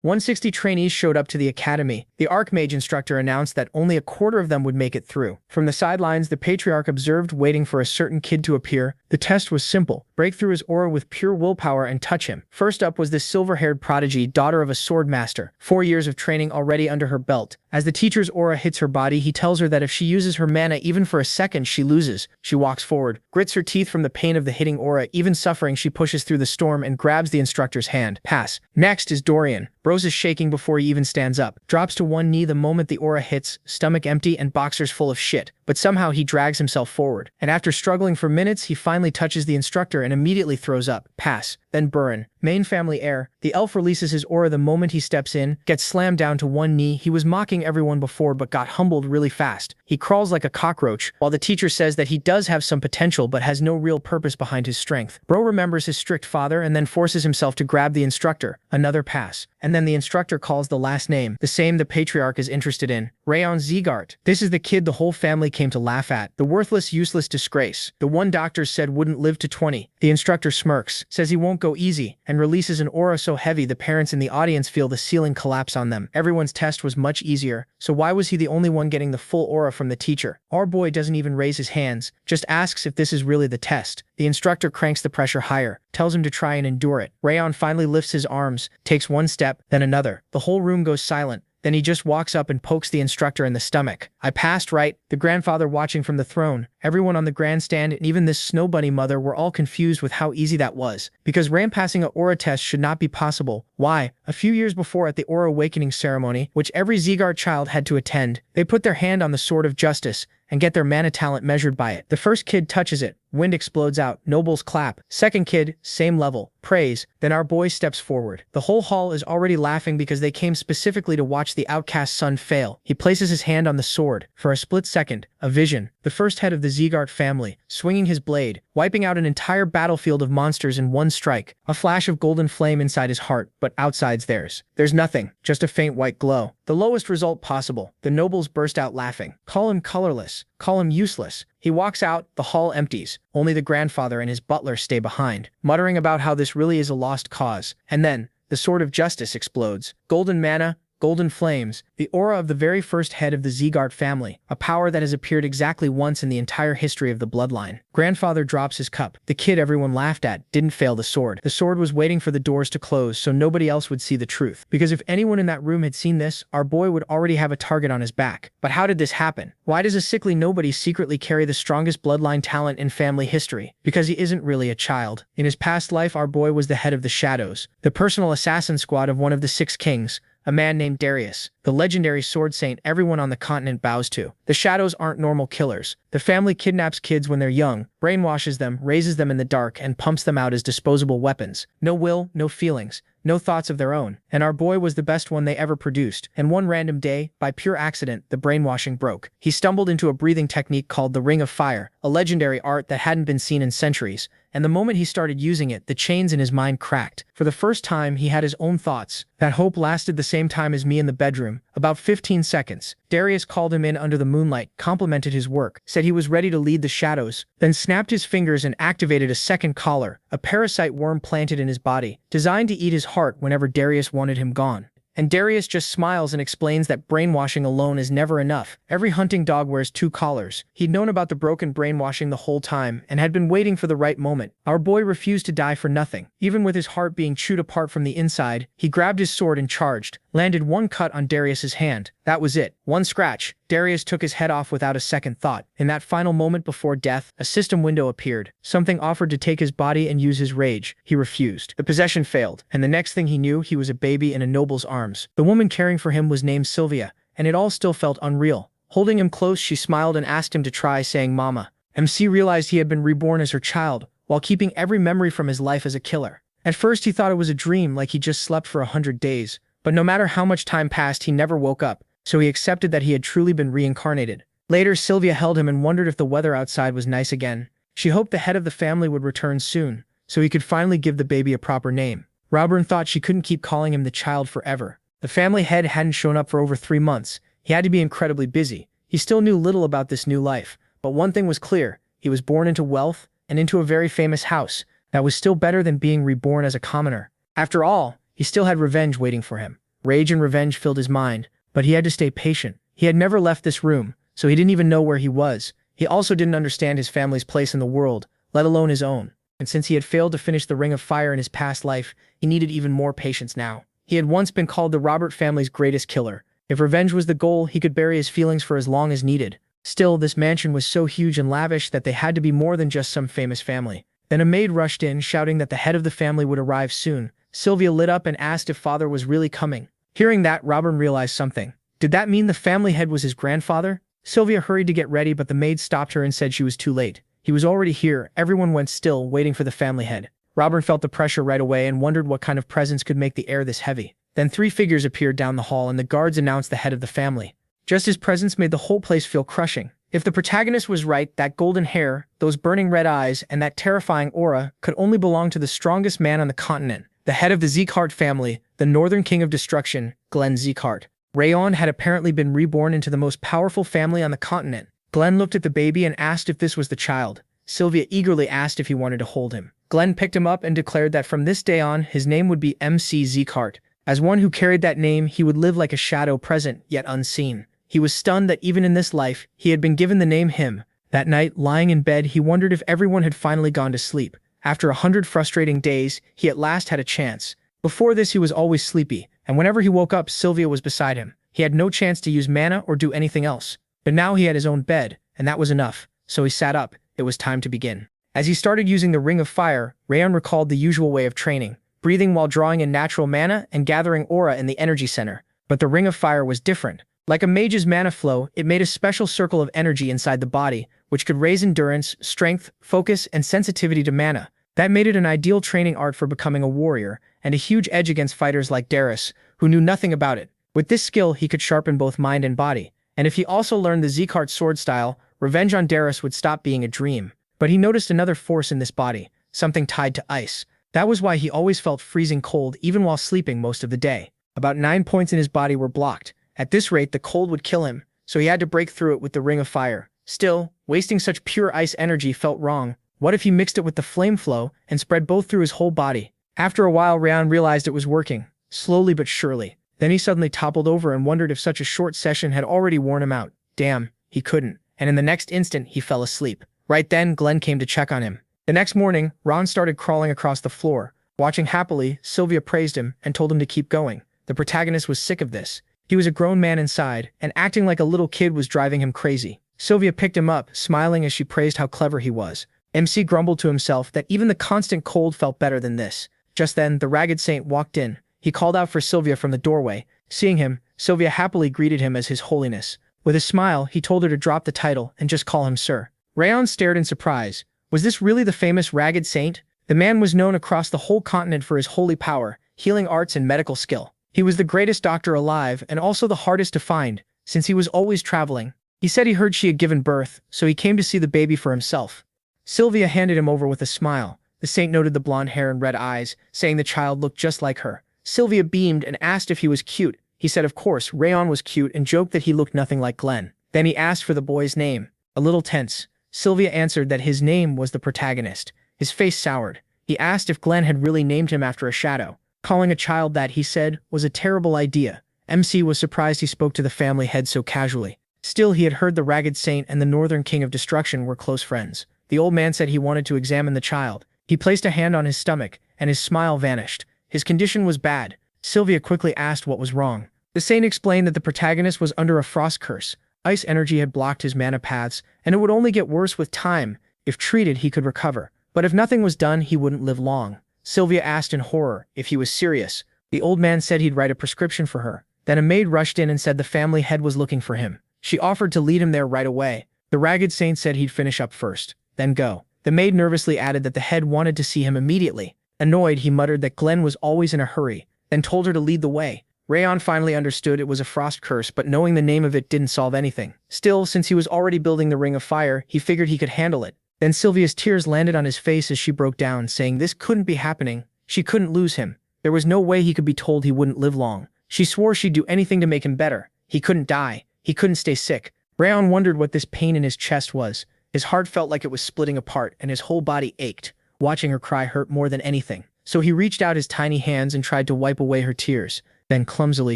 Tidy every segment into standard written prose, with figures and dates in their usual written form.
160 trainees showed up to the academy. The Archmage instructor announced that only a quarter of them would make it through. From the sidelines, the Patriarch observed, waiting for a certain kid to appear. The test was simple. Break through his aura with pure willpower and touch him. First up was this silver-haired prodigy, daughter of a sword master. 4 years of training already under her belt. As the teacher's aura hits her body, he tells her that if she uses her mana even for a second, she loses. She walks forward, grits her teeth from the pain of the hitting aura. Even suffering, she pushes through the storm and grabs the instructor's hand. Pass. Next is Dorian. Bros is shaking before he even stands up. Drops to one knee the moment the aura hits, stomach empty and boxers full of shit. But somehow he drags himself forward. And after struggling for minutes, he finally touches the instructor and immediately throws up. Pass. Then Burin. Main family heir. The elf releases his aura the moment he steps in, gets slammed down to one knee. He was mocking everyone before but got humbled really fast. He crawls like a cockroach, while the teacher says that he does have some potential but has no real purpose behind his strength. Bro remembers his strict father and then forces himself to grab the instructor. Another pass. And then the instructor calls the last name, the same the Patriarch is interested in. Rayon Zegart. This is the kid the whole family came to laugh at. The worthless, useless disgrace. The one doctor said wouldn't live to 20. The instructor smirks, says he won't go easy, and releases an aura so heavy the parents in the audience feel the ceiling collapse on them. Everyone's test was much easier, so why was he the only one getting the full aura from the teacher? Our boy doesn't even raise his hands, just asks if this is really the test. The instructor cranks the pressure higher, tells him to try and endure it. Rayon finally lifts his arms, takes one step, then another. The whole room goes silent. Then he just walks up and pokes the instructor in the stomach. I passed, right? The grandfather watching from the throne. Everyone on the grandstand and even this snow bunny mother were all confused with how easy that was. Because rampassing an aura test should not be possible. Why? A few years before at the aura awakening ceremony, which every Zegart child had to attend, they put their hand on the sword of justice and get their mana talent measured by it. The first kid touches it. Wind explodes out. Nobles clap. Second kid, same level. Praise. Then our boy steps forward. The whole hall is already laughing because they came specifically to watch the outcast son fail. He places his hand on the sword. For a split second, a vision. The first head of the Zegart family, swinging his blade, wiping out an entire battlefield of monsters in one strike. A flash of golden flame inside his heart, but outside's theirs. There's nothing, just a faint white glow. The lowest result possible. The nobles burst out laughing. Call him colorless. Call him useless. He walks out, the hall empties. Only the grandfather and his butler stay behind, muttering about how this really is a lost cause. And then, the sword of justice explodes. Golden mana, golden flames, the aura of the very first head of the Zegart family, a power that has appeared exactly once in the entire history of the bloodline. Grandfather drops his cup. The kid everyone laughed at didn't fail the sword. The sword was waiting for the doors to close so nobody else would see the truth. Because if anyone in that room had seen this, our boy would already have a target on his back. But how did this happen? Why does a sickly nobody secretly carry the strongest bloodline talent in family history? Because he isn't really a child. In his past life, our boy was the head of the Shadows, the personal assassin squad of one of the 6 kings, a man named Darius, the legendary sword saint everyone on the continent bows to. The Shadows aren't normal killers. The family kidnaps kids when they're young, brainwashes them, raises them in the dark, and pumps them out as disposable weapons. No will, no feelings, no thoughts of their own. And our boy was the best one they ever produced. And one random day, by pure accident, the brainwashing broke. He stumbled into a breathing technique called the Ring of Fire, a legendary art that hadn't been seen in centuries. And the moment he started using it, the chains in his mind cracked. For the first time, he had his own thoughts. That hope lasted the same time as me in the bedroom, about 15 seconds. Darius called him in under the moonlight, complimented his work, said he was ready to lead the Shadows, then snapped his fingers and activated a second collar, a parasite worm planted in his body, designed to eat his heart whenever Darius wanted him gone. And Darius just smiles and explains that brainwashing alone is never enough. Every hunting dog wears 2 collars. He'd known about the broken brainwashing the whole time and had been waiting for the right moment. Our boy refused to die for nothing. Even with his heart being chewed apart from the inside, he grabbed his sword and charged, landed one cut on Darius's hand. That was it. One scratch. Darius took his head off without a second thought. In that final moment before death, a system window appeared. Something offered to take his body and use his rage. He refused. The possession failed, and the next thing he knew, he was a baby in a noble's arms. The woman caring for him was named Sylvia, and it all still felt unreal. Holding him close, she smiled and asked him to try saying Mama. MC realized he had been reborn as her child, while keeping every memory from his life as a killer. At first he thought it was a dream, like he just slept for 100 days. But no matter how much time passed, he never woke up, so he accepted that he had truly been reincarnated. Later, Sylvia held him and wondered if the weather outside was nice again. She hoped the head of the family would return soon, so he could finally give the baby a proper name. Robin thought she couldn't keep calling him the child forever. The family head hadn't shown up for over 3 months. He had to be incredibly busy. He still knew little about this new life, but one thing was clear. He was born into wealth and into a very famous house. That was still better than being reborn as a commoner. After all, he still had revenge waiting for him. Rage and revenge filled his mind, but he had to stay patient. He had never left this room, so he didn't even know where he was. He also didn't understand his family's place in the world, let alone his own. And since he had failed to finish the Ring of Fire in his past life, he needed even more patience now. He had once been called the Robert family's greatest killer. If revenge was the goal, he could bury his feelings for as long as needed. Still, this mansion was so huge and lavish that they had to be more than just some famous family. Then a maid rushed in, shouting that the head of the family would arrive soon. Sylvia lit up and asked if father was really coming. Hearing that, Robin realized something. Did that mean the family head was his grandfather? Sylvia hurried to get ready, but the maid stopped her and said she was too late. He was already here. Everyone went still, waiting for the family head. Robin felt the pressure right away and wondered what kind of presents could make the air this heavy. Then 3 figures appeared down the hall and the guards announced the head of the family. Just his presence made the whole place feel crushing. If the protagonist was right, that golden hair, those burning red eyes, and that terrifying aura could only belong to the strongest man on the continent. The head of the Zeekart family, the Northern King of Destruction, Glenn Zeekart. Rayon had apparently been reborn into the most powerful family on the continent. Glenn looked at the baby and asked if this was the child. Sylvia eagerly asked if he wanted to hold him. Glenn picked him up and declared that from this day on, his name would be MC Zeekart. As one who carried that name, he would live like a shadow, present yet unseen. He was stunned that even in this life, he had been given the name him. That night, lying in bed, he wondered if everyone had finally gone to sleep. After 100 frustrating days, he at last had a chance. Before this, he was always sleepy, and whenever he woke up, Sylvia was beside him. He had no chance to use mana or do anything else. But now he had his own bed, and that was enough. So he sat up. It was time to begin. As he started using the Ring of Fire, Rayon recalled the usual way of training, breathing while drawing in natural mana and gathering aura in the energy center. But the Ring of Fire was different. Like a mage's mana flow, it made a special circle of energy inside the body, which could raise endurance, strength, focus, and sensitivity to mana. That made it an ideal training art for becoming a warrior, and a huge edge against fighters like Darius, who knew nothing about it. With this skill, he could sharpen both mind and body. And if he also learned the Zeekart sword style, revenge on Darius would stop being a dream. But he noticed another force in this body, something tied to ice. That was why he always felt freezing cold even while sleeping most of the day. About 9 points in his body were blocked. At this rate, the cold would kill him, so he had to break through it with the Ring of Fire. Still, wasting such pure ice energy felt wrong. What if he mixed it with the flame flow and spread both through his whole body? After a while, Rayon realized it was working, slowly but surely. Then he suddenly toppled over and wondered if such a short session had already worn him out. Damn, he couldn't. And in the next instant, he fell asleep. Right then, Glenn came to check on him. The next morning, Ron started crawling across the floor. Watching happily, Sylvia praised him and told him to keep going. The protagonist was sick of this. He was a grown man inside, and acting like a little kid was driving him crazy. Sylvia picked him up, smiling as she praised how clever he was. MC grumbled to himself that even the constant cold felt better than this. Just then, the ragged saint walked in. He called out for Sylvia from the doorway. Seeing him, Sylvia happily greeted him as His Holiness. With a smile, he told her to drop the title and just call him Sir. Rayon stared in surprise. Was this really the famous ragged saint? The man was known across the whole continent for his holy power, healing arts, and medical skill. He was the greatest doctor alive and also the hardest to find, since he was always traveling. He said he heard she had given birth, so he came to see the baby for himself. Sylvia handed him over with a smile. The saint noted the blonde hair and red eyes, saying the child looked just like her. Sylvia beamed and asked if he was cute. He said of course Rayon was cute and joked that he looked nothing like Glenn. Then he asked for the boy's name. A little tense, Sylvia answered that his name was the protagonist. His face soured. He asked if Glenn had really named him after a shadow. Calling a child that, he said, was a terrible idea. MC was surprised he spoke to the family head so casually. Still, he had heard the Ragged Saint and the Northern King of Destruction were close friends. The old man said he wanted to examine the child. He placed a hand on his stomach, and his smile vanished. His condition was bad. Sylvia quickly asked what was wrong. The saint explained that the protagonist was under a frost curse. Ice energy had blocked his mana paths, and it would only get worse with time. If treated, he could recover. But if nothing was done, he wouldn't live long. Sylvia asked in horror if he was serious. The old man said he'd write a prescription for her. Then a maid rushed in and said the family head was looking for him. She offered to lead him there right away. The Ragged Saint said he'd finish up first, then go. The maid nervously added that the head wanted to see him immediately. Annoyed, he muttered that Glenn was always in a hurry, then told her to lead the way. Rayon finally understood it was a frost curse, but knowing the name of it didn't solve anything. Still, since he was already building the Ring of Fire, he figured he could handle it. Then Sylvia's tears landed on his face as she broke down, saying this couldn't be happening. She couldn't lose him. There was no way he could be told he wouldn't live long. She swore she'd do anything to make him better. He couldn't die. He couldn't stay sick. Rayon wondered what this pain in his chest was. His heart felt like it was splitting apart, and his whole body ached. Watching her cry hurt more than anything. So he reached out his tiny hands and tried to wipe away her tears. Then clumsily,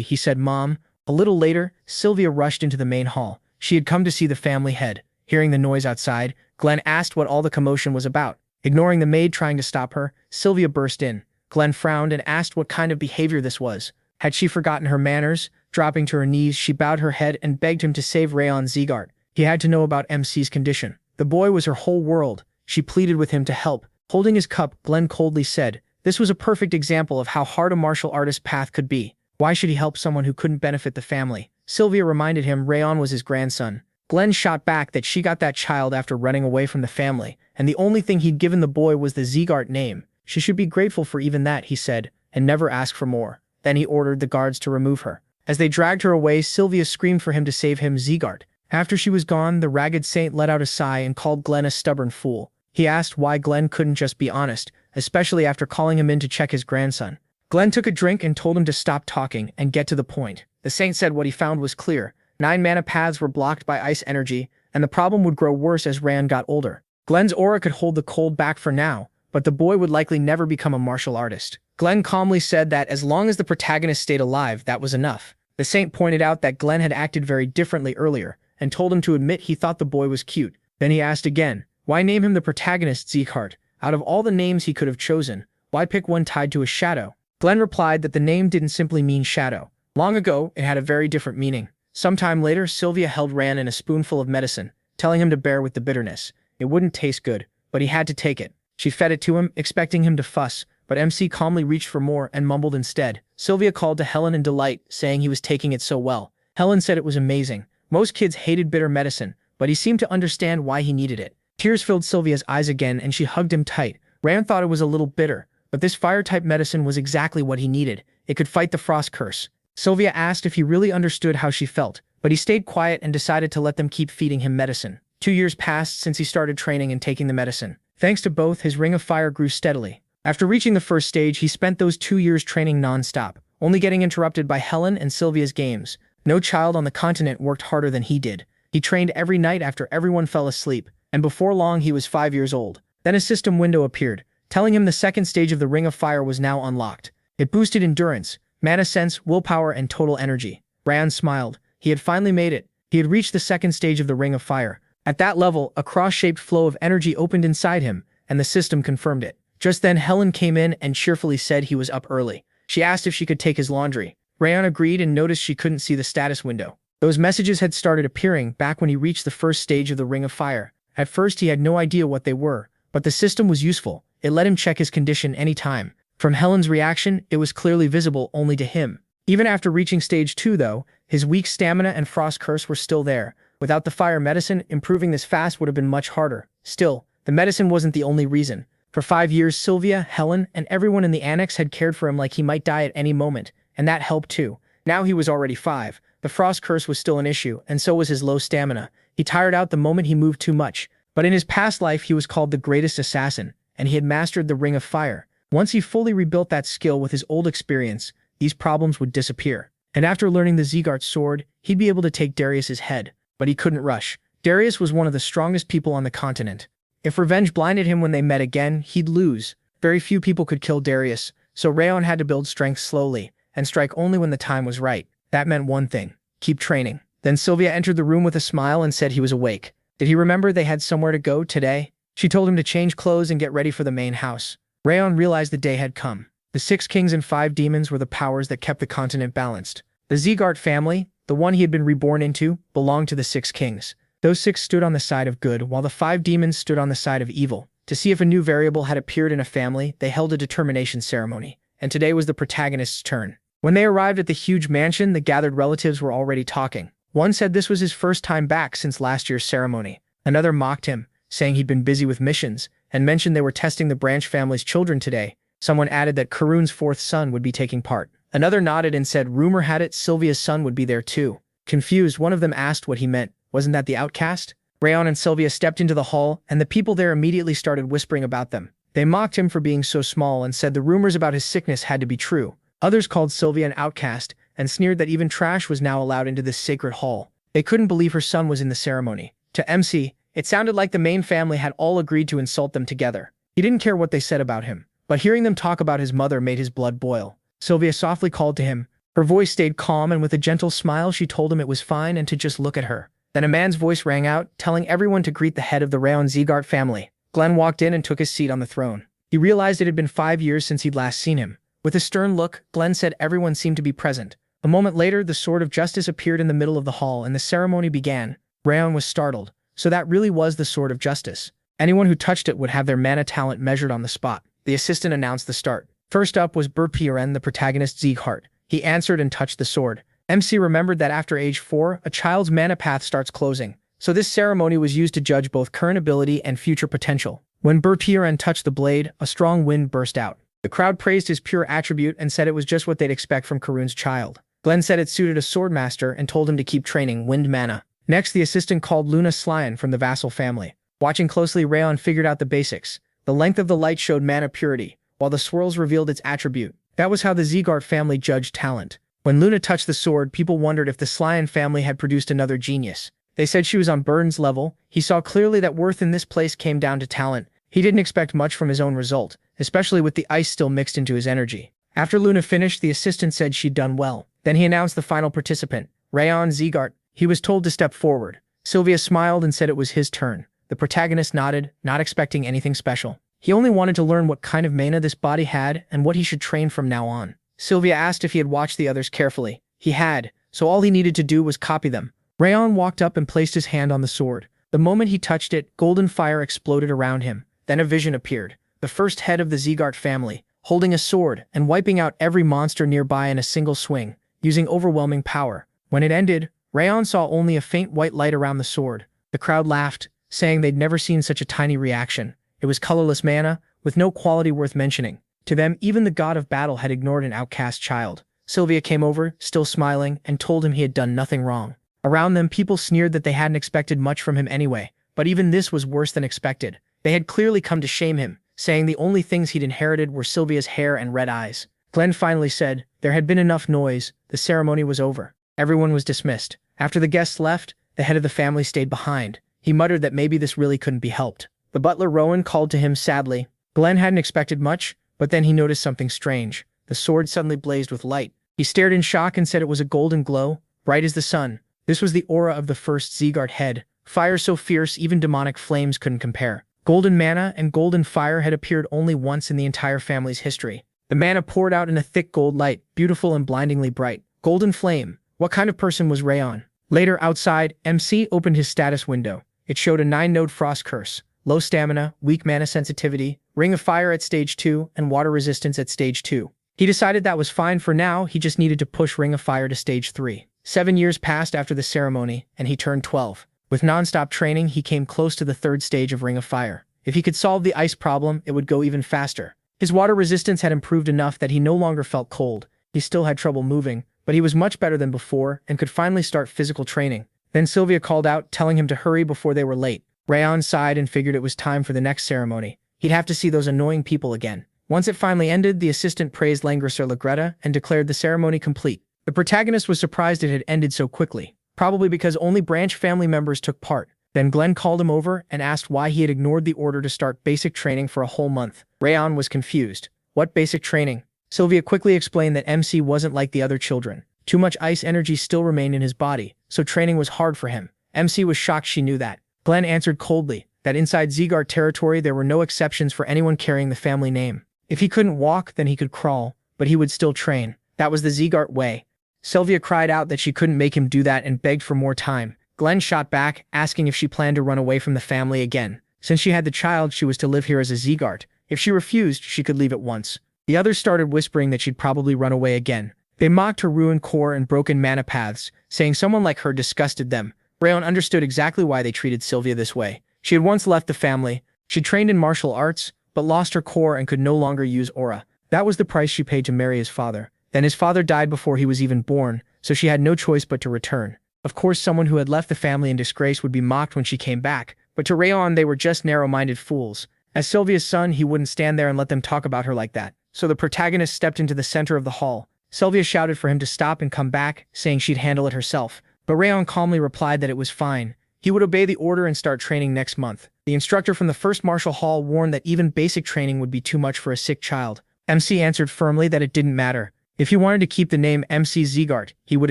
he said, "Mom." A little later, Sylvia rushed into the main hall. She had come to see the family head. Hearing the noise outside, Glenn asked what all the commotion was about. Ignoring the maid trying to stop her, Sylvia burst in. Glenn frowned and asked what kind of behavior this was. Had she forgotten her manners? Dropping to her knees, she bowed her head and begged him to save Rayon Zegart. He had to know about MC's condition. The boy was her whole world. She pleaded with him to help. Holding his cup, Glenn coldly said, "This was a perfect example of how hard a martial artist's path could be. Why should he help someone who couldn't benefit the family?" Sylvia reminded him Rayon was his grandson. Glenn shot back that she got that child after running away from the family, and the only thing he'd given the boy was the Zegart name. She should be grateful for even that, he said, and never ask for more. Then he ordered the guards to remove her. As they dragged her away, Sylvia screamed for him to save him Zegart. After she was gone, the ragged saint let out a sigh and called Glenn a stubborn fool. He asked why Glenn couldn't just be honest, especially after calling him in to check his grandson. Glenn took a drink and told him to stop talking and get to the point. The saint said what he found was clear. 9 mana paths were blocked by ice energy, and the problem would grow worse as Rayon got older. Glenn's aura could hold the cold back for now, but the boy would likely never become a martial artist. Glenn calmly said that as long as the protagonist stayed alive, that was enough. The saint pointed out that Glenn had acted very differently earlier, and told him to admit he thought the boy was cute. Then he asked again, why name him the protagonist Zegart? Out of all the names he could have chosen, why pick one tied to a shadow? Glenn replied that the name didn't simply mean shadow. Long ago, it had a very different meaning. Sometime later, Sylvia held Rayon in a spoonful of medicine, telling him to bear with the bitterness. It wouldn't taste good, but he had to take it. She fed it to him, expecting him to fuss, but MC calmly reached for more and mumbled instead. Sylvia called to Helen in delight, saying he was taking it so well. Helen said it was amazing. Most kids hated bitter medicine, but he seemed to understand why he needed it. Tears filled Sylvia's eyes again and she hugged him tight. Rayon thought it was a little bitter, but this fire-type medicine was exactly what he needed. It could fight the frost curse. Sylvia asked if he really understood how she felt, but he stayed quiet and decided to let them keep feeding him medicine. 2 years passed since he started training and taking the medicine. Thanks to both, his ring of fire grew steadily. After reaching the first stage, he spent those 2 years training non-stop, only getting interrupted by Helen and Sylvia's games. No child on the continent worked harder than he did. He trained every night after everyone fell asleep, and before long he was 5 years old. Then a system window appeared, telling him the second stage of the Ring of Fire was now unlocked. It boosted endurance, mana sense, willpower, and total energy. Rayon smiled. He had finally made it. He had reached the second stage of the Ring of Fire. At that level, a cross-shaped flow of energy opened inside him, and the system confirmed it. Just then, Helen came in and cheerfully said he was up early. She asked if she could take his laundry. Rayon agreed and noticed she couldn't see the status window. Those messages had started appearing back when he reached the first stage of the Ring of Fire. At first, he had no idea what they were, but the system was useful. It let him check his condition anytime. From Helen's reaction, it was clearly visible only to him. Even after reaching stage 2, though, his weak stamina and frost curse were still there. Without the fire medicine, improving this fast would have been much harder. Still, the medicine wasn't the only reason. For 5 years, Sylvia, Helen, and everyone in the annex had cared for him like he might die at any moment, and that helped too. Now he was already 5. The frost curse was still an issue, and so was his low stamina. He tired out the moment he moved too much. But in his past life, he was called the greatest assassin, and he had mastered the Ring of Fire. Once he fully rebuilt that skill with his old experience, these problems would disappear. And after learning the Zegart sword, he'd be able to take Darius's head. But he couldn't rush. Darius was one of the strongest people on the continent. If revenge blinded him when they met again, he'd lose. Very few people could kill Darius, so Rayon had to build strength slowly, and strike only when the time was right. That meant one thing: keep training. Then Sylvia entered the room with a smile and said he was awake. Did he remember they had somewhere to go today? She told him to change clothes and get ready for the main house. Rayon realized the day had come. The 6 kings and 5 demons were the powers that kept the continent balanced. The Zegart family, the one he had been reborn into, belonged to the 6 kings. Those 6 stood on the side of good, while the 5 demons stood on the side of evil. To see if a new variable had appeared in a family, they held a determination ceremony. And today was the protagonist's turn. When they arrived at the huge mansion, the gathered relatives were already talking. One said this was his first time back since last year's ceremony. Another mocked him, saying he'd been busy with missions, and mentioned they were testing the Branch family's children today. Someone added that Karun's 4th son would be taking part. Another nodded and said rumor had it Sylvia's son would be there too. Confused, one of them asked what he meant. Wasn't that the outcast? Rayon and Sylvia stepped into the hall, and the people there immediately started whispering about them. They mocked him for being so small and said the rumors about his sickness had to be true. Others called Sylvia an outcast, and sneered that even trash was now allowed into this sacred hall. They couldn't believe her son was in the ceremony. To MC, it sounded like the main family had all agreed to insult them together. He didn't care what they said about him, but hearing them talk about his mother made his blood boil. Sylvia softly called to him, Her voice stayed calm, and with a gentle smile she told him it was fine and to just look at her. Then a man's voice rang out, telling everyone to greet the head of the Rayon Zeegart family. Glenn walked in and took his seat on the throne. He realized it had been 5 years since he'd last seen him. With a stern look, Glenn said everyone seemed to be present. A moment later, the Sword of Justice appeared in the middle of the hall and the ceremony began. Rayon was startled. So that really was the Sword of Justice. Anyone who touched it would have their mana talent measured on the spot. The assistant announced the start. First up was Burpieren, the protagonist Zeeghart. He answered and touched the sword. MC remembered that after age 4, a child's mana path starts closing. So this ceremony was used to judge both current ability and future potential. When Burpieren touched the blade, a strong wind burst out. The crowd praised his pure attribute and said it was just what they'd expect from Karun's child. Glenn said it suited a swordmaster and told him to keep training wind mana. Next, the assistant called Luna Slyan from the vassal family. Watching closely, Rayon figured out the basics. The length of the light showed mana purity, while the swirls revealed its attribute. That was how the Zeeghart family judged talent. When Luna touched the sword, people wondered if the Slyan family had produced another genius. They said she was on Burden's level. He saw clearly that worth in this place came down to talent. He didn't expect much from his own result, especially with the ice still mixed into his energy. After Luna finished, the assistant said she'd done well. Then he announced the final participant, Rayon Zeeghart. He was told to step forward. Sylvia smiled and said it was his turn. The protagonist nodded, not expecting anything special. He only wanted to learn what kind of mana this body had and what he should train from now on. Sylvia asked if he had watched the others carefully. He had, so all he needed to do was copy them. Rayon walked up and placed his hand on the sword. The moment he touched it, golden fire exploded around him. Then a vision appeared. The first head of the Zeeghart family, holding a sword and wiping out every monster nearby in a single swing, using overwhelming power. When it ended, Rayon saw only a faint white light around the sword. The crowd laughed, saying they'd never seen such a tiny reaction. It was colorless mana, with no quality worth mentioning. To them, even the god of battle had ignored an outcast child. Sylvia came over, still smiling, and told him he had done nothing wrong. Around them, people sneered that they hadn't expected much from him anyway, but even this was worse than expected. They had clearly come to shame him, saying the only things he'd inherited were Sylvia's hair and red eyes. Glenn finally said, there had been enough noise, the ceremony was over. Everyone was dismissed. After the guests left, the head of the family stayed behind. He muttered that maybe this really couldn't be helped. The butler Rowan called to him sadly. Glenn hadn't expected much, but then he noticed something strange. The sword suddenly blazed with light. He stared in shock and said it was a golden glow, bright as the sun. This was the aura of the first Zeeghart head. Fire so fierce even demonic flames couldn't compare. Golden mana and golden fire had appeared only once in the entire family's history. The mana poured out in a thick gold light, beautiful and blindingly bright. Golden flame. What kind of person was Rayon? Later, outside, MC opened his status window. It showed a 9-node frost curse. Low stamina, weak mana sensitivity, ring of fire at stage 2, and water resistance at stage 2. He decided that was fine for now, he just needed to push ring of fire to stage 3. 7 years passed after the ceremony, and he turned 12. With non-stop training, he came close to the 3rd stage of ring of fire. If he could solve the ice problem, it would go even faster. His water resistance had improved enough that he no longer felt cold. He still had trouble moving, but he was much better than before and could finally start physical training. Then Sylvia called out, telling him to hurry before they were late. Rayon sighed and figured it was time for the next ceremony. He'd have to see those annoying people again. Once it finally ended, the assistant praised Langrisser Lagretta and declared the ceremony complete. The protagonist was surprised it had ended so quickly, probably because only branch family members took part. Then Glenn called him over and asked why he had ignored the order to start basic training for a whole month. Rayon was confused. What basic training? Sylvia quickly explained that MC wasn't like the other children. Too much ice energy still remained in his body, so training was hard for him. MC was shocked she knew that. Glenn answered coldly that inside Zeeghart territory there were no exceptions for anyone carrying the family name. If he couldn't walk, then he could crawl, but he would still train. That was the Zeeghart way. Sylvia cried out that she couldn't make him do that and begged for more time. Glenn shot back, asking if she planned to run away from the family again. Since she had the child, she was to live here as a Zeeghart. If she refused, she could leave at once. The others started whispering that she'd probably run away again. They mocked her ruined core and broken mana paths, saying someone like her disgusted them. Rayon understood exactly why they treated Sylvia this way. She had once left the family. She trained in martial arts, but lost her core and could no longer use aura. That was the price she paid to marry his father. Then his father died before he was even born, so she had no choice but to return. Of course, someone who had left the family in disgrace would be mocked when she came back, but to Rayon they were just narrow-minded fools. As Sylvia's son, he wouldn't stand there and let them talk about her like that. So the protagonist stepped into the center of the hall. Sylvia shouted for him to stop and come back, saying she'd handle it herself. But Rayon calmly replied that it was fine. He would obey the order and start training next month. The instructor from the first martial hall warned that even basic training would be too much for a sick child. MC answered firmly that it didn't matter. If he wanted to keep the name MC Zegart, he would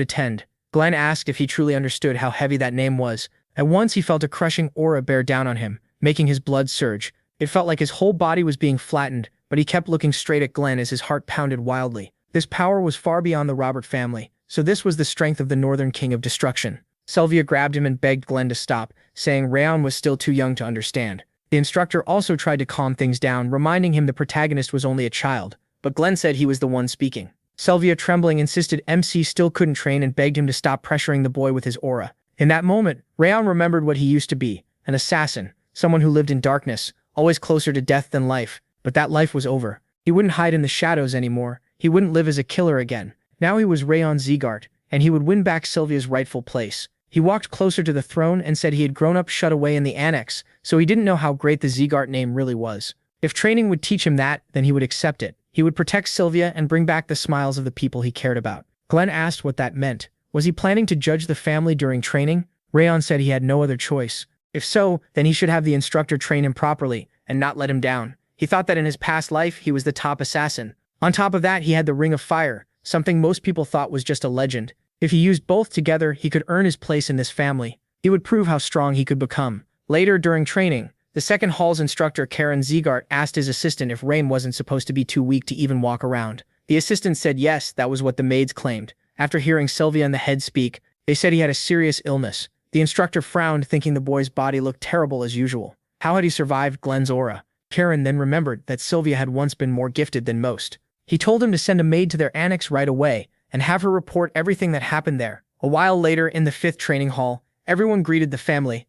attend. Glenn asked if he truly understood how heavy that name was. At once he felt a crushing aura bear down on him, making his blood surge. It felt like his whole body was being flattened, but he kept looking straight at Glenn as his heart pounded wildly. This power was far beyond the Robert family, so this was the strength of the Northern King of Destruction. Sylvia grabbed him and begged Glenn to stop, saying Rayon was still too young to understand. The instructor also tried to calm things down, reminding him the protagonist was only a child, but Glenn said he was the one speaking. Sylvia, trembling, insisted MC still couldn't train and begged him to stop pressuring the boy with his aura. In that moment, Rayon remembered what he used to be, an assassin, someone who lived in darkness, always closer to death than life. But that life was over. He wouldn't hide in the shadows anymore. He wouldn't live as a killer again. Now he was Rayon Zegart, and he would win back Sylvia's rightful place. He walked closer to the throne and said he had grown up shut away in the annex, so he didn't know how great the Zegart name really was. If training would teach him that, then he would accept it. He would protect Sylvia and bring back the smiles of the people he cared about. Glenn asked what that meant. Was he planning to judge the family during training? Rayon said he had no other choice. If so, then he should have the instructor train him properly and not let him down. He thought that in his past life, he was the top assassin. On top of that, he had the Ring of Fire, something most people thought was just a legend. If he used both together, he could earn his place in this family. He would prove how strong he could become. Later, during training, the second hall's instructor Karen Zegart asked his assistant if Rain wasn't supposed to be too weak to even walk around. The assistant said yes, that was what the maids claimed. After hearing Sylvia and the head speak, they said he had a serious illness. The instructor frowned, thinking the boy's body looked terrible as usual. How had he survived Glenn's aura? Karen then remembered that Sylvia had once been more gifted than most. He told him to send a maid to their annex right away and have her report everything that happened there. A while later, in the 5th training hall, everyone greeted the family.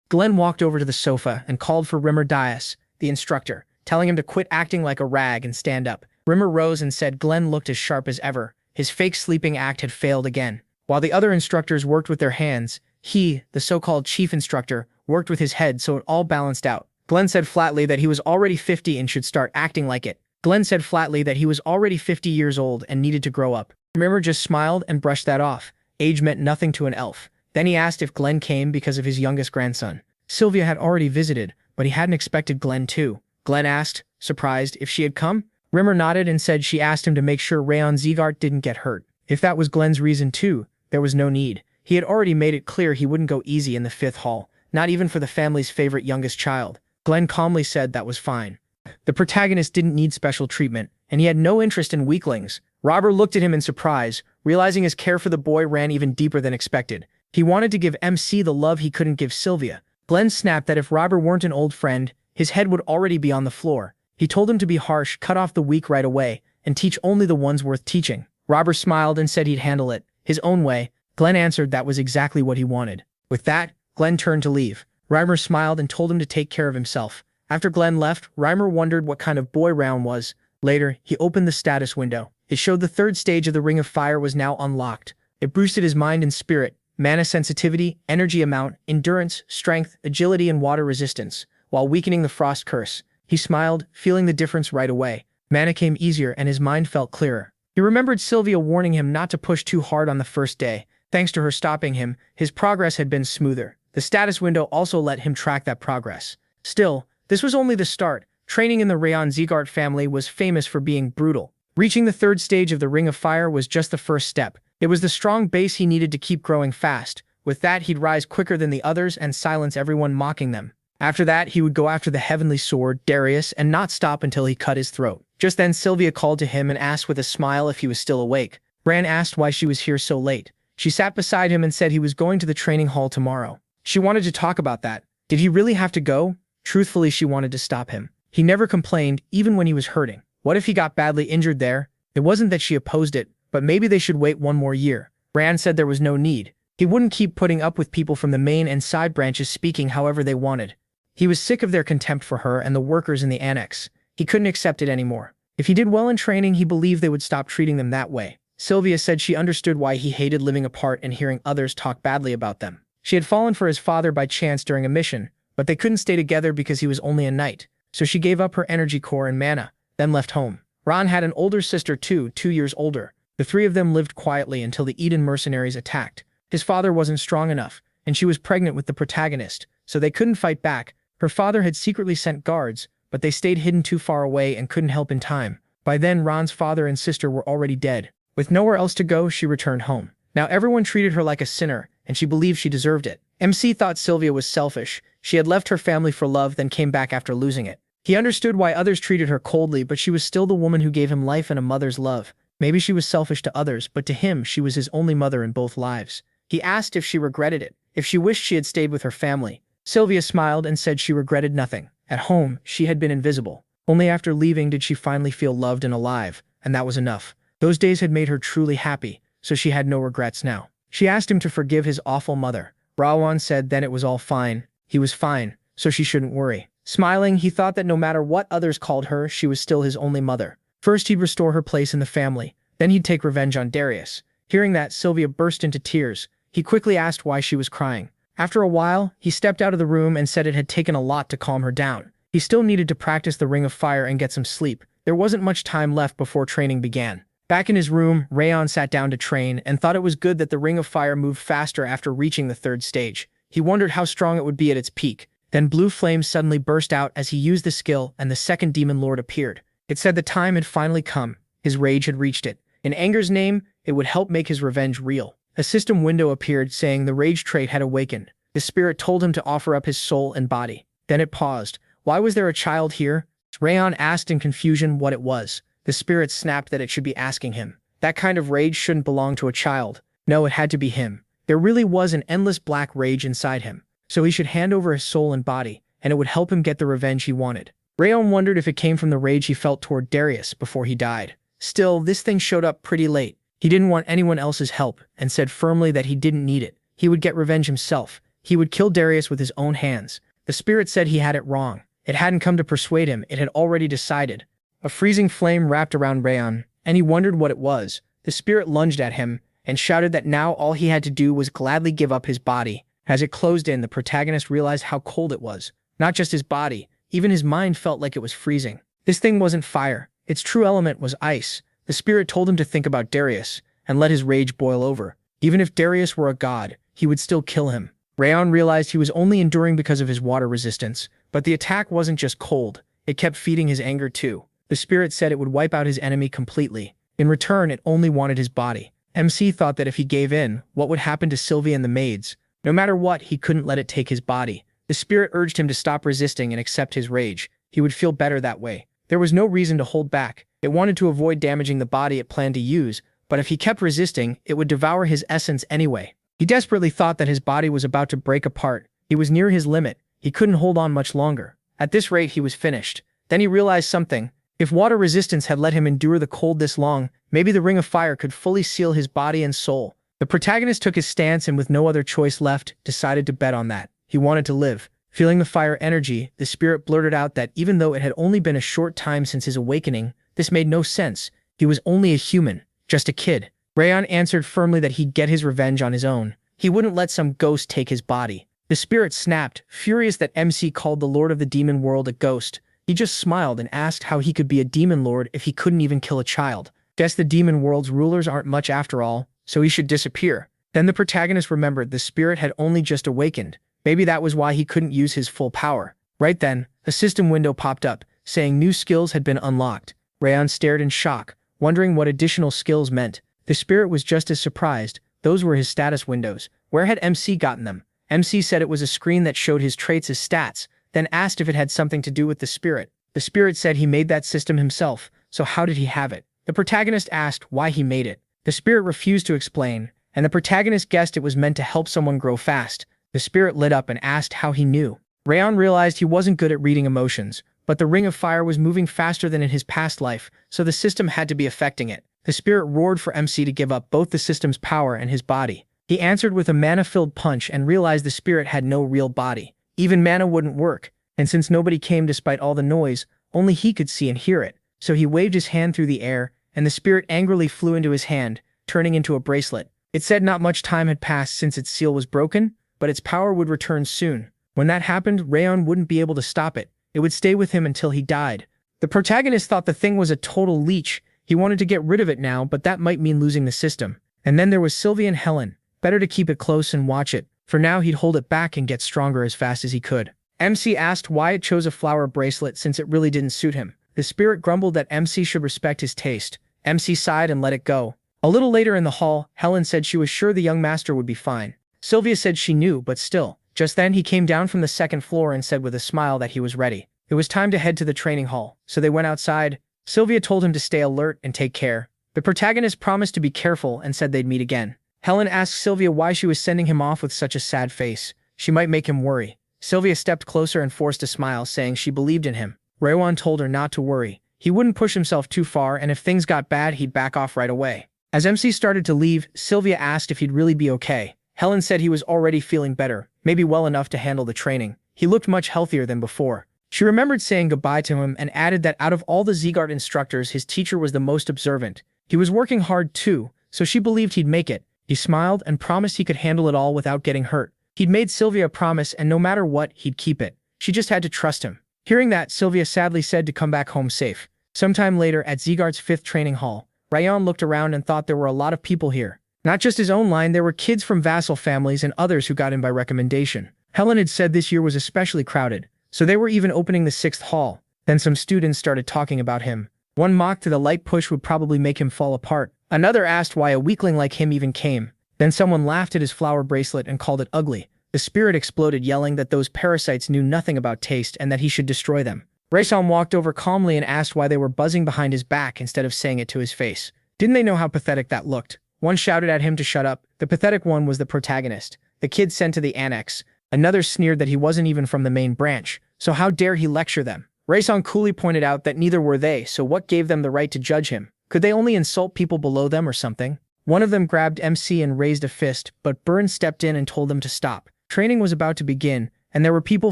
Glenn walked over to the sofa and called for Rimmer Dias, the instructor, telling him to quit acting like a rag and stand up. Rimmer rose and said Glenn looked as sharp as ever. His fake sleeping act had failed again. While the other instructors worked with their hands, he, the so-called chief instructor, worked with his head so it all balanced out. Glenn said flatly that he was already 50 and should start acting like it. Glenn said flatly that he was already 50 years old and needed to grow up. Rimmer just smiled and brushed that off. Age meant nothing to an elf. Then he asked if Glenn came because of his youngest grandson. Sylvia had already visited, but he hadn't expected Glenn too. Glenn asked, surprised, if she had come. Rimmer nodded and said she asked him to make sure Rayon Zegart didn't get hurt. If that was Glenn's reason too, there was no need. He had already made it clear he wouldn't go easy in the 5th hall, not even for the family's favorite youngest child. Glenn calmly said that was fine. The protagonist didn't need special treatment, and he had no interest in weaklings. Robert looked at him in surprise, realizing his care for the boy ran even deeper than expected. He wanted to give MC the love he couldn't give Sylvia. Glenn snapped that if Robert weren't an old friend, his head would already be on the floor. He told him to be harsh, cut off the weak right away, and teach only the ones worth teaching. Robert smiled and said he'd handle it his own way. Glenn answered that was exactly what he wanted. With that, Glenn turned to leave. Reimer smiled and told him to take care of himself. After Glenn left, Reimer wondered what kind of boy Round was. Later, he opened the status window. It showed the 3rd stage of the Ring of Fire was now unlocked. It boosted his mind and spirit, mana sensitivity, energy amount, endurance, strength, agility, and water resistance, while weakening the frost curse. He smiled, feeling the difference right away. Mana came easier and his mind felt clearer. He remembered Sylvia warning him not to push too hard on the first day. Thanks to her stopping him, his progress had been smoother. The status window also let him track that progress. Still, this was only the start. Training in the Rayon Zegart family was famous for being brutal. Reaching the 3rd stage of the Ring of Fire was just the first step. It was the strong base he needed to keep growing fast. With that, he'd rise quicker than the others and silence everyone mocking them. After that, he would go after the heavenly sword, Darius, and not stop until he cut his throat. Just then, Sylvia called to him and asked with a smile if he was still awake. Bran asked why she was here so late. She sat beside him and said he was going to the training hall tomorrow. She wanted to talk about that. Did he really have to go? Truthfully, she wanted to stop him. He never complained, even when he was hurting. What if he got badly injured there? It wasn't that she opposed it, but maybe they should wait one more year. Bran said there was no need. He wouldn't keep putting up with people from the main and side branches speaking however they wanted. He was sick of their contempt for her and the workers in the annex. He couldn't accept it anymore. If he did well in training, he believed they would stop treating them that way. Sylvia said she understood why he hated living apart and hearing others talk badly about them. She had fallen for his father by chance during a mission, but they couldn't stay together because he was only a knight. So she gave up her energy core and mana, then left home. Ron had an older sister too, 2 years older. The 3 of them lived quietly until the Eden mercenaries attacked. His father wasn't strong enough, and she was pregnant with the protagonist, so they couldn't fight back. Her father had secretly sent guards, but they stayed hidden too far away and couldn't help in time. By then, Ron's father and sister were already dead. With nowhere else to go, she returned home. Now everyone treated her like a sinner, and she believed she deserved it. MC thought Sylvia was selfish. She had left her family for love, then came back after losing it. He understood why others treated her coldly, but she was still the woman who gave him life and a mother's love. Maybe she was selfish to others, but to him, she was his only mother in both lives. He asked if she regretted it, if she wished she had stayed with her family. Sylvia smiled and said she regretted nothing. At home, she had been invisible. Only after leaving did she finally feel loved and alive, and that was enough. Those days had made her truly happy, so she had no regrets now. She asked him to forgive his awful mother. Rawan said then it was all fine. He was fine, so she shouldn't worry. Smiling, he thought that no matter what others called her, she was still his only mother. First, he'd restore her place in the family. Then he'd take revenge on Darius. Hearing that, Sylvia burst into tears. He quickly asked why she was crying. After a while, he stepped out of the room and said it had taken a lot to calm her down. He still needed to practice the Ring of Fire and get some sleep. There wasn't much time left before training began. Back in his room, Rayon sat down to train and thought it was good that the Ring of Fire moved faster after reaching the third stage. He wondered how strong it would be at its peak. Then blue flames suddenly burst out as he used the skill, and the second demon lord appeared. It said the time had finally come. His rage had reached it. In anger's name, it would help make his revenge real. A system window appeared saying the rage trait had awakened. The spirit told him to offer up his soul and body. Then it paused. Why was there a child here? Rayon asked in confusion what it was. The spirit snapped that it should be asking him. That kind of rage shouldn't belong to a child. No, it had to be him. There really was an endless black rage inside him. So he should hand over his soul and body, and it would help him get the revenge he wanted. Rayon wondered if it came from the rage he felt toward Darius before he died. Still, this thing showed up pretty late. He didn't want anyone else's help, and said firmly that he didn't need it. He would get revenge himself. He would kill Darius with his own hands. The spirit said he had it wrong. It hadn't come to persuade him, it had already decided. A freezing flame wrapped around Rayon, and he wondered what it was. The spirit lunged at him, and shouted that now all he had to do was gladly give up his body. As it closed in, the protagonist realized how cold it was. Not just his body, even his mind felt like it was freezing. This thing wasn't fire. Its true element was ice. The spirit told him to think about Darius, and let his rage boil over. Even if Darius were a god, he would still kill him. Rayon realized he was only enduring because of his water resistance, but the attack wasn't just cold. It kept feeding his anger too. The spirit said it would wipe out his enemy completely. In return, it only wanted his body. MC thought that if he gave in, what would happen to Sylvia and the maids? No matter what, he couldn't let it take his body. The spirit urged him to stop resisting and accept his rage. He would feel better that way. There was no reason to hold back. It wanted to avoid damaging the body it planned to use, but if he kept resisting, it would devour his essence anyway. He desperately thought that his body was about to break apart. He was near his limit. He couldn't hold on much longer. At this rate, he was finished. Then he realized something. If water resistance had let him endure the cold this long, maybe the Ring of Fire could fully seal his body and soul. The protagonist took his stance and with no other choice left, decided to bet on that. He wanted to live. Feeling the fire energy, the spirit blurted out that even though it had only been a short time since his awakening, this made no sense. He was only a human, just a kid. Rayon answered firmly that he'd get his revenge on his own. He wouldn't let some ghost take his body. The spirit snapped, furious that MC called the Lord of the Demon World a ghost. He just smiled and asked how he could be a demon lord if he couldn't even kill a child. Guess the demon world's rulers aren't much after all, so he should disappear. Then the protagonist remembered the spirit had only just awakened. Maybe that was why he couldn't use his full power. Right then, a system window popped up, saying new skills had been unlocked. Rayon stared in shock, wondering what additional skills meant. The spirit was just as surprised. Those were his status windows. Where had MC gotten them? MC said it was a screen that showed his traits as stats, then asked if it had something to do with the spirit. The spirit said he made that system himself, so how did he have it? The protagonist asked why he made it. The spirit refused to explain, and the protagonist guessed it was meant to help someone grow fast. The spirit lit up and asked how he knew. Rayon realized he wasn't good at reading emotions, but the Ring of Fire was moving faster than in his past life, so the system had to be affecting it. The spirit roared for MC to give up both the system's power and his body. He answered with a mana-filled punch and realized the spirit had no real body. Even mana wouldn't work, and since nobody came despite all the noise, only he could see and hear it. So he waved his hand through the air, and the spirit angrily flew into his hand, turning into a bracelet. It said not much time had passed since its seal was broken, but its power would return soon. When that happened, Rayon wouldn't be able to stop it. It would stay with him until he died. The protagonist thought the thing was a total leech. He wanted to get rid of it now, but that might mean losing the system. And then there was Sylvie and Helen. Better to keep it close and watch it. For now, he'd hold it back and get stronger as fast as he could. MC asked why it chose a flower bracelet since it really didn't suit him. The spirit grumbled that MC should respect his taste. MC sighed and let it go. A little later in the hall, Helen said she was sure the young master would be fine. Sylvia said she knew, but still. Just then he came down from the second floor and said with a smile that he was ready. It was time to head to the training hall, so they went outside. Sylvia told him to stay alert and take care. The protagonist promised to be careful and said they'd meet again. Helen asked Sylvia why she was sending him off with such a sad face. She might make him worry. Sylvia stepped closer and forced a smile, saying she believed in him. Raewon told her not to worry. He wouldn't push himself too far, and if things got bad, he'd back off right away. As MC started to leave, Sylvia asked if he'd really be okay. Helen said he was already feeling better, maybe well enough to handle the training. He looked much healthier than before. She remembered saying goodbye to him and added that out of all the Zeegard instructors, his teacher was the most observant. He was working hard too, so she believed he'd make it. He smiled and promised he could handle it all without getting hurt. He'd made Sylvia a promise, and no matter what, he'd keep it. She just had to trust him. Hearing that, Sylvia sadly said to come back home safe. Sometime later, at Zeegard's 5th training hall, Rayon looked around and thought there were a lot of people here. Not just his own line, there were kids from vassal families and others who got in by recommendation. Helen had said this year was especially crowded, so they were even opening the 6th hall. Then some students started talking about him. One mocked that a light push would probably make him fall apart. Another asked why a weakling like him even came. Then someone laughed at his flower bracelet and called it ugly. The spirit exploded, yelling that those parasites knew nothing about taste and that he should destroy them. Raison walked over calmly and asked why they were buzzing behind his back instead of saying it to his face. Didn't they know how pathetic that looked? One shouted at him to shut up. The pathetic one was the protagonist, the kid sent to the annex. Another sneered that he wasn't even from the main branch, so how dare he lecture them? Raison coolly pointed out that neither were they, so what gave them the right to judge him? Could they only insult people below them or something? One of them grabbed MC and raised a fist, but Byrne stepped in and told them to stop. Training was about to begin, and there were people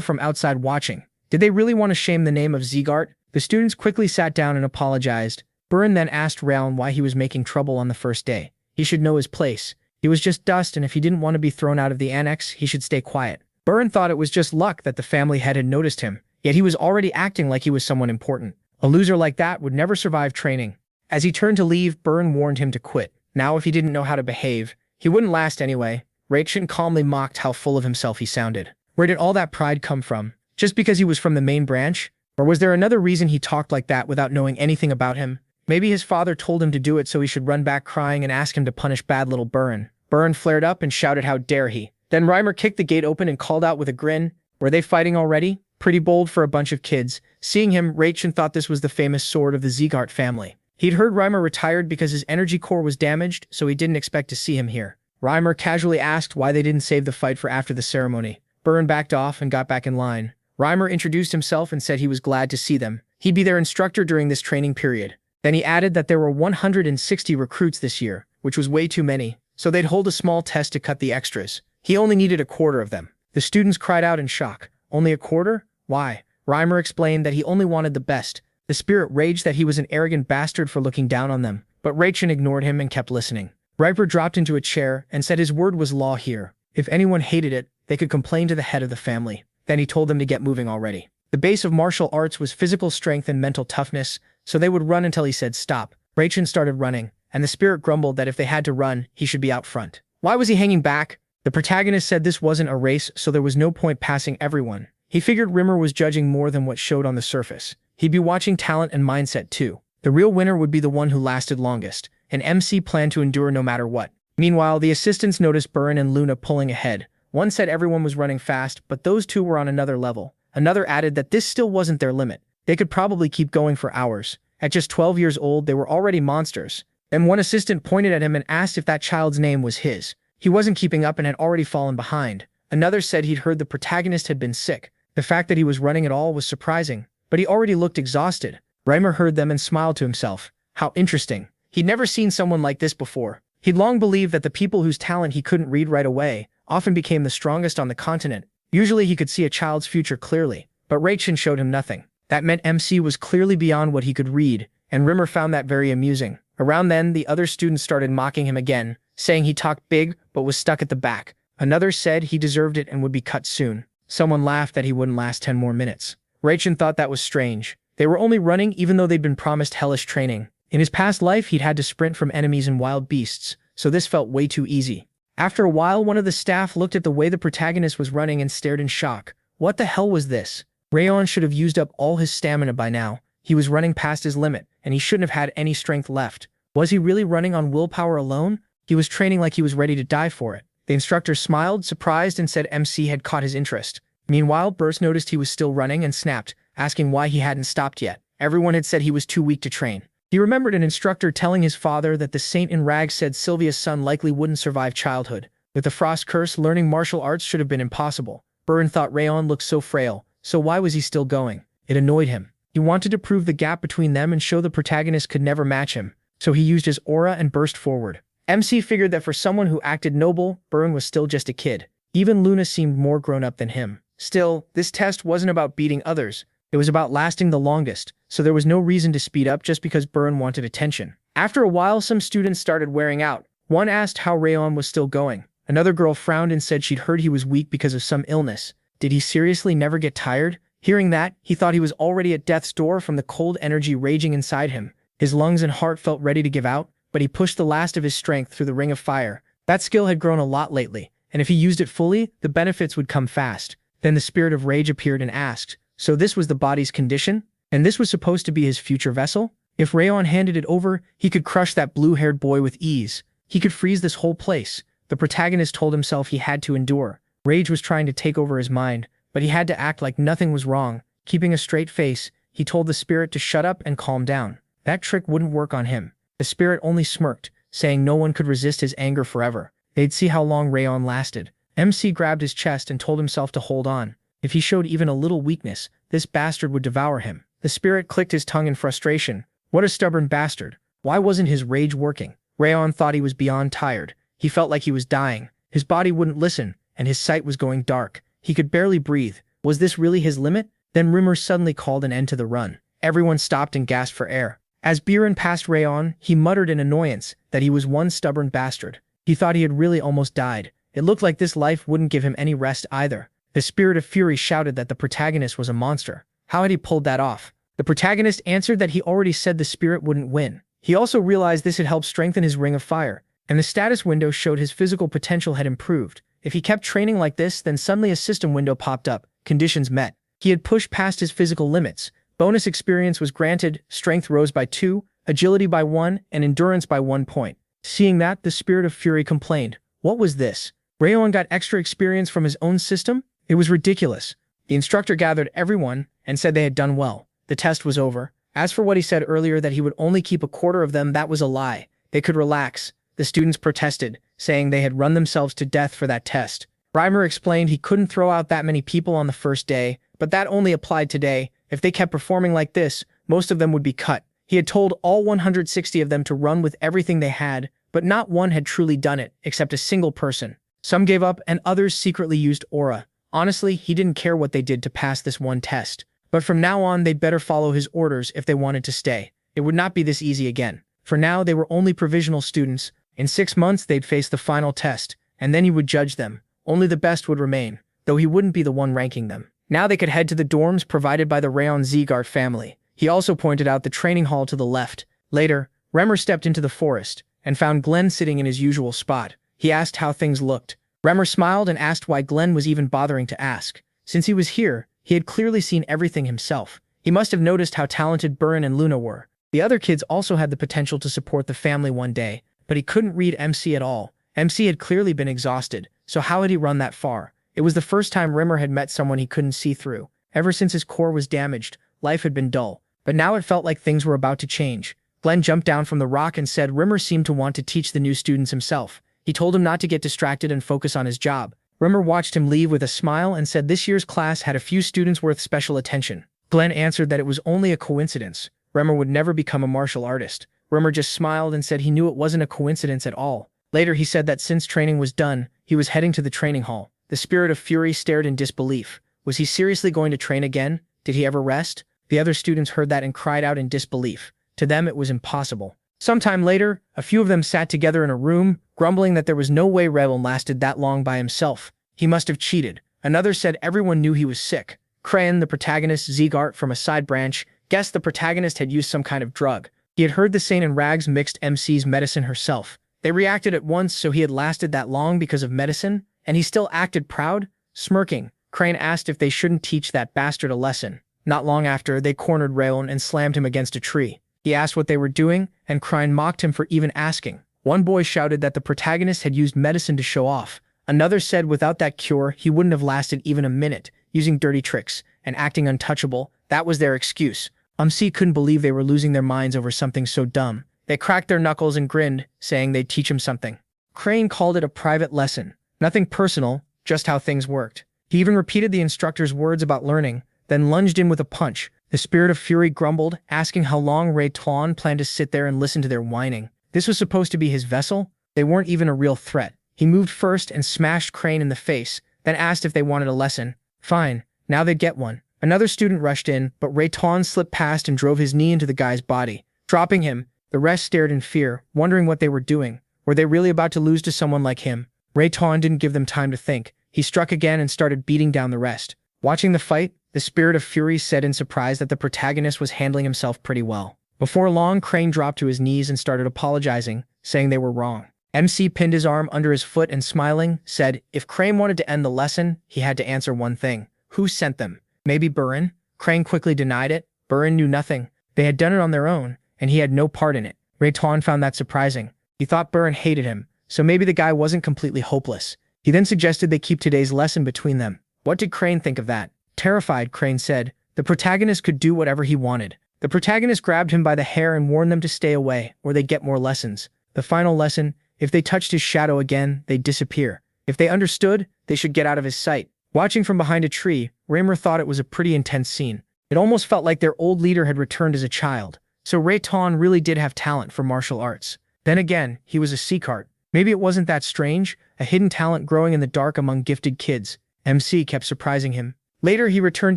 from outside watching. Did they really want to shame the name of Zeegard? The students quickly sat down and apologized. Byrne then asked Rayon why he was making trouble on the first day. He should know his place. He was just dust, and if he didn't want to be thrown out of the annex, he should stay quiet. Byrne thought it was just luck that the family head had noticed him, yet he was already acting like he was someone important. A loser like that would never survive training. As he turned to leave, Byrne warned him to quit. Now if he didn't know how to behave, he wouldn't last anyway. Rachel calmly mocked how full of himself he sounded. Where did all that pride come from? Just because he was from the main branch? Or was there another reason he talked like that without knowing anything about him? Maybe his father told him to do it so he should run back crying and ask him to punish bad little Byrne. Byrne flared up and shouted how dare he. Then Reimer kicked the gate open and called out with a grin. Were they fighting already? Pretty bold for a bunch of kids. Seeing him, Rachel thought this was the famous sword of the Zeegard family. He'd heard Reimer retired because his energy core was damaged, so he didn't expect to see him here. Reimer casually asked why they didn't save the fight for after the ceremony. Byrne backed off and got back in line. Reimer introduced himself and said he was glad to see them. He'd be their instructor during this training period. Then he added that there were 160 recruits this year, which was way too many, so they'd hold a small test to cut the extras. He only needed a quarter of them. The students cried out in shock. Only a quarter? Why? Reimer explained that he only wanted the best. The spirit raged that he was an arrogant bastard for looking down on them, but Rachel ignored him and kept listening. Riper dropped into a chair and said his word was law here. If anyone hated it, they could complain to the head of the family. Then he told them to get moving already. The base of martial arts was physical strength and mental toughness, so they would run until he said stop. Rachel started running, and the spirit grumbled that if they had to run, he should be out front. Why was he hanging back? The protagonist said this wasn't a race, so there was no point passing everyone. He figured Rimmer was judging more than what showed on the surface. He'd be watching talent and mindset too. The real winner would be the one who lasted longest, and MC planned to endure no matter what. Meanwhile, the assistants noticed Byrne and Luna pulling ahead. One said everyone was running fast, but those two were on another level. Another added that this still wasn't their limit. They could probably keep going for hours. At just 12 years old, they were already monsters. Then one assistant pointed at him and asked if that child's name was his. He wasn't keeping up and had already fallen behind. Another said he'd heard the protagonist had been sick. The fact that he was running at all was surprising, but he already looked exhausted. Reimer heard them and smiled to himself. How interesting. He'd never seen someone like this before. He'd long believed that the people whose talent he couldn't read right away often became the strongest on the continent. Usually he could see a child's future clearly, but Rachel showed him nothing. That meant MC was clearly beyond what he could read, and Rimmer found that very amusing. Around then, the other students started mocking him again, saying he talked big but was stuck at the back. Another said he deserved it and would be cut soon. Someone laughed that he wouldn't last 10 more minutes. Rachel thought that was strange. They were only running even though they'd been promised hellish training. In his past life, he'd had to sprint from enemies and wild beasts, so this felt way too easy. After a while, one of the staff looked at the way the protagonist was running and stared in shock. What the hell was this? Rayon should have used up all his stamina by now. He was running past his limit, and he shouldn't have had any strength left. Was he really running on willpower alone? He was training like he was ready to die for it. The instructor smiled, surprised, and said MC had caught his interest. Meanwhile, Burst noticed he was still running and snapped, asking why he hadn't stopped yet. Everyone had said he was too weak to train. He remembered an instructor telling his father that the saint in rags said Sylvia's son likely wouldn't survive childhood. With the frost curse, learning martial arts should have been impossible. Burn thought Rayon looked so frail, so why was he still going? It annoyed him. He wanted to prove the gap between them and show the protagonist could never match him, so he used his aura and burst forward. MC figured that for someone who acted noble, Burn was still just a kid. Even Luna seemed more grown up than him. Still, this test wasn't about beating others. It was about lasting the longest, so there was no reason to speed up just because Burn wanted attention. After a while, some students started wearing out. One asked how Rayon was still going. Another girl frowned and said she'd heard he was weak because of some illness. Did he seriously never get tired? Hearing that, he thought he was already at death's door from the cold energy raging inside him. His lungs and heart felt ready to give out, but he pushed the last of his strength through the ring of fire. That skill had grown a lot lately, and if he used it fully, the benefits would come fast. Then the spirit of rage appeared and asked, so this was the body's condition? And this was supposed to be his future vessel? If Rayon handed it over, he could crush that blue-haired boy with ease. He could freeze this whole place. The protagonist told himself he had to endure. Rage was trying to take over his mind, but he had to act like nothing was wrong. Keeping a straight face, he told the spirit to shut up and calm down. That trick wouldn't work on him. The spirit only smirked, saying no one could resist his anger forever. They'd see how long Rayon lasted. MC grabbed his chest and told himself to hold on. If he showed even a little weakness, this bastard would devour him. The spirit clicked his tongue in frustration. What a stubborn bastard. Why wasn't his rage working? Rayon thought he was beyond tired. He felt like he was dying. His body wouldn't listen, and his sight was going dark. He could barely breathe. Was this really his limit? Then Rimmer suddenly called an end to the run. Everyone stopped and gasped for air. As Biren passed Rayon, he muttered in annoyance that he was one stubborn bastard. He thought he had really almost died. It looked like this life wouldn't give him any rest either. The spirit of fury shouted that the protagonist was a monster. How had he pulled that off? The protagonist answered that he already said the spirit wouldn't win. He also realized this had helped strengthen his ring of fire, and the status window showed his physical potential had improved. If he kept training like this, then suddenly a system window popped up. Conditions met. He had pushed past his physical limits. Bonus experience was granted, strength rose by 2, agility by 1, and endurance by 1 point. Seeing that, the spirit of fury complained. What was this? Rayon got extra experience from his own system? It was ridiculous. The instructor gathered everyone and said they had done well. The test was over. As for what he said earlier that he would only keep a quarter of them, that was a lie. They could relax. The students protested, saying they had run themselves to death for that test. Reimer explained he couldn't throw out that many people on the first day, but that only applied today. If they kept performing like this, most of them would be cut. He had told all 160 of them to run with everything they had, but not one had truly done it, except a single person. Some gave up and others secretly used aura. Honestly, he didn't care what they did to pass this one test. But from now on, they'd better follow his orders if they wanted to stay. It would not be this easy again. For now, they were only provisional students. In 6 months, they'd face the final test, and then he would judge them. Only the best would remain, though he wouldn't be the one ranking them. Now they could head to the dorms provided by the Rayon Zegart family. He also pointed out the training hall to the left. Later, Remmer stepped into the forest and found Glenn sitting in his usual spot. He asked how things looked. Remmer smiled and asked why Glenn was even bothering to ask. Since he was here, he had clearly seen everything himself. He must have noticed how talented Burin and Luna were. The other kids also had the potential to support the family one day, but he couldn't read MC at all. MC had clearly been exhausted, so how had he run that far? It was the first time Rimmer had met someone he couldn't see through. Ever since his core was damaged, life had been dull. But now it felt like things were about to change. Glenn jumped down from the rock and said Rimmer seemed to want to teach the new students himself. He told him not to get distracted and focus on his job. Rimmer watched him leave with a smile and said this year's class had a few students worth special attention. Glenn answered that it was only a coincidence. Rimmer would never become a martial artist. Rimmer just smiled and said he knew it wasn't a coincidence at all. Later he said that since training was done, he was heading to the training hall. The spirit of fury stared in disbelief. Was he seriously going to train again? Did he ever rest? The other students heard that and cried out in disbelief. To them it was impossible. Sometime later, a few of them sat together in a room, grumbling that there was no way Rebel lasted that long by himself. He must have cheated. Another said everyone knew he was sick. Crayon, the protagonist, Zegart from a side branch, guessed the protagonist had used some kind of drug. He had heard the saint in rags mixed MC's medicine herself. They reacted at once, so he had lasted that long because of medicine, and he still acted proud. Smirking, Crane asked if they shouldn't teach that bastard a lesson. Not long after, they cornered Rayon and slammed him against a tree. He asked what they were doing, and Crane mocked him for even asking. One boy shouted that the protagonist had used medicine to show off. Another said without that cure, he wouldn't have lasted even a minute, using dirty tricks and acting untouchable. That was their excuse. MC couldn't believe they were losing their minds over something so dumb. They cracked their knuckles and grinned, saying they'd teach him something. Crane called it a private lesson. Nothing personal, just how things worked. He even repeated the instructor's words about learning, then lunged in with a punch. The Spirit of Fury grumbled, asking how long Ray Tuan planned to sit there and listen to their whining. This was supposed to be his vessel? They weren't even a real threat. He moved first and smashed Crane in the face, then asked if they wanted a lesson. Fine, now they'd get one. Another student rushed in, but Ray Tuan slipped past and drove his knee into the guy's body. Dropping him, the rest stared in fear, wondering what they were doing. Were they really about to lose to someone like him? Ray Tuan didn't give them time to think. He struck again and started beating down the rest. Watching the fight, the Spirit of Fury said in surprise that the protagonist was handling himself pretty well. Before long, Crane dropped to his knees and started apologizing, saying they were wrong. MC pinned his arm under his foot and smiling, said if Crane wanted to end the lesson, he had to answer one thing. Who sent them? Maybe Burin? Crane quickly denied it. Burin knew nothing. They had done it on their own, and he had no part in it. Ray Tuan found that surprising. He thought Burin hated him, so maybe the guy wasn't completely hopeless. He then suggested they keep today's lesson between them. What did Crane think of that? Terrified, Crane said, the protagonist could do whatever he wanted. The protagonist grabbed him by the hair and warned them to stay away, or they'd get more lessons. The final lesson, if they touched his shadow again, they'd disappear. If they understood, they should get out of his sight. Watching from behind a tree, Raymer thought it was a pretty intense scene. It almost felt like their old leader had returned as a child. So Ray Tuan really did have talent for martial arts. Then again, he was a Seacart. Maybe it wasn't that strange, a hidden talent growing in the dark among gifted kids. MC kept surprising him. Later, he returned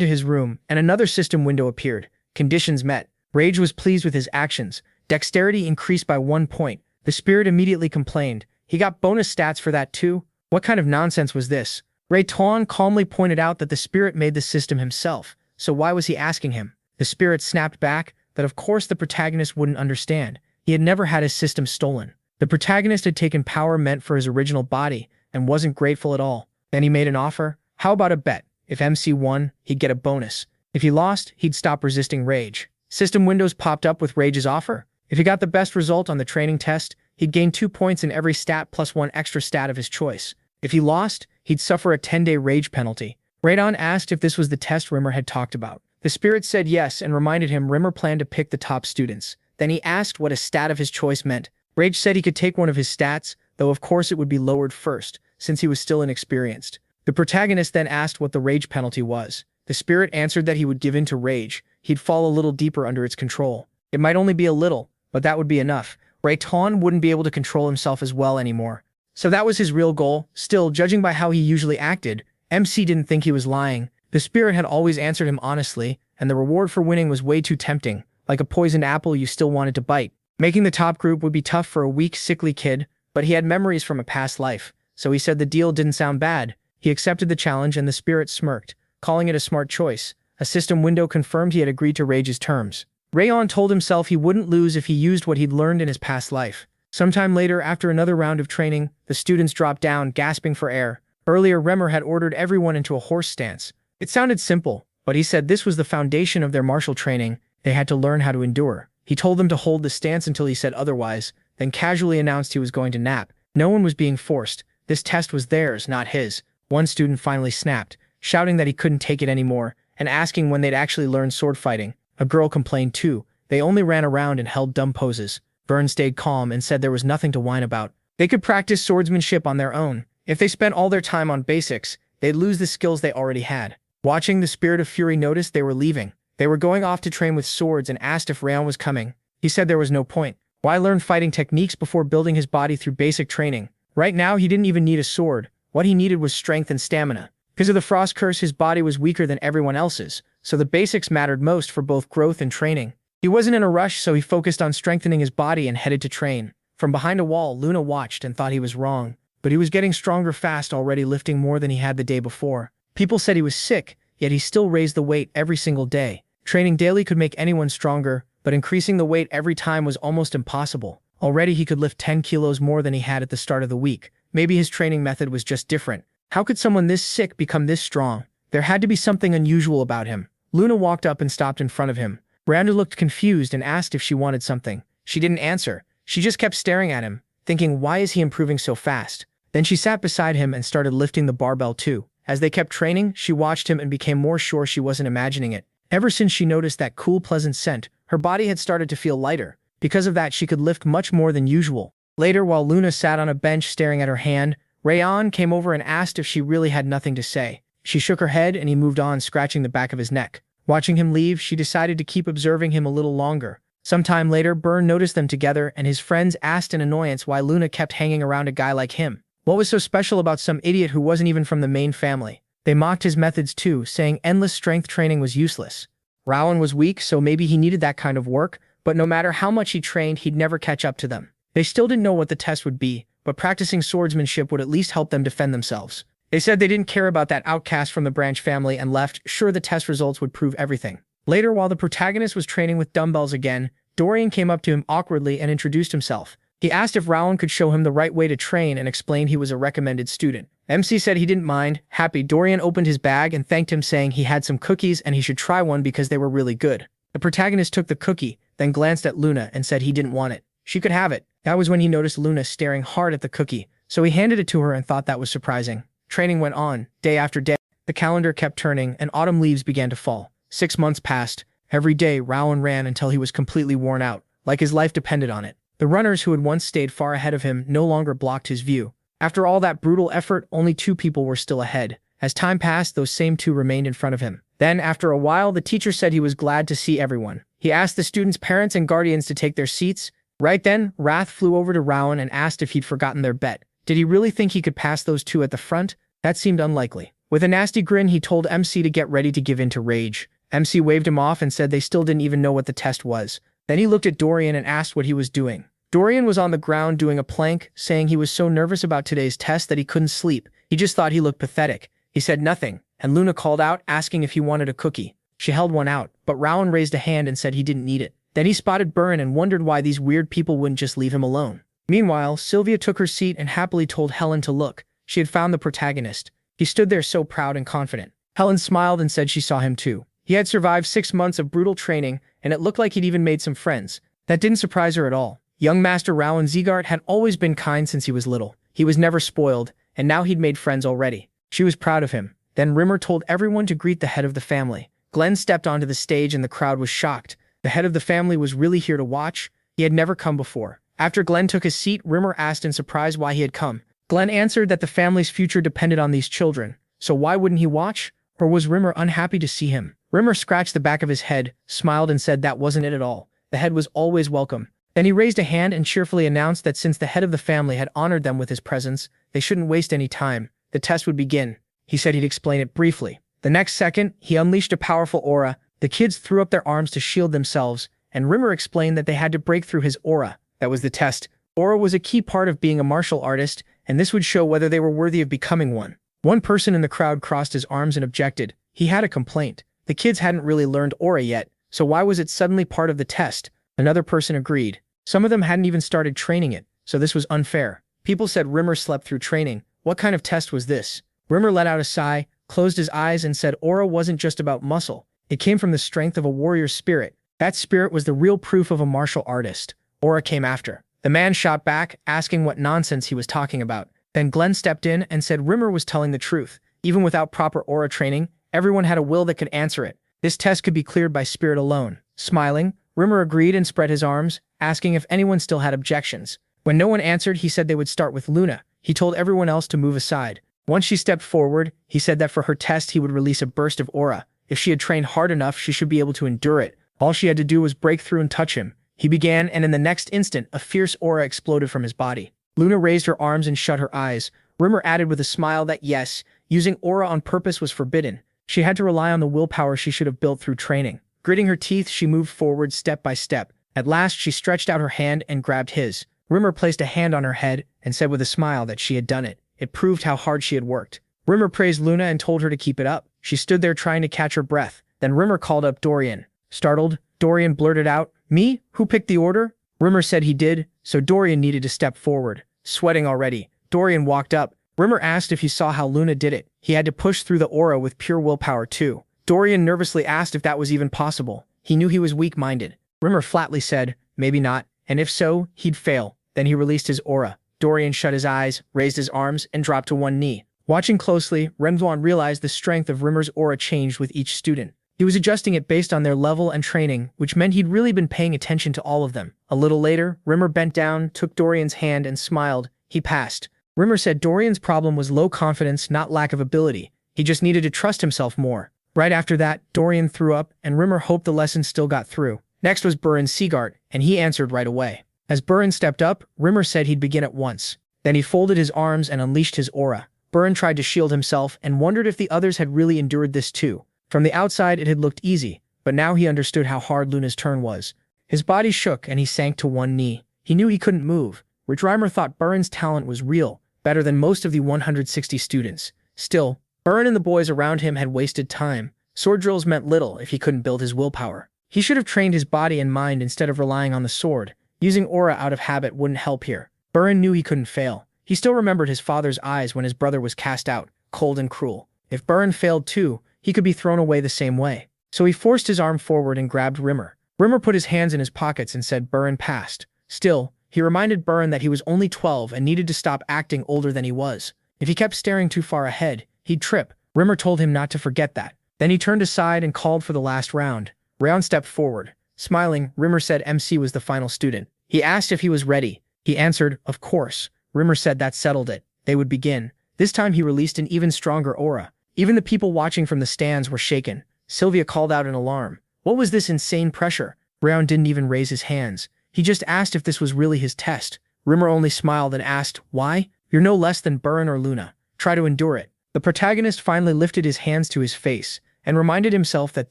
to his room, and another system window appeared. Conditions met. Rage was pleased with his actions. Dexterity increased by 1 point. The Spirit immediately complained. He got bonus stats for that too? What kind of nonsense was this? Ray Tuan calmly pointed out that the Spirit made the system himself, so why was he asking him? The Spirit snapped back that of course the protagonist wouldn't understand. He had never had his system stolen. The protagonist had taken power meant for his original body and wasn't grateful at all. Then he made an offer. How about a bet? If MC won, he'd get a bonus. If he lost, he'd stop resisting Rage. System windows popped up with Rage's offer. If he got the best result on the training test, he'd gain 2 points in every stat plus 1 extra stat of his choice. If he lost, he'd suffer a 10-day Rage penalty. Radon asked if this was the test Rimmer had talked about. The Spirit said yes and reminded him Rimmer planned to pick the top students. Then he asked what a stat of his choice meant. Rage said he could take one of his stats, though of course it would be lowered first, since he was still inexperienced. The protagonist then asked what the Rage penalty was. The Spirit answered that he would give in to Rage. He'd fall a little deeper under its control. It might only be a little, but that would be enough. Ray Tuan wouldn't be able to control himself as well anymore. So that was his real goal. Still, judging by how he usually acted, MC didn't think he was lying. The Spirit had always answered him honestly, and the reward for winning was way too tempting. Like a poisoned apple you still wanted to bite. Making the top group would be tough for a weak, sickly kid, but he had memories from a past life, so he said the deal didn't sound bad. He accepted the challenge and the Spirit smirked, calling it a smart choice. A system window confirmed he had agreed to Rage's terms. Rayon told himself he wouldn't lose if he used what he'd learned in his past life. Sometime later, after another round of training, the students dropped down, gasping for air. Earlier, Remmer had ordered everyone into a horse stance. It sounded simple, but he said this was the foundation of their martial training. They had to learn how to endure. He told them to hold the stance until he said otherwise, then casually announced he was going to nap. No one was being forced. This test was theirs, not his. One student finally snapped, shouting that he couldn't take it anymore, and asking when they'd actually learn sword fighting. A girl complained too. They only ran around and held dumb poses. Vern stayed calm and said there was nothing to whine about. They could practice swordsmanship on their own. If they spent all their time on basics, they'd lose the skills they already had. Watching, the Spirit of Fury noticed they were leaving. They were going off to train with swords and asked if Rayon was coming. He said there was no point. Why learn fighting techniques before building his body through basic training? Right now, he didn't even need a sword. What he needed was strength and stamina. Because of the frost curse, his body was weaker than everyone else's, so the basics mattered most for both growth and training. He wasn't in a rush, so he focused on strengthening his body and headed to train. From behind a wall, Luna watched and thought he was wrong, but he was getting stronger fast, already lifting more than he had the day before. People said he was sick, yet he still raised the weight every single day. Training daily could make anyone stronger, but increasing the weight every time was almost impossible. Already he could lift 10 kilos more than he had at the start of the week. Maybe his training method was just different. How could someone this sick become this strong? There had to be something unusual about him. Luna walked up and stopped in front of him. Miranda looked confused and asked if she wanted something. She didn't answer. She just kept staring at him, thinking, why is he improving so fast? Then she sat beside him and started lifting the barbell too. As they kept training, she watched him and became more sure she wasn't imagining it. Ever since she noticed that cool, pleasant scent, her body had started to feel lighter. Because of that, she could lift much more than usual. Later, while Luna sat on a bench staring at her hand, Rayon came over and asked if she really had nothing to say. She shook her head and he moved on, scratching the back of his neck. Watching him leave, she decided to keep observing him a little longer. Sometime later, Byrne noticed them together and his friends asked in annoyance why Luna kept hanging around a guy like him. What was so special about some idiot who wasn't even from the main family? They mocked his methods too, saying endless strength training was useless. Rowan was weak, so maybe he needed that kind of work, but no matter how much he trained, he'd never catch up to them. They still didn't know what the test would be, but practicing swordsmanship would at least help them defend themselves. They said they didn't care about that outcast from the Branch family and left, sure the test results would prove everything. Later, while the protagonist was training with dumbbells again, Dorian came up to him awkwardly and introduced himself. He asked if Rowan could show him the right way to train and explained he was a recommended student. MC said he didn't mind. Happy, Dorian opened his bag and thanked him, saying he had some cookies and he should try one because they were really good. The protagonist took the cookie, then glanced at Luna and said he didn't want it. She could have it. That was when he noticed Luna staring hard at the cookie, so he handed it to her and thought that was surprising. Training went on, day after day. The calendar kept turning and autumn leaves began to fall. 6 months passed. Every day, Rowan ran until he was completely worn out, like his life depended on it. The runners who had once stayed far ahead of him no longer blocked his view. After all that brutal effort, only 2 people were still ahead. As time passed, those same 2 remained in front of him. Then, after a while, the teacher said he was glad to see everyone. He asked the students' parents and guardians to take their seats. Right then, Wrath flew over to Rowan and asked if he'd forgotten their bet. Did he really think he could pass those 2 at the front? That seemed unlikely. With a nasty grin, he told MC to get ready to give in to rage. MC waved him off and said they still didn't even know what the test was. Then he looked at Dorian and asked what he was doing. Dorian was on the ground doing a plank, saying he was so nervous about today's test that he couldn't sleep. He just thought he looked pathetic. He said nothing, and Luna called out, asking if he wanted a cookie. She held one out, but Rowan raised a hand and said he didn't need it. Then he spotted Byrne and wondered why these weird people wouldn't just leave him alone. Meanwhile, Sylvia took her seat and happily told Helen to look. She had found the protagonist. He stood there so proud and confident. Helen smiled and said she saw him too. He had survived 6 months of brutal training, and it looked like he'd even made some friends. That didn't surprise her at all. Young Master Rowan Zegart had always been kind since he was little. He was never spoiled, and now he'd made friends already. She was proud of him. Then Rimmer told everyone to greet the head of the family. Glenn stepped onto the stage and the crowd was shocked. The head of the family was really here to watch. He had never come before. After Glenn took his seat, Rimmer asked in surprise why he had come. Glenn answered that the family's future depended on these children. So why wouldn't he watch? Or was Rimmer unhappy to see him? Rimmer scratched the back of his head, smiled and said that wasn't it at all. The head was always welcome. Then he raised a hand and cheerfully announced that since the head of the family had honored them with his presence, they shouldn't waste any time. The test would begin. He said he'd explain it briefly. The next second, he unleashed a powerful aura. The kids threw up their arms to shield themselves, and Rimmer explained that they had to break through his aura. That was the test. Aura was a key part of being a martial artist, and this would show whether they were worthy of becoming one. One person in the crowd crossed his arms and objected. He had a complaint. The kids hadn't really learned aura yet, so why was it suddenly part of the test? Another person agreed. Some of them hadn't even started training it, so this was unfair. People said Rimmer slept through training. What kind of test was this? Rimmer let out a sigh, closed his eyes and said aura wasn't just about muscle. It came from the strength of a warrior's spirit. That spirit was the real proof of a martial artist. Aura came after. The man shot back, asking what nonsense he was talking about. Then Glenn stepped in and said Rimmer was telling the truth. Even without proper aura training, everyone had a will that could answer it. This test could be cleared by spirit alone. Smiling, Rimmer agreed and spread his arms, asking if anyone still had objections. When no one answered, he said they would start with Luna. He told everyone else to move aside. Once she stepped forward, he said that for her test he would release a burst of aura. If she had trained hard enough, she should be able to endure it. All she had to do was break through and touch him. He began, and in the next instant, a fierce aura exploded from his body. Luna raised her arms and shut her eyes. Rimmer added with a smile that yes, using aura on purpose was forbidden. She had to rely on the willpower she should have built through training. Gritting her teeth, she moved forward step by step. At last, she stretched out her hand and grabbed his. Rimmer placed a hand on her head and said with a smile that she had done it. It proved how hard she had worked. Rimmer praised Luna and told her to keep it up. She stood there trying to catch her breath. Then Rimmer called up Dorian. Startled, Dorian blurted out, "Me? Who picked the order?" Rimmer said he did, so Dorian needed to step forward. Sweating already, Dorian walked up. Rimmer asked if he saw how Luna did it. He had to push through the aura with pure willpower too. Dorian nervously asked if that was even possible. He knew he was weak-minded. Rimmer flatly said, maybe not, and if so, he'd fail. Then he released his aura. Dorian shut his eyes, raised his arms, and dropped to one knee. Watching closely, Remdwan realized the strength of Rimmer's aura changed with each student. He was adjusting it based on their level and training, which meant he'd really been paying attention to all of them. A little later, Rimmer bent down, took Dorian's hand, and smiled. He passed. Rimmer said Dorian's problem was low confidence, not lack of ability. He just needed to trust himself more. Right after that, Dorian threw up, and Rimmer hoped the lesson still got through. Next was Burin Seagart, and he answered right away. As Burin stepped up, Rimmer said he'd begin at once. Then he folded his arms and unleashed his aura. Burin tried to shield himself and wondered if the others had really endured this too. From the outside, it had looked easy, but now he understood how hard Luna's turn was. His body shook and he sank to one knee. He knew he couldn't move, which Reimer thought Burin's talent was real, better than most of the 160 students. Still, Burin and the boys around him had wasted time. Sword drills meant little if he couldn't build his willpower. He should have trained his body and mind instead of relying on the sword. Using aura out of habit wouldn't help here. Burin knew he couldn't fail. He still remembered his father's eyes when his brother was cast out, cold and cruel. If Burin failed too, he could be thrown away the same way. So he forced his arm forward and grabbed Rimmer. Rimmer put his hands in his pockets and said Burin passed. Still, he reminded Burin that he was only 12 and needed to stop acting older than he was. If he kept staring too far ahead, he'd trip. Rimmer told him not to forget that. Then he turned aside and called for the last round. Rayon stepped forward. Smiling, Rimmer said MC was the final student. He asked if he was ready. He answered, of course. Rimmer said that settled it. They would begin. This time he released an even stronger aura. Even the people watching from the stands were shaken. Sylvia called out in alarm. What was this insane pressure? Rayon didn't even raise his hands. He just asked if this was really his test. Rimmer only smiled and asked, why? You're no less than Burin or Luna. Try to endure it. The protagonist finally lifted his hands to his face and reminded himself that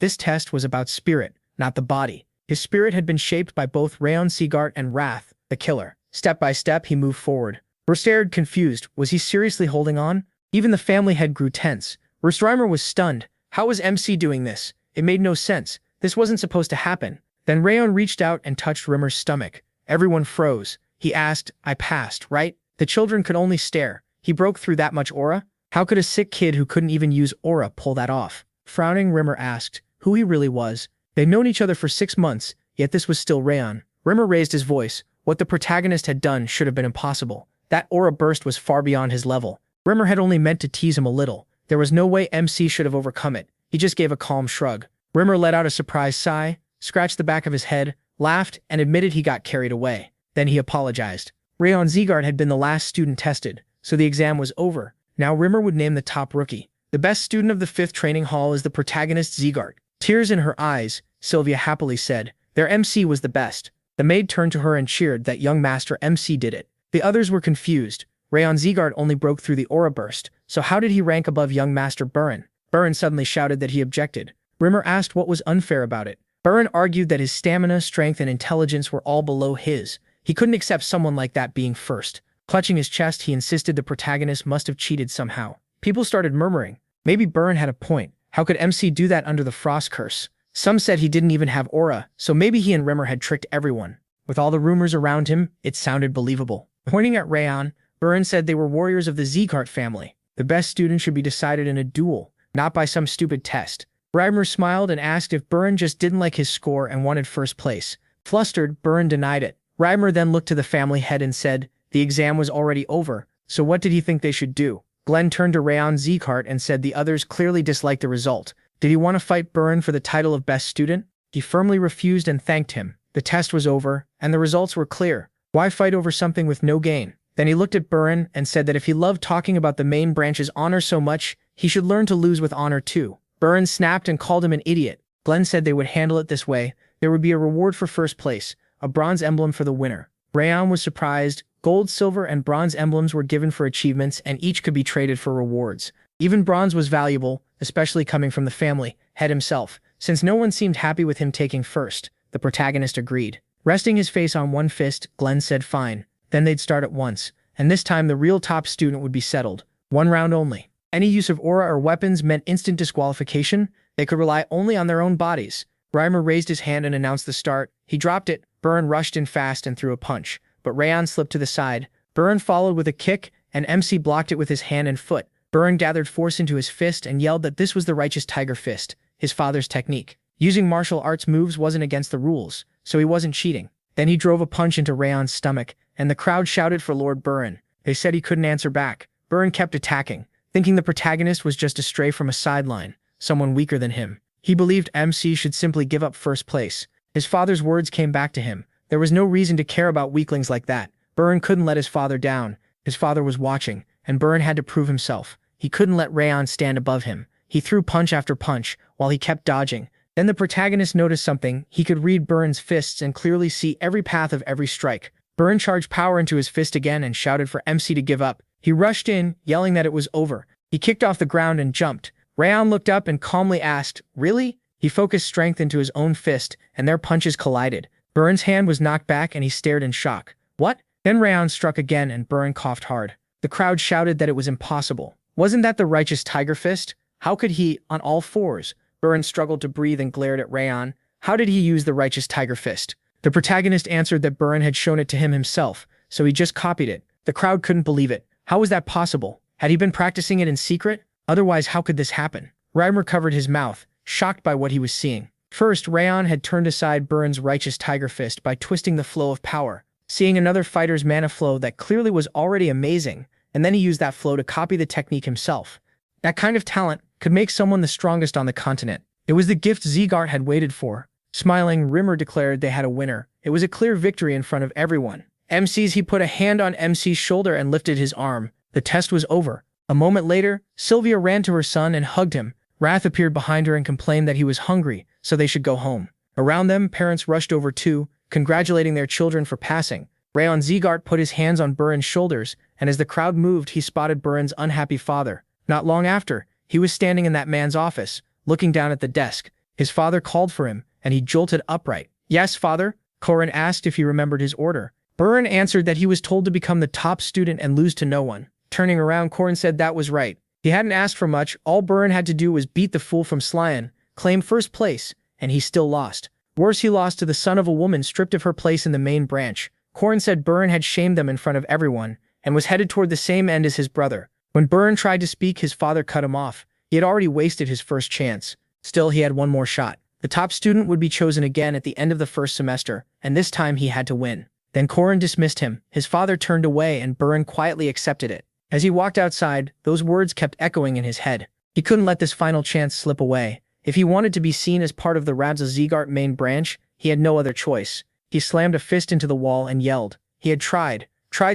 this test was about spirit, not the body. His spirit had been shaped by both Rayon Seagart and Wrath, the killer. Step by step, he moved forward. Rimmer stared confused. Was he seriously holding on? Even the family head grew tense. Reimer was stunned. How was MC doing this? It made no sense. This wasn't supposed to happen. Then Rayon reached out and touched Rimmer's stomach. Everyone froze. He asked, I passed, right? The children could only stare. He broke through that much aura? How could a sick kid who couldn't even use aura pull that off? Frowning, Rimmer asked who he really was. They'd known each other for 6 months, yet this was still Rayon. Rimmer raised his voice. What the protagonist had done should have been impossible. That aura burst was far beyond his level. Rimmer had only meant to tease him a little. There was no way MC should have overcome it. He just gave a calm shrug. Rimmer let out a surprised sigh, scratched the back of his head, laughed, and admitted he got carried away. Then he apologized. Rayon Seagart had been the last student tested, so the exam was over. Now Rimmer would name the top rookie. The best student of the 5th training hall is the protagonist Seagart. Tears in her eyes, Sylvia happily said. Their MC was the best. The maid turned to her and cheered that young master MC did it. The others were confused. Rayon Seagart only broke through the aura burst, so how did he rank above young master Burin? Burin suddenly shouted that he objected. Rimmer asked what was unfair about it. Burin argued that his stamina, strength, and intelligence were all below his. He couldn't accept someone like that being first. Clutching his chest, he insisted the protagonist must have cheated somehow. People started murmuring. Maybe Burin had a point. How could MC do that under the frost curse? Some said he didn't even have aura, so maybe he and Rimmer had tricked everyone. With all the rumors around him, it sounded believable. Pointing at Rayon, Burin said they were warriors of the Seagart family. The best student should be decided in a duel, not by some stupid test. Reimer smiled and asked if Burin just didn't like his score and wanted first place. Flustered, Burin denied it. Reimer then looked to the family head and said, the exam was already over, so what did he think they should do? Glenn turned to Rayon Seagart and said the others clearly disliked the result. Did he want to fight Burin for the title of best student? He firmly refused and thanked him. The test was over, and the results were clear. Why fight over something with no gain? Then he looked at Burin and said that if he loved talking about the main branch's honor so much, he should learn to lose with honor too. Burin snapped and called him an idiot. Glenn said they would handle it this way. There would be a reward for first place, a bronze emblem for the winner. Rayon was surprised. Gold, silver, and bronze emblems were given for achievements, and each could be traded for rewards. Even bronze was valuable, especially coming from the family head himself. Since no one seemed happy with him taking first, the protagonist agreed. Resting his face on one fist, Glenn said fine. Then they'd start at once, and this time the real top student would be settled. 1 round only. Any use of aura or weapons meant instant disqualification. They could rely only on their own bodies. Reimer raised his hand and announced the start. He dropped it. Burin rushed in fast and threw a punch, but Rayon slipped to the side. Burin followed with a kick, and MC blocked it with his hand and foot. Burin gathered force into his fist and yelled that this was the righteous tiger fist, his father's technique. Using martial arts moves wasn't against the rules, so he wasn't cheating. Then he drove a punch into Rayon's stomach, and the crowd shouted for Lord Burin. They said he couldn't answer back. Burin kept attacking, thinking the protagonist was just a stray from a sideline, someone weaker than him. He believed MC should simply give up first place. His father's words came back to him. There was no reason to care about weaklings like that. Burin couldn't let his father down. His father was watching, and Burin had to prove himself. He couldn't let Rayon stand above him. He threw punch after punch, while he kept dodging. Then the protagonist noticed something. He could read Burin's fists and clearly see every path of every strike. Burin charged power into his fist again and shouted for MC to give up. He rushed in, yelling that it was over. He kicked off the ground and jumped. Rayon looked up and calmly asked, "Really?" He focused strength into his own fist, and their punches collided. Burin's hand was knocked back and he stared in shock. "What?" Then Rayon struck again and Burin coughed hard. The crowd shouted that it was impossible. Wasn't that the righteous tiger fist? How could he, on all fours? Burin struggled to breathe and glared at Rayon. How did he use the righteous tiger fist? The protagonist answered that Burin had shown it to him himself, so he just copied it. The crowd couldn't believe it. How was that possible? Had he been practicing it in secret? Otherwise, how could this happen? Reimer covered his mouth, shocked by what he was seeing. First, Rayon had turned aside Burin's righteous tiger fist by twisting the flow of power, seeing another fighter's mana flow that clearly was already amazing, and then he used that flow to copy the technique himself. That kind of talent could make someone the strongest on the continent. It was the gift Zegart had waited for. Smiling, Rimmer declared they had a winner. It was a clear victory in front of everyone. He put a hand on MC's shoulder and lifted his arm. The test was over. A moment later, Sylvia ran to her son and hugged him. Wrath appeared behind her and complained that he was hungry, so they should go home. Around them, parents rushed over too, congratulating their children for passing. Rayon Zegart put his hands on Burin's shoulders, and as the crowd moved, he spotted Burin's unhappy father. Not long after, he was standing in that man's office, looking down at the desk. His father called for him, and he jolted upright. "Yes, father?" Korin asked if he remembered his order. Burin answered that he was told to become the top student and lose to no one. Turning around, Korin said that was right. He hadn't asked for much. All Burin had to do was beat the fool from Slyan, claim first place, and he still lost. Worse, he lost to the son of a woman stripped of her place in the main branch. Korin said Burin had shamed them in front of everyone, and was headed toward the same end as his brother. When Burin tried to speak, his father cut him off. He had already wasted his first chance. Still, he had one more shot. The top student would be chosen again at the end of the first semester, and this time he had to win. Then Korin dismissed him. His father turned away and Burin quietly accepted it. As he walked outside, those words kept echoing in his head. He couldn't let this final chance slip away. If he wanted to be seen as part of the Radza Zegart main branch, he had no other choice. He slammed a fist into the wall and yelled. He had tried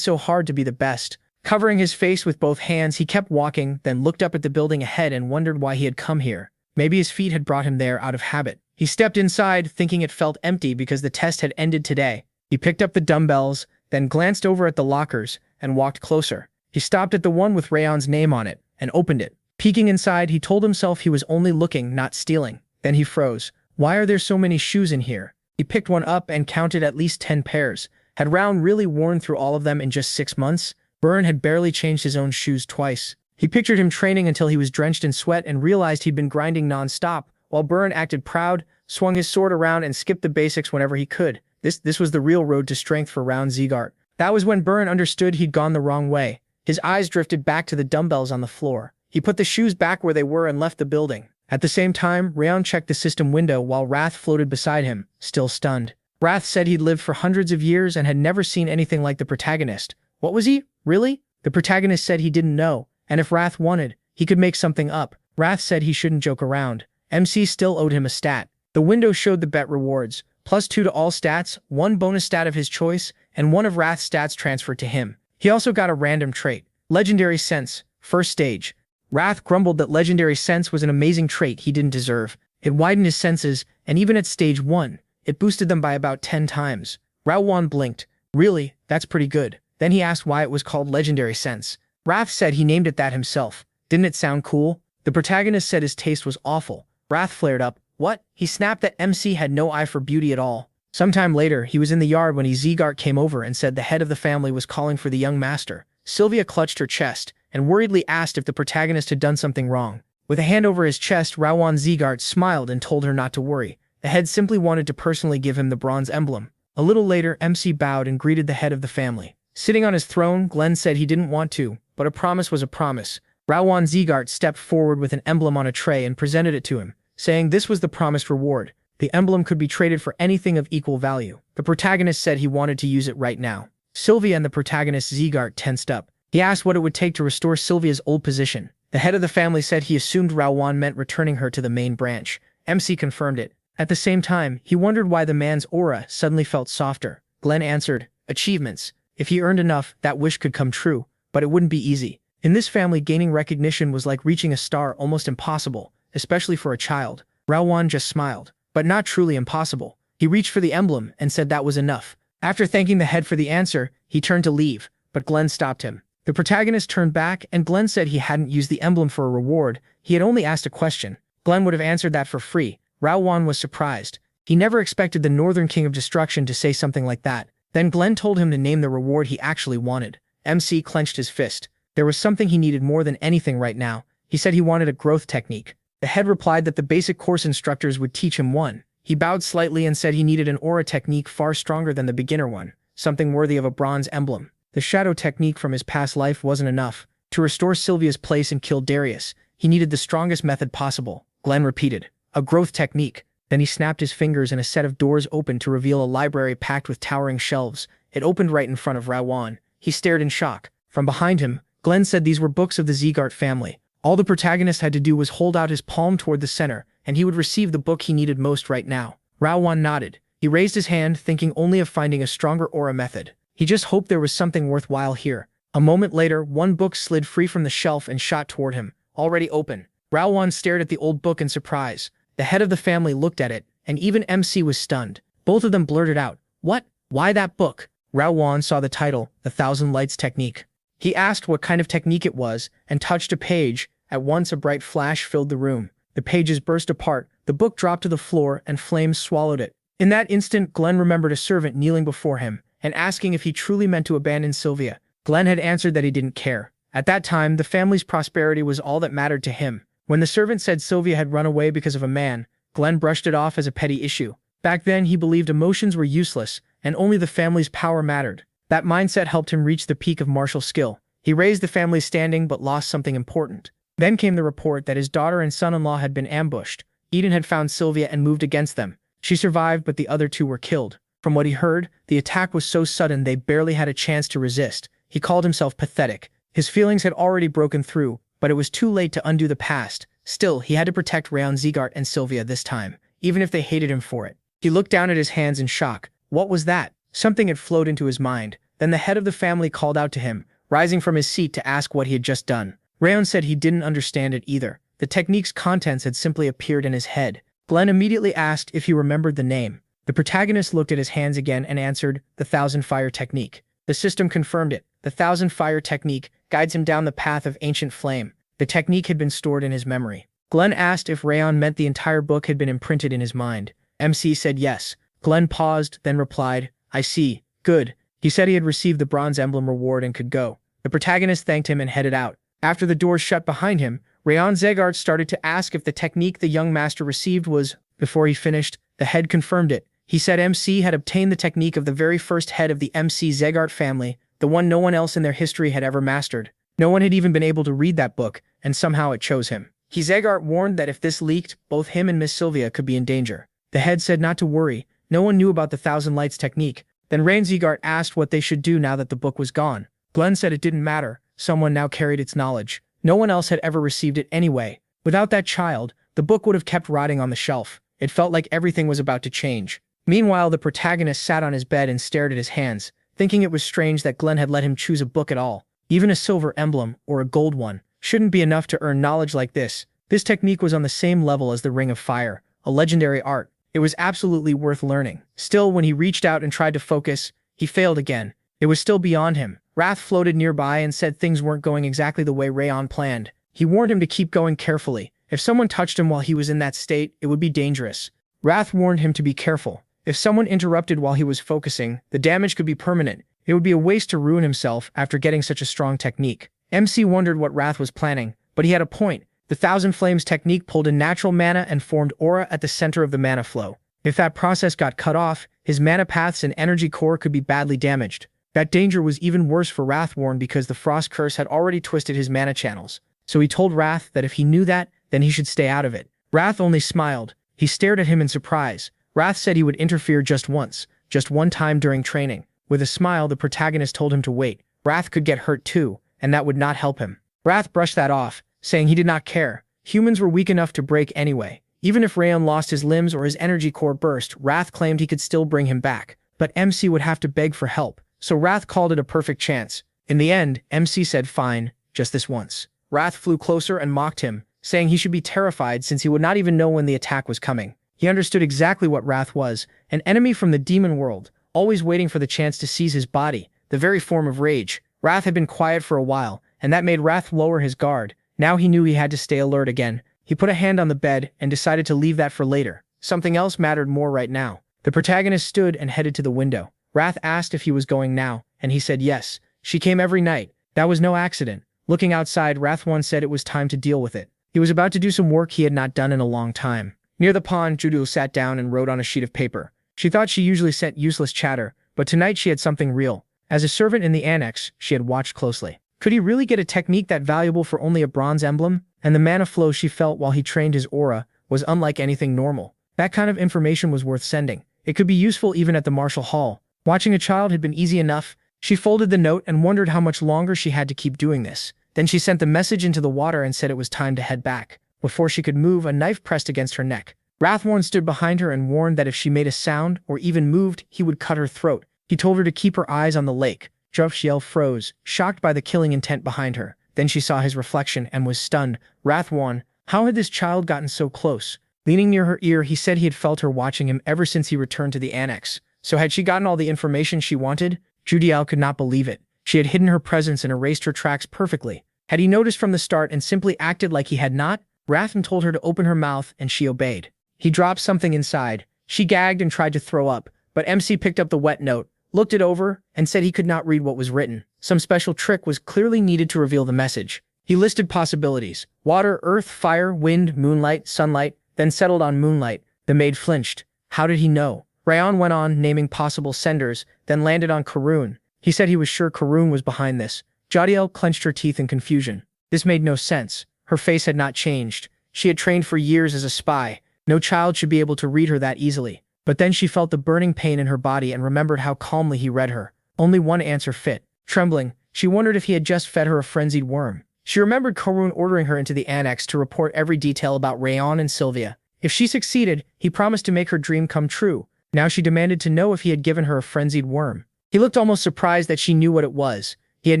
so hard to be the best. Covering his face with both hands, he kept walking, then looked up at the building ahead and wondered why he had come here. Maybe his feet had brought him there out of habit. He stepped inside, thinking it felt empty because the test had ended today. He picked up the dumbbells, then glanced over at the lockers, and walked closer. He stopped at the one with Rayon's name on it, and opened it. Peeking inside, he told himself he was only looking, not stealing. Then he froze. Why are there so many shoes in here? He picked one up and counted at least 10 pairs. Had Rayon really worn through all of them in just 6 months? Burin had barely changed his own shoes twice. He pictured him training until he was drenched in sweat and realized he'd been grinding non-stop, while Burin acted proud, swung his sword around and skipped the basics whenever he could. This was the real road to strength for Rayon Zegart. That was when Burin understood he'd gone the wrong way. His eyes drifted back to the dumbbells on the floor. He put the shoes back where they were and left the building. At the same time, Rayon checked the system window while Wrath floated beside him, still stunned. Wrath said he'd lived for hundreds of years and had never seen anything like the protagonist. What was he? Really? The protagonist said he didn't know, and if Wrath wanted, he could make something up. Wrath said he shouldn't joke around. MC still owed him a stat. The window showed the bet rewards, +2 to all stats, 1 bonus stat of his choice, and 1 of Wrath's stats transferred to him. He also got a random trait. Legendary Sense, first stage. Wrath grumbled that Legendary Sense was an amazing trait he didn't deserve. It widened his senses, and even at stage 1, it boosted them by about 10 times. Raowan blinked. Really? That's pretty good. Then he asked why it was called Legendary Sense. Wrath said he named it that himself. Didn't it sound cool? The protagonist said his taste was awful. Wrath flared up. What? He snapped that MC had no eye for beauty at all. Sometime later, he was in the yard when Zegart came over and said the head of the family was calling for the young master. Sylvia clutched her chest and worriedly asked if the protagonist had done something wrong. With a hand over his chest, Raowan Zegart smiled and told her not to worry. The head simply wanted to personally give him the bronze emblem. A little later, MC bowed and greeted the head of the family. Sitting on his throne, Glenn said he didn't want to, but a promise was a promise. Raowan Zegart stepped forward with an emblem on a tray and presented it to him. saying this was the promised reward. The emblem could be traded for anything of equal value. The protagonist said he wanted to use it right now. Sylvia and the protagonist Zegart tensed up. He asked what it would take to restore Sylvia's old position. The head of the family said he assumed Rawan meant returning her to the main branch. MC confirmed it. At the same time, he wondered why the man's aura suddenly felt softer. Glenn answered, achievements. If he earned enough, that wish could come true, but it wouldn't be easy. In this family, gaining recognition was like reaching a star, almost impossible, especially for a child. Rawan just smiled, but not truly impossible. He reached for the emblem and said that was enough. After thanking the head for the answer, he turned to leave, but Glenn stopped him. The protagonist turned back, and Glenn said he hadn't used the emblem for a reward, he had only asked a question. Glenn would have answered that for free. Rawan was surprised. He never expected the Northern King of Destruction to say something like that. Then Glenn told him to name the reward he actually wanted. MC clenched his fist. There was something he needed more than anything right now. He said he wanted a growth technique. The head replied that the basic course instructors would teach him one. He bowed slightly and said he needed an aura technique far stronger than the beginner one, something worthy of a bronze emblem. The shadow technique from his past life wasn't enough. To restore Sylvia's place and kill Darius, he needed the strongest method possible. Glenn repeated, a growth technique. Then he snapped his fingers and a set of doors opened to reveal a library packed with towering shelves. It opened right in front of Rawan. He stared in shock. From behind him, Glenn said these were books of the Zegart family. All the protagonist had to do was hold out his palm toward the center, and he would receive the book he needed most right now. Rawan nodded. He raised his hand, thinking only of finding a stronger aura method. He just hoped there was something worthwhile here. A moment later, one book slid free from the shelf and shot toward him, already open. Rawan stared at the old book in surprise. The head of the family looked at it, and even MC was stunned. Both of them blurted out, what? Why that book? Rawan saw the title, The Thousand Lights Technique. He asked what kind of technique it was, and touched a page. At once a bright flash filled the room. The pages burst apart, the book dropped to the floor, and flames swallowed it. In that instant, Glenn remembered a servant kneeling before him, and asking if he truly meant to abandon Sylvia. Glenn had answered that he didn't care. At that time, the family's prosperity was all that mattered to him. When the servant said Sylvia had run away because of a man, Glenn brushed it off as a petty issue. Back then, he believed emotions were useless, and only the family's power mattered. That mindset helped him reach the peak of martial skill. He raised the family's standing but lost something important. Then came the report that his daughter and son-in-law had been ambushed. Eden had found Sylvia and moved against them. She survived, but the other two were killed. From what he heard, the attack was so sudden they barely had a chance to resist. He called himself pathetic. His feelings had already broken through, but it was too late to undo the past. Still, he had to protect Rayon Zegart and Sylvia this time, even if they hated him for it. He looked down at his hands in shock. What was that? Something had flowed into his mind. Then the head of the family called out to him, rising from his seat to ask what he had just done. Rayon said he didn't understand it either. The technique's contents had simply appeared in his head. Glenn immediately asked if he remembered the name. The protagonist looked at his hands again and answered, the Thousand Fire Technique. The system confirmed it. The Thousand Fire Technique guides him down the path of ancient flame. The technique had been stored in his memory. Glenn asked if Rayon meant the entire book had been imprinted in his mind. MC said yes. Glenn paused, then replied, I see. Good. He said he had received the bronze emblem reward and could go. The protagonist thanked him and headed out. After the doors shut behind him, Rayon Zegart started to ask if the technique the young master received was. Before he finished, the head confirmed it. He said MC had obtained the technique of the very first head of the MC Zegart family, the one no one else in their history had ever mastered. No one had even been able to read that book, and somehow it chose him. Zegart warned that if this leaked, both him and Miss Sylvia could be in danger. The head said not to worry, no one knew about the Thousand Lights technique. Then Rayon Zegart asked what they should do now that the book was gone. Glenn said it didn't matter, someone now carried its knowledge. No one else had ever received it anyway. Without that child, the book would have kept rotting on the shelf. It felt like everything was about to change. Meanwhile, the protagonist sat on his bed and stared at his hands, thinking it was strange that Glenn had let him choose a book at all. Even a silver emblem, or a gold one, shouldn't be enough to earn knowledge like this. This technique was on the same level as the Ring of Fire, a legendary art. It was absolutely worth learning. Still, when he reached out and tried to focus, he failed again. It was still beyond him. Wrath floated nearby and said things weren't going exactly the way Rayon planned. He warned him to keep going carefully. If someone touched him while he was in that state, it would be dangerous. Wrath warned him to be careful. If someone interrupted while he was focusing, the damage could be permanent. It would be a waste to ruin himself after getting such a strong technique. MC wondered what Wrath was planning, but he had a point. The Thousand Flames technique pulled in natural mana and formed aura at the center of the mana flow. If that process got cut off, his mana paths and energy core could be badly damaged. That danger was even worse for Wrathworn because the Frost Curse had already twisted his mana channels. So he told Wrath that if he knew that, then he should stay out of it. Wrath only smiled. He stared at him in surprise. Wrath said he would interfere just once, just one time during training. With a smile, the protagonist told him to wait. Wrath could get hurt too, and that would not help him. Wrath brushed that off, saying he did not care. Humans were weak enough to break anyway. Even if Rayon lost his limbs or his energy core burst, Wrath claimed he could still bring him back. But MC would have to beg for help, so Wrath called it a perfect chance. In the end, MC said fine, just this once. Wrath flew closer and mocked him, saying he should be terrified since he would not even know when the attack was coming. He understood exactly what Wrath was, an enemy from the demon world, always waiting for the chance to seize his body, the very form of rage. Wrath had been quiet for a while, and that made Wrath lower his guard. Now he knew he had to stay alert again. He put a hand on the bed and decided to leave that for later. Something else mattered more right now. The protagonist stood and headed to the window. Wrath asked if he was going now, and he said yes. She came every night. That was no accident. Looking outside, Wrath once said it was time to deal with it. He was about to do some work he had not done in a long time. Near the pond, Judo sat down and wrote on a sheet of paper. She thought she usually sent useless chatter, but tonight she had something real. As a servant in the annex, she had watched closely. Could he really get a technique that valuable for only a bronze emblem? And the mana flow she felt while he trained his aura was unlike anything normal. That kind of information was worth sending. It could be useful even at the martial hall. Watching a child had been easy enough. She folded the note and wondered how much longer she had to keep doing this. Then she sent the message into the water and said it was time to head back. Before she could move, a knife pressed against her neck. Wrathworn stood behind her and warned that if she made a sound or even moved, he would cut her throat. He told her to keep her eyes on the lake. Jufxiel froze, shocked by the killing intent behind her. Then she saw his reflection and was stunned. Wrathworn, how had this child gotten so close? Leaning near her ear, he said he had felt her watching him ever since he returned to the annex. So had she gotten all the information she wanted? Judiel could not believe it. She had hidden her presence and erased her tracks perfectly. Had he noticed from the start and simply acted like he had not? Wrathworn told her to open her mouth, and she obeyed. He dropped something inside. She gagged and tried to throw up, but MC picked up the wet note, looked it over, and said he could not read what was written. Some special trick was clearly needed to reveal the message. He listed possibilities: water, earth, fire, wind, moonlight, sunlight, then settled on moonlight. The maid flinched. How did he know? Rayon went on, naming possible senders, then landed on Karun. He said he was sure Karun was behind this. Jadiel clenched her teeth in confusion. This made no sense. Her face had not changed. She had trained for years as a spy. No child should be able to read her that easily. But then she felt the burning pain in her body and remembered how calmly he read her. Only one answer fit. Trembling, she wondered if he had just fed her a frenzied worm. She remembered Karun ordering her into the annex to report every detail about Rayon and Sylvia. If she succeeded, he promised to make her dream come true. Now she demanded to know if he had given her a frenzied worm. He looked almost surprised that she knew what it was. He had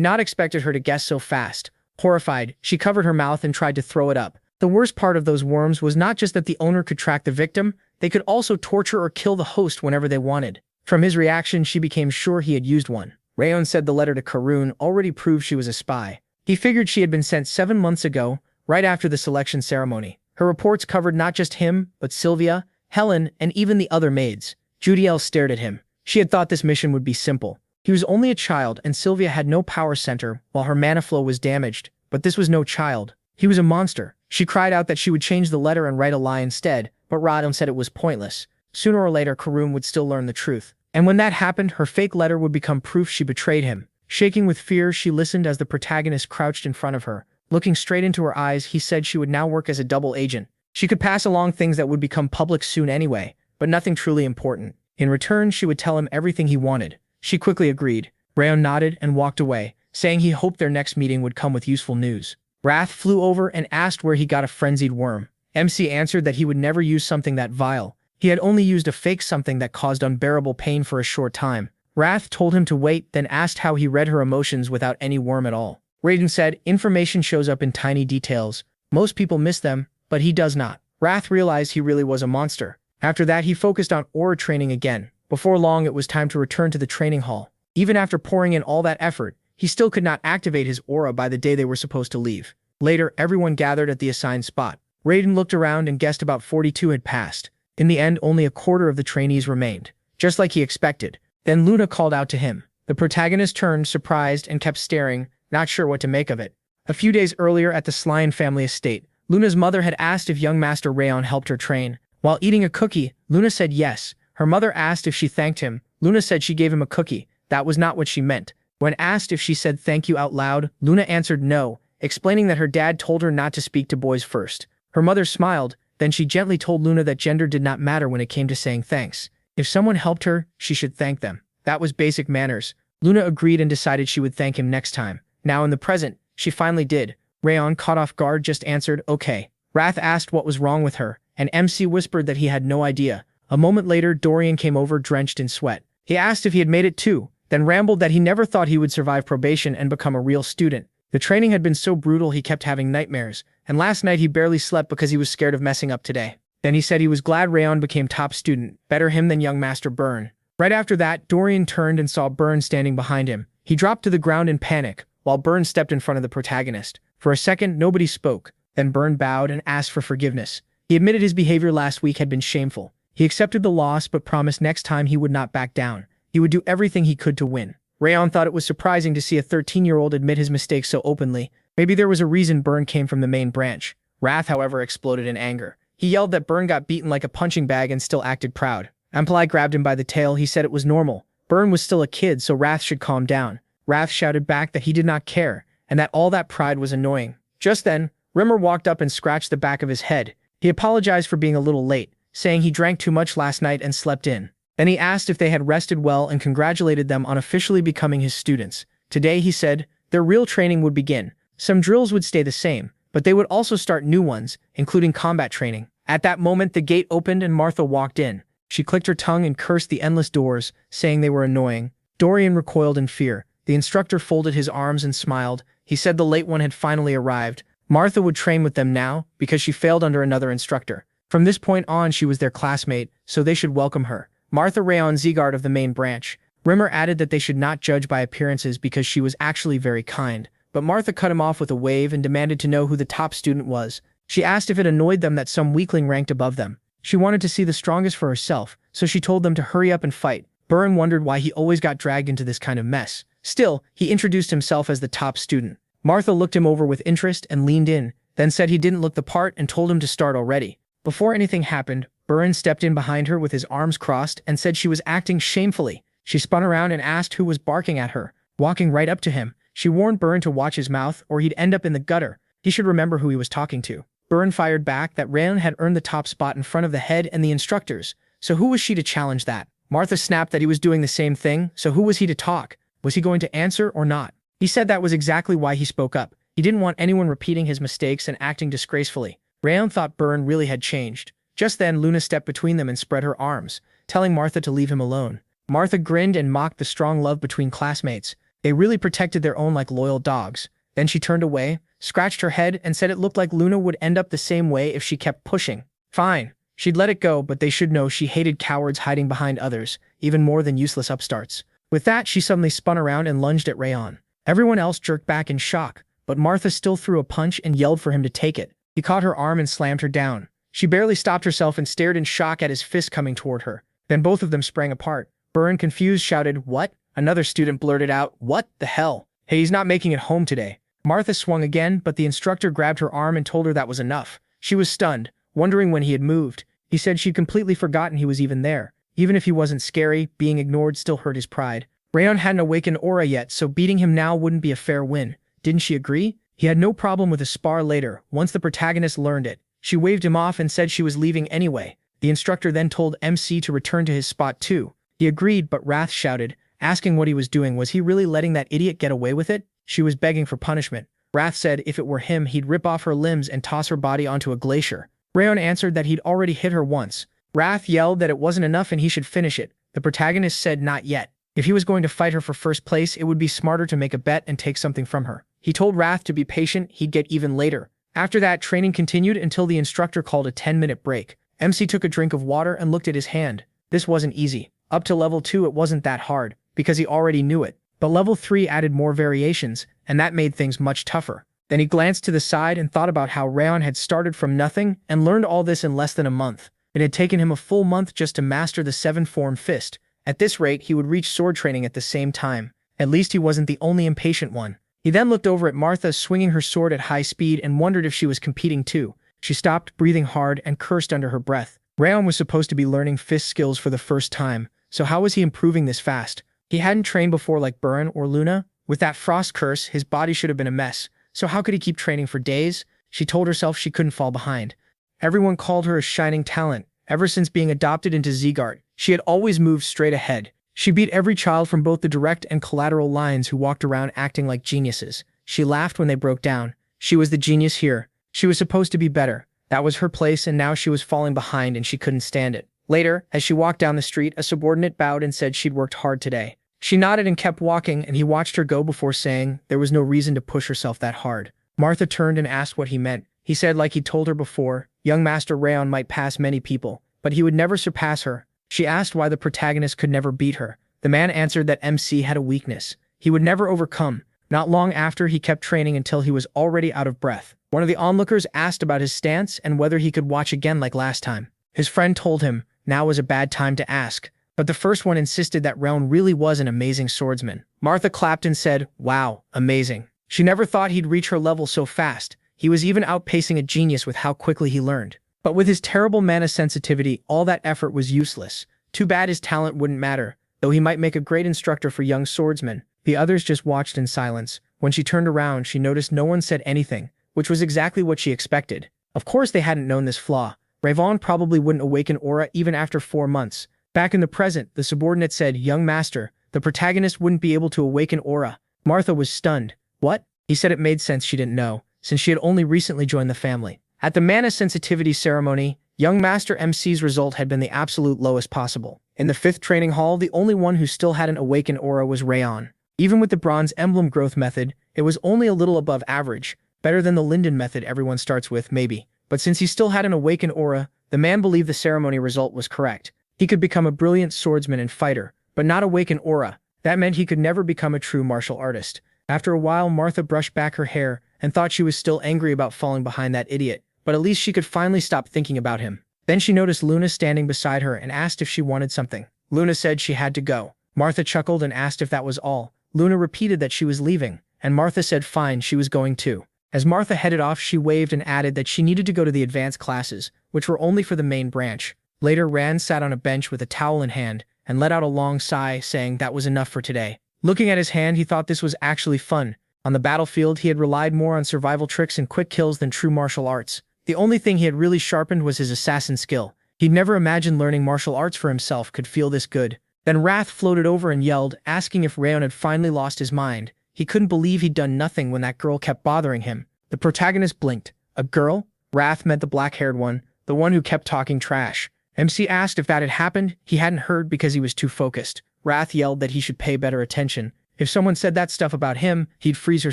not expected her to guess so fast. Horrified, she covered her mouth and tried to throw it up. The worst part of those worms was not just that the owner could track the victim, they could also torture or kill the host whenever they wanted. From his reaction, she became sure he had used one. Rayon said the letter to Karun already proved she was a spy. He figured she had been sent 7 months ago, right after the selection ceremony. Her reports covered not just him, but Sylvia, Helen, and even the other maids. Judiel stared at him. She had thought this mission would be simple. He was only a child, and Sylvia had no power center, while her mana flow was damaged. But this was no child. He was a monster. She cried out that she would change the letter and write a lie instead, but Radon said it was pointless. Sooner or later, Karun would still learn the truth. And when that happened, her fake letter would become proof she betrayed him. Shaking with fear, she listened as the protagonist crouched in front of her. Looking straight into her eyes, he said she would now work as a double agent. She could pass along things that would become public soon anyway, but nothing truly important. In return, she would tell him everything he wanted. She quickly agreed. Rayon nodded and walked away, saying he hoped their next meeting would come with useful news. Wrath flew over and asked where he got a frenzied worm. MC answered that he would never use something that vile. He had only used a fake something that caused unbearable pain for a short time. Wrath told him to wait, then asked how he read her emotions without any worm at all. Raiden said, information shows up in tiny details. Most people miss them, but he does not. Wrath realized he really was a monster. After that, he focused on aura training again. Before long, it was time to return to the training hall. Even after pouring in all that effort, he still could not activate his aura by the day they were supposed to leave. Later, everyone gathered at the assigned spot. Raiden looked around and guessed about 42 had passed. In the end, only a quarter of the trainees remained, just like he expected. Then Luna called out to him. The protagonist turned, surprised, and kept staring, not sure what to make of it. A few days earlier at the Slyan family estate, Luna's mother had asked if young Master Rayon helped her train. While eating a cookie, Luna said yes. Her mother asked if she thanked him. Luna said she gave him a cookie. That was not what she meant. When asked if she said thank you out loud, Luna answered no, explaining that her dad told her not to speak to boys first. Her mother smiled, Then she gently told Luna that gender did not matter when it came to saying thanks. If someone helped her, she should thank them. That was basic manners. Luna agreed and decided she would thank him next time. Now in the present, she finally did. Rayon, caught off guard, just answered, okay. Wrath asked what was wrong with her, and MC whispered that he had no idea. A moment later, Dorian came over drenched in sweat. He asked if he had made it too, then rambled that he never thought he would survive probation and become a real student. The training had been so brutal he kept having nightmares, and last night he barely slept because he was scared of messing up today. Then he said he was glad Rayon became top student, better him than young Master Burn. Right after that, Dorian turned and saw Burn standing behind him. He dropped to the ground in panic, while Burn stepped in front of the protagonist. For a second, nobody spoke. Then Burn bowed and asked for forgiveness. He admitted his behavior last week had been shameful. He accepted the loss but promised next time he would not back down. He would do everything he could to win. Rayon thought it was surprising to see a 13-year-old admit his mistakes so openly. Maybe there was a reason Burn came from the main branch. Wrath, however, exploded in anger. He yelled that Burn got beaten like a punching bag and still acted proud. Ampli grabbed him by the tail. He said it was normal. Burn was still a kid, so Wrath should calm down. Wrath shouted back that he did not care, and that all that pride was annoying. Just then, Rimmer walked up and scratched the back of his head. He apologized for being a little late, saying he drank too much last night and slept in. Then he asked if they had rested well and congratulated them on officially becoming his students. Today, he said, their real training would begin. Some drills would stay the same, but they would also start new ones, including combat training. At that moment, the gate opened and Martha walked in. She clicked her tongue and cursed the endless doors, saying they were annoying. Dorian recoiled in fear. The instructor folded his arms and smiled. He said the late one had finally arrived. Martha would train with them now, because she failed under another instructor. From this point on, she was their classmate, so they should welcome her. Martha Rayon Zegard of the main branch. Rimmer added that they should not judge by appearances because she was actually very kind. But Martha cut him off with a wave and demanded to know who the top student was. She asked if it annoyed them that some weakling ranked above them. She wanted to see the strongest for herself, so she told them to hurry up and fight. Burn wondered why he always got dragged into this kind of mess. Still, he introduced himself as the top student. Martha looked him over with interest and leaned in, then said he didn't look the part and told him to start already. Before anything happened, Burn stepped in behind her with his arms crossed and said she was acting shamefully. She spun around and asked who was barking at her. Walking right up to him, she warned Burn to watch his mouth or he'd end up in the gutter. He should remember who he was talking to. Burn fired back that Rayon had earned the top spot in front of the head and the instructors, so who was she to challenge that? Martha snapped that he was doing the same thing, so who was he to talk? Was he going to answer or not? He said that was exactly why he spoke up. He didn't want anyone repeating his mistakes and acting disgracefully. Rayon thought Burn really had changed. Just then, Luna stepped between them and spread her arms, telling Martha to leave him alone. Martha grinned and mocked the strong love between classmates. They really protected their own like loyal dogs. Then she turned away, scratched her head, and said it looked like Luna would end up the same way if she kept pushing. Fine. She'd let it go, but they should know she hated cowards hiding behind others, even more than useless upstarts. With that, she suddenly spun around and lunged at Rayon. Everyone else jerked back in shock, but Martha still threw a punch and yelled for him to take it. He caught her arm and slammed her down. She barely stopped herself and stared in shock at his fist coming toward her. Then both of them sprang apart. Burn, confused, shouted, "What?" Another student blurted out, "What the hell? Hey, he's not making it home today." Martha swung again, but the instructor grabbed her arm and told her that was enough. She was stunned, wondering when he had moved. He said she'd completely forgotten he was even there. Even if he wasn't scary, being ignored still hurt his pride. Rayon hadn't awakened aura yet, so beating him now wouldn't be a fair win. Didn't she agree? He had no problem with a spar later, once the protagonist learned it. She waved him off and said she was leaving anyway. The instructor then told MC to return to his spot too. He agreed, but Wrath shouted, asking what he was doing. Was he really letting that idiot get away with it? She was begging for punishment. Wrath said if it were him, he'd rip off her limbs and toss her body onto a glacier. Rayon answered that he'd already hit her once. Wrath yelled that it wasn't enough and he should finish it. The protagonist said not yet. If he was going to fight her for first place, it would be smarter to make a bet and take something from her. He told Wrath to be patient, he'd get even later. After that, training continued until the instructor called a 10-minute break. MC took a drink of water and looked at his hand. This wasn't easy. Up to level 2 it wasn't that hard, because he already knew it. But level 3 added more variations, and that made things much tougher. Then he glanced to the side and thought about how Rayon had started from nothing and learned all this in less than a month. It had taken him a full month just to master the 7-form fist. At this rate, he would reach sword training at the same time. At least he wasn't the only impatient one. He then looked over at Martha swinging her sword at high speed and wondered if she was competing too. She stopped, breathing hard, and cursed under her breath. Rayon was supposed to be learning fist skills for the first time, so how was he improving this fast? He hadn't trained before like Burn or Luna. With that frost curse, his body should have been a mess, so how could he keep training for days? She told herself she couldn't fall behind. Everyone called her a shining talent. Ever since being adopted into Zeegard, she had always moved straight ahead. She beat every child from both the direct and collateral lines who walked around acting like geniuses. She laughed when they broke down. She was the genius here. She was supposed to be better. That was her place, and now she was falling behind and she couldn't stand it. Later, as she walked down the street, a subordinate bowed and said she'd worked hard today. She nodded and kept walking, and he watched her go before saying there was no reason to push herself that hard. Martha turned and asked what he meant. He said, like he told her before, young Master Rayon might pass many people, but he would never surpass her. She asked why the protagonist could never beat her. The man answered that MC had a weakness he would never overcome. Not long after, he kept training until he was already out of breath. One of the onlookers asked about his stance and whether he could watch again like last time. His friend told him now was a bad time to ask, but the first one insisted that Rayon really was an amazing swordsman. Martha clapped and said, "Wow, amazing." She never thought he'd reach her level so fast. He was even outpacing a genius with how quickly he learned. But with his terrible mana sensitivity, all that effort was useless. Too bad his talent wouldn't matter, though he might make a great instructor for young swordsmen. The others just watched in silence. When she turned around, she noticed no one said anything, which was exactly what she expected. Of course they hadn't known this flaw. Rayon probably wouldn't awaken aura even after 4 months. Back in the present, the subordinate said, "Young master, the protagonist wouldn't be able to awaken aura." Martha was stunned. What? He said it made sense she didn't know, since she had only recently joined the family. At the mana sensitivity ceremony, young Master MC's result had been the absolute lowest possible. In the 5th training hall, the only one who still hadn't awakened aura was Rayon. Even with the bronze emblem growth method, it was only a little above average, better than the Linden method everyone starts with, maybe. But since he still hadn't awakened aura, the man believed the ceremony result was correct. He could become a brilliant swordsman and fighter, but not awaken aura. That meant he could never become a true martial artist. After a while, Martha brushed back her hair and thought she was still angry about falling behind that idiot, but at least she could finally stop thinking about him. Then she noticed Luna standing beside her and asked if she wanted something. Luna said she had to go. Martha chuckled and asked if that was all. Luna repeated that she was leaving, and Martha said fine, she was going too. As Martha headed off, she waved and added that she needed to go to the advanced classes, which were only for the main branch. Later, Rand sat on a bench with a towel in hand and let out a long sigh, saying that was enough for today. Looking at his hand, he thought this was actually fun. On the battlefield, he had relied more on survival tricks and quick kills than true martial arts. The only thing he had really sharpened was his assassin skill. He'd never imagined learning martial arts for himself could feel this good. Then Wrath floated over and yelled, asking if Rayon had finally lost his mind. He couldn't believe he'd done nothing when that girl kept bothering him. The protagonist blinked. A girl? Wrath meant the black-haired one, the one who kept talking trash. MC asked if that had happened. He hadn't heard because he was too focused. Wrath yelled that he should pay better attention. If someone said that stuff about him, he'd freeze her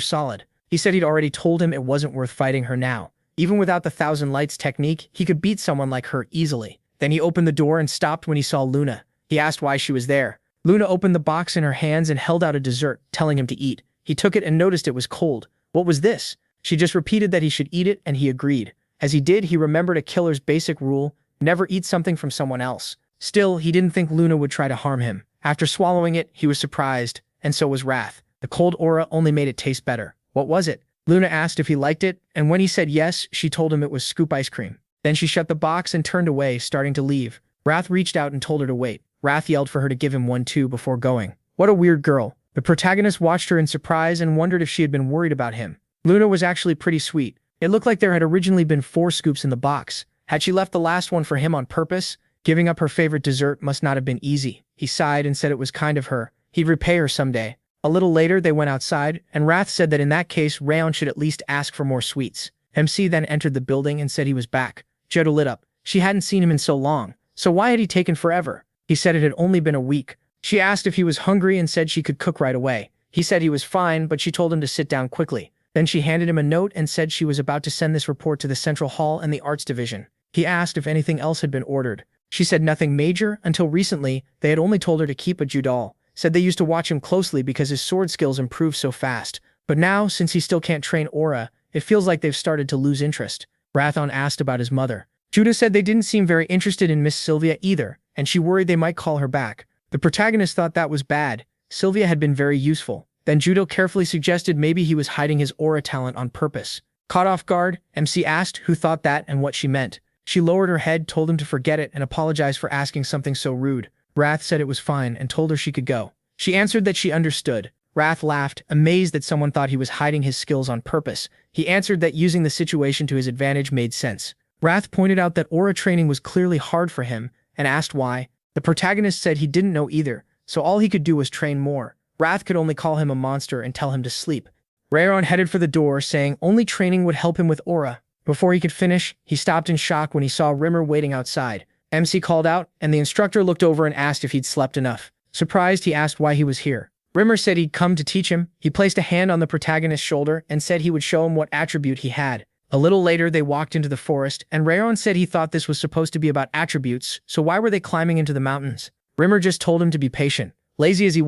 solid. He said he'd already told him it wasn't worth fighting her now. Even without the Thousand Lights technique, he could beat someone like her easily. Then he opened the door and stopped when he saw Luna. He asked why she was there. Luna opened the box in her hands and held out a dessert, telling him to eat. He took it and noticed it was cold. What was this? She just repeated that he should eat it, and he agreed. As he did, he remembered a killer's basic rule: never eat something from someone else. Still, he didn't think Luna would try to harm him. After swallowing it, he was surprised, and so was Wrath. The cold aura only made it taste better. What was it? Luna asked if he liked it, and when he said yes, she told him it was scoop ice cream. Then she shut the box and turned away, starting to leave. Wrath reached out and told her to wait. Wrath yelled for her to give him one too before going. What a weird girl. The protagonist watched her in surprise and wondered if she had been worried about him. Luna was actually pretty sweet. It looked like there had originally been 4 scoops in the box. Had she left the last one for him on purpose? Giving up her favorite dessert must not have been easy. He sighed and said it was kind of her. He'd repay her someday. A little later, they went outside, and Wrath said that in that case, Rayon should at least ask for more sweets. MC then entered the building and said he was back. Jodo lit up. She hadn't seen him in so long. So why had he taken forever? He said it had only been a week. She asked if he was hungry and said she could cook right away. He said he was fine, but she told him to sit down quickly. Then she handed him a note and said she was about to send this report to the Central Hall and the Arts Division. He asked if anything else had been ordered. She said nothing major. Until recently, they had only told her to keep a Judal. Said they used to watch him closely because his sword skills improved so fast. But now, since he still can't train aura, it feels like they've started to lose interest. Rathon asked about his mother. Judah said they didn't seem very interested in Miss Sylvia either, and she worried they might call her back. The protagonist thought that was bad. Sylvia had been very useful. Then Judo carefully suggested maybe he was hiding his aura talent on purpose. Caught off guard, MC asked who thought that and what she meant. She lowered her head, told him to forget it, and apologized for asking something so rude. Wrath said it was fine and told her she could go. She answered that she understood. Wrath laughed, amazed that someone thought he was hiding his skills on purpose. He answered that using the situation to his advantage made sense. Wrath pointed out that aura training was clearly hard for him and asked why. The protagonist said he didn't know either, so all he could do was train more. Wrath could only call him a monster and tell him to sleep. Rayon headed for the door, saying only training would help him with aura. Before he could finish, he stopped in shock when he saw Rimmer waiting outside. MC called out, and the instructor looked over and asked if he'd slept enough. Surprised, he asked why he was here. Rimmer said he'd come to teach him. He placed a hand on the protagonist's shoulder and said he would show him what attribute he had. A little later, they walked into the forest, and Rayon said he thought this was supposed to be about attributes, so why were they climbing into the mountains? Rimmer just told him to be patient. Lazy as he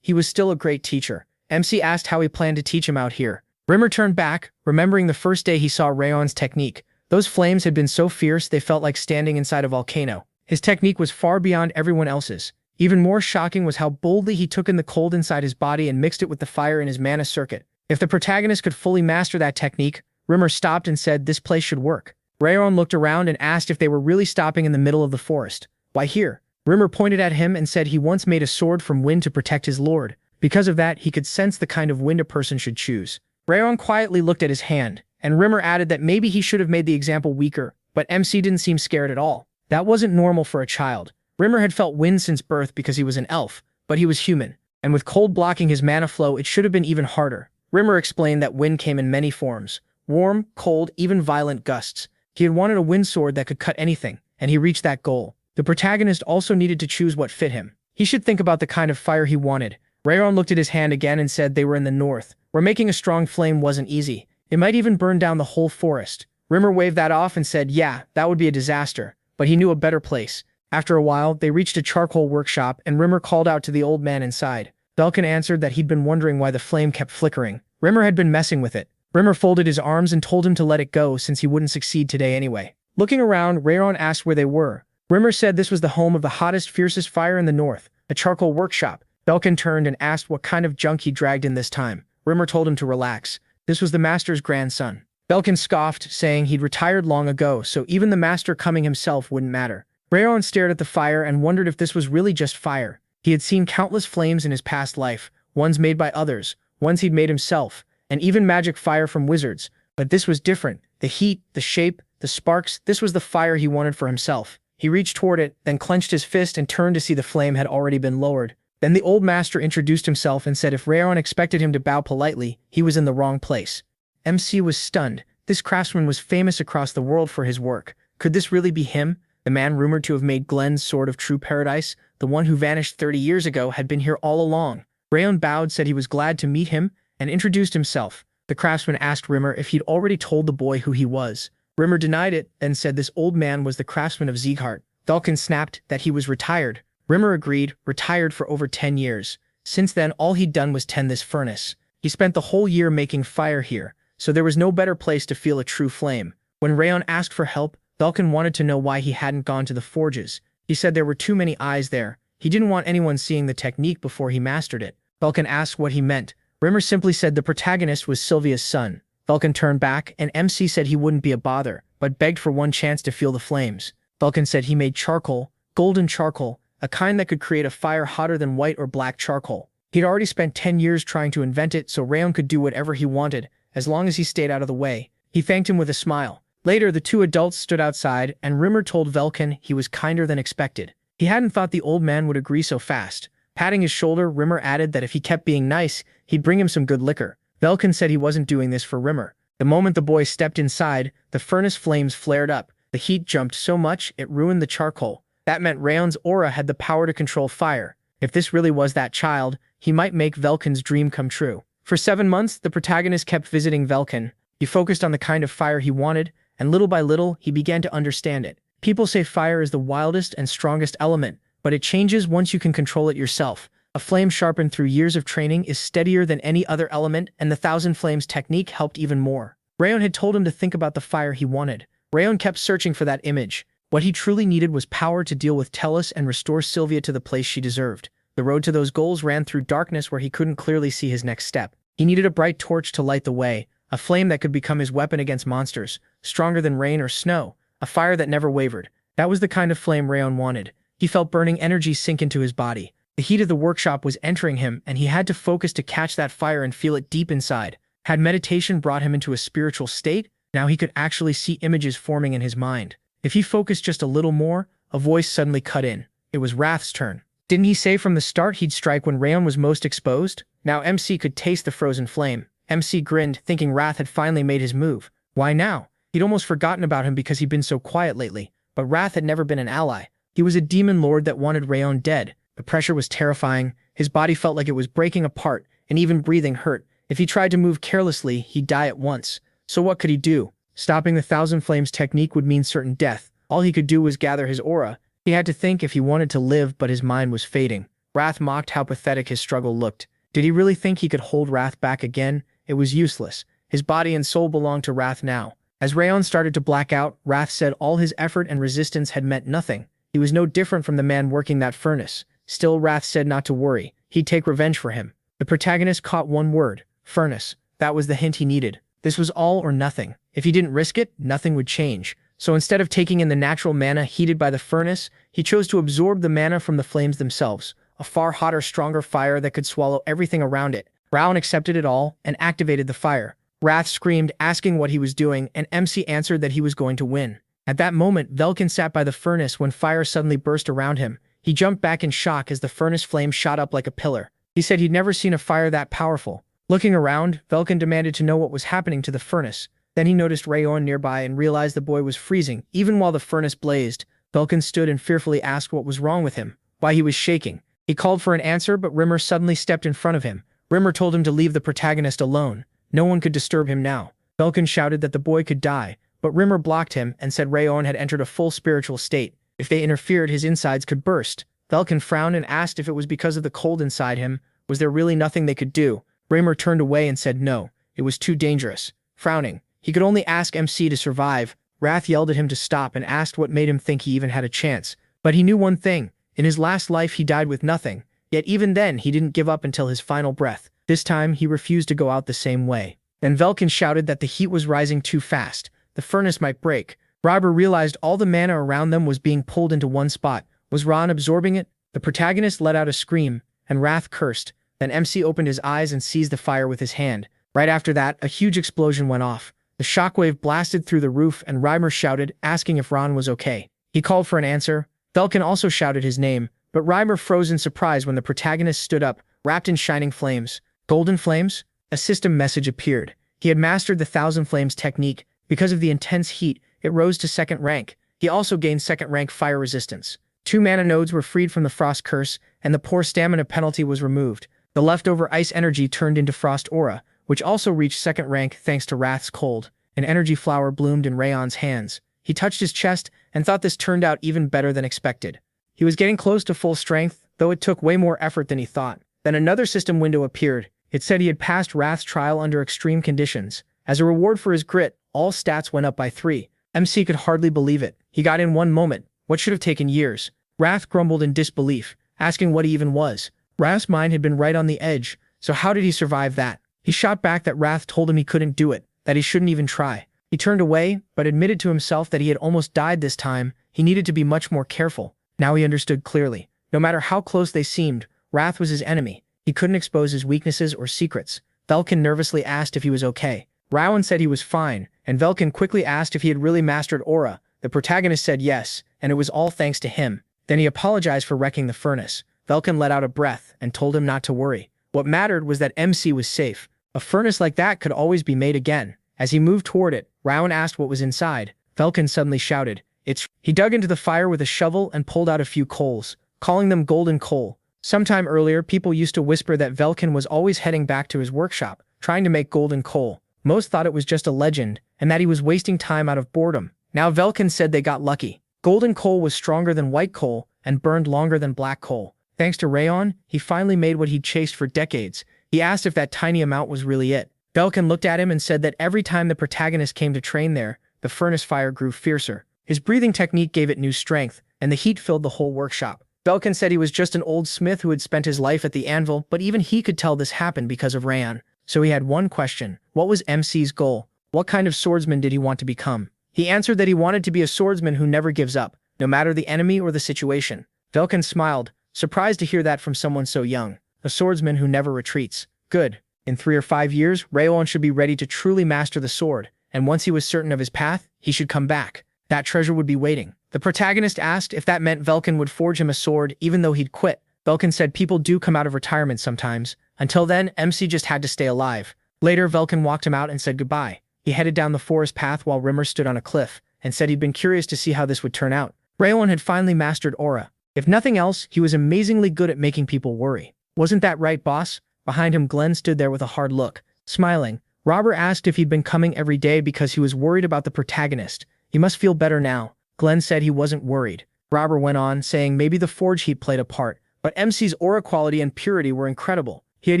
was still a great teacher. MC asked how he planned to teach him out here. Rimmer turned back, remembering the first day he saw Rayon's technique. Those flames had been so fierce they felt like standing inside a volcano. His technique was far beyond everyone else's. Even more shocking was how boldly he took in the cold inside his body and mixed it with the fire in his mana circuit. If the protagonist could fully master that technique, Rimmer stopped and said this place should work. Rayon looked around and asked if they were really stopping in the middle of the forest. Why here? Rimmer pointed at him and said he once made a sword from wind to protect his lord. Because of that, he could sense the kind of wind a person should choose. Rayon quietly looked at his hand, and Rimmer added that maybe he should have made the example weaker, but MC didn't seem scared at all. That wasn't normal for a child. Rimmer had felt wind since birth because he was an elf, but he was human, and with cold blocking his mana flow, it should have been even harder. Rimmer explained that wind came in many forms. Warm, cold, even violent gusts. He had wanted a wind sword that could cut anything, and he reached that goal. The protagonist also needed to choose what fit him. He should think about the kind of fire he wanted. Rayon looked at his hand again and said they were in the north, where making a strong flame wasn't easy. It might even burn down the whole forest. Rimmer waved that off and said, yeah, that would be a disaster, but he knew a better place. After a while, they reached a charcoal workshop, and Rimmer called out to the old man inside. Belkin answered that he'd been wondering why the flame kept flickering. Rimmer had been messing with it. Rimmer folded his arms and told him to let it go since he wouldn't succeed today anyway. Looking around, Rayon asked where they were. Rimmer said this was the home of the hottest, fiercest fire in the north, a charcoal workshop. Belkin turned and asked what kind of junk he dragged in this time. Rimmer told him to relax. This was the master's grandson. Belkin scoffed, saying he'd retired long ago, so even the master coming himself wouldn't matter. Rayon stared at the fire and wondered if this was really just fire. He had seen countless flames in his past life, ones made by others, ones he'd made himself, and even magic fire from wizards. But this was different. The heat, the shape, the sparks, this was the fire he wanted for himself. He reached toward it, then clenched his fist and turned to see the flame had already been lowered. Then the old master introduced himself and said if Rayon expected him to bow politely, he was in the wrong place. MC was stunned. This craftsman was famous across the world for his work. Could this really be him? The man rumored to have made Glenn's Sword of True Paradise, the one who vanished 30 years ago, had been here all along. Rayon bowed, said he was glad to meet him, and introduced himself. The craftsman asked Rimmer if he'd already told the boy who he was. Rimmer denied it, and said this old man was the craftsman of Sieghart. Belkin snapped that he was retired. Rimmer agreed, retired for over 10 years. Since then, all he'd done was tend this furnace. He spent the whole year making fire here, so there was no better place to feel a true flame. When Rayon asked for help, Belkin wanted to know why he hadn't gone to the forges. He said there were too many eyes there. He didn't want anyone seeing the technique before he mastered it. Belkin asked what he meant. Rimmer simply said the protagonist was Sylvia's son. Belkin turned back, and MC said he wouldn't be a bother, but begged for one chance to feel the flames. Belkin said he made charcoal, golden charcoal, a kind that could create a fire hotter than white or black charcoal. He'd already spent 10 years trying to invent it, so Rayon could do whatever he wanted, as long as he stayed out of the way. He thanked him with a smile. Later, the two adults stood outside, and Rimmer told Belkin he was kinder than expected. He hadn't thought the old man would agree so fast. Patting his shoulder, Rimmer added that if he kept being nice, he'd bring him some good liquor. Belkin said he wasn't doing this for Rimmer. The moment the boy stepped inside, the furnace flames flared up. The heat jumped so much, it ruined the charcoal. That meant Rayon's aura had the power to control fire. If this really was that child, he might make Velkin's dream come true. For 7 months, the protagonist kept visiting Velkin. He focused on the kind of fire he wanted, and little by little, he began to understand it. People say fire is the wildest and strongest element, but it changes once you can control it yourself. A flame sharpened through years of training is steadier than any other element, and the Thousand Flames technique helped even more. Rayon had told him to think about the fire he wanted. Rayon kept searching for that image. What he truly needed was power to deal with Tellus and restore Sylvia to the place she deserved. The road to those goals ran through darkness where he couldn't clearly see his next step. He needed a bright torch to light the way, a flame that could become his weapon against monsters, stronger than rain or snow, a fire that never wavered. That was the kind of flame Rayon wanted. He felt burning energy sink into his body. The heat of the workshop was entering him, and he had to focus to catch that fire and feel it deep inside. Had meditation brought him into a spiritual state? Now he could actually see images forming in his mind. If he focused just a little more, a voice suddenly cut in. It was Wrath's turn. Didn't he say from the start he'd strike when Rayon was most exposed? Now MC could taste the frozen flame. MC grinned, thinking Wrath had finally made his move. Why now? He'd almost forgotten about him because he'd been so quiet lately. But Wrath had never been an ally. He was a demon lord that wanted Rayon dead. The pressure was terrifying. His body felt like it was breaking apart, and even breathing hurt. If he tried to move carelessly, he'd die at once. So what could he do? Stopping the Thousand Flames technique would mean certain death. All he could do was gather his aura. He had to think if he wanted to live, but his mind was fading. Wrath mocked how pathetic his struggle looked. Did he really think he could hold Wrath back again? It was useless. His body and soul belonged to Wrath now. As Rayon started to black out, Wrath said all his effort and resistance had meant nothing. He was no different from the man working that furnace. Still, Wrath said not to worry. He'd take revenge for him. The protagonist caught one word. Furnace. That was the hint he needed. This was all or nothing. If he didn't risk it, nothing would change. So instead of taking in the natural mana heated by the furnace, he chose to absorb the mana from the flames themselves. A far hotter, stronger fire that could swallow everything around it. Raon accepted it all and activated the fire. Wrath screamed, asking what he was doing, and MC answered that he was going to win. At that moment, Velkin sat by the furnace when fire suddenly burst around him. He jumped back in shock as the furnace flame shot up like a pillar. He said he'd never seen a fire that powerful. Looking around, Velkin demanded to know what was happening to the furnace. Then he noticed Rayon nearby and realized the boy was freezing. Even while the furnace blazed, Velkin stood and fearfully asked what was wrong with him, why he was shaking. He called for an answer, but Rimmer suddenly stepped in front of him. Rimmer told him to leave the protagonist alone. No one could disturb him now. Velkin shouted that the boy could die, but Rimmer blocked him and said Rayon had entered a full spiritual state. If they interfered, his insides could burst. Velkin frowned and asked if it was because of the cold inside him. Was there really nothing they could do? Rimmer turned away and said no. It was too dangerous. Frowning, he could only ask MC to survive. Wrath yelled at him to stop and asked what made him think he even had a chance. But he knew one thing. In his last life he died with nothing. Yet even then he didn't give up until his final breath. This time he refused to go out the same way. Then Velkin shouted that the heat was rising too fast. The furnace might break. Robber realized all the mana around them was being pulled into one spot. Was Ron absorbing it? The protagonist let out a scream, and Wrath cursed. Then MC opened his eyes and seized the fire with his hand. Right after that, a huge explosion went off. The shockwave blasted through the roof and Reimer shouted, asking if Ron was okay. He called for an answer. Velkin also shouted his name, but Reimer froze in surprise when the protagonist stood up, wrapped in shining flames. Golden flames? A system message appeared. He had mastered the Thousand Flames technique. Because of the intense heat, it rose to second rank. He also gained second rank fire resistance. 2 mana nodes were freed from the frost curse, and the poor stamina penalty was removed. The leftover ice energy turned into frost aura, which also reached second rank thanks to Wrath's cold. An energy flower bloomed in Rayon's hands. He touched his chest and thought this turned out even better than expected. He was getting close to full strength, though it took way more effort than he thought. Then another system window appeared. It said he had passed Wrath's trial under extreme conditions. As a reward for his grit, all stats went up by 3. MC could hardly believe it. He got in one moment, what should have taken years. Wrath grumbled in disbelief, asking what he even was. Wrath's mind had been right on the edge, so how did he survive that? He shot back that Wrath told him he couldn't do it, that he shouldn't even try. He turned away, but admitted to himself that he had almost died this time. He needed to be much more careful. Now he understood clearly. No matter how close they seemed, Wrath was his enemy. He couldn't expose his weaknesses or secrets. Velkin nervously asked if he was okay. Rowan said he was fine, and Velkin quickly asked if he had really mastered aura. The protagonist said yes, and it was all thanks to him. Then he apologized for wrecking the furnace. Velkin let out a breath and told him not to worry. What mattered was that MC was safe. A furnace like that could always be made again. As he moved toward it, Rowan asked what was inside. Velkin suddenly shouted, "It's..." He dug into the fire with a shovel and pulled out a few coals, calling them golden coal. Sometime earlier, people used to whisper that Velkin was always heading back to his workshop, trying to make golden coal. Most thought it was just a legend, and that he was wasting time out of boredom. Now Velkin said they got lucky. Golden coal was stronger than white coal, and burned longer than black coal. Thanks to Rayon, he finally made what he'd chased for decades. He asked if that tiny amount was really it. Velkin looked at him and said that every time the protagonist came to train there, the furnace fire grew fiercer. His breathing technique gave it new strength, and the heat filled the whole workshop. Velkin said he was just an old smith who had spent his life at the anvil, but even he could tell this happened because of Rayon. So he had one question. What was MC's goal? What kind of swordsman did he want to become? He answered that he wanted to be a swordsman who never gives up, no matter the enemy or the situation. Velkin smiled, surprised to hear that from someone so young. A swordsman who never retreats. Good. In 3 or 5 years, Rayon should be ready to truly master the sword. and once he was certain of his path, he should come back. That treasure would be waiting. The protagonist asked if that meant Velkin would forge him a sword even though he'd quit. Velkin said people do come out of retirement sometimes. Until then, MC just had to stay alive. Later, Velkin walked him out and said goodbye. He headed down the forest path while Rimmer stood on a cliff and said he'd been curious to see how this would turn out. Rayon had finally mastered aura. If nothing else, he was amazingly good at making people worry. Wasn't that right, boss? Behind him, Glenn stood there with a hard look. Smiling, Robert asked if he'd been coming every day because he was worried about the protagonist. He must feel better now. Glenn said he wasn't worried. Robert went on, saying maybe the forge heat played a part, but MC's aura quality and purity were incredible. He had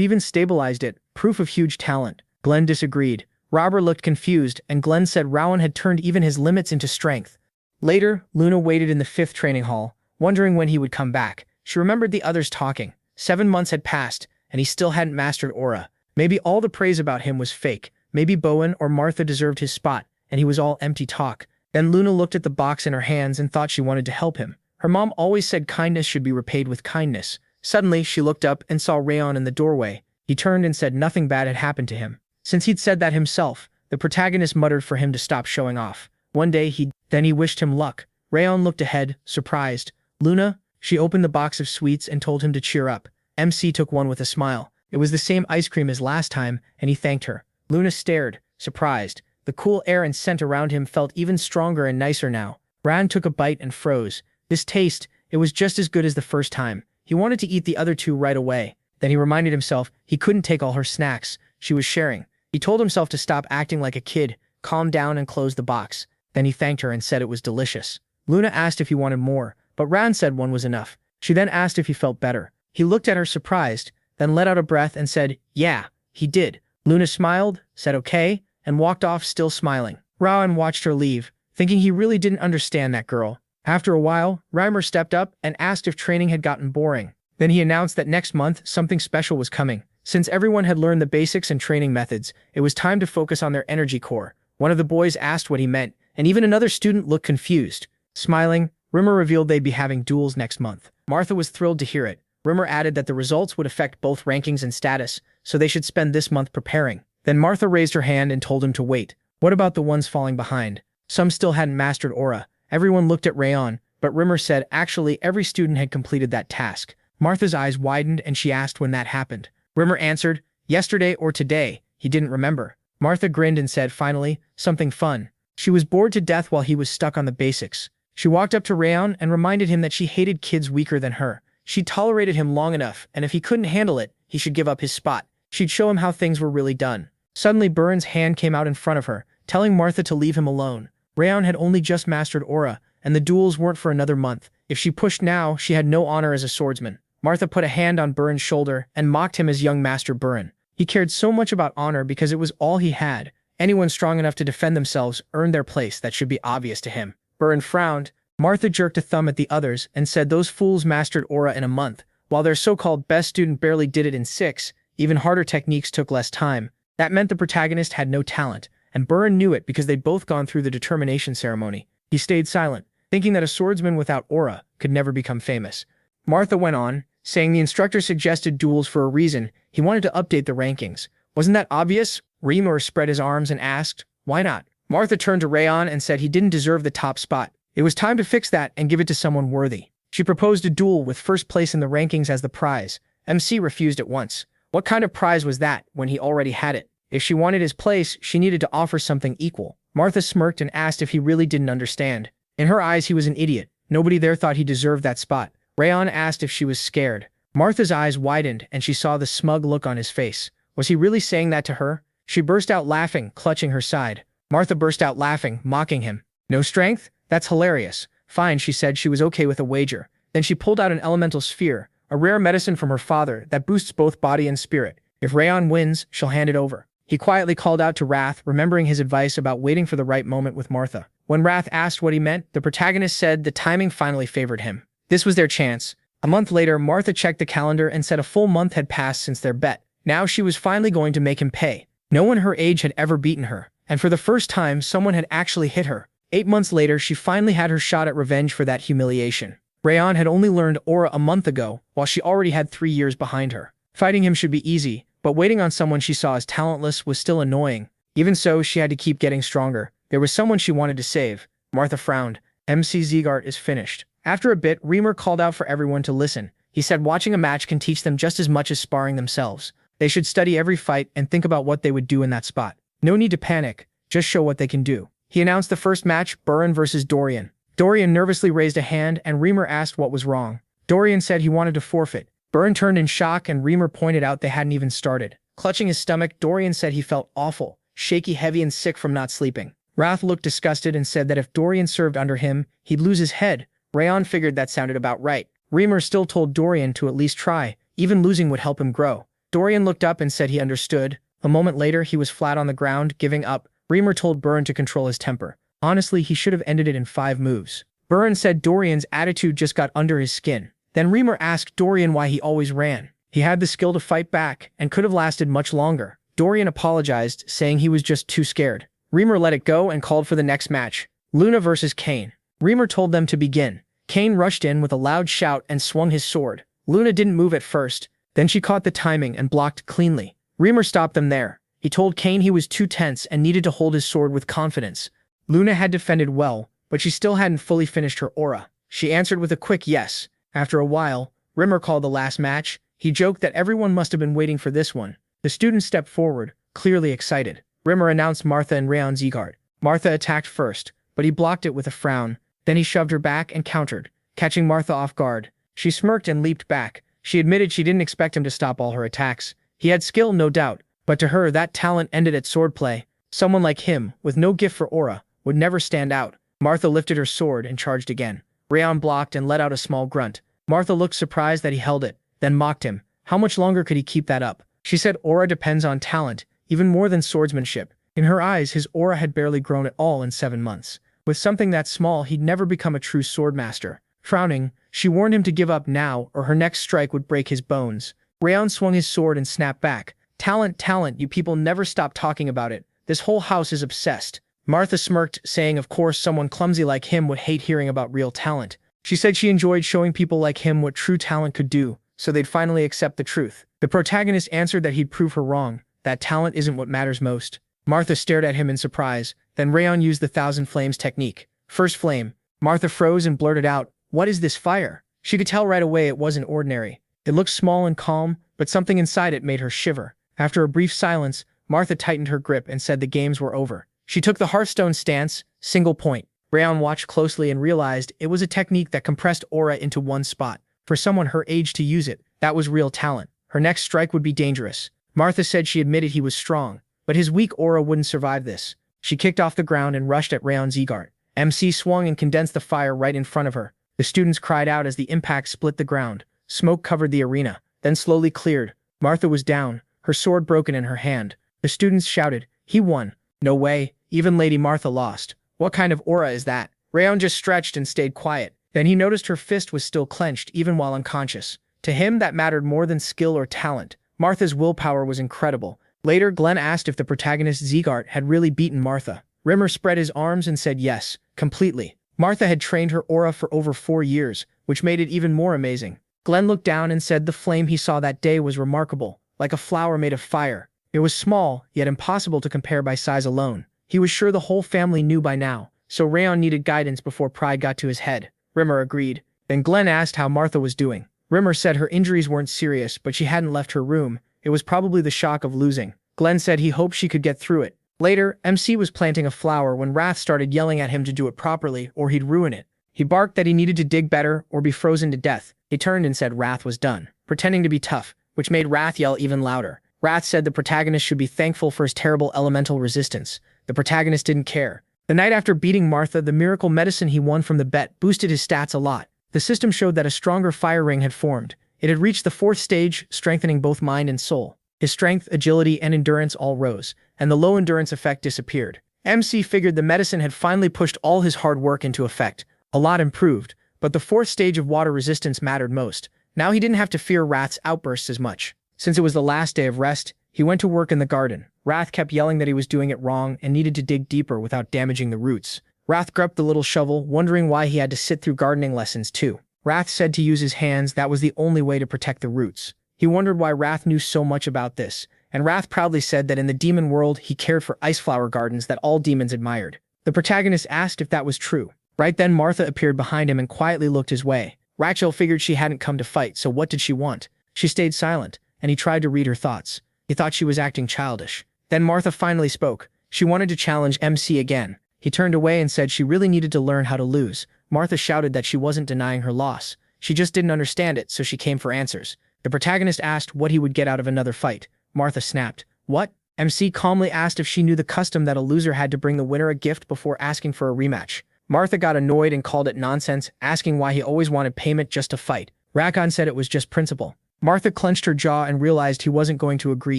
even stabilized it, proof of huge talent. Glenn disagreed. Robert looked confused, and Glenn said Rowan had turned even his limits into strength. Later, Luna waited in the 5th training hall, wondering when he would come back. She remembered the others talking. 7 months had passed, and he still hadn't mastered aura. Maybe all the praise about him was fake. Maybe Bowen or Martha deserved his spot, and he was all empty talk. Then Luna looked at the box in her hands and thought she wanted to help him. Her mom always said kindness should be repaid with kindness. Suddenly, she looked up and saw Rayon in the doorway. He turned and said nothing bad had happened to him. Since he'd said that himself, the protagonist muttered for him to stop showing off. One day, he wished him luck. Rayon looked ahead, surprised. Luna? She opened the box of sweets and told him to cheer up. MC took one with a smile. It was the same ice cream as last time, and he thanked her. Luna stared, surprised. The cool air and scent around him felt even stronger and nicer now. Ran took a bite and froze. This taste, it was just as good as the first time. He wanted to eat the other 2 right away. Then he reminded himself he couldn't take all her snacks. She was sharing. He told himself to stop acting like a kid, calm down and close the box. Then he thanked her and said it was delicious. Luna asked if he wanted more, but Ran said one was enough. She then asked if he felt better. He looked at her surprised, then let out a breath and said, yeah, he did. Luna smiled, said okay, and walked off still smiling. Rowan watched her leave, thinking he really didn't understand that girl. After a while, Reimer stepped up and asked if training had gotten boring. Then he announced that next month something special was coming. Since everyone had learned the basics and training methods, it was time to focus on their energy core. One of the boys asked what he meant, and even another student looked confused. Smiling, Rimmer revealed they'd be having duels next month. Martha was thrilled to hear it. Rimmer added that the results would affect both rankings and status, so they should spend this month preparing. Then Martha raised her hand and told him to wait. What about the ones falling behind? Some still hadn't mastered aura. Everyone looked at Rayon, but Rimmer said actually every student had completed that task. Martha's eyes widened and she asked when that happened. Rimmer answered, yesterday or today. He didn't remember. Martha grinned and said finally, something fun. She was bored to death while he was stuck on the basics. She walked up to Rayon and reminded him that she hated kids weaker than her. She tolerated him long enough, and if he couldn't handle it, he should give up his spot. She'd show him how things were really done. Suddenly, Burns' hand came out in front of her, telling Martha to leave him alone. Rayon had only just mastered aura, and the duels weren't for another month. If she pushed now, she had no honor as a swordsman. Martha put a hand on Burns' shoulder and mocked him as young Master Burn. He cared so much about honor because it was all he had. Anyone strong enough to defend themselves earned their place. That should be obvious to him. Burn frowned. Martha jerked a thumb at the others and said those fools mastered aura in a month, while their so-called best student barely did it in 6. Even harder techniques took less time. That meant the protagonist had no talent, and Burn knew it because they'd both gone through the determination ceremony. He stayed silent, thinking that a swordsman without aura could never become famous. Martha went on, saying the instructor suggested duels for a reason. He wanted to update the rankings. Wasn't that obvious? Reemur spread his arms and asked, why not? Martha turned to Rayon and said he didn't deserve the top spot. It was time to fix that and give it to someone worthy. She proposed a duel with first place in the rankings as the prize. MC refused at once. What kind of prize was that when he already had it? If she wanted his place, she needed to offer something equal. Martha smirked and asked if he really didn't understand. In her eyes, he was an idiot. Nobody there thought he deserved that spot. Rayon asked if she was scared. Martha's eyes widened and she saw the smug look on his face. Was he really saying that to her? She burst out laughing, clutching her side. Martha burst out laughing, mocking him. No strength? That's hilarious. Fine, she said she was okay with a wager. Then she pulled out an elemental sphere, a rare medicine from her father that boosts both body and spirit. If Rayon wins, she'll hand it over. He quietly called out to Wrath, remembering his advice about waiting for the right moment with Martha. When Wrath asked what he meant, the protagonist said the timing finally favored him. This was their chance. A month later, Martha checked the calendar and said a full month had passed since their bet. Now she was finally going to make him pay. No one her age had ever beaten her, and for the first time, someone had actually hit her. 8 months later, she finally had her shot at revenge for that humiliation. Rayon had only learned aura a month ago, while she already had 3 years behind her. Fighting him should be easy, but waiting on someone she saw as talentless was still annoying. Even so, she had to keep getting stronger. There was someone she wanted to save. Martha frowned. MC Zegart is finished. After a bit, Reamer called out for everyone to listen. He said watching a match can teach them just as much as sparring themselves. They should study every fight and think about what they would do in that spot. No need to panic, just show what they can do. He announced the first match, Burin versus Dorian. Dorian nervously raised a hand and Reamer asked what was wrong. Dorian said he wanted to forfeit. Burin turned in shock and Reamer pointed out they hadn't even started. Clutching his stomach, Dorian said he felt awful, shaky, heavy, and sick from not sleeping. Wrath looked disgusted and said that if Dorian served under him, he'd lose his head. Rayon figured that sounded about right. Reamer still told Dorian to at least try. Even losing would help him grow. Dorian looked up and said he understood. A moment later, he was flat on the ground, giving up. Reamer told Burin to control his temper. Honestly, he should have ended it in 5 moves. Burin said Dorian's attitude just got under his skin. Then Reamer asked Dorian why he always ran. He had the skill to fight back and could have lasted much longer. Dorian apologized, saying he was just too scared. Reamer let it go and called for the next match. Luna versus Kane. Reamer told them to begin. Kane rushed in with a loud shout and swung his sword. Luna didn't move at first. Then she caught the timing and blocked cleanly. Reamer stopped them there. He told Kane he was too tense and needed to hold his sword with confidence. Luna had defended well, but she still hadn't fully finished her aura. She answered with a quick yes. After a while, Reamer called the last match. He joked that everyone must have been waiting for this one. The students stepped forward, clearly excited. Reamer announced Martha and Rayon Zegart. Martha attacked first, but he blocked it with a frown. Then he shoved her back and countered, catching Martha off guard. She smirked and leaped back. She admitted she didn't expect him to stop all her attacks. He had skill, no doubt, but to her that talent ended at swordplay. Someone like him, with no gift for aura, would never stand out. Martha lifted her sword and charged again. Rayon blocked and let out a small grunt. Martha looked surprised that he held it, then mocked him. How much longer could he keep that up? She said aura depends on talent, even more than swordsmanship. In her eyes, his aura had barely grown at all in 7 months. With something that small, he'd never become a true swordmaster. Frowning, she warned him to give up now or her next strike would break his bones. Rayon swung his sword and snapped back. Talent, talent, you people never stop talking about it. This whole house is obsessed. Martha smirked, saying of course someone clumsy like him would hate hearing about real talent. She said she enjoyed showing people like him what true talent could do, so they'd finally accept the truth. The protagonist answered that he'd prove her wrong, that talent isn't what matters most. Martha stared at him in surprise, then Rayon used the 1,000 Flames technique. First flame. Martha froze and blurted out, "What is this fire?" She could tell right away it wasn't ordinary. It looked small and calm, but something inside it made her shiver. After a brief silence, Martha tightened her grip and said the games were over. She took the Hearthstone stance, single point. Rayon watched closely and realized it was a technique that compressed aura into one spot. For someone her age to use it, that was real talent. Her next strike would be dangerous. Martha said she admitted he was strong, but his weak aura wouldn't survive this. She kicked off the ground and rushed at Rayon Zegart. MC swung and condensed the fire right in front of her. The students cried out as the impact split the ground. Smoke covered the arena, then slowly cleared. Martha was down, her sword broken in her hand. The students shouted, "He won." "No way, even Lady Martha lost. What kind of aura is that?" Rayon just stretched and stayed quiet. Then he noticed her fist was still clenched even while unconscious. To him, that mattered more than skill or talent. Martha's willpower was incredible. Later, Glenn asked if the protagonist Zegart had really beaten Martha. Rimmer spread his arms and said yes, completely. Martha had trained her aura for over 4 years, which made it even more amazing. Glenn looked down and said the flame he saw that day was remarkable, like a flower made of fire. It was small, yet impossible to compare by size alone. He was sure the whole family knew by now, so Rayon needed guidance before pride got to his head. Rimmer agreed. Then Glenn asked how Martha was doing. Rimmer said her injuries weren't serious, but she hadn't left her room. It was probably the shock of losing. Glenn said he hoped she could get through it. Later, MC was planting a flower when Wrath started yelling at him to do it properly or he'd ruin it. He barked that he needed to dig better or be frozen to death. He turned and said Wrath was done, pretending to be tough, which made Wrath yell even louder. Wrath said the protagonist should be thankful for his terrible elemental resistance. The protagonist didn't care. The night after beating Martha, the miracle medicine he won from the bet boosted his stats a lot. The system showed that a stronger fire ring had formed. It had reached the 4th stage, strengthening both mind and soul. His strength, agility, and endurance all rose, and the low endurance effect disappeared. MC figured the medicine had finally pushed all his hard work into effect. A lot improved, but the 4th stage of water resistance mattered most. Now he didn't have to fear Wrath's outbursts as much. Since it was the last day of rest, he went to work in the garden. Wrath kept yelling that he was doing it wrong and needed to dig deeper without damaging the roots. Wrath gripped the little shovel, wondering why he had to sit through gardening lessons too. Wrath said to use his hands, that was the only way to protect the roots. He wondered why Wrath knew so much about this, and Wrath proudly said that in the demon world he cared for ice flower gardens that all demons admired. The protagonist asked if that was true. Right then Martha appeared behind him and quietly looked his way. Rachel figured she hadn't come to fight, so what did she want? She stayed silent, and he tried to read her thoughts. He thought she was acting childish. Then Martha finally spoke. She wanted to challenge MC again. He turned away and said she really needed to learn how to lose. Martha shouted that she wasn't denying her loss. She just didn't understand it, so she came for answers. The protagonist asked what he would get out of another fight. Martha snapped. What? MC calmly asked if she knew the custom that a loser had to bring the winner a gift before asking for a rematch. Martha got annoyed and called it nonsense, asking why he always wanted payment just to fight. Rakon said it was just principle. Martha clenched her jaw and realized he wasn't going to agree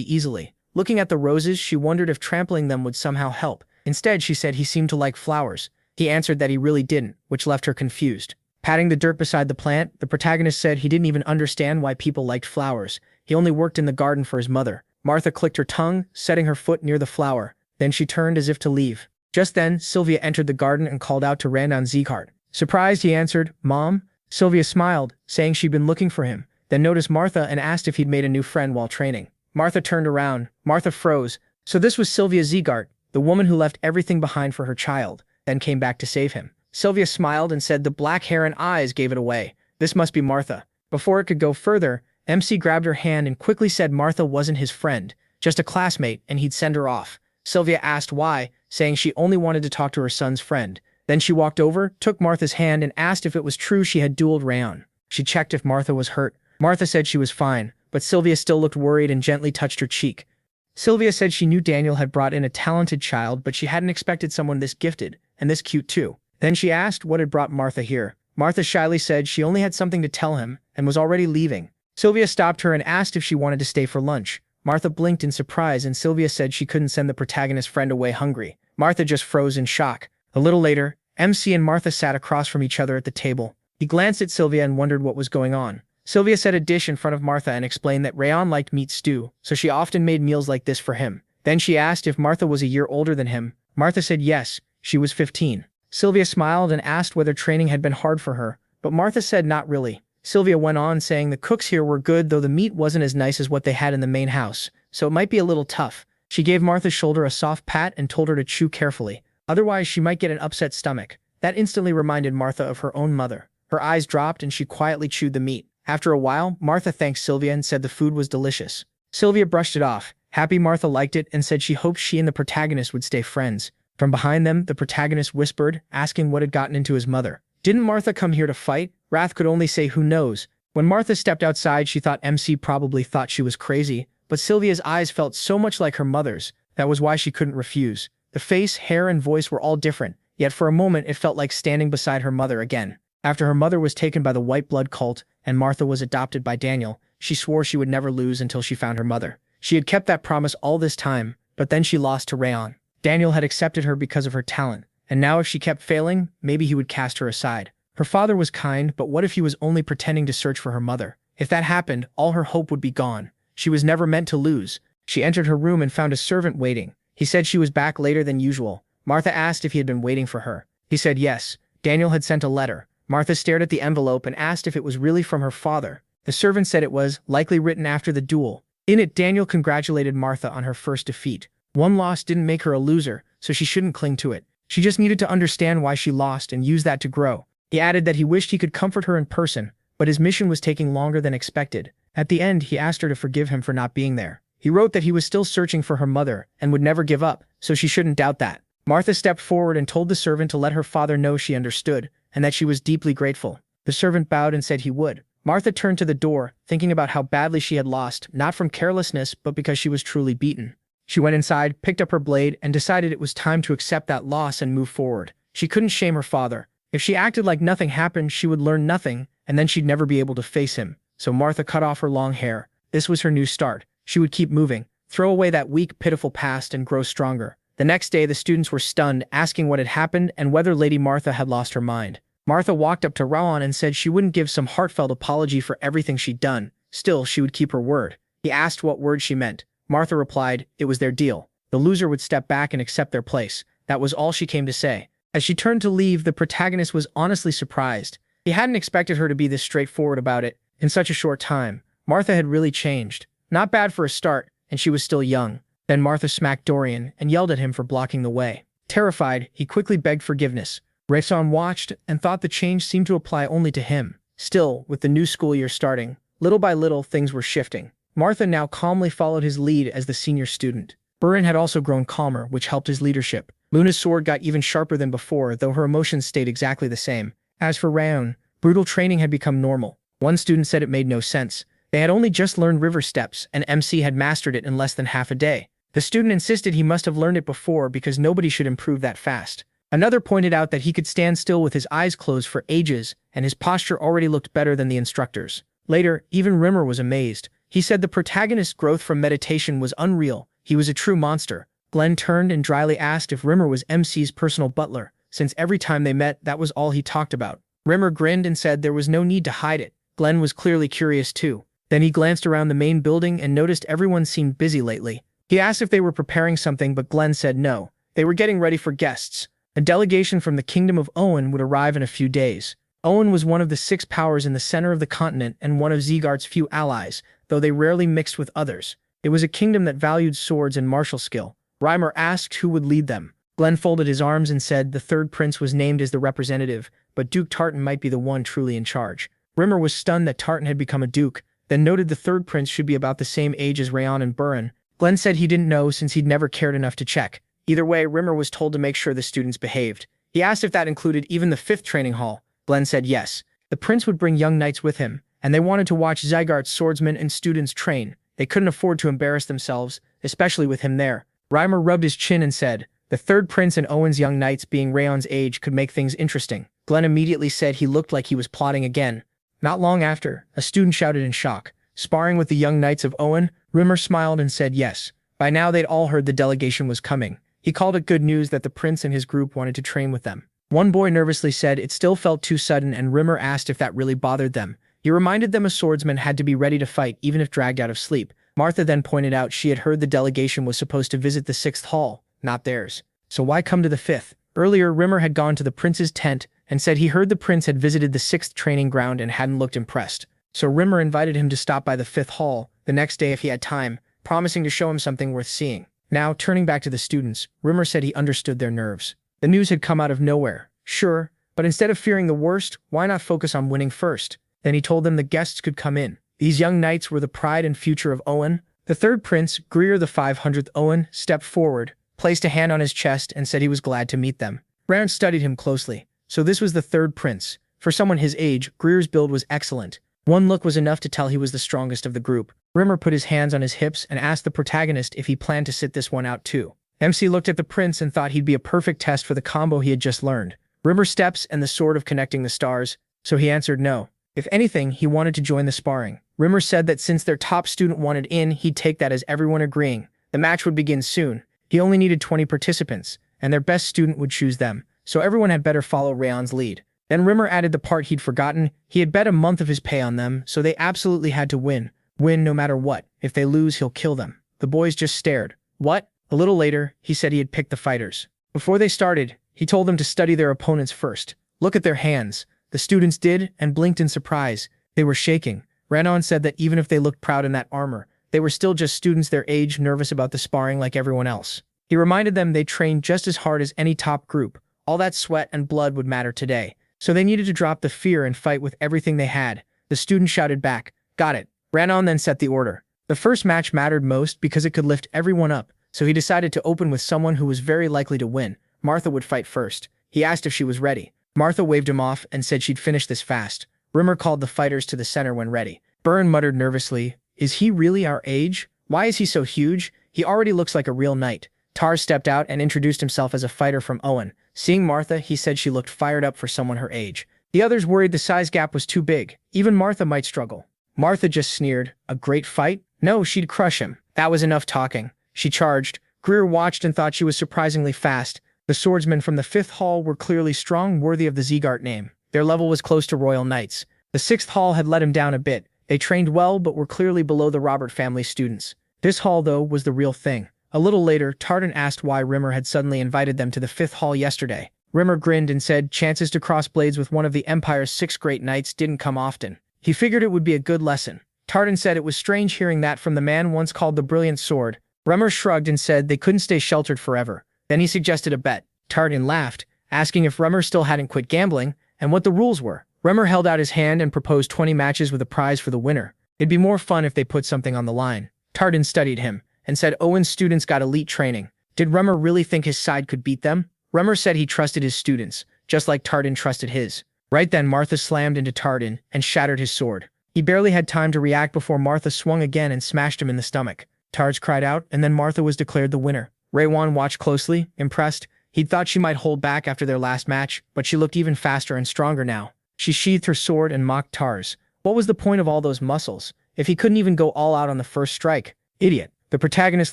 easily. Looking at the roses, she wondered if trampling them would somehow help. Instead, she said he seemed to like flowers. He answered that he really didn't, which left her confused. Patting the dirt beside the plant, the protagonist said he didn't even understand why people liked flowers. He only worked in the garden for his mother. Martha clicked her tongue, setting her foot near the flower. Then she turned as if to leave. Just then, Sylvia entered the garden and called out to Randon Zeekhart. Surprised, he answered, Mom? Sylvia smiled, saying she'd been looking for him, then noticed Martha and asked if he'd made a new friend while training. Martha turned around. Martha froze. So this was Sylvia Zeekhart, the woman who left everything behind for her child, then came back to save him. Sylvia smiled and said the black hair and eyes gave it away. This must be Martha. Before it could go further, MC grabbed her hand and quickly said Martha wasn't his friend, just a classmate, and he'd send her off. Sylvia asked why, saying she only wanted to talk to her son's friend. Then she walked over, took Martha's hand, and asked if it was true she had dueled Rayon. She checked if Martha was hurt. Martha said she was fine, but Sylvia still looked worried and gently touched her cheek. Sylvia said she knew Daniel had brought in a talented child, but she hadn't expected someone this gifted, and this cute too. Then she asked what had brought Martha here. Martha shyly said she only had something to tell him, and was already leaving. Sylvia stopped her and asked if she wanted to stay for lunch. Martha blinked in surprise, and Sylvia said she couldn't send the protagonist's friend away hungry. Martha just froze in shock. A little later, MC and Martha sat across from each other at the table. He glanced at Sylvia and wondered what was going on. Sylvia set a dish in front of Martha and explained that Rayon liked meat stew, so she often made meals like this for him. Then she asked if Martha was a year older than him. Martha said yes, she was 15. Sylvia smiled and asked whether training had been hard for her, but Martha said not really. Sylvia went on, saying the cooks here were good, though the meat wasn't as nice as what they had in the main house, so it might be a little tough. She gave Martha's shoulder a soft pat and told her to chew carefully, otherwise she might get an upset stomach. That instantly reminded Martha of her own mother. Her eyes dropped and she quietly chewed the meat. After a while, Martha thanked Sylvia and said the food was delicious. Sylvia brushed it off. Happy Martha liked it and said she hoped she and the protagonist would stay friends. From behind them, the protagonist whispered, asking what had gotten into his mother. Didn't Martha come here to fight? Wrath could only say who knows. When Martha stepped outside, she thought MC probably thought she was crazy, but Sylvia's eyes felt so much like her mother's, that was why she couldn't refuse. The face, hair, and voice were all different, yet for a moment it felt like standing beside her mother again. After her mother was taken by the white blood cult, and Martha was adopted by Daniel, she swore she would never lose until she found her mother. She had kept that promise all this time, but then she lost to Rayon. Daniel had accepted her because of her talent, and now if she kept failing, maybe he would cast her aside. Her father was kind, but what if he was only pretending to search for her mother? If that happened, all her hope would be gone. She was never meant to lose. She entered her room and found a servant waiting. He said she was back later than usual. Martha asked if he had been waiting for her. He said yes. Daniel had sent a letter. Martha stared at the envelope and asked if it was really from her father. The servant said it was, likely written after the duel. In it, Daniel congratulated Martha on her first defeat. One loss didn't make her a loser, so she shouldn't cling to it. She just needed to understand why she lost and use that to grow. He added that he wished he could comfort her in person, but his mission was taking longer than expected. At the end, he asked her to forgive him for not being there. He wrote that he was still searching for her mother and would never give up, so she shouldn't doubt that. Martha stepped forward and told the servant to let her father know she understood, and that she was deeply grateful. The servant bowed and said he would. Martha turned to the door, thinking about how badly she had lost, not from carelessness, but because she was truly beaten. She went inside, picked up her blade, and decided it was time to accept that loss and move forward. She couldn't shame her father. If she acted like nothing happened, she would learn nothing, and then she'd never be able to face him. So Martha cut off her long hair. This was her new start. She would keep moving, throw away that weak, pitiful past, and grow stronger. The next day, the students were stunned, asking what had happened and whether Lady Martha had lost her mind. Martha walked up to Raon and said she wouldn't give some heartfelt apology for everything she'd done. Still, she would keep her word. He asked what word she meant. Martha replied, it was their deal. The loser would step back and accept their place. That was all she came to say. As she turned to leave, the protagonist was honestly surprised. He hadn't expected her to be this straightforward about it in such a short time. Martha had really changed. Not bad for a start, and she was still young. Then Martha smacked Dorian and yelled at him for blocking the way. Terrified, he quickly begged forgiveness. Rayson watched and thought the change seemed to apply only to him. Still, with the new school year starting, little by little things were shifting. Martha now calmly followed his lead as the senior student. Burin had also grown calmer, which helped his leadership. Luna's sword got even sharper than before, though her emotions stayed exactly the same. As for Rayon, brutal training had become normal. One student said it made no sense. They had only just learned river steps, and MC had mastered it in less than half a day. The student insisted he must have learned it before because nobody should improve that fast. Another pointed out that he could stand still with his eyes closed for ages, and his posture already looked better than the instructors. Later, even Rimmer was amazed. He said the protagonist's growth from meditation was unreal. He was a true monster. Glenn turned and dryly asked if Rimmer was MC's personal butler, since every time they met, that was all he talked about. Rimmer grinned and said there was no need to hide it. Glenn was clearly curious too. Then he glanced around the main building and noticed everyone seemed busy lately. He asked if they were preparing something, but Glenn said no. They were getting ready for guests. A delegation from the Kingdom of Owen would arrive in a few days. Owen was one of the 6 powers in the center of the continent and one of Zegart's few allies, though they rarely mixed with others. It was a kingdom that valued swords and martial skill. Reimer asked who would lead them. Glenn folded his arms and said the third prince was named as the representative, but Duke Tartan might be the one truly in charge. Rimmer was stunned that Tartan had become a duke, then noted the third prince should be about the same age as Rayon and Burin. Glenn said he didn't know since he'd never cared enough to check. Either way, Rimmer was told to make sure the students behaved. He asked if that included even the 5th training hall. Glenn said yes. The prince would bring young knights with him, and they wanted to watch Zygarde's swordsmen and students train. They couldn't afford to embarrass themselves, especially with him there. Reimer rubbed his chin and said, the third prince and Owen's young knights being Rayon's age could make things interesting. Glenn immediately said he looked like he was plotting again. Not long after, a student shouted in shock, sparring with the young knights of Owen. Rimmer smiled and said yes. By now they'd all heard the delegation was coming. He called it good news that the prince and his group wanted to train with them. One boy nervously said it still felt too sudden, and Rimmer asked if that really bothered them. He reminded them a swordsman had to be ready to fight even if dragged out of sleep. Martha then pointed out she had heard the delegation was supposed to visit the 6th hall, not theirs. So why come to the 5th? Earlier, Rimmer had gone to the prince's tent and said he heard the prince had visited the 6th training ground and hadn't looked impressed. So Rimmer invited him to stop by the 5th hall the next day if he had time, promising to show him something worth seeing. Now, turning back to the students, Rimmer said he understood their nerves. The news had come out of nowhere, sure, but instead of fearing the worst, why not focus on winning first? Then he told them the guests could come in. These young knights were the pride and future of Owen. The third prince, Greer the 500th Owen, stepped forward, placed a hand on his chest, and said he was glad to meet them. Brown studied him closely. So this was the third prince. For someone his age, Greer's build was excellent. One look was enough to tell he was the strongest of the group. Rimmer put his hands on his hips and asked the protagonist if he planned to sit this one out too. MC looked at the prince and thought he'd be a perfect test for the combo he had just learned. Rimmer steps and the sword of connecting the stars, so he answered no. If anything, he wanted to join the sparring. Rimmer said that since their top student wanted in, he'd take that as everyone agreeing. The match would begin soon. He only needed 20 participants, and their best student would choose them, so everyone had better follow Rayon's lead. Then Rimmer added the part he'd forgotten. He had bet a month of his pay on them, so they absolutely had to win. Win no matter what. If they lose, he'll kill them. The boys just stared. What? A little later, he said he had picked the fighters. Before they started, he told them to study their opponents first. Look at their hands. The students did, and blinked in surprise. They were shaking. Ranon said that even if they looked proud in that armor, they were still just students their age, nervous about the sparring like everyone else. He reminded them they trained just as hard as any top group. All that sweat and blood would matter today. So they needed to drop the fear and fight with everything they had. The student shouted back, "Got it." Ranon then set the order. The first match mattered most because it could lift everyone up, so he decided to open with someone who was very likely to win. Martha would fight first. He asked if she was ready. Martha waved him off and said she'd finish this fast. Rimmer called the fighters to the center when ready. Burin muttered nervously, "Is he really our age? Why is he so huge? He already looks like a real knight." Tar stepped out and introduced himself as a fighter from Owen. Seeing Martha, he said she looked fired up for someone her age. The others worried the size gap was too big. Even Martha might struggle. Martha just sneered. A great fight? No, she'd crush him. That was enough talking. She charged. Greer watched and thought she was surprisingly fast. The swordsmen from the 5th hall were clearly strong, worthy of the Zegart name. Their level was close to royal knights. The 6th hall had let him down a bit. They trained well but were clearly below the Robert family students. This hall, though, was the real thing. A little later, Tartan asked why Rimmer had suddenly invited them to the 5th hall yesterday. Rimmer grinned and said chances to cross blades with one of the Empire's 6 great knights didn't come often. He figured it would be a good lesson. Tartan said it was strange hearing that from the man once called the Brilliant Sword. Rummer shrugged and said they couldn't stay sheltered forever. Then he suggested a bet. Tartan laughed, asking if Rummer still hadn't quit gambling, and what the rules were. Rummer held out his hand and proposed 20 matches with a prize for the winner. It'd be more fun if they put something on the line. Tartan studied him, and said Owen's students got elite training. Did Rummer really think his side could beat them? Rummer said he trusted his students, just like Tartan trusted his. Right then Martha slammed into Tartan and shattered his sword. He barely had time to react before Martha swung again and smashed him in the stomach. Tarj cried out, and then Martha was declared the winner. Raywan watched closely, impressed. He'd thought she might hold back after their last match, but she looked even faster and stronger now. She sheathed her sword and mocked Tarz. What was the point of all those muscles, if he couldn't even go all out on the first strike? Idiot. The protagonist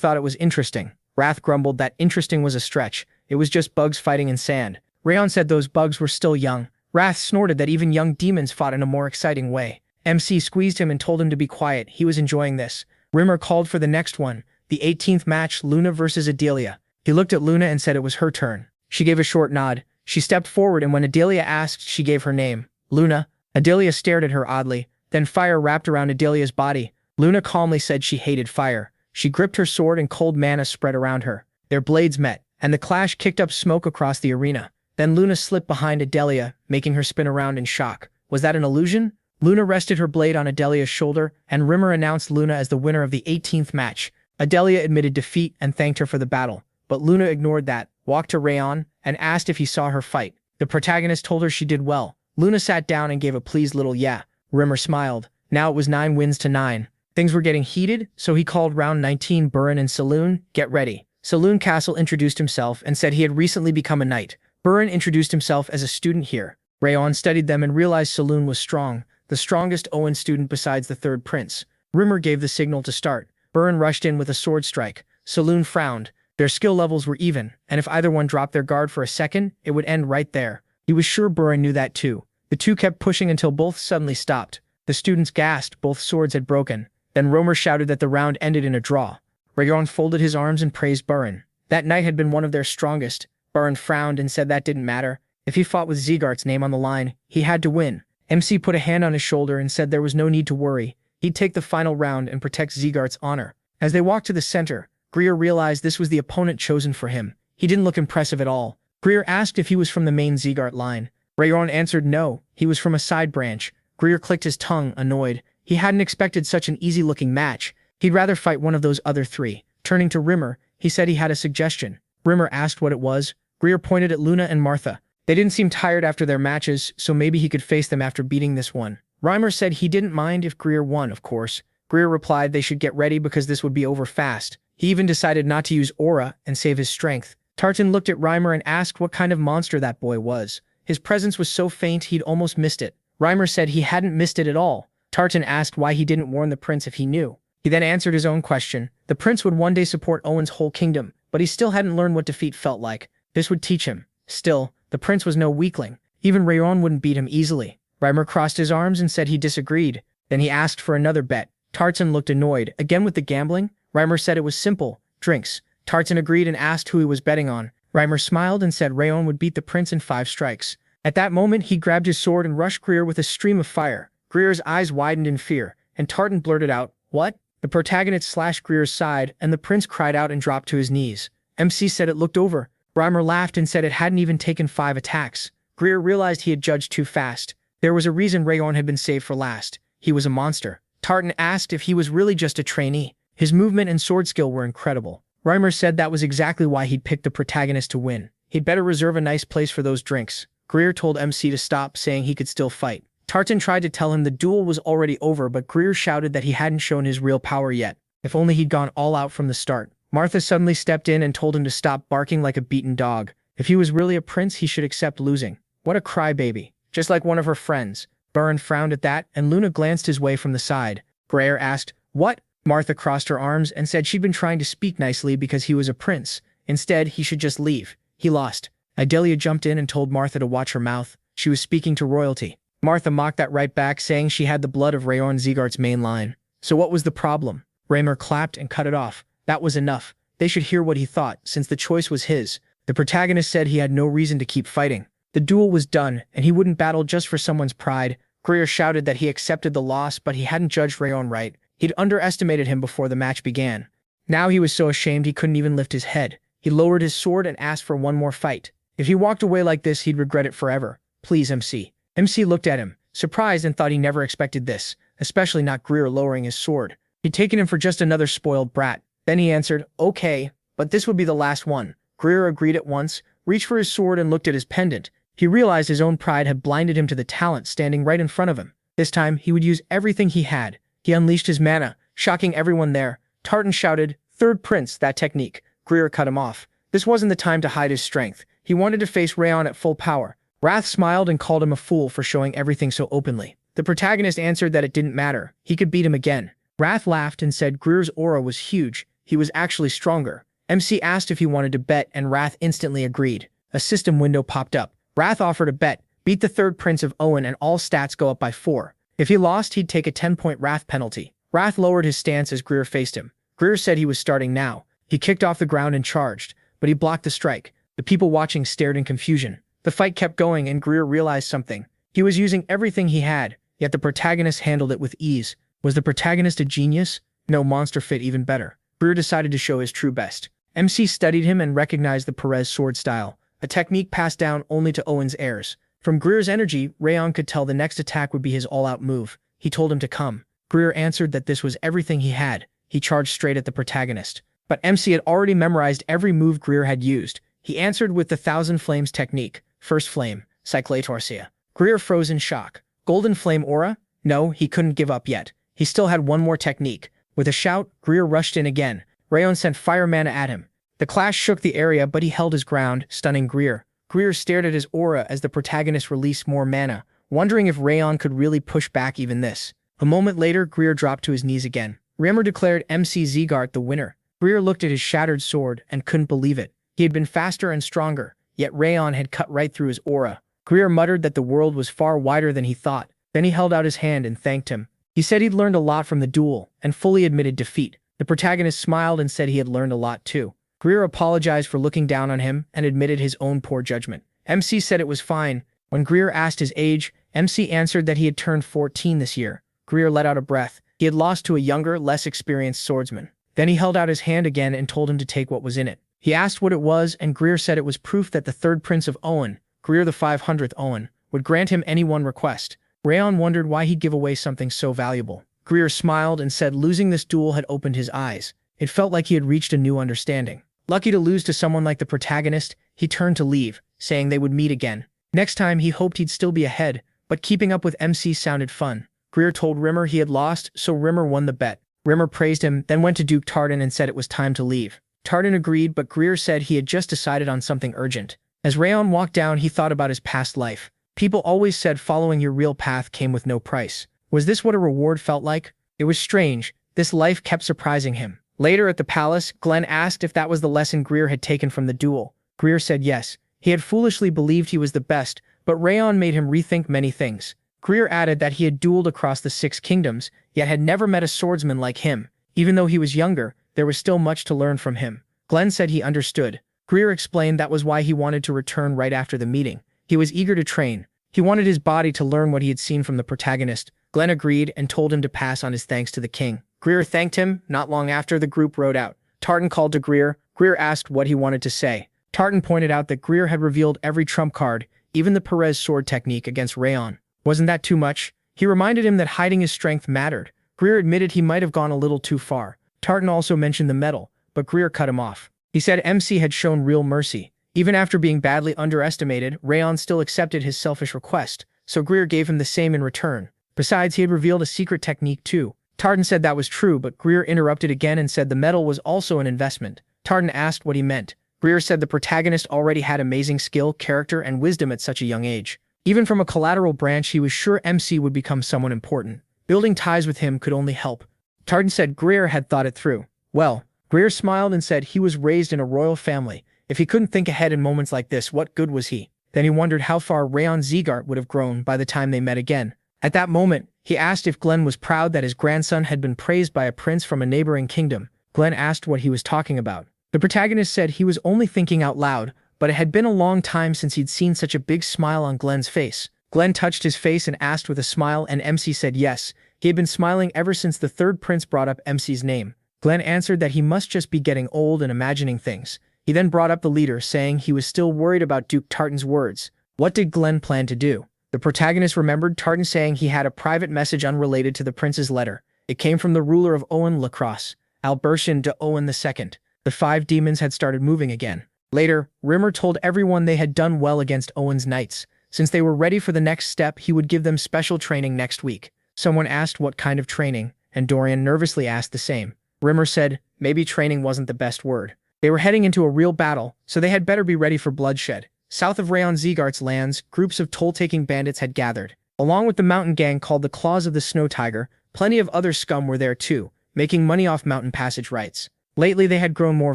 thought it was interesting. Wrath grumbled that interesting was a stretch. It was just bugs fighting in sand. Rayon said those bugs were still young. Wrath snorted that even young demons fought in a more exciting way. MC squeezed him and told him to be quiet. He was enjoying this. Rimmer called for the next one, the 18th match, Luna versus Adelia. He looked at Luna and said it was her turn. She gave a short nod. She stepped forward, and when Adelia asked, she gave her name. Luna. Adelia stared at her oddly. Then fire wrapped around Adelia's body. Luna calmly said she hated fire. She gripped her sword and cold mana spread around her. Their blades met, and the clash kicked up smoke across the arena. Then Luna slipped behind Adelia, making her spin around in shock. Was that an illusion? Luna rested her blade on Adelia's shoulder, and Rimmer announced Luna as the winner of the 18th match. Adelia admitted defeat and thanked her for the battle, but Luna ignored that, walked to Rayon, and asked if he saw her fight. The protagonist told her she did well. Luna sat down and gave a pleased little yeah. Rimmer smiled. Now it was 9 wins to 9. Things were getting heated, so he called round 19 Burin and Saloon. Get ready. Saloon Castle introduced himself and said he had recently become a knight. Burin introduced himself as a student here. Rayon studied them and realized Saloon was strong, the strongest Owen student besides the third prince. Rimmer gave the signal to start. Burin rushed in with a sword strike. Saloon frowned. Their skill levels were even, and if either one dropped their guard for a second, it would end right there. He was sure Burin knew that too. The two kept pushing until both suddenly stopped. The students gasped, both swords had broken. Then Romer shouted that the round ended in a draw. Rayon folded his arms and praised Burin. That knight had been one of their strongest. Burin frowned and said that didn't matter. If he fought with Zegart's name on the line, he had to win. MC put a hand on his shoulder and said there was no need to worry. He'd take the final round and protect Zegart's honor. As they walked to the center, Greer realized this was the opponent chosen for him. He didn't look impressive at all. Greer asked if he was from the main Zegart line. Rayon answered no, he was from a side branch. Greer clicked his tongue, annoyed. He hadn't expected such an easy-looking match. He'd rather fight one of those other three. Turning to Rimmer, he said he had a suggestion. Rimmer asked what it was. Greer pointed at Luna and Martha. They didn't seem tired after their matches, so maybe he could face them after beating this one. Reimer said he didn't mind if Greer won, of course. Greer replied they should get ready because this would be over fast. He even decided not to use aura and save his strength. Tartan looked at Reimer and asked what kind of monster that boy was. His presence was so faint he'd almost missed it. Reimer said he hadn't missed it at all. Tartan asked why he didn't warn the prince if he knew. He then answered his own question. The prince would one day support Owen's whole kingdom, but he still hadn't learned what defeat felt like. This would teach him. Still, the prince was no weakling. Even Rayon wouldn't beat him easily. Reimer crossed his arms and said he disagreed. Then he asked for another bet. Tartan looked annoyed. Again with the gambling? Reimer said it was simple. Drinks. Tartan agreed and asked who he was betting on. Reimer smiled and said Rayon would beat the prince in 5 strikes. At that moment, he grabbed his sword and rushed Greer with a stream of fire. Greer's eyes widened in fear, and Tartan blurted out, "What?" The protagonist slashed Greer's side, and the prince cried out and dropped to his knees. MC said it looked over. Reimer laughed and said it hadn't even taken 5 attacks. Greer realized he had judged too fast. There was a reason Rayon had been saved for last. He was a monster. Tartan asked if he was really just a trainee. His movement and sword skill were incredible. Reimer said that was exactly why he'd picked the protagonist to win. He'd better reserve a nice place for those drinks. Greer told MC to stop, saying he could still fight. Tartan tried to tell him the duel was already over, but Greer shouted that he hadn't shown his real power yet. If only he'd gone all out from the start. Martha suddenly stepped in and told him to stop barking like a beaten dog. If he was really a prince, he should accept losing. What a crybaby. Just like one of her friends. Burin frowned at that, and Luna glanced his way from the side. Greer asked, "What?" Martha crossed her arms and said she'd been trying to speak nicely because he was a prince. Instead, he should just leave. He lost. Adelia jumped in and told Martha to watch her mouth. She was speaking to royalty. Martha mocked that right back, saying she had the blood of Rayon Zegart's main line. So what was the problem? Reimer clapped and cut it off. That was enough. They should hear what he thought, since the choice was his. The protagonist said he had no reason to keep fighting. The duel was done, and he wouldn't battle just for someone's pride. Greer shouted that he accepted the loss, but he hadn't judged Rayon right. He'd underestimated him before the match began. Now he was so ashamed he couldn't even lift his head. He lowered his sword and asked for one more fight. If he walked away like this, he'd regret it forever. Please, MC. MC looked at him, surprised, and thought he never expected this, especially not Greer lowering his sword. He'd taken him for just another spoiled brat. Then he answered, okay, but this would be the last one. Greer agreed at once, reached for his sword and looked at his pendant. He realized his own pride had blinded him to the talent standing right in front of him. This time, he would use everything he had. He unleashed his mana, shocking everyone there. Tartan shouted, "Third Prince, that technique." Greer cut him off. This wasn't the time to hide his strength. He wanted to face Rayon at full power. Wrath smiled and called him a fool for showing everything so openly. The protagonist answered that it didn't matter. He could beat him again. Wrath laughed and said Greer's aura was huge. He was actually stronger. MC asked if he wanted to bet, and Wrath instantly agreed. A system window popped up. Wrath offered a bet. Beat the third Prince of Owen and all stats go up by 4. If he lost, he'd take a 10-point Wrath penalty. Wrath lowered his stance as Greer faced him. Greer said he was starting now. He kicked off the ground and charged, but he blocked the strike. The people watching stared in confusion. The fight kept going and Greer realized something. He was using everything he had, yet the protagonist handled it with ease. Was the protagonist a genius? No, monster fit even better. Greer decided to show his true best. MC studied him and recognized the Perez sword style, a technique passed down only to Owen's heirs. From Greer's energy, Rayon could tell the next attack would be his all-out move. He told him to come. Greer answered that this was everything he had. He charged straight at the protagonist. But MC had already memorized every move Greer had used. He answered with the Thousand Flames technique. First flame, Cyclatorsia. Greer froze in shock. Golden flame aura? No, he couldn't give up yet. He still had one more technique. With a shout, Greer rushed in again. Rayon sent fire mana at him. The clash shook the area, but he held his ground, stunning Greer. Greer stared at his aura as the protagonist released more mana, wondering if Rayon could really push back even this. A moment later, Greer dropped to his knees again. Rimmer declared MC Zegart the winner. Greer looked at his shattered sword and couldn't believe it. He had been faster and stronger, yet Rayon had cut right through his aura. Greer muttered that the world was far wider than he thought. Then he held out his hand and thanked him. He said he'd learned a lot from the duel, and fully admitted defeat. The protagonist smiled and said he had learned a lot too. Greer apologized for looking down on him and admitted his own poor judgment. MC said it was fine. When Greer asked his age, MC answered that he had turned 14 this year. Greer let out a breath. He had lost to a younger, less experienced swordsman. Then he held out his hand again and told him to take what was in it. He asked what it was, and Greer said it was proof that the third Prince of Owen, Greer the 500th Owen, would grant him any one request. Rayon wondered why he'd give away something so valuable. Greer smiled and said losing this duel had opened his eyes. It felt like he had reached a new understanding. Lucky to lose to someone like the protagonist, he turned to leave, saying they would meet again. Next time he hoped he'd still be ahead, but keeping up with MC sounded fun. Greer told Rimmer he had lost, so Rimmer won the bet. Rimmer praised him, then went to Duke Tartan and said it was time to leave. Tartan agreed, but Greer said he had just decided on something urgent. As Rayon walked down, he thought about his past life. People always said following your real path came with no price. Was this what a reward felt like? It was strange. This life kept surprising him. Later at the palace, Glenn asked if that was the lesson Greer had taken from the duel. Greer said yes. He had foolishly believed he was the best, but Rayon made him rethink many things. Greer added that he had dueled across the 6 kingdoms, yet had never met a swordsman like him. Even though he was younger, there was still much to learn from him. Glenn said he understood. Greer explained that was why he wanted to return right after the meeting. He was eager to train. He wanted his body to learn what he had seen from the protagonist. Glenn agreed and told him to pass on his thanks to the king. Greer thanked him. Not long after, the group rode out. Tartan called to Greer. Greer asked what he wanted to say. Tartan pointed out that Greer had revealed every trump card, even the Perez sword technique against Rayon. Wasn't that too much? He reminded him that hiding his strength mattered. Greer admitted he might have gone a little too far. Tartan also mentioned the medal, but Greer cut him off. He said MC had shown real mercy. Even after being badly underestimated, Rayon still accepted his selfish request, so Greer gave him the same in return. Besides, he had revealed a secret technique too. Tartan said that was true, but Greer interrupted again and said the medal was also an investment. Tartan asked what he meant. Greer said the protagonist already had amazing skill, character, and wisdom at such a young age. Even from a collateral branch, he was sure MC would become someone important. Building ties with him could only help. Tartan said Greer had thought it through. Well, Greer smiled and said he was raised in a royal family. If he couldn't think ahead in moments like this, what good was he? Then he wondered how far Rayon Zegart would have grown by the time they met again. At that moment, he asked if Glenn was proud that his grandson had been praised by a prince from a neighboring kingdom. Glenn asked what he was talking about. The protagonist said he was only thinking out loud, but it had been a long time since he'd seen such a big smile on Glenn's face. Glenn touched his face and asked with a smile, and MC said yes. He had been smiling ever since the third prince brought up MC's name. Glenn answered that he must just be getting old and imagining things. He then brought up the leader, saying he was still worried about Duke Tartan's words. What did Glenn plan to do? The protagonist remembered Tartan saying he had a private message unrelated to the prince's letter. It came from the ruler of Owen Lacrosse, Albertian de Owen II. The 5 demons had started moving again. Later, Rimmer told everyone they had done well against Owen's knights. Since they were ready for the next step, he would give them special training next week. Someone asked what kind of training, and Dorian nervously asked the same. Rimmer said, maybe training wasn't the best word. They were heading into a real battle, so they had better be ready for bloodshed. South of Rayon Zegart's lands, groups of toll-taking bandits had gathered. Along with the mountain gang called the Claws of the Snow Tiger, plenty of other scum were there too, making money off mountain passage rights. Lately they had grown more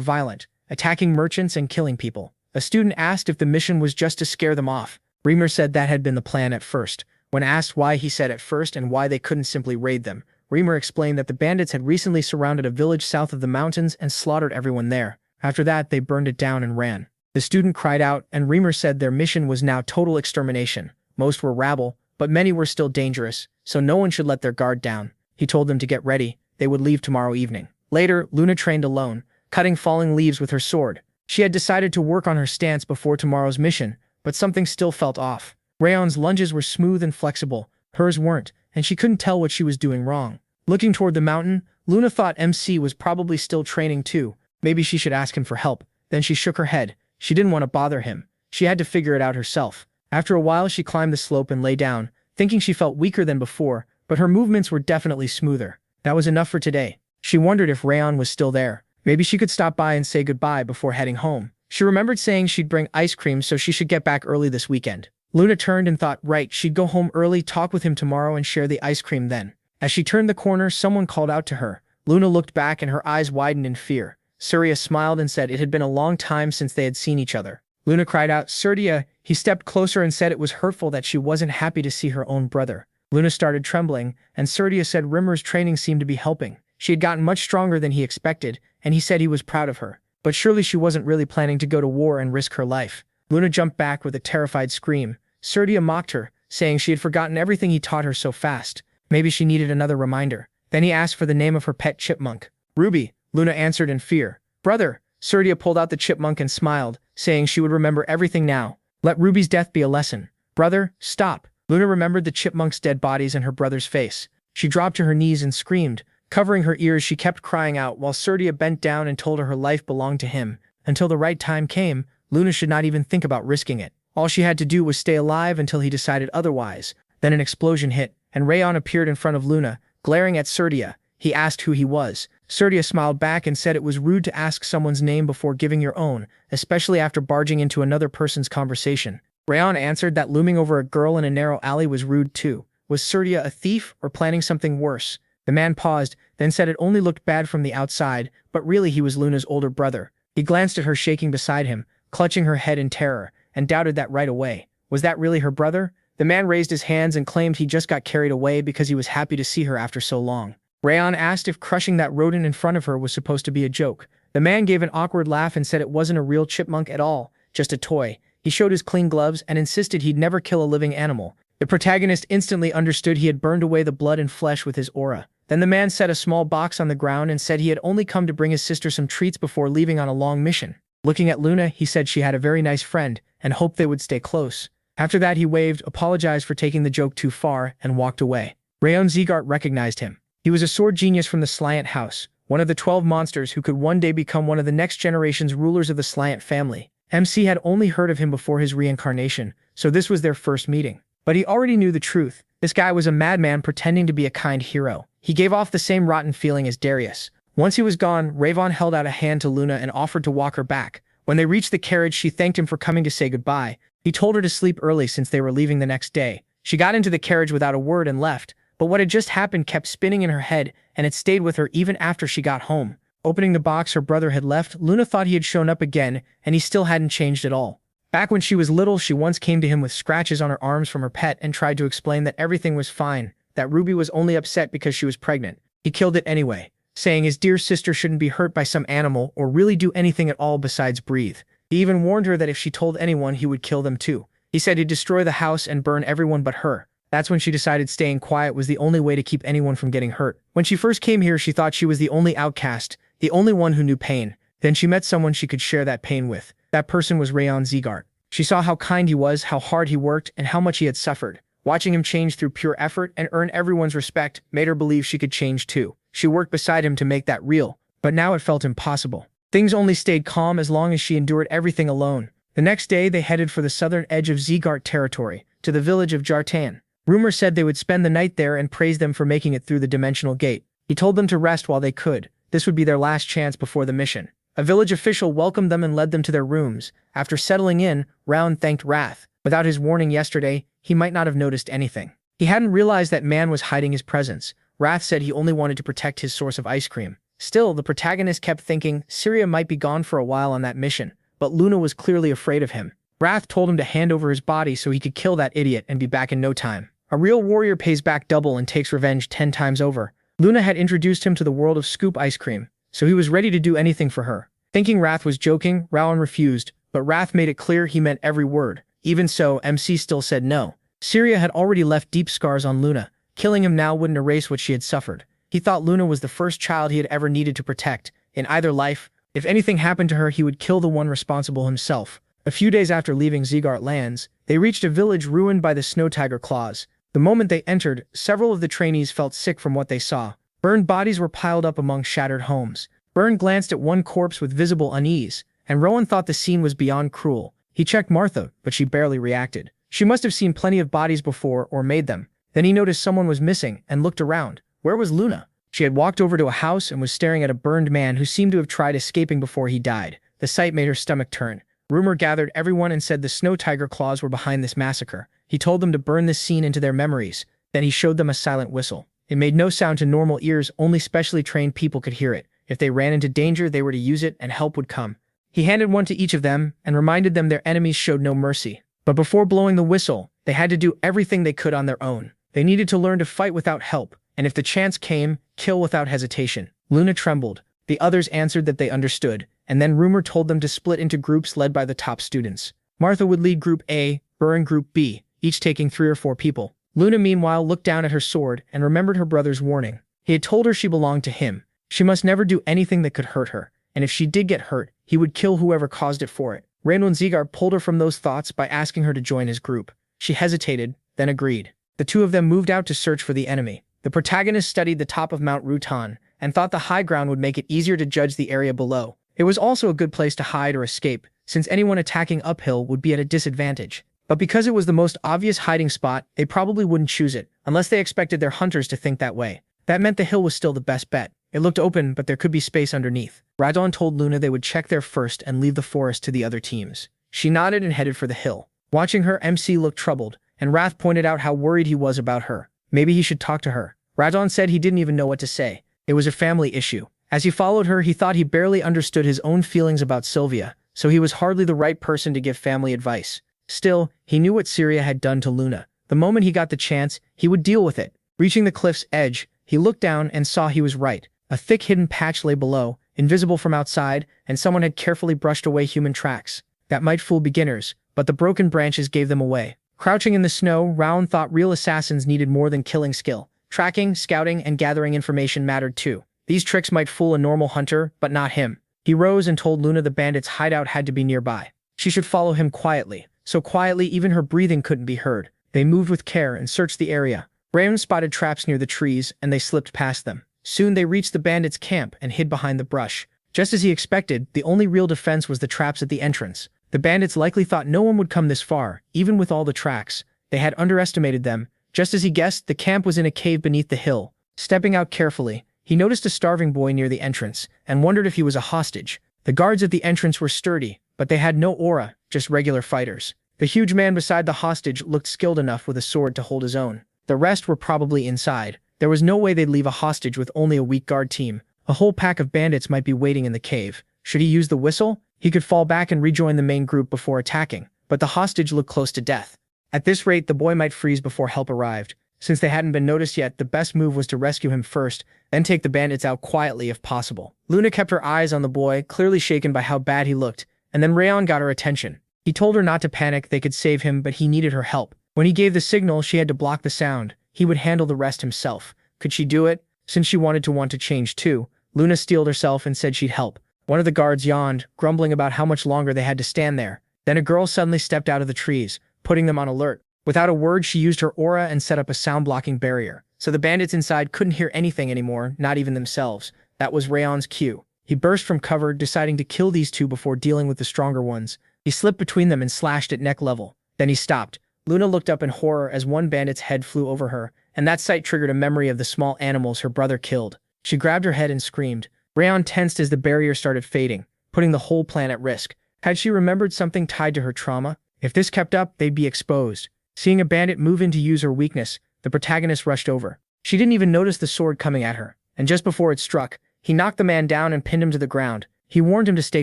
violent, attacking merchants and killing people. A student asked if the mission was just to scare them off. Rimmer said that had been the plan at first. When asked why, he said at first and why they couldn't simply raid them. Rimmer explained that the bandits had recently surrounded a village south of the mountains and slaughtered everyone there. After that, they burned it down and ran. The student cried out, and Rimmer said their mission was now total extermination. Most were rabble, but many were still dangerous, so no one should let their guard down. He told them to get ready. They would leave tomorrow evening. Later, Luna trained alone, cutting falling leaves with her sword. She had decided to work on her stance before tomorrow's mission, but something still felt off. Rayon's lunges were smooth and flexible, hers weren't, and she couldn't tell what she was doing wrong. Looking toward the mountain, Luna thought MC was probably still training too. Maybe she should ask him for help. Then she shook her head. She didn't want to bother him. She had to figure it out herself. After a while, she climbed the slope and lay down, thinking she felt weaker than before, but her movements were definitely smoother. That was enough for today. She wondered if Rayon was still there. Maybe she could stop by and say goodbye before heading home. She remembered saying she'd bring ice cream, so she should get back early this weekend. Luna turned and thought, right, she'd go home early, talk with him tomorrow, and share the ice cream then. As she turned the corner, someone called out to her. Luna looked back and her eyes widened in fear. Surya smiled and said it had been a long time since they had seen each other. Luna cried out, Surya! He stepped closer and said it was hurtful that she wasn't happy to see her own brother. Luna started trembling, and Surya said Rimmer's training seemed to be helping. She had gotten much stronger than he expected, and he said he was proud of her. But surely she wasn't really planning to go to war and risk her life. Luna jumped back with a terrified scream. Surya mocked her, saying she had forgotten everything he taught her so fast. Maybe she needed another reminder. Then he asked for the name of her pet chipmunk. Ruby, Luna answered in fear. Brother, Surya pulled out the chipmunk and smiled, saying she would remember everything now. Let Ruby's death be a lesson. Brother, stop. Luna remembered the chipmunk's dead bodies and her brother's face. She dropped to her knees and screamed. Covering her ears, she kept crying out while Surya bent down and told her life belonged to him. Until the right time came, Luna should not even think about risking it. All she had to do was stay alive until he decided otherwise. Then an explosion hit, and Rayon appeared in front of Luna, glaring at Surya. He asked who he was. Surya smiled back and said it was rude to ask someone's name before giving your own, especially after barging into another person's conversation. Rayon answered that looming over a girl in a narrow alley was rude too. Was Surya a thief or planning something worse? The man paused, then said it only looked bad from the outside, but really he was Luna's older brother. He glanced at her shaking beside him, clutching her head in terror, and doubted that right away. Was that really her brother? The man raised his hands and claimed he just got carried away because he was happy to see her after so long. Rayon asked if crushing that rodent in front of her was supposed to be a joke. The man gave an awkward laugh and said it wasn't a real chipmunk at all, just a toy. He showed his clean gloves and insisted he'd never kill a living animal. The protagonist instantly understood he had burned away the blood and flesh with his aura. Then the man set a small box on the ground and said he had only come to bring his sister some treats before leaving on a long mission. Looking at Luna, he said she had a very nice friend and hoped they would stay close. After that, he waved, apologized for taking the joke too far, and walked away. Rayon Zegart recognized him. He was a sword genius from the Slyant house, one of the 12 monsters who could one day become one of the next generation's rulers of the Slyant family. MC had only heard of him before his reincarnation, so this was their first meeting. But he already knew the truth. This guy was a madman pretending to be a kind hero. He gave off the same rotten feeling as Darius. Once he was gone, Ravon held out a hand to Luna and offered to walk her back. When they reached the carriage, she thanked him for coming to say goodbye. He told her to sleep early since they were leaving the next day. She got into the carriage without a word and left, but what had just happened kept spinning in her head, and it stayed with her even after she got home. Opening the box her brother had left, Luna thought he had shown up again, and he still hadn't changed at all. Back when she was little, she once came to him with scratches on her arms from her pet and tried to explain that everything was fine, that Ruby was only upset because she was pregnant. He killed it anyway, saying his dear sister shouldn't be hurt by some animal or really do anything at all besides breathe. He even warned her that if she told anyone, he would kill them too. He said he'd destroy the house and burn everyone but her. That's when she decided staying quiet was the only way to keep anyone from getting hurt. When she first came here, she thought she was the only outcast, the only one who knew pain. Then she met someone she could share that pain with. That person was Rayon Zegart. She saw how kind he was, how hard he worked, and how much he had suffered. Watching him change through pure effort and earn everyone's respect made her believe she could change too. She worked beside him to make that real, but now it felt impossible. Things only stayed calm as long as she endured everything alone. The next day, they headed for the southern edge of Zegart territory, to the village of Jartan. Rumor said they would spend the night there and praise them for making it through the dimensional gate. He told them to rest while they could. This would be their last chance before the mission. A village official welcomed them and led them to their rooms. After settling in, Round thanked Wrath. Without his warning yesterday, he might not have noticed anything. He hadn't realized that man was hiding his presence. Wrath said he only wanted to protect his source of ice cream. Still, the protagonist kept thinking Syria might be gone for a while on that mission, but Luna was clearly afraid of him. Wrath told him to hand over his body so he could kill that idiot and be back in no time. A real warrior pays back double and takes revenge 10 times over. Luna had introduced him to the world of scoop ice cream, so he was ready to do anything for her. Thinking Wrath was joking, Rowan refused, but Wrath made it clear he meant every word. Even so, MC still said no. Syria had already left deep scars on Luna. Killing him now wouldn't erase what she had suffered. He thought Luna was the first child he had ever needed to protect. In either life, if anything happened to her, he would kill the one responsible himself. A few days after leaving Zegart lands, they reached a village ruined by the snow tiger claws. The moment they entered, several of the trainees felt sick from what they saw. Burned bodies were piled up among shattered homes. Byrne glanced at one corpse with visible unease, and Rowan thought the scene was beyond cruel. He checked Martha, but she barely reacted. She must have seen plenty of bodies before or made them. Then he noticed someone was missing and looked around. Where was Luna? She had walked over to a house and was staring at a burned man who seemed to have tried escaping before he died. The sight made her stomach turn. Rumor gathered everyone and said the snow tiger claws were behind this massacre. He told them to burn this scene into their memories. Then he showed them a silent whistle. It made no sound to normal ears, only specially trained people could hear it. If they ran into danger, they were to use it and help would come. He handed one to each of them and reminded them their enemies showed no mercy. But before blowing the whistle, they had to do everything they could on their own. They needed to learn to fight without help, and if the chance came, kill without hesitation. Luna trembled. The others answered that they understood, and then Rumor told them to split into groups led by the top students. Martha would lead Group A, Burr and Group B, each taking 3 or 4 people. Luna meanwhile looked down at her sword and remembered her brother's warning. He had told her she belonged to him. She must never do anything that could hurt her, and if she did get hurt, he would kill whoever caused it for it. Raynor Zegart pulled her from those thoughts by asking her to join his group. She hesitated, then agreed. The two of them moved out to search for the enemy. The protagonist studied the top of Mount Rutan and thought the high ground would make it easier to judge the area below. It was also a good place to hide or escape, since anyone attacking uphill would be at a disadvantage. But because it was the most obvious hiding spot, they probably wouldn't choose it, unless they expected their hunters to think that way. That meant the hill was still the best bet. It looked open, but there could be space underneath. Radon told Luna they would check there first and leave the forest to the other teams. She nodded and headed for the hill. Watching her, MC looked troubled, and Wrath pointed out how worried he was about her. Maybe he should talk to her. Radon said he didn't even know what to say. It was a family issue. As he followed her, he thought he barely understood his own feelings about Sylvia, so he was hardly the right person to give family advice. Still, he knew what Syria had done to Luna. The moment he got the chance, he would deal with it. Reaching the cliff's edge, he looked down and saw he was right. A thick hidden patch lay below, invisible from outside, and someone had carefully brushed away human tracks. That might fool beginners, but the broken branches gave them away. Crouching in the snow, Rowan thought real assassins needed more than killing skill. Tracking, scouting, and gathering information mattered too. These tricks might fool a normal hunter, but not him. He rose and told Luna the bandits' hideout had to be nearby. She should follow him quietly. So quietly even her breathing couldn't be heard. They moved with care and searched the area. Rayon spotted traps near the trees, and they slipped past them. Soon they reached the bandits' camp and hid behind the brush. Just as he expected, the only real defense was the traps at the entrance. The bandits likely thought no one would come this far, even with all the tracks. They had underestimated them. Just as he guessed, the camp was in a cave beneath the hill. Stepping out carefully, he noticed a starving boy near the entrance, and wondered if he was a hostage. The guards at the entrance were sturdy, but they had no aura, just regular fighters. The huge man beside the hostage looked skilled enough with a sword to hold his own. The rest were probably inside. There was no way they'd leave a hostage with only a weak guard team. A whole pack of bandits might be waiting in the cave. Should he use the whistle? He could fall back and rejoin the main group before attacking, but the hostage looked close to death. At this rate, the boy might freeze before help arrived. Since they hadn't been noticed yet, the best move was to rescue him first, then take the bandits out quietly if possible. Luna kept her eyes on the boy, clearly shaken by how bad he looked, and then Rayon got her attention. He told her not to panic, they could save him, but he needed her help. When he gave the signal, she had to block the sound. He would handle the rest himself. Could she do it? Since she wanted to change too, Luna steeled herself and said she'd help. One of the guards yawned, grumbling about how much longer they had to stand there. Then a girl suddenly stepped out of the trees, putting them on alert. Without a word, she used her aura and set up a sound-blocking barrier, so the bandits inside couldn't hear anything anymore, not even themselves. That was Rayon's cue. He burst from cover, deciding to kill these two before dealing with the stronger ones. He slipped between them and slashed at neck level. Then he stopped. Luna looked up in horror as one bandit's head flew over her, and that sight triggered a memory of the small animals her brother killed. She grabbed her head and screamed. Rayon tensed as the barrier started fading, putting the whole plan at risk. Had she remembered something tied to her trauma? If this kept up, they'd be exposed. Seeing a bandit move in to use her weakness, the protagonist rushed over. She didn't even notice the sword coming at her, and just before it struck, he knocked the man down and pinned him to the ground. He warned him to stay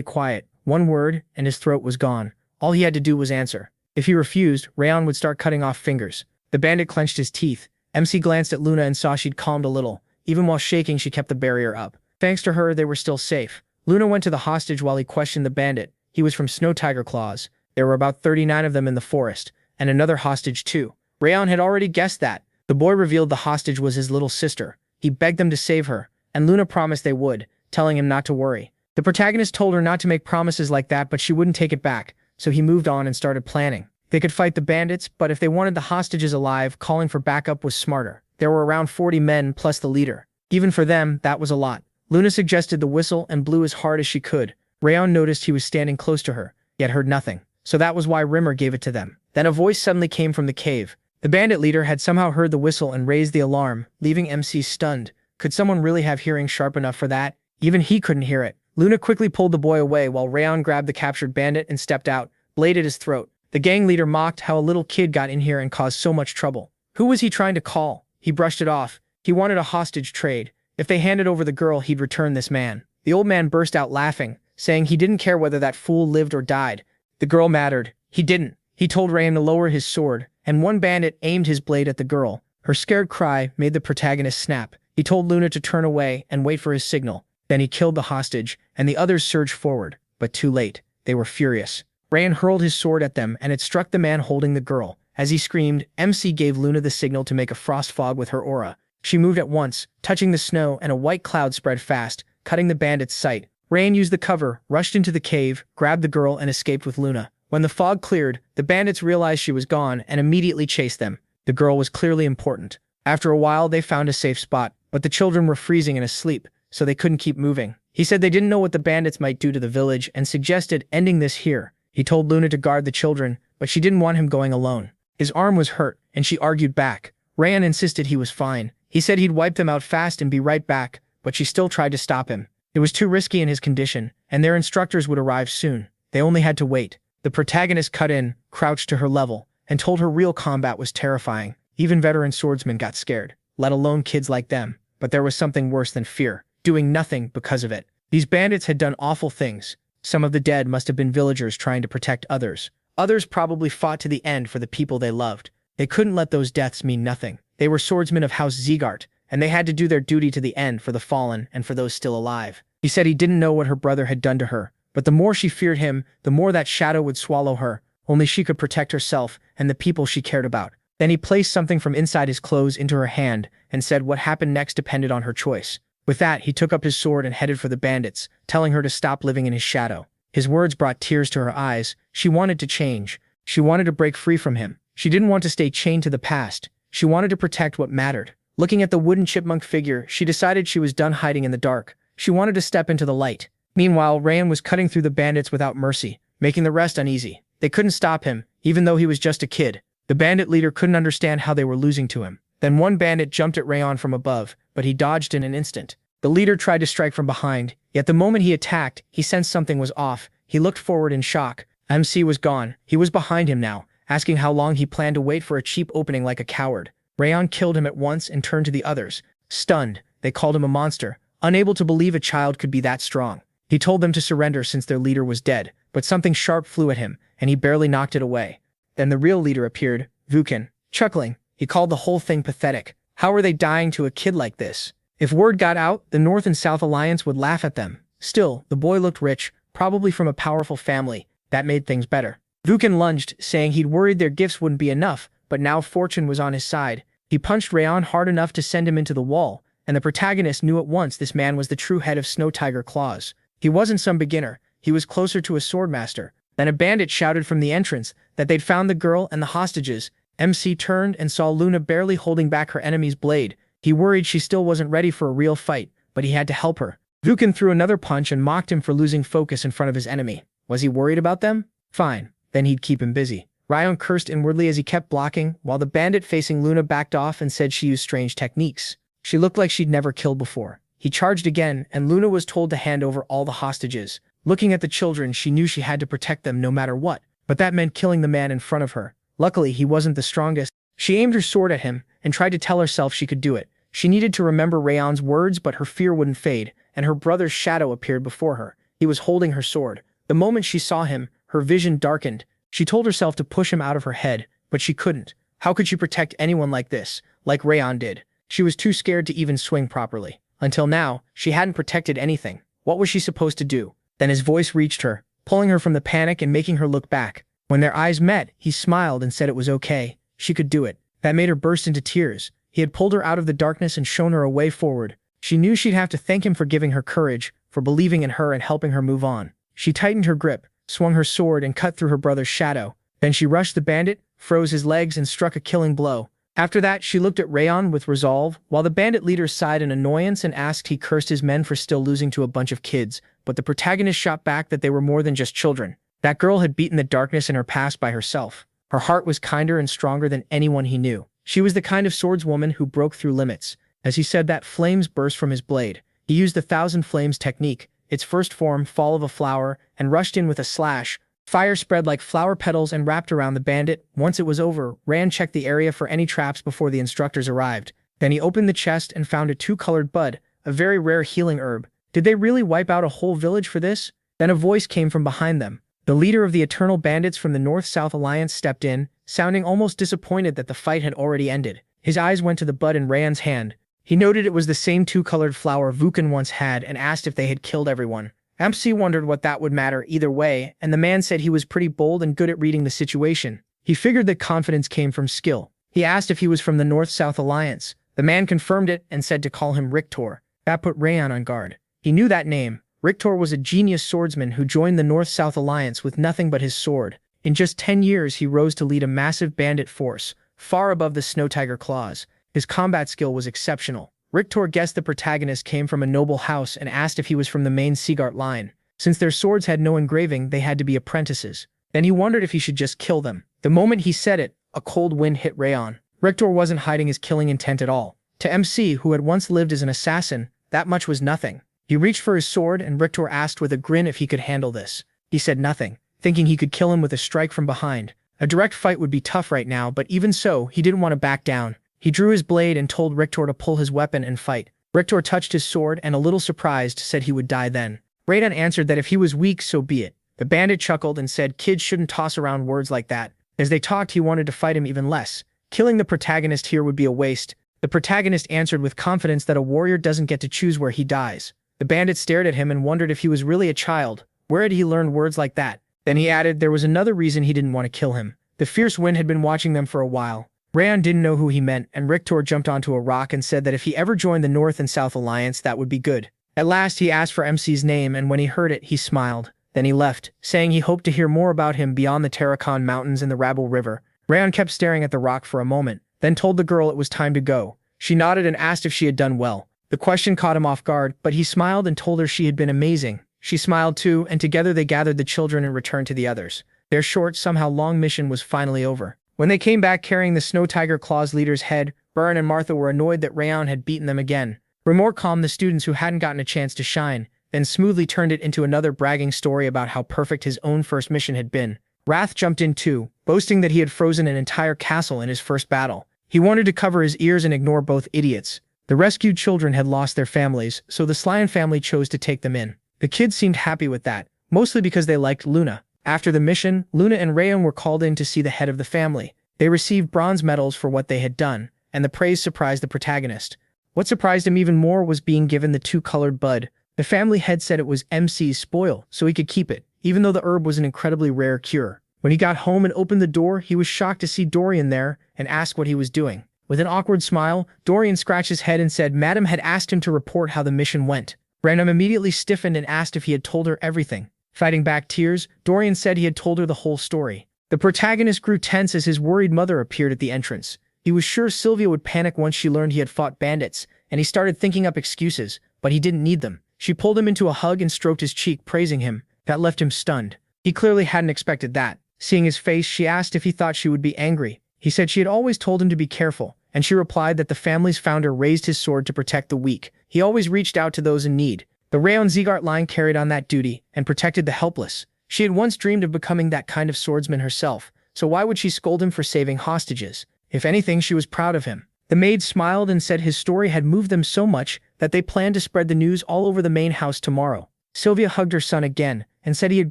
quiet. One word, and his throat was gone. All he had to do was answer. If he refused, Rayon would start cutting off fingers. The bandit clenched his teeth. MC glanced at Luna and saw she'd calmed a little. Even while shaking, she kept the barrier up. Thanks to her, they were still safe. Luna went to the hostage while he questioned the bandit. He was from Snow Tiger Claws. There were about 39 of them in the forest, and another hostage too. Rayon had already guessed that. The boy revealed the hostage was his little sister. He begged them to save her, and Luna promised they would, telling him not to worry. The protagonist told her not to make promises like that, but she wouldn't take it back, so he moved on and started planning. They could fight the bandits, but if they wanted the hostages alive, calling for backup was smarter. There were around 40 men plus the leader. Even for them, that was a lot. Luna suggested the whistle and blew as hard as she could. Rayon noticed he was standing close to her, yet heard nothing. So that was why Rimmer gave it to them. Then a voice suddenly came from the cave. The bandit leader had somehow heard the whistle and raised the alarm, leaving MC stunned. Could someone really have hearing sharp enough for that? Even he couldn't hear it. Luna quickly pulled the boy away while Rayon grabbed the captured bandit and stepped out, blade at his throat. The gang leader mocked how a little kid got in here and caused so much trouble. Who was he trying to call? He brushed it off. He wanted a hostage trade. If they handed over the girl, he'd return this man. The old man burst out laughing, saying he didn't care whether that fool lived or died. The girl mattered. He didn't. He told Rayon to lower his sword, and one bandit aimed his blade at the girl. Her scared cry made the protagonist snap. He told Luna to turn away and wait for his signal. Then he killed the hostage, and the others surged forward. But too late. They were furious. Rayon hurled his sword at them, and it struck the man holding the girl. As he screamed, MC gave Luna the signal to make a frost fog with her aura. She moved at once, touching the snow, and a white cloud spread fast, cutting the bandit's sight. Rayon used the cover, rushed into the cave, grabbed the girl, and escaped with Luna. When the fog cleared, the bandits realized she was gone and immediately chased them. The girl was clearly important. After a while, they found a safe spot, but the children were freezing and asleep, so they couldn't keep moving. He said they didn't know what the bandits might do to the village and suggested ending this here. He told Luna to guard the children, but she didn't want him going alone. His arm was hurt, and she argued back. Rayon insisted he was fine. He said he'd wipe them out fast and be right back, but she still tried to stop him. It was too risky in his condition, and their instructors would arrive soon. They only had to wait. The protagonist cut in, crouched to her level, and told her real combat was terrifying. Even veteran swordsmen got scared, let alone kids like them. But there was something worse than fear, doing nothing because of it. These bandits had done awful things. Some of the dead must have been villagers trying to protect others. Others probably fought to the end for the people they loved. They couldn't let those deaths mean nothing. They were swordsmen of House Zegart, and they had to do their duty to the end for the fallen and for those still alive. He said he didn't know what her brother had done to her, but the more she feared him, the more that shadow would swallow her. Only she could protect herself and the people she cared about. Then he placed something from inside his clothes into her hand and said what happened next depended on her choice. With that, he took up his sword and headed for the bandits, telling her to stop living in his shadow. His words brought tears to her eyes. She wanted to change. She wanted to break free from him. She didn't want to stay chained to the past. She wanted to protect what mattered. Looking at the wooden chipmunk figure, she decided she was done hiding in the dark. She wanted to step into the light. Meanwhile, Rayon was cutting through the bandits without mercy, making the rest uneasy. They couldn't stop him, even though he was just a kid. The bandit leader couldn't understand how they were losing to him. Then one bandit jumped at Rayon from above, but he dodged in an instant. The leader tried to strike from behind, yet the moment he attacked, he sensed something was off. He looked forward in shock. MC was gone. He was behind him now, asking how long he planned to wait for a cheap opening like a coward. Rayon killed him at once and turned to the others. Stunned, they called him a monster, unable to believe a child could be that strong. He told them to surrender since their leader was dead, but something sharp flew at him, and he barely knocked it away. Then the real leader appeared, Vukin. Chuckling, he called the whole thing pathetic. How were they dying to a kid like this? If word got out, the North and South Alliance would laugh at them. Still, the boy looked rich, probably from a powerful family. That made things better. Vukan lunged, saying he'd worried their gifts wouldn't be enough, but now fortune was on his side. He punched Rayon hard enough to send him into the wall, and the protagonist knew at once this man was the true head of Snow Tiger Claws. He wasn't some beginner, he was closer to a swordmaster. Then a bandit shouted from the entrance that they'd found the girl and the hostages. MC turned and saw Luna barely holding back her enemy's blade. He worried she still wasn't ready for a real fight, but he had to help her. Vukan threw another punch and mocked him for losing focus in front of his enemy. Was he worried about them? Fine, then he'd keep him busy. Rayon cursed inwardly as he kept blocking, while the bandit facing Luna backed off and said she used strange techniques. She looked like she'd never killed before. He charged again, and Luna was told to hand over all the hostages. Looking at the children, she knew she had to protect them no matter what, but that meant killing the man in front of her. Luckily, he wasn't the strongest. She aimed her sword at him and tried to tell herself she could do it. She needed to remember Rayon's words, but her fear wouldn't fade, and her brother's shadow appeared before her. He was holding her sword. The moment she saw him, her vision darkened. She told herself to push him out of her head, but she couldn't. How could she protect anyone like this, like Rayon did? She was too scared to even swing properly. Until now, she hadn't protected anything. What was she supposed to do? Then his voice reached her, pulling her from the panic and making her look back. When their eyes met, he smiled and said it was okay. She could do it. That made her burst into tears. He had pulled her out of the darkness and shown her a way forward. She knew she'd have to thank him for giving her courage, for believing in her and helping her move on. She tightened her grip, swung her sword and cut through her brother's shadow. Then she rushed the bandit, froze his legs and struck a killing blow. After that, she looked at Rayon with resolve, while the bandit leader sighed in annoyance and asked he cursed his men for still losing to a bunch of kids, but the protagonist shot back that they were more than just children. That girl had beaten the darkness in her past by herself. Her heart was kinder and stronger than anyone he knew. She was the kind of swordswoman who broke through limits. As he said that, flames burst from his blade. He used the Thousand Flames technique, its first form, fall of a flower, and rushed in with a slash. Fire spread like flower petals and wrapped around the bandit. Once it was over, Rand checked the area for any traps before the instructors arrived. Then he opened the chest and found a two-colored bud, a very rare healing herb. Did they really wipe out a whole village for this? Then a voice came from behind them. The leader of the Eternal Bandits from the North-South Alliance stepped in, sounding almost disappointed that the fight had already ended. His eyes went to the bud in Rand's hand. He noted it was the same two-colored flower Vukan once had and asked if they had killed everyone. MC wondered what that would matter either way, and the man said he was pretty bold and good at reading the situation. He figured that confidence came from skill. He asked if he was from the North-South Alliance. The man confirmed it and said to call him Rictor. That put Rayon on guard. He knew that name. Rictor was a genius swordsman who joined the North-South Alliance with nothing but his sword. In just 10 years, he rose to lead a massive bandit force, far above the Snow Tiger Claws. His combat skill was exceptional. Rictor guessed the protagonist came from a noble house and asked if he was from the main Seagart line. Since their swords had no engraving, they had to be apprentices. Then he wondered if he should just kill them. The moment he said it, a cold wind hit Rayon. Rictor wasn't hiding his killing intent at all. To MC, who had once lived as an assassin, that much was nothing. He reached for his sword and Rictor asked with a grin if he could handle this. He said nothing, thinking he could kill him with a strike from behind. A direct fight would be tough right now, but even so, he didn't want to back down. He drew his blade and told Rictor to pull his weapon and fight. Rictor touched his sword and, a little surprised, said he would die then. Rayon answered that if he was weak, so be it. The bandit chuckled and said kids shouldn't toss around words like that. As they talked, he wanted to fight him even less. Killing the protagonist here would be a waste. The protagonist answered with confidence that a warrior doesn't get to choose where he dies. The bandit stared at him and wondered if he was really a child. Where had he learned words like that? Then he added there was another reason he didn't want to kill him. The fierce wind had been watching them for a while. Rayon didn't know who he meant, and Rictor jumped onto a rock and said that if he ever joined the North and South Alliance, that would be good. At last, he asked for MC's name, and when he heard it, he smiled. Then he left, saying he hoped to hear more about him beyond the Terracan Mountains and the Rabble River. Rayon kept staring at the rock for a moment, then told the girl it was time to go. She nodded and asked if she had done well. The question caught him off guard, but he smiled and told her she had been amazing. She smiled too, and together they gathered the children and returned to the others. Their short, somehow long mission was finally over. When they came back carrying the Snow Tiger Claws leader's head, Byrne and Martha were annoyed that Rayon had beaten them again. Remor calmed the students who hadn't gotten a chance to shine, then smoothly turned it into another bragging story about how perfect his own first mission had been. Wrath jumped in too, boasting that he had frozen an entire castle in his first battle. He wanted to cover his ears and ignore both idiots. The rescued children had lost their families, so the Slyan family chose to take them in. The kids seemed happy with that, mostly because they liked Luna. After the mission, Luna and Rayon were called in to see the head of the family. They received bronze medals for what they had done, and the praise surprised the protagonist. What surprised him even more was being given the two-colored bud. The family head said it was MC's spoil, so he could keep it, even though the herb was an incredibly rare cure. When he got home and opened the door, he was shocked to see Dorian there and asked what he was doing. With an awkward smile, Dorian scratched his head and said Madam had asked him to report how the mission went. Random immediately stiffened and asked if he had told her everything. Fighting back tears, Dorian said he had told her the whole story. The protagonist grew tense as his worried mother appeared at the entrance. He was sure Sylvia would panic once she learned he had fought bandits, and he started thinking up excuses, but he didn't need them. She pulled him into a hug and stroked his cheek, praising him. That left him stunned. He clearly hadn't expected that. Seeing his face, she asked if he thought she would be angry. He said she had always told him to be careful, and she replied that the family's founder raised his sword to protect the weak. He always reached out to those in need. The Rayon Zegart line carried on that duty and protected the helpless. She had once dreamed of becoming that kind of swordsman herself, so why would she scold him for saving hostages? If anything, she was proud of him. The maid smiled and said his story had moved them so much that they planned to spread the news all over the main house tomorrow. Sylvia hugged her son again and said he had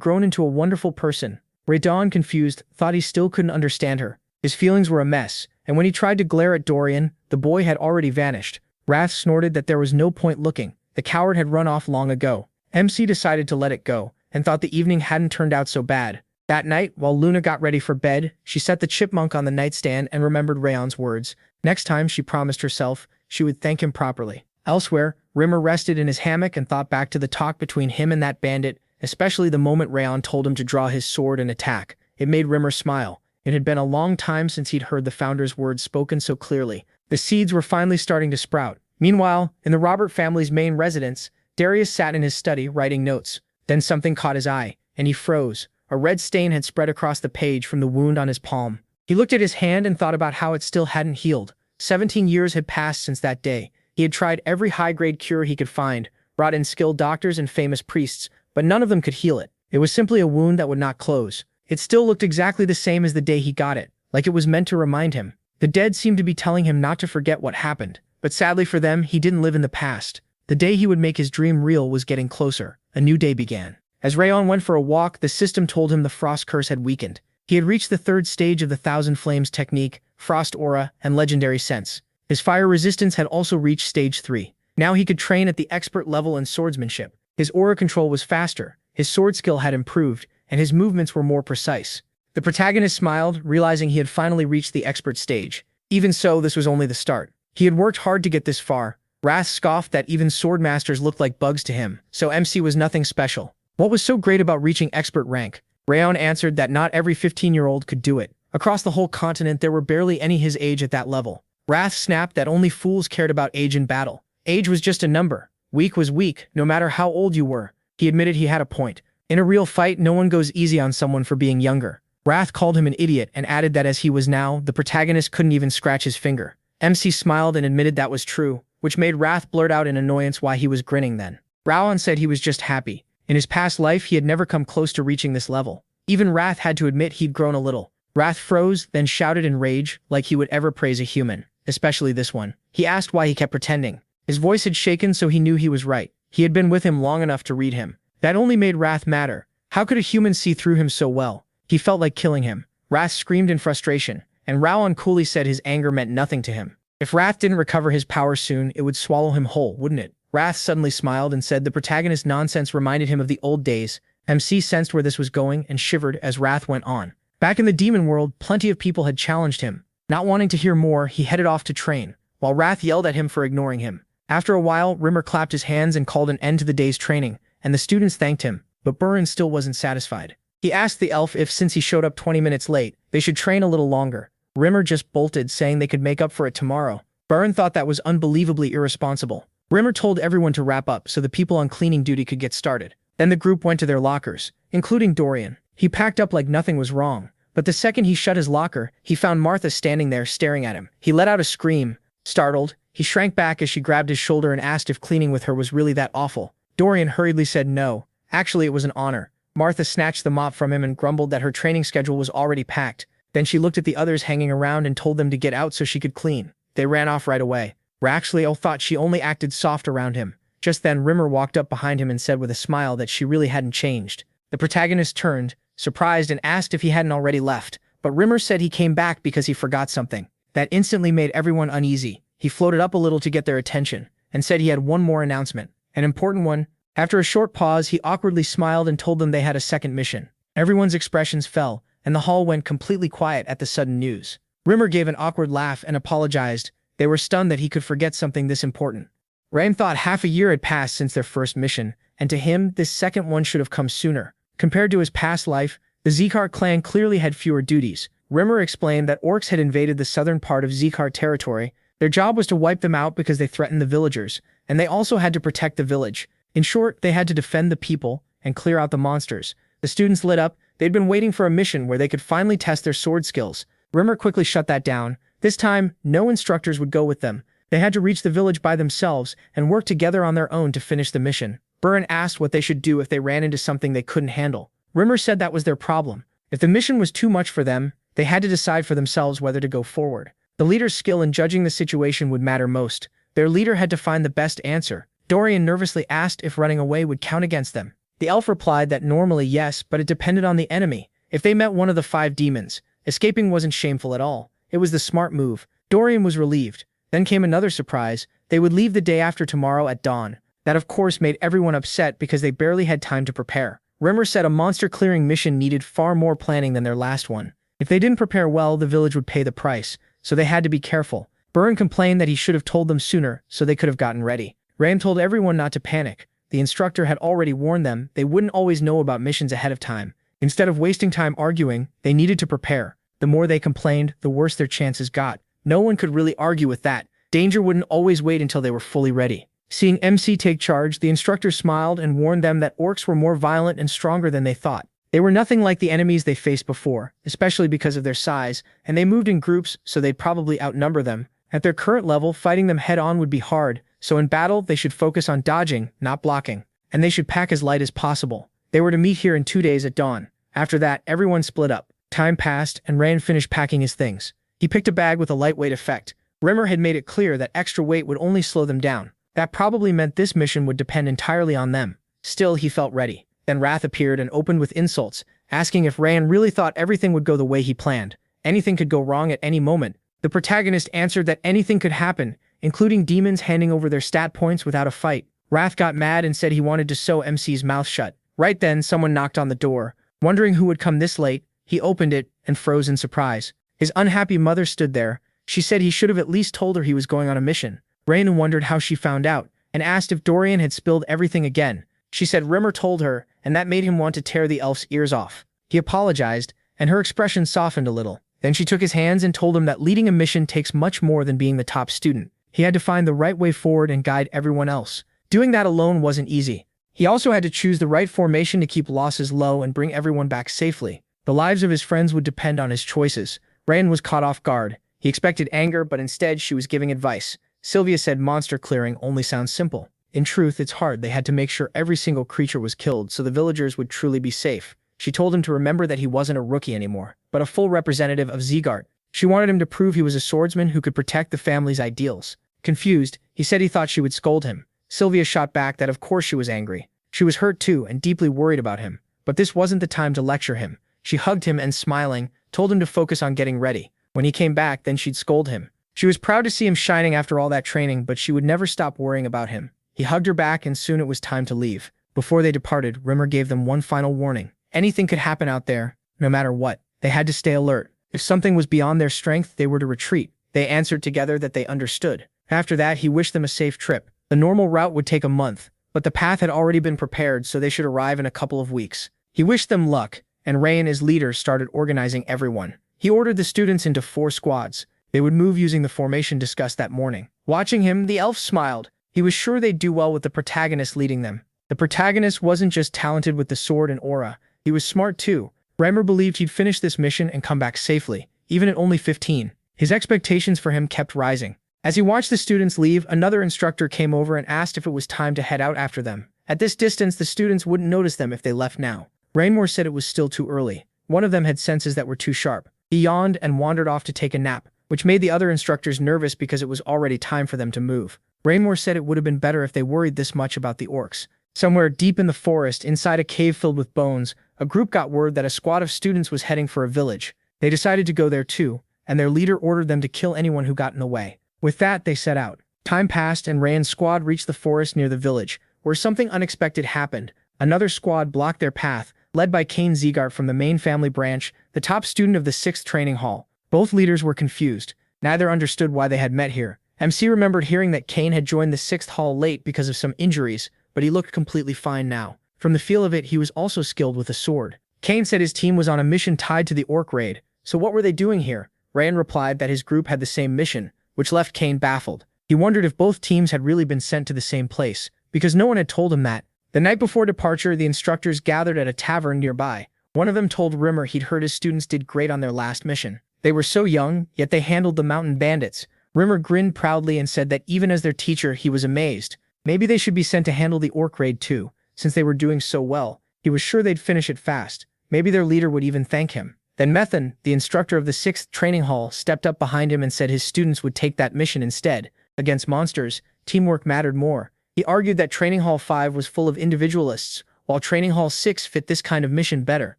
grown into a wonderful person. Raydon, confused, thought he still couldn't understand her. His feelings were a mess, and when he tried to glare at Dorian, the boy had already vanished. Wrath snorted that there was no point looking. The coward had run off long ago. MC decided to let it go, and thought the evening hadn't turned out so bad. That night, while Luna got ready for bed, she set the chipmunk on the nightstand and remembered Rayon's words. Next time, she promised herself, she would thank him properly. Elsewhere, Rimmer rested in his hammock and thought back to the talk between him and that bandit, especially the moment Rayon told him to draw his sword and attack. It made Rimmer smile. It had been a long time since he'd heard the founder's words spoken so clearly. The seeds were finally starting to sprout. Meanwhile, in the Robert family's main residence, Darius sat in his study writing notes. Then something caught his eye, and he froze. A red stain had spread across the page from the wound on his palm. He looked at his hand and thought about how it still hadn't healed. 17 years had passed since that day. He had tried every high-grade cure he could find, brought in skilled doctors and famous priests, but none of them could heal it. It was simply a wound that would not close. It still looked exactly the same as the day he got it, like it was meant to remind him. The dead seemed to be telling him not to forget what happened, but sadly for them, he didn't live in the past. The day he would make his dream real was getting closer. A new day began. As Rayon went for a walk, the system told him the frost curse had weakened. He had reached the third stage of the Thousand Flames technique, Frost Aura, and Legendary Sense. His fire resistance had also reached stage 3. Now he could train at the expert level in swordsmanship. His aura control was faster, his sword skill had improved, and his movements were more precise. The protagonist smiled, realizing he had finally reached the expert stage. Even so, this was only the start. He had worked hard to get this far. Wrath scoffed that even swordmasters looked like bugs to him, so MC was nothing special. What was so great about reaching expert rank? Rayon answered that not every 15-year-old could do it. Across the whole continent, there were barely any his age at that level. Wrath snapped that only fools cared about age in battle. Age was just a number. Weak was weak, no matter how old you were. He admitted he had a point. In a real fight, no one goes easy on someone for being younger. Wrath called him an idiot and added that as he was now, the protagonist couldn't even scratch his finger. MC smiled and admitted that was true, which made Wrath blurt out in annoyance why he was grinning then. Raon said he was just happy. In his past life, he had never come close to reaching this level. Even Wrath had to admit he'd grown a little. Wrath froze, then shouted in rage, like he would ever praise a human, especially this one. He asked why he kept pretending. His voice had shaken, so he knew he was right. He had been with him long enough to read him. That only made Wrath madder. How could a human see through him so well? He felt like killing him. Wrath screamed in frustration, and Raon coolly said his anger meant nothing to him. If Wrath didn't recover his power soon, it would swallow him whole, wouldn't it? Wrath suddenly smiled and said the protagonist's nonsense reminded him of the old days. MC sensed where this was going and shivered as Wrath went on. Back in the demon world, plenty of people had challenged him. Not wanting to hear more, he headed off to train, while Wrath yelled at him for ignoring him. After a while, Rimmer clapped his hands and called an end to the day's training, and the students thanked him, but Burin still wasn't satisfied. He asked the elf if, since he showed up 20 minutes late, they should train a little longer. Rimmer just bolted, saying they could make up for it tomorrow. Burin thought that was unbelievably irresponsible. Rimmer told everyone to wrap up so the people on cleaning duty could get started. Then the group went to their lockers, including Dorian. He packed up like nothing was wrong, but the second he shut his locker, he found Martha standing there staring at him. He let out a scream. Startled, he shrank back as she grabbed his shoulder and asked if cleaning with her was really that awful. Dorian hurriedly said no. Actually, it was an honor. Martha snatched the mop from him and grumbled that her training schedule was already packed. Then she looked at the others hanging around and told them to get out so she could clean. They ran off right away. Raxleo thought she only acted soft around him. Just then, Rimmer walked up behind him and said with a smile that she really hadn't changed. The protagonist turned, surprised, and asked if he hadn't already left, but Rimmer said he came back because he forgot something. That instantly made everyone uneasy. He floated up a little to get their attention, and said he had one more announcement. An important one. After a short pause, he awkwardly smiled and told them they had a second mission. Everyone's expressions fell, and the hall went completely quiet at the sudden news. Rimmer gave an awkward laugh and apologized. They were stunned that he could forget something this important. Rain thought half a year had passed since their first mission, and to him, this second one should have come sooner. Compared to his past life, the Zikar clan clearly had fewer duties. Rimmer explained that orcs had invaded the southern part of Zikar territory. Their job was to wipe them out because they threatened the villagers, and they also had to protect the village. In short, they had to defend the people and clear out the monsters. The students lit up. They'd been waiting for a mission where they could finally test their sword skills. Rimmer quickly shut that down. This time, no instructors would go with them. They had to reach the village by themselves and work together on their own to finish the mission. Burn asked what they should do if they ran into something they couldn't handle. Rimmer said that was their problem. If the mission was too much for them, they had to decide for themselves whether to go forward. The leader's skill in judging the situation would matter most. Their leader had to find the best answer. Dorian nervously asked if running away would count against them. The elf replied that normally yes, but it depended on the enemy. If they met one of the 5 demons, escaping wasn't shameful at all. It was the smart move. Dorian was relieved. Then came another surprise. They would leave the day after tomorrow at dawn. That of course made everyone upset because they barely had time to prepare. Rimmer said a monster-clearing mission needed far more planning than their last one. If they didn't prepare well, the village would pay the price, so they had to be careful. Byrne complained that he should have told them sooner so they could have gotten ready. Ram told everyone not to panic. The instructor had already warned them they wouldn't always know about missions ahead of time. Instead of wasting time arguing, they needed to prepare. The more they complained, the worse their chances got. No one could really argue with that. Danger wouldn't always wait until they were fully ready. Seeing MC take charge, the instructor smiled and warned them that orcs were more violent and stronger than they thought. They were nothing like the enemies they faced before, especially because of their size, and they moved in groups so they'd probably outnumber them. At their current level, fighting them head-on would be hard, so in battle they should focus on dodging, not blocking. And they should pack as light as possible. They were to meet here in 2 days at dawn. After that, everyone split up. Time passed, and Rand finished packing his things. He picked a bag with a lightweight effect. Rimmer had made it clear that extra weight would only slow them down. That probably meant this mission would depend entirely on them. Still, he felt ready. Then Wrath appeared and opened with insults, asking if Rand really thought everything would go the way he planned. Anything could go wrong at any moment. The protagonist answered that anything could happen, including demons handing over their stat points without a fight. Wrath got mad and said he wanted to sew MC's mouth shut. Right then, someone knocked on the door. Wondering who would come this late, he opened it and froze in surprise. His unhappy mother stood there. She said he should have at least told her he was going on a mission. Rain wondered how she found out, and asked if Dorian had spilled everything again. She said Rimmer told her, and that made him want to tear the elf's ears off. He apologized, and her expression softened a little. Then she took his hands and told him that leading a mission takes much more than being the top student. He had to find the right way forward and guide everyone else. Doing that alone wasn't easy. He also had to choose the right formation to keep losses low and bring everyone back safely. The lives of his friends would depend on his choices. Rand was caught off guard. He expected anger, but instead she was giving advice. Sylvia said monster clearing only sounds simple. In truth, it's hard. They had to make sure every single creature was killed so the villagers would truly be safe. She told him to remember that he wasn't a rookie anymore, but a full representative of Zeegard. She wanted him to prove he was a swordsman who could protect the family's ideals. Confused, he said he thought she would scold him. Sylvia shot back that of course she was angry. She was hurt too and deeply worried about him. But this wasn't the time to lecture him. She hugged him and, smiling, told him to focus on getting ready. When he came back, then she'd scold him. She was proud to see him shining after all that training, but she would never stop worrying about him. He hugged her back and soon it was time to leave. Before they departed, Rimmer gave them one final warning. Anything could happen out there, no matter what. They had to stay alert. If something was beyond their strength, they were to retreat. They answered together that they understood. After that, he wished them a safe trip. The normal route would take a month, but the path had already been prepared, so they should arrive in a couple of weeks. He wished them luck, and Ray and his leader started organizing everyone. He ordered the students into 4 squads. They would move using the formation discussed that morning. Watching him, the elf smiled. He was sure they'd do well with the protagonist leading them. The protagonist wasn't just talented with the sword and aura, he was smart too. Reimer believed he'd finish this mission and come back safely, even at only 15. His expectations for him kept rising. As he watched the students leave, another instructor came over and asked if it was time to head out after them. At this distance, the students wouldn't notice them if they left now. Rainmore said it was still too early. One of them had senses that were too sharp. He yawned and wandered off to take a nap, which made the other instructors nervous because it was already time for them to move. Rainmore said it would have been better if they worried this much about the orcs. Somewhere deep in the forest, inside a cave filled with bones, a group got word that a squad of students was heading for a village. They decided to go there too, and their leader ordered them to kill anyone who got in the way. With that, they set out. Time passed and Rand's squad reached the forest near the village, where something unexpected happened. Another squad blocked their path, led by Kane Zeegart from the main family branch. the top student of the 6th training hall. Both leaders were confused. Neither understood why they had met here. MC remembered hearing that Kane had joined the 6th hall late because of some injuries, but he looked completely fine now. From the feel of it, he was also skilled with a sword. Kane said his team was on a mission tied to the orc raid. So what were they doing here? Ryan replied that his group had the same mission, which left Kane baffled. He wondered if both teams had really been sent to the same place, because no one had told him that. The night before departure, the instructors gathered at a tavern nearby. One of them told Rimmer he'd heard his students did great on their last mission. They were so young, yet they handled the mountain bandits. Rimmer grinned proudly and said that even as their teacher, he was amazed. Maybe they should be sent to handle the orc raid too, since they were doing so well. He was sure they'd finish it fast. Maybe their leader would even thank him. Then Methan, the instructor of the 6th training hall, stepped up behind him and said his students would take that mission instead. Against monsters, teamwork mattered more. He argued that Training Hall 5 was full of individualists, while Training Hall 6 fit this kind of mission better.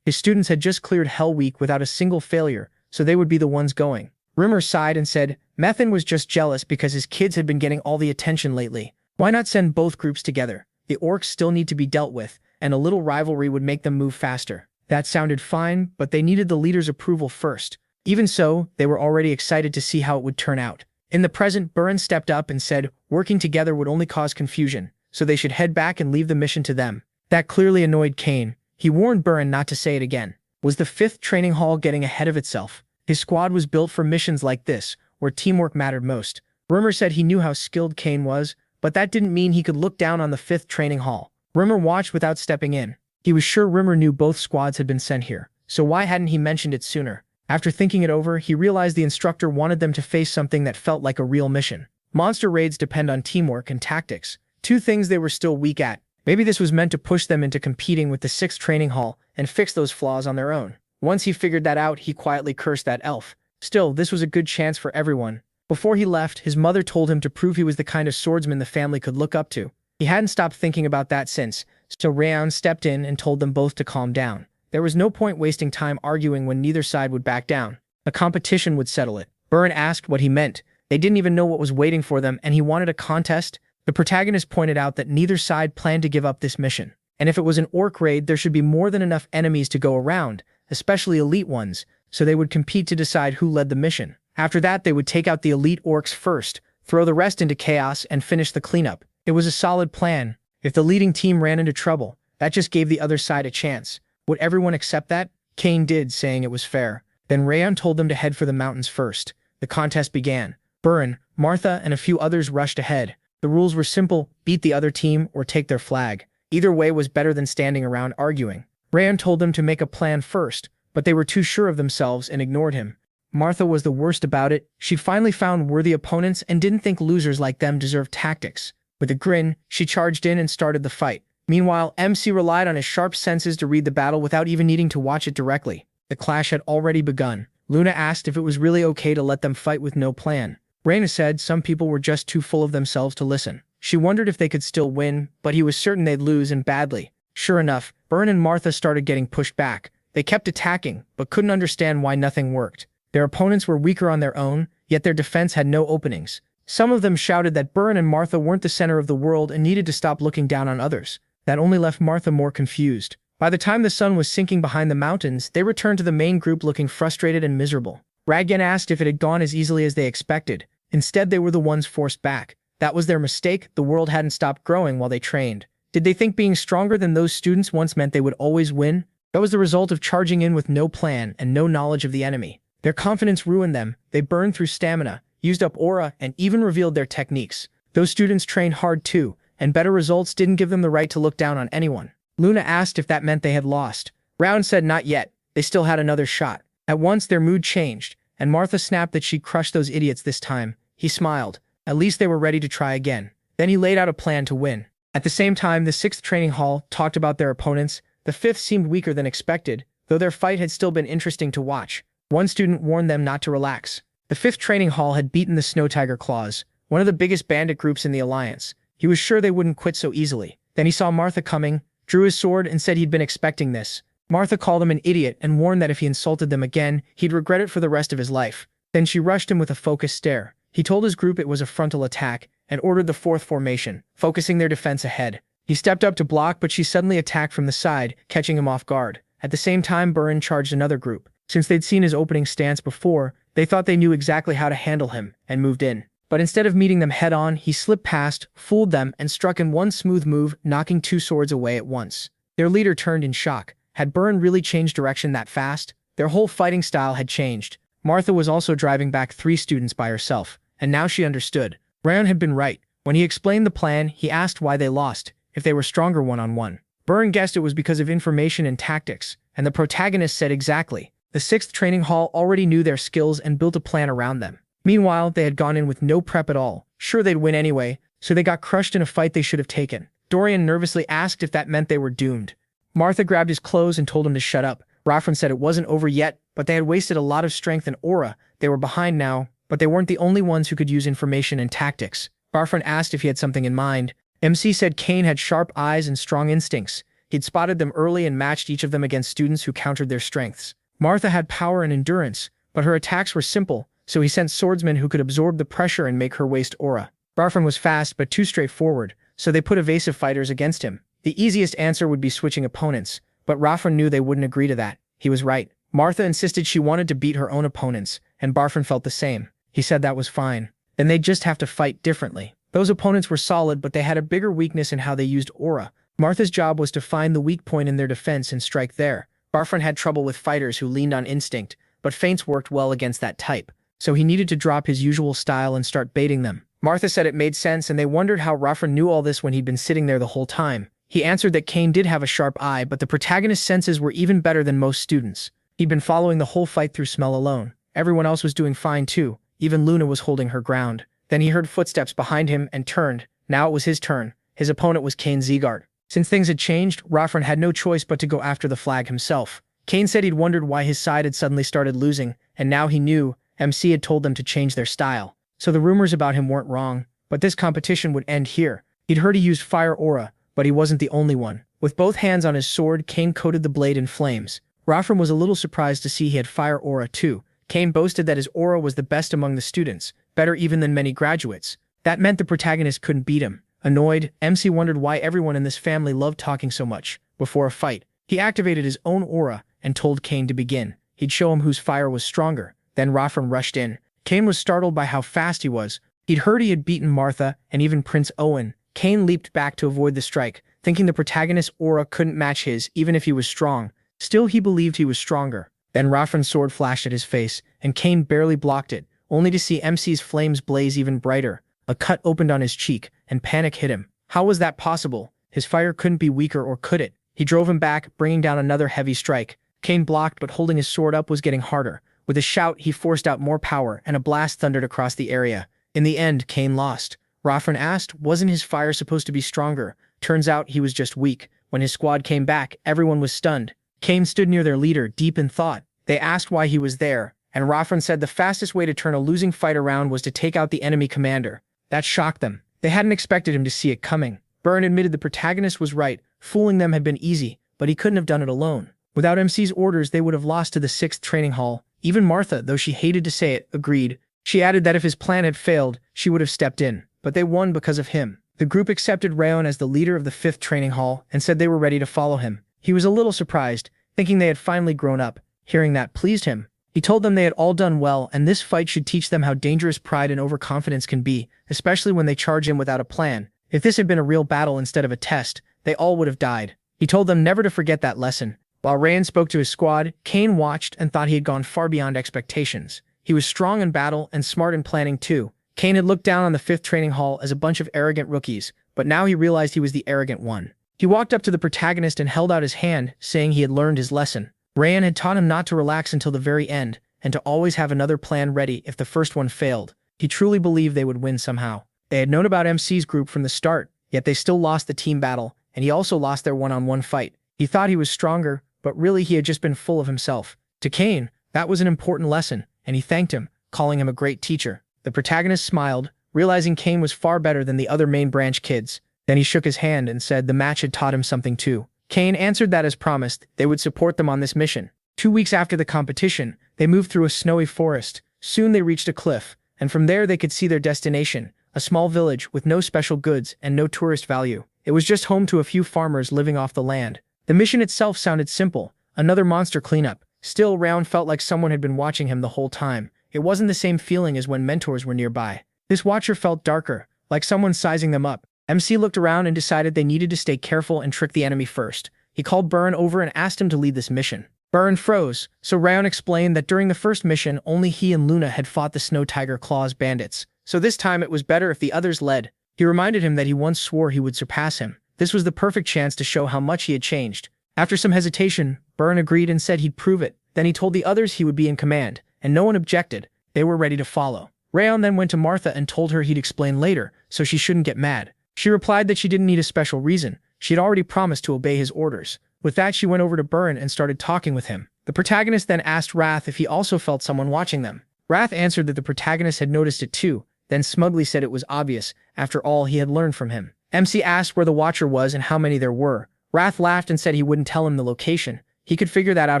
His students had just cleared Hell Week without a single failure, so they would be the ones going. Rimmer sighed and said, Methan was just jealous because his kids had been getting all the attention lately. Why not send both groups together? The orcs still need to be dealt with, and a little rivalry would make them move faster. That sounded fine, but they needed the leader's approval first. Even so, they were already excited to see how it would turn out. In the present, Burren stepped up and said working together would only cause confusion, so they should head back and leave the mission to them. That clearly annoyed Kane. He warned Burren not to say it again. Was the 5th training hall getting ahead of itself? His squad was built for missions like this, where teamwork mattered most. Rimmer said he knew how skilled Kane was, but that didn't mean he could look down on the 5th training hall. Rimmer watched without stepping in. He was sure Rimmer knew both squads had been sent here, so why hadn't he mentioned it sooner? After thinking it over, he realized the instructor wanted them to face something that felt like a real mission. Monster raids depend on teamwork and tactics, two things they were still weak at. Maybe this was meant to push them into competing with the 6th training hall and fix those flaws on their own. Once he figured that out, he quietly cursed that elf. Still, this was a good chance for everyone. Before he left, his mother told him to prove he was the kind of swordsman the family could look up to. He hadn't stopped thinking about that since, so Rayon stepped in and told them both to calm down. There was no point wasting time arguing when neither side would back down. A competition would settle it. Burren asked what he meant. They didn't even know what was waiting for them, and he wanted a contest. The protagonist pointed out that neither side planned to give up this mission. And if it was an orc raid, there should be more than enough enemies to go around, especially elite ones, so they would compete to decide who led the mission. After that, they would take out the elite orcs first, throw the rest into chaos, and finish the cleanup. It was a solid plan. If the leading team ran into trouble, that just gave the other side a chance. Would everyone accept that? Kane did, saying it was fair. Then Rayon told them to head for the mountains first. The contest began. Burren, Martha, and a few others rushed ahead. The rules were simple: beat the other team or take their flag. Either way was better than standing around arguing. Rayon told them to make a plan first, but they were too sure of themselves and ignored him. Martha was the worst about it. She'd finally found worthy opponents and didn't think losers like them deserved tactics. With a grin, she charged in and started the fight. Meanwhile, MC relied on his sharp senses to read the battle without even needing to watch it directly. The clash had already begun. Luna asked if it was really okay to let them fight with no plan. Raina said some people were just too full of themselves to listen. She wondered if they could still win, but he was certain they'd lose, and badly. Sure enough, Burn and Martha started getting pushed back. They kept attacking, but couldn't understand why nothing worked. Their opponents were weaker on their own, yet their defense had no openings. Some of them shouted that Burn and Martha weren't the center of the world and needed to stop looking down on others. That only left Martha more confused. By the time the sun was sinking behind the mountains, they returned to the main group looking frustrated and miserable. Ragyan asked if it had gone as easily as they expected. Instead, they were the ones forced back. That was their mistake. The world hadn't stopped growing while they trained. Did they think being stronger than those students once meant they would always win? That was the result of charging in with no plan and no knowledge of the enemy. Their confidence ruined them. They burned through stamina, used up aura, and even revealed their techniques. Those students trained hard too, and better results didn't give them the right to look down on anyone. Luna asked if that meant they had lost. Round said not yet. They still had another shot. At once their mood changed, and Martha snapped that she'd crush those idiots this time. He smiled. At least they were ready to try again. Then he laid out a plan to win. At the same time, the 6th training hall talked about their opponents. The 5th seemed weaker than expected, though their fight had still been interesting to watch. One student warned them not to relax. The 5th training hall had beaten the Snow Tiger Claws, one of the biggest bandit groups in the Alliance. He was sure they wouldn't quit so easily. Then he saw Martha coming, drew his sword, and said he'd been expecting this. Martha called him an idiot and warned that if he insulted them again, he'd regret it for the rest of his life. Then she rushed him with a focused stare. He told his group it was a frontal attack and ordered the 4th formation, focusing their defense ahead. He stepped up to block, but she suddenly attacked from the side, catching him off guard. At the same time, Burren charged another group. Since they'd seen his opening stance before, they thought they knew exactly how to handle him and moved in. But instead of meeting them head-on, he slipped past, fooled them, and struck in one smooth move, knocking 2 swords away at once. Their leader turned in shock. Had Burn really changed direction that fast? Their whole fighting style had changed. Martha was also driving back 3 students by herself, and now she understood. Rayon had been right. When he explained the plan, he asked why they lost, if they were stronger one-on-one. Burn guessed it was because of information and tactics, and the protagonist said exactly. The 6th training hall already knew their skills and built a plan around them. Meanwhile, they had gone in with no prep at all. Sure, they'd win anyway, so they got crushed in a fight they should have taken. Dorian nervously asked if that meant they were doomed. Martha grabbed his clothes and told him to shut up. Raffron said it wasn't over yet, but they had wasted a lot of strength and aura. They were behind now, but they weren't the only ones who could use information and tactics. Raffron asked if he had something in mind. MC said Kane had sharp eyes and strong instincts. He'd spotted them early and matched each of them against students who countered their strengths. Martha had power and endurance, but her attacks were simple, so he sent swordsmen who could absorb the pressure and make her waste aura. Raffron was fast but too straightforward, so they put evasive fighters against him. The easiest answer would be switching opponents, but Raffron knew they wouldn't agree to that. He was right. Martha insisted she wanted to beat her own opponents, and Barfron felt the same. He said that was fine. Then they'd just have to fight differently. Those opponents were solid, but they had a bigger weakness in how they used aura. Martha's job was to find the weak point in their defense and strike there. Barfron had trouble with fighters who leaned on instinct, but feints worked well against that type, so he needed to drop his usual style and start baiting them. Martha said it made sense, and they wondered how Raffron knew all this when he'd been sitting there the whole time. He answered that Kane did have a sharp eye, but the protagonist's senses were even better than most students. He'd been following the whole fight through smell alone. Everyone else was doing fine too. Even Luna was holding her ground. Then he heard footsteps behind him and turned. Now it was his turn. His opponent was Kane Zegard. Since things had changed, Raffron had no choice but to go after the flag himself. Kane said he'd wondered why his side had suddenly started losing, and now he knew. MC had told them to change their style. So the rumors about him weren't wrong, but this competition would end here. He'd heard he used fire aura, but he wasn't the only one. With both hands on his sword, Kane coated the blade in flames. Raffron was a little surprised to see he had fire aura too. Kane boasted that his aura was the best among the students, better even than many graduates. That meant the protagonist couldn't beat him. Annoyed, MC wondered why everyone in this family loved talking so much. Before a fight, he activated his own aura and told Kane to begin. He'd show him whose fire was stronger. Then Raffron rushed in. Kane was startled by how fast he was. He'd heard he had beaten Martha and even Prince Owen. Kane leaped back to avoid the strike, thinking the protagonist's aura couldn't match his even if he was strong. Still, he believed he was stronger. Then Raffron's sword flashed at his face, and Kane barely blocked it, only to see MC's flames blaze even brighter. A cut opened on his cheek, and panic hit him. How was that possible? His fire couldn't be weaker, or could it? He drove him back, bringing down another heavy strike. Kane blocked, but holding his sword up was getting harder. With a shout, he forced out more power, and a blast thundered across the area. In the end, Kane lost. Raffron asked, wasn't his fire supposed to be stronger? Turns out he was just weak. When his squad came back, everyone was stunned. Kane stood near their leader, deep in thought. They asked why he was there, and Raffron said the fastest way to turn a losing fight around was to take out the enemy commander. That shocked them. They hadn't expected him to see it coming. Byrne admitted the protagonist was right. Fooling them had been easy, but he couldn't have done it alone. Without MC's orders, they would have lost to the 6th training hall. Even Martha, though she hated to say it, agreed. She added that if his plan had failed, she would have stepped in. But they won because of him. The group accepted Rayon as the leader of the 5th training hall and said they were ready to follow him. He was a little surprised, thinking they had finally grown up. Hearing that pleased him. He told them they had all done well, and this fight should teach them how dangerous pride and overconfidence can be, especially when they charge in without a plan. If this had been a real battle instead of a test, they all would have died. He told them never to forget that lesson. While Rayon spoke to his squad, Kane watched and thought he had gone far beyond expectations. He was strong in battle and smart in planning too. Kane had looked down on the 5th training hall as a bunch of arrogant rookies, but now he realized he was the arrogant one. He walked up to the protagonist and held out his hand, saying he had learned his lesson. Rayon had taught him not to relax until the very end, and to always have another plan ready if the first one failed. He truly believed they would win somehow. They had known about MC's group from the start, yet they still lost the team battle, and he also lost their one-on-one fight. He thought he was stronger, but really he had just been full of himself. To Kane, that was an important lesson, and he thanked him, calling him a great teacher. The protagonist smiled, realizing Kane was far better than the other main branch kids. Then he shook his hand and said the match had taught him something too. Kane answered that as promised, they would support them on this mission. 2 weeks after the competition, they moved through a snowy forest. Soon they reached a cliff, and from there they could see their destination, a small village with no special goods and no tourist value. It was just home to a few farmers living off the land. The mission itself sounded simple, another monster cleanup. Still, Rayon felt like someone had been watching him the whole time. It wasn't the same feeling as when mentors were nearby. This watcher felt darker, like someone sizing them up. MC looked around and decided they needed to stay careful and trick the enemy first. He called Burn over and asked him to lead this mission. Burn froze, so Rayon explained that during the first mission, only he and Luna had fought the Snow Tiger Claws bandits. So this time it was better if the others led. He reminded him that he once swore he would surpass him. This was the perfect chance to show how much he had changed. After some hesitation, Burn agreed and said he'd prove it. Then he told the others he would be in command, and no one objected. They were ready to follow. Rayon then went to Martha and told her he'd explain later, so she shouldn't get mad. She replied that she didn't need a special reason. She had already promised to obey his orders. With that, she went over to Burn and started talking with him. The protagonist then asked Wrath if he also felt someone watching them. Wrath answered that the protagonist had noticed it too, then smugly said it was obvious. After all, he had learned from him. MC asked where the watcher was and how many there were. Wrath laughed and said he wouldn't tell him the location. He could figure that out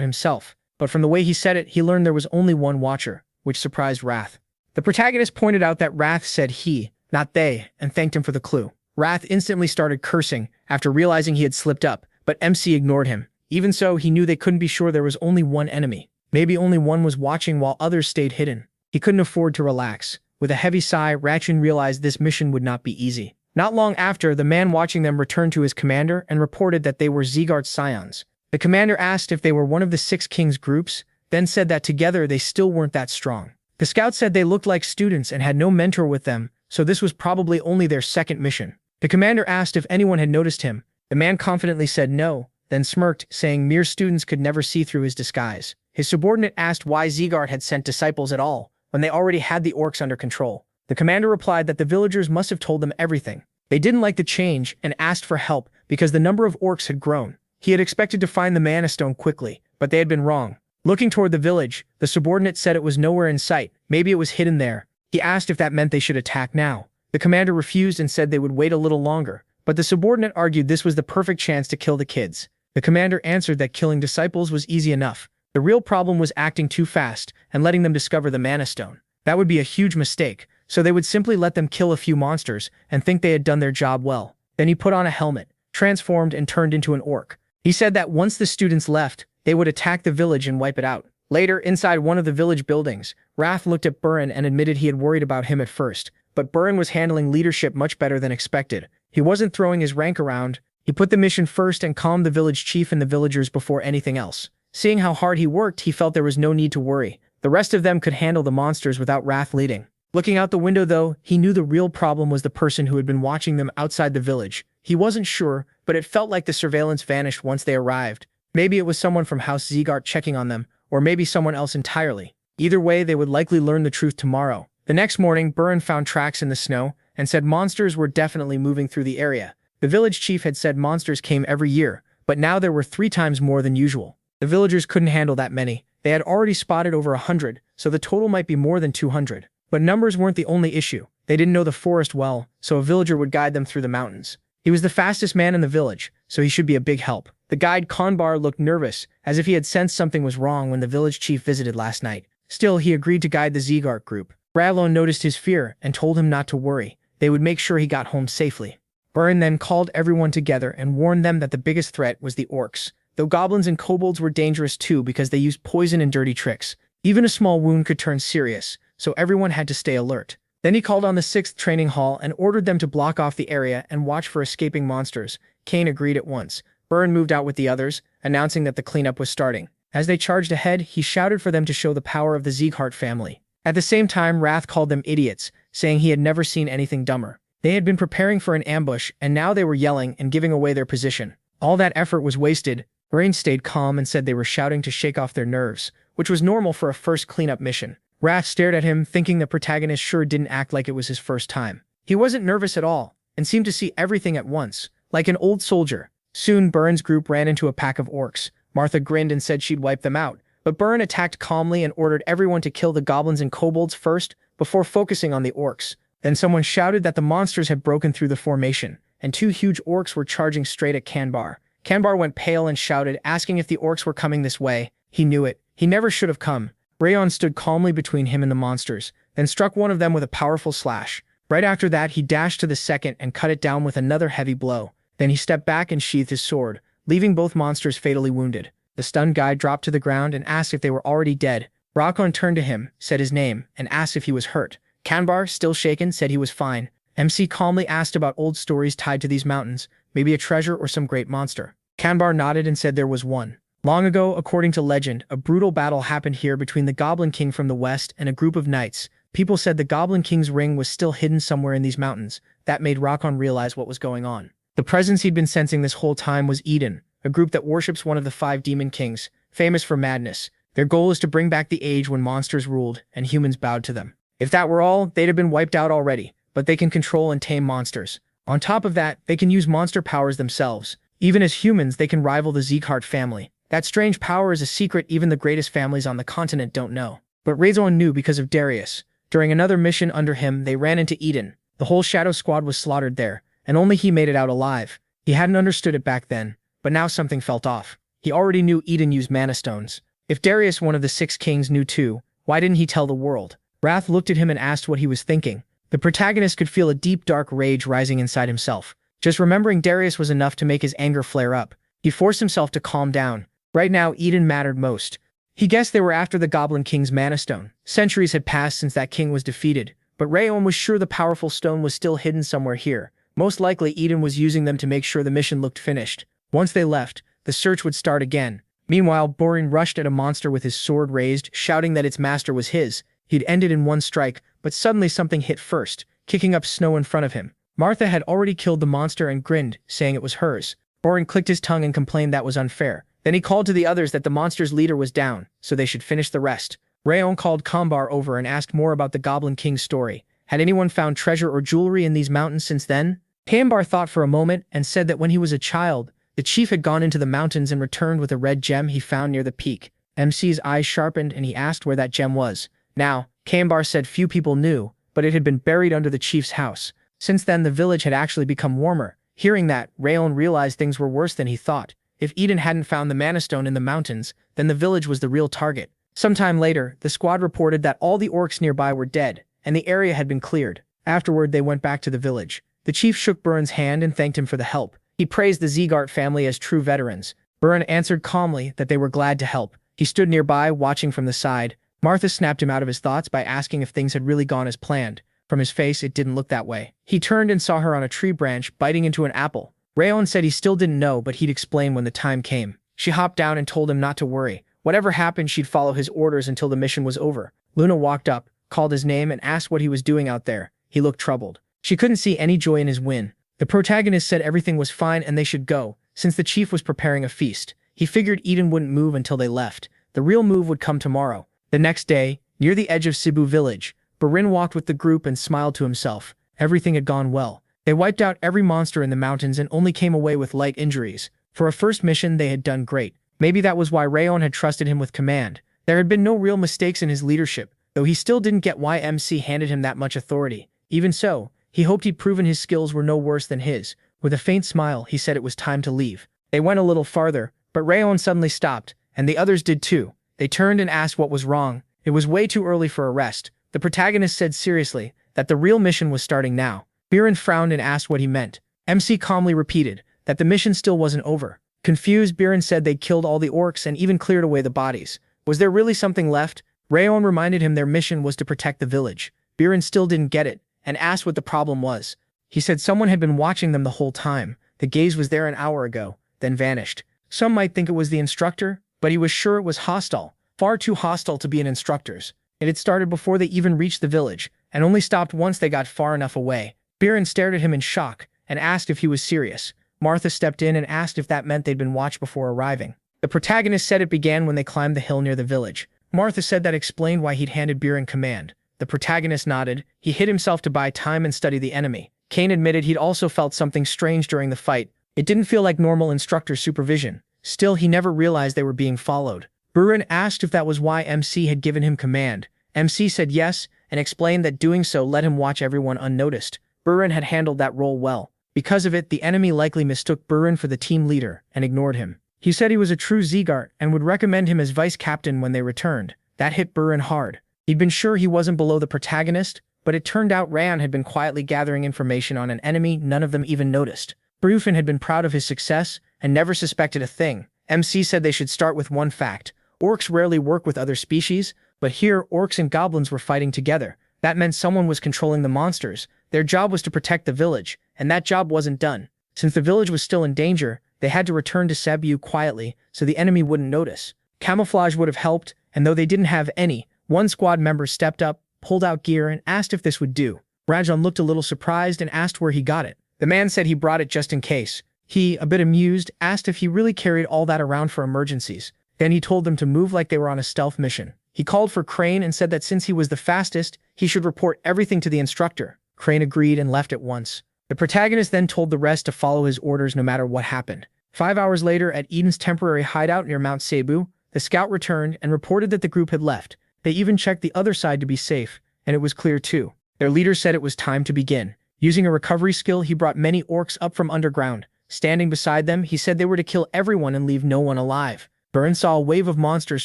himself. But from the way he said it, he learned there was only one watcher, which surprised Wrath. The protagonist pointed out that Wrath said he, not they, and thanked him for the clue. Wrath instantly started cursing after realizing he had slipped up, but MC ignored him. Even so, he knew they couldn't be sure there was only one enemy. Maybe only one was watching while others stayed hidden. He couldn't afford to relax. With a heavy sigh, Rachin realized this mission would not be easy. Not long after, the man watching them returned to his commander and reported that they were Zegart's scions. The commander asked if they were one of the 6 kings' groups, then said that together they still weren't that strong. The scout said they looked like students and had no mentor with them, so this was probably only their second mission. The commander asked if anyone had noticed him. The man confidently said no, then smirked, saying mere students could never see through his disguise. His subordinate asked why Zegart had sent disciples at all, when they already had the orcs under control. The commander replied that the villagers must have told them everything. They didn't like the change and asked for help because the number of orcs had grown. He had expected to find the mana stone quickly, but they had been wrong. Looking toward the village, the subordinate said it was nowhere in sight. Maybe it was hidden there. He asked if that meant they should attack now. The commander refused and said they would wait a little longer, but the subordinate argued this was the perfect chance to kill the kids. The commander answered that killing disciples was easy enough. The real problem was acting too fast and letting them discover the mana stone. That would be a huge mistake, so they would simply let them kill a few monsters and think they had done their job well. Then he put on a helmet, transformed and turned into an orc. He said that once the students left, they would attack the village and wipe it out. Later, inside one of the village buildings, Wrath looked at Burn and admitted he had worried about him at first, but Burn was handling leadership much better than expected. He wasn't throwing his rank around. He put the mission first and calmed the village chief and the villagers before anything else. Seeing how hard he worked, he felt there was no need to worry. The rest of them could handle the monsters without Wrath leading. Looking out the window though, he knew the real problem was the person who had been watching them outside the village. He wasn't sure, but it felt like the surveillance vanished once they arrived. Maybe it was someone from House Zegart checking on them, or maybe someone else entirely. Either way, they would likely learn the truth tomorrow. The next morning, Burn found tracks in the snow and said monsters were definitely moving through the area. The village chief had said monsters came every year, but now there were 3 times more than usual. The villagers couldn't handle that many. They had already spotted over 100, so the total might be more than 200. But numbers weren't the only issue. They didn't know the forest well, so a villager would guide them through the mountains. He was the fastest man in the village, so he should be a big help. The guide Konbar looked nervous, as if he had sensed something was wrong when the village chief visited last night. Still, he agreed to guide the Zegart group. Radlon noticed his fear and told him not to worry. They would make sure he got home safely. Burn then called everyone together and warned them that the biggest threat was the orcs, though goblins and kobolds were dangerous too because they used poison and dirty tricks. Even a small wound could turn serious, so everyone had to stay alert. Then he called on the 6th training hall and ordered them to block off the area and watch for escaping monsters. Kane agreed at once. Burn moved out with the others, announcing that the cleanup was starting. As they charged ahead, he shouted for them to show the power of the Zegart family. At the same time, Wrath called them idiots, saying he had never seen anything dumber. They had been preparing for an ambush, and now they were yelling and giving away their position. All that effort was wasted. Rain stayed calm and said they were shouting to shake off their nerves, which was normal for a first cleanup mission. Wrath stared at him, thinking the protagonist sure didn't act like it was his first time. He wasn't nervous at all, and seemed to see everything at once, like an old soldier. Soon, Burn's group ran into a pack of orcs. Martha grinned and said she'd wipe them out, but Burn attacked calmly and ordered everyone to kill the goblins and kobolds first, before focusing on the orcs. Then someone shouted that the monsters had broken through the formation, and 2 huge orcs were charging straight at Kanbar. Kanbar went pale and shouted, asking if the orcs were coming this way. He knew it. He never should have come. Rayon stood calmly between him and the monsters, then struck one of them with a powerful slash. Right after that, he dashed to the second and cut it down with another heavy blow. Then he stepped back and sheathed his sword, leaving both monsters fatally wounded. The stunned guy dropped to the ground and asked if they were already dead. Rakon turned to him, said his name, and asked if he was hurt. Kanbar, still shaken, said he was fine. MC calmly asked about old stories tied to these mountains, maybe a treasure or some great monster. Kanbar nodded and said there was one. Long ago, according to legend, a brutal battle happened here between the Goblin King from the west and a group of knights. People said the Goblin King's ring was still hidden somewhere in these mountains. That made Rakon realize what was going on. The presence he'd been sensing this whole time was Eden, a group that worships one of the 5 demon kings, famous for madness. Their goal is to bring back the age when monsters ruled and humans bowed to them. If that were all, they'd have been wiped out already, but they can control and tame monsters. On top of that, they can use monster powers themselves. Even as humans, they can rival the Zeekhart family. That strange power is a secret even the greatest families on the continent don't know. But Rezon knew because of Darius. During another mission under him, they ran into Eden. The whole Shadow Squad was slaughtered there, and only he made it out alive. He hadn't understood it back then, but now something felt off. He already knew Eden used mana stones. If Darius, one of the 6 kings, knew too, why didn't he tell the world? Wrath looked at him and asked what he was thinking. The protagonist could feel a deep dark rage rising inside himself. Just remembering Darius was enough to make his anger flare up. He forced himself to calm down. Right now, Eden mattered most. He guessed they were after the Goblin King's Mana Stone. Centuries had passed since that king was defeated, but Rayon was sure the powerful stone was still hidden somewhere here. Most likely, Eden was using them to make sure the mission looked finished. Once they left, the search would start again. Meanwhile, Borin rushed at a monster with his sword raised, shouting that its master was his. He'd ended in one strike, but suddenly something hit first, kicking up snow in front of him. Martha had already killed the monster and grinned, saying it was hers. Borin clicked his tongue and complained that was unfair. Then he called to the others that the monster's leader was down, so they should finish the rest. Rayon called Kambar over and asked more about the Goblin King's story. Had anyone found treasure or jewelry in these mountains since then? Kambar thought for a moment and said that when he was a child, the chief had gone into the mountains and returned with a red gem he found near the peak. MC's eyes sharpened and he asked where that gem was. Now, Kambar said few people knew, but it had been buried under the chief's house. Since then, the village had actually become warmer. Hearing that, Rayon realized things were worse than he thought. If Eden hadn't found the Mana Stone in the mountains, then the village was the real target. Sometime later, the squad reported that all the orcs nearby were dead, and the area had been cleared. Afterward, they went back to the village. The chief shook Burin's hand and thanked him for the help. He praised the Zeekhart family as true veterans. Burin answered calmly that they were glad to help. He stood nearby, watching from the side. Martha snapped him out of his thoughts by asking if things had really gone as planned. From his face, it didn't look that way. He turned and saw her on a tree branch, biting into an apple. Rayon said he still didn't know, but he'd explain when the time came. She hopped down and told him not to worry. Whatever happened, she'd follow his orders until the mission was over. Luna walked up, called his name, and asked what he was doing out there. He looked troubled. She couldn't see any joy in his win. The protagonist said everything was fine and they should go, since the chief was preparing a feast. He figured Eden wouldn't move until they left. The real move would come tomorrow. The next day, near the edge of Cebu village, Burin walked with the group and smiled to himself. Everything had gone well. They wiped out every monster in the mountains and only came away with light injuries. For a first mission, they had done great. Maybe that was why Rayon had trusted him with command. There had been no real mistakes in his leadership, though he still didn't get why MC handed him that much authority. Even so, he hoped he'd proven his skills were no worse than his. With a faint smile, he said it was time to leave. They went a little farther, but Rayon suddenly stopped, and the others did too. They turned and asked what was wrong. It was way too early for a rest. The protagonist said seriously that the real mission was starting now. Burin frowned and asked what he meant. MC calmly repeated that the mission still wasn't over. Confused, Burin said they'd killed all the orcs and even cleared away the bodies. Was there really something left? Rayon reminded him their mission was to protect the village. Burin still didn't get it, and asked what the problem was. He said someone had been watching them the whole time. The gaze was there an hour ago, then vanished. Some might think it was the instructor, but he was sure it was hostile. Far too hostile to be an instructor's. It had started before they even reached the village, and only stopped once they got far enough away. Burin stared at him in shock, and asked if he was serious. Martha stepped in and asked if that meant they'd been watched before arriving. The protagonist said it began when they climbed the hill near the village. Martha said that explained why he'd handed Burin command. The protagonist nodded. He hid himself to buy time and study the enemy. Kane admitted he'd also felt something strange during the fight. It didn't feel like normal instructor supervision. Still, he never realized they were being followed. Burin asked if that was why MC had given him command. MC said yes, and explained that doing so let him watch everyone unnoticed. Burin had handled that role well. Because of it, the enemy likely mistook Burin for the team leader and ignored him. He said he was a true Zeekhart and would recommend him as vice captain when they returned. That hit Burin hard. He'd been sure he wasn't below the protagonist, but it turned out Rayon had been quietly gathering information on an enemy none of them even noticed. Brufin had been proud of his success and never suspected a thing. MC said they should start with one fact. Orcs rarely work with other species, but here orcs and goblins were fighting together. That meant someone was controlling the monsters. Their job was to protect the village, and that job wasn't done. Since the village was still in danger, they had to return to Cebu quietly so the enemy wouldn't notice. Camouflage would have helped, and though they didn't have any, one squad member stepped up, pulled out gear, and asked if this would do. Rajan looked a little surprised and asked where he got it. The man said he brought it just in case. He, a bit amused, asked if he really carried all that around for emergencies. Then he told them to move like they were on a stealth mission. He called for Crane and said that since he was the fastest, he should report everything to the instructor. Crane agreed and left at once. The protagonist then told the rest to follow his orders no matter what happened. 5 hours later, at Eden's temporary hideout near Mount Cebu, the scout returned and reported that the group had left. They even checked the other side to be safe, and it was clear too. Their leader said it was time to begin. Using a recovery skill, he brought many orcs up from underground. Standing beside them, he said they were to kill everyone and leave no one alive. Burn saw a wave of monsters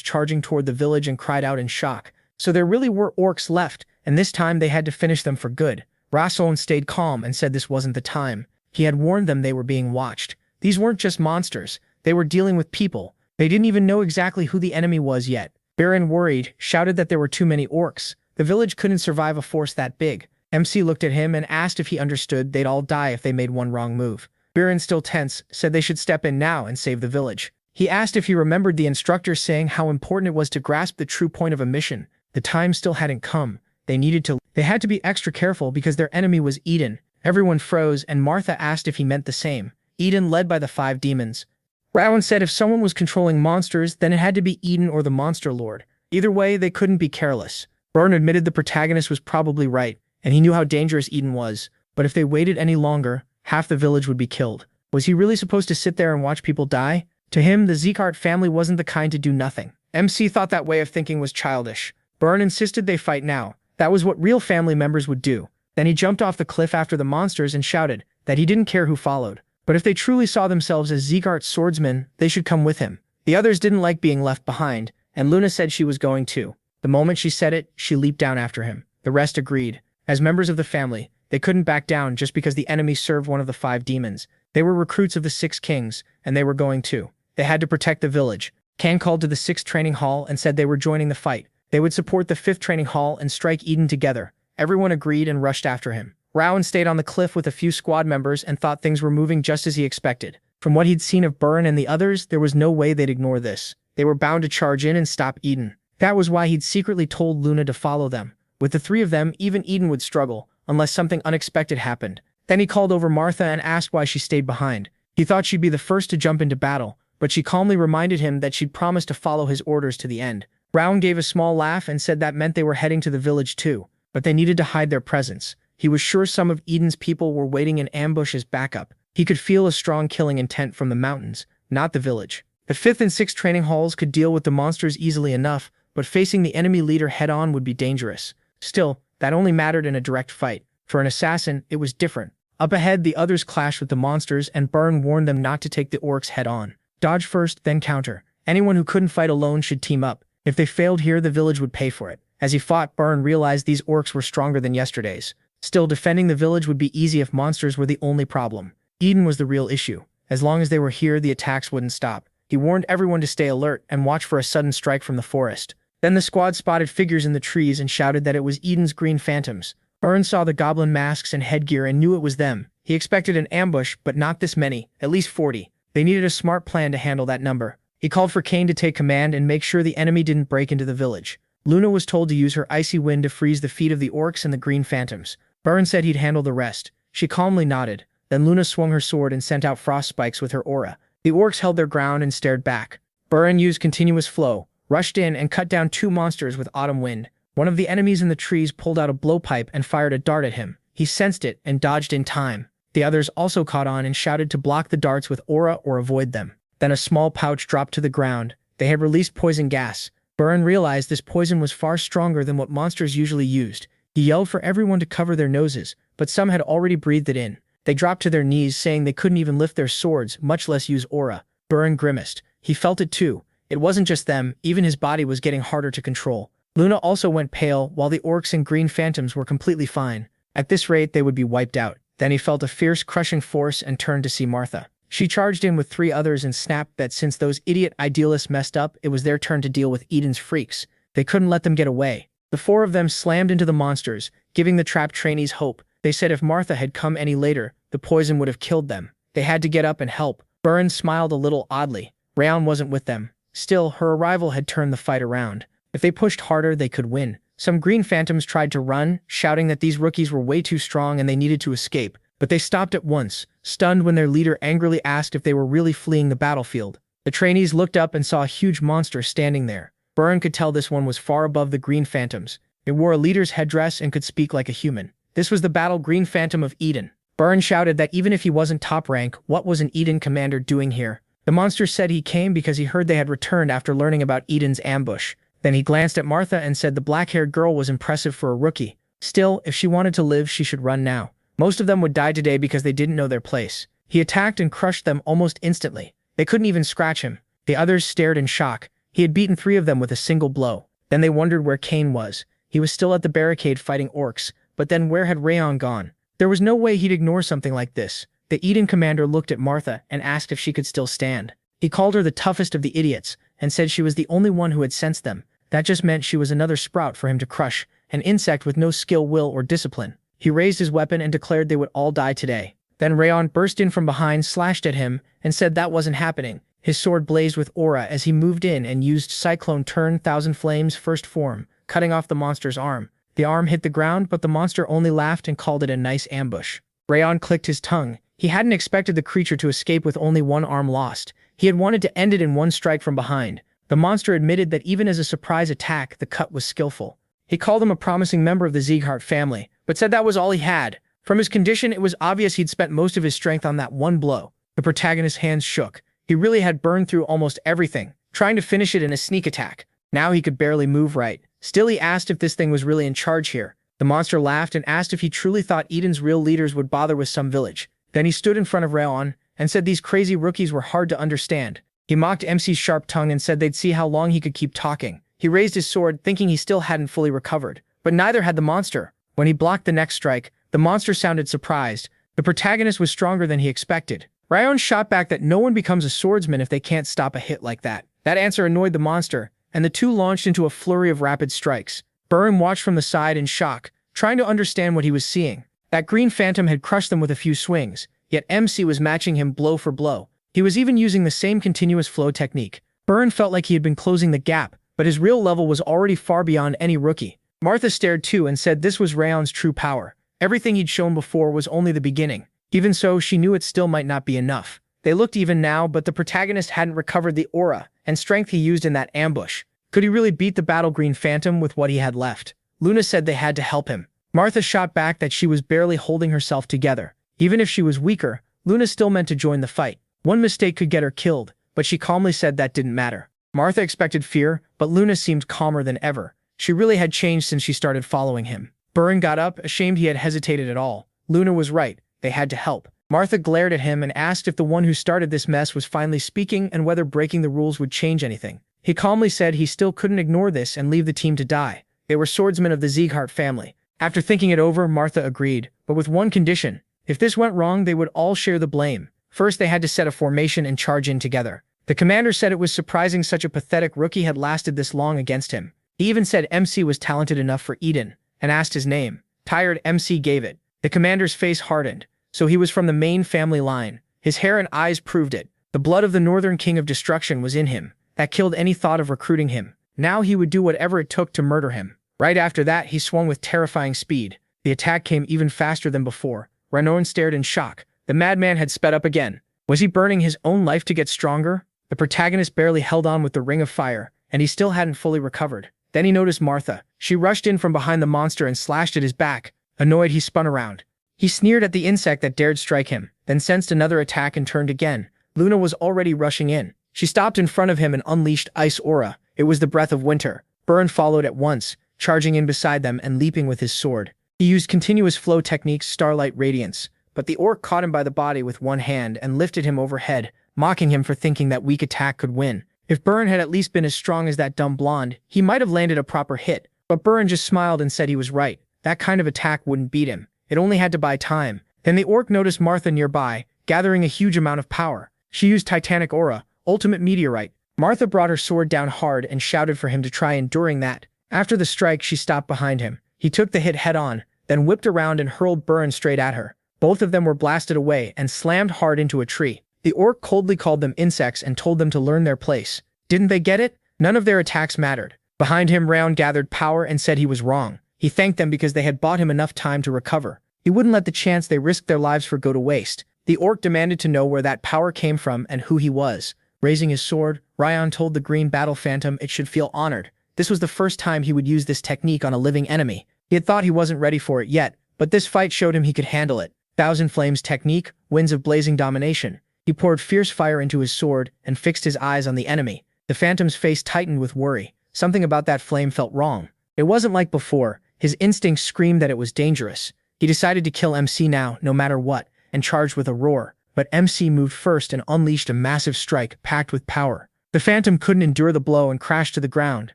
charging toward the village and cried out in shock. So there really were orcs left, and this time they had to finish them for good. Rason stayed calm and said this wasn't the time. He had warned them they were being watched. These weren't just monsters. They were dealing with people. They didn't even know exactly who the enemy was yet. Baron, worried, shouted that there were too many orcs. The village couldn't survive a force that big. MC looked at him and asked if he understood they'd all die if they made one wrong move. Baron, still tense, said they should step in now and save the village. He asked if he remembered the instructor saying how important it was to grasp the true point of a mission. The time still hadn't come. They had to be extra careful because their enemy was Eden. Everyone froze and Martha asked if he meant the same. Eden led by the 5 demons. Rowan said if someone was controlling monsters, then it had to be Eden or the Monster Lord. Either way, they couldn't be careless. Byrne admitted the protagonist was probably right, and he knew how dangerous Eden was. But if they waited any longer, half the village would be killed. Was he really supposed to sit there and watch people die? To him, the Zekart family wasn't the kind to do nothing. MC thought that way of thinking was childish. Byrne insisted they fight now. That was what real family members would do. Then he jumped off the cliff after the monsters and shouted that he didn't care who followed. But if they truly saw themselves as Zekart's swordsmen, they should come with him. The others didn't like being left behind, and Luna said she was going too. The moment she said it, she leaped down after him. The rest agreed. As members of the family, they couldn't back down just because the enemy served one of the 5 demons. They were recruits of the 6 kings, and they were going too. They had to protect the village. Kan called to the 6th training hall and said they were joining the fight. They would support the 5th training hall and strike Eden together. Everyone agreed and rushed after him. Rowan stayed on the cliff with a few squad members and thought things were moving just as he expected. From what he'd seen of Byrne and the others, there was no way they'd ignore this. They were bound to charge in and stop Eden. That was why he'd secretly told Luna to follow them. With the 3 of them, even Eden would struggle, unless something unexpected happened. Then he called over Martha and asked why she stayed behind. He thought she'd be the first to jump into battle, but she calmly reminded him that she'd promised to follow his orders to the end. Rowan gave a small laugh and said that meant they were heading to the village too, but they needed to hide their presence. He was sure some of Eden's people were waiting in ambush as backup. He could feel a strong killing intent from the mountains, not the village. The 5th and 6th training halls could deal with the monsters easily enough, but facing the enemy leader head-on would be dangerous. Still, that only mattered in a direct fight. For an assassin, it was different. Up ahead, the others clashed with the monsters, and Byrne warned them not to take the orcs head-on. Dodge first, then counter. Anyone who couldn't fight alone should team up. If they failed here, the village would pay for it. As he fought, Byrne realized these orcs were stronger than yesterday's. Still, defending the village would be easy if monsters were the only problem. Eden was the real issue. As long as they were here, the attacks wouldn't stop. He warned everyone to stay alert and watch for a sudden strike from the forest. Then the squad spotted figures in the trees and shouted that it was Eden's green phantoms. Byrne saw the goblin masks and headgear and knew it was them. He expected an ambush, but not this many, at least 40. They needed a smart plan to handle that number. He called for Kane to take command and make sure the enemy didn't break into the village. Luna was told to use her icy wind to freeze the feet of the orcs and the green phantoms. Byrne said he'd handle the rest. She calmly nodded. Then Luna swung her sword and sent out frost spikes with her aura. The orcs held their ground and stared back. Byrne used continuous flow, rushed in and cut down 2 monsters with autumn wind. One of the enemies in the trees pulled out a blowpipe and fired a dart at him. He sensed it and dodged in time. The others also caught on and shouted to block the darts with aura or avoid them. Then a small pouch dropped to the ground. They had released poison gas. Byrne realized this poison was far stronger than what monsters usually used. He yelled for everyone to cover their noses, but some had already breathed it in. They dropped to their knees, saying they couldn't even lift their swords, much less use aura. Byrne grimaced. He felt it too. It wasn't just them, even his body was getting harder to control. Luna also went pale, while the orcs and green phantoms were completely fine. At this rate, they would be wiped out. Then he felt a fierce, crushing force and turned to see Martha. She charged in with 3 others and snapped that since those idiot idealists messed up, it was their turn to deal with Eden's freaks. They couldn't let them get away. The 4 of them slammed into the monsters, giving the trapped trainees hope. They said if Martha had come any later, the poison would have killed them. They had to get up and help. Burn smiled a little oddly. Rayon wasn't with them. Still, her arrival had turned the fight around. If they pushed harder, they could win. Some green phantoms tried to run, shouting that these rookies were way too strong and they needed to escape, but they stopped at once, stunned when their leader angrily asked if they were really fleeing the battlefield. The trainees looked up and saw a huge monster standing there. Burn could tell this one was far above the green phantoms. It wore a leader's headdress and could speak like a human. This was the battle green phantom of Eden. Burn shouted that even if he wasn't top rank, what was an Eden commander doing here? The monster said he came because he heard they had returned after learning about Eden's ambush. Then he glanced at Martha and said the black-haired girl was impressive for a rookie. Still, if she wanted to live, she should run now. Most of them would die today because they didn't know their place. He attacked and crushed them almost instantly. They couldn't even scratch him. The others stared in shock. He had beaten 3 of them with a single blow. Then they wondered where Kane was. He was still at the barricade fighting orcs, but then where had Rayon gone? There was no way he'd ignore something like this. The Eden commander looked at Martha and asked if she could still stand. He called her the toughest of the idiots and said she was the only one who had sensed them. That just meant she was another sprout for him to crush, an insect with no skill, will, or discipline. He raised his weapon and declared they would all die today. Then Rayon burst in from behind, slashed at him, and said that wasn't happening. His sword blazed with aura as he moved in and used Cyclone Turn Thousand Flames first form, cutting off the monster's arm. The arm hit the ground, but the monster only laughed and called it a nice ambush. Rayon clicked his tongue. He hadn't expected the creature to escape with only 1 arm lost. He had wanted to end it in 1 strike from behind. The monster admitted that even as a surprise attack, the cut was skillful. He called him a promising member of the Sieghart family, but said that was all he had. From his condition, it was obvious he'd spent most of his strength on that 1 blow. The protagonist's hands shook. He really had burned through almost everything, trying to finish it in a sneak attack. Now he could barely move right. Still, he asked if this thing was really in charge here. The monster laughed and asked if he truly thought Eden's real leaders would bother with some village. Then he stood in front of Rayon and said these crazy rookies were hard to understand. He mocked MC's sharp tongue and said they'd see how long he could keep talking. He raised his sword, thinking he still hadn't fully recovered. But neither had the monster. When he blocked the next strike, the monster sounded surprised. The protagonist was stronger than he expected. Rayon shot back that no one becomes a swordsman if they can't stop a hit like that. That answer annoyed the monster, and the 2 launched into a flurry of rapid strikes. Burn watched from the side in shock, trying to understand what he was seeing. That green phantom had crushed them with a few swings, yet MC was matching him blow for blow. He was even using the same continuous flow technique. Burn felt like he had been closing the gap, but his real level was already far beyond any rookie. Martha stared too and said this was Rayon's true power. Everything he'd shown before was only the beginning. Even so, she knew it still might not be enough. They looked even now, but the protagonist hadn't recovered the aura and strength he used in that ambush. Could he really beat the battle green phantom with what he had left? Luna said they had to help him. Martha shot back that she was barely holding herself together. Even if she was weaker, Luna still meant to join the fight. 1 mistake could get her killed, but she calmly said that didn't matter. Martha expected fear, but Luna seemed calmer than ever. She really had changed since she started following him. Burn got up, ashamed he had hesitated at all. Luna was right. They had to help. Martha glared at him and asked if the one who started this mess was finally speaking and whether breaking the rules would change anything. He calmly said he still couldn't ignore this and leave the team to die. They were swordsmen of the Sieghart family. After thinking it over, Martha agreed, but with one condition. If this went wrong, they would all share the blame. First, they had to set a formation and charge in together. The commander said it was surprising such a pathetic rookie had lasted this long against him. He even said MC was talented enough for Eden, and asked his name. Tired, MC gave it. The commander's face hardened. So he was from the main family line. His hair and eyes proved it. The blood of the Northern King of Destruction was in him. That killed any thought of recruiting him. Now he would do whatever it took to murder him. Right after that, he swung with terrifying speed. The attack came even faster than before. Ranon stared in shock. The madman had sped up again. Was he burning his own life to get stronger? The protagonist barely held on with the ring of fire, and he still hadn't fully recovered. Then he noticed Martha. She rushed in from behind the monster and slashed at his back. Annoyed, he spun around. He sneered at the insect that dared strike him, then sensed another attack and turned again. Luna was already rushing in. She stopped in front of him and unleashed Ice Aura. It was the breath of winter. Burn followed at once, charging in beside them and leaping with his sword. He used continuous flow techniques, Starlight Radiance, but the orc caught him by the body with one hand and lifted him overhead, mocking him for thinking that weak attack could win. If Burn had at least been as strong as that dumb blonde, he might have landed a proper hit. But Burn just smiled and said he was right. That kind of attack wouldn't beat him. It only had to buy time. Then the orc noticed Martha nearby, gathering a huge amount of power. She used Titanic Aura, Ultimate Meteorite. Martha brought her sword down hard and shouted for him to try enduring that. After the strike, she stopped behind him. He took the hit head-on, then whipped around and hurled Burn straight at her. Both of them were blasted away and slammed hard into a tree. The orc coldly called them insects and told them to learn their place. Didn't they get it? None of their attacks mattered. Behind him, Raon gathered power and said he was wrong. He thanked them because they had bought him enough time to recover. He wouldn't let the chance they risked their lives for go to waste. The orc demanded to know where that power came from and who he was. Raising his sword, Raon told the green battle phantom it should feel honored. This was the first time he would use this technique on a living enemy. He had thought he wasn't ready for it yet, but this fight showed him he could handle it. Thousand Flames technique, winds of blazing domination. He poured fierce fire into his sword and fixed his eyes on the enemy. The phantom's face tightened with worry. Something about that flame felt wrong. It wasn't like before. His instincts screamed that it was dangerous. He decided to kill MC now, no matter what, and charged with a roar. But MC moved first and unleashed a massive strike packed with power. The phantom couldn't endure the blow and crashed to the ground.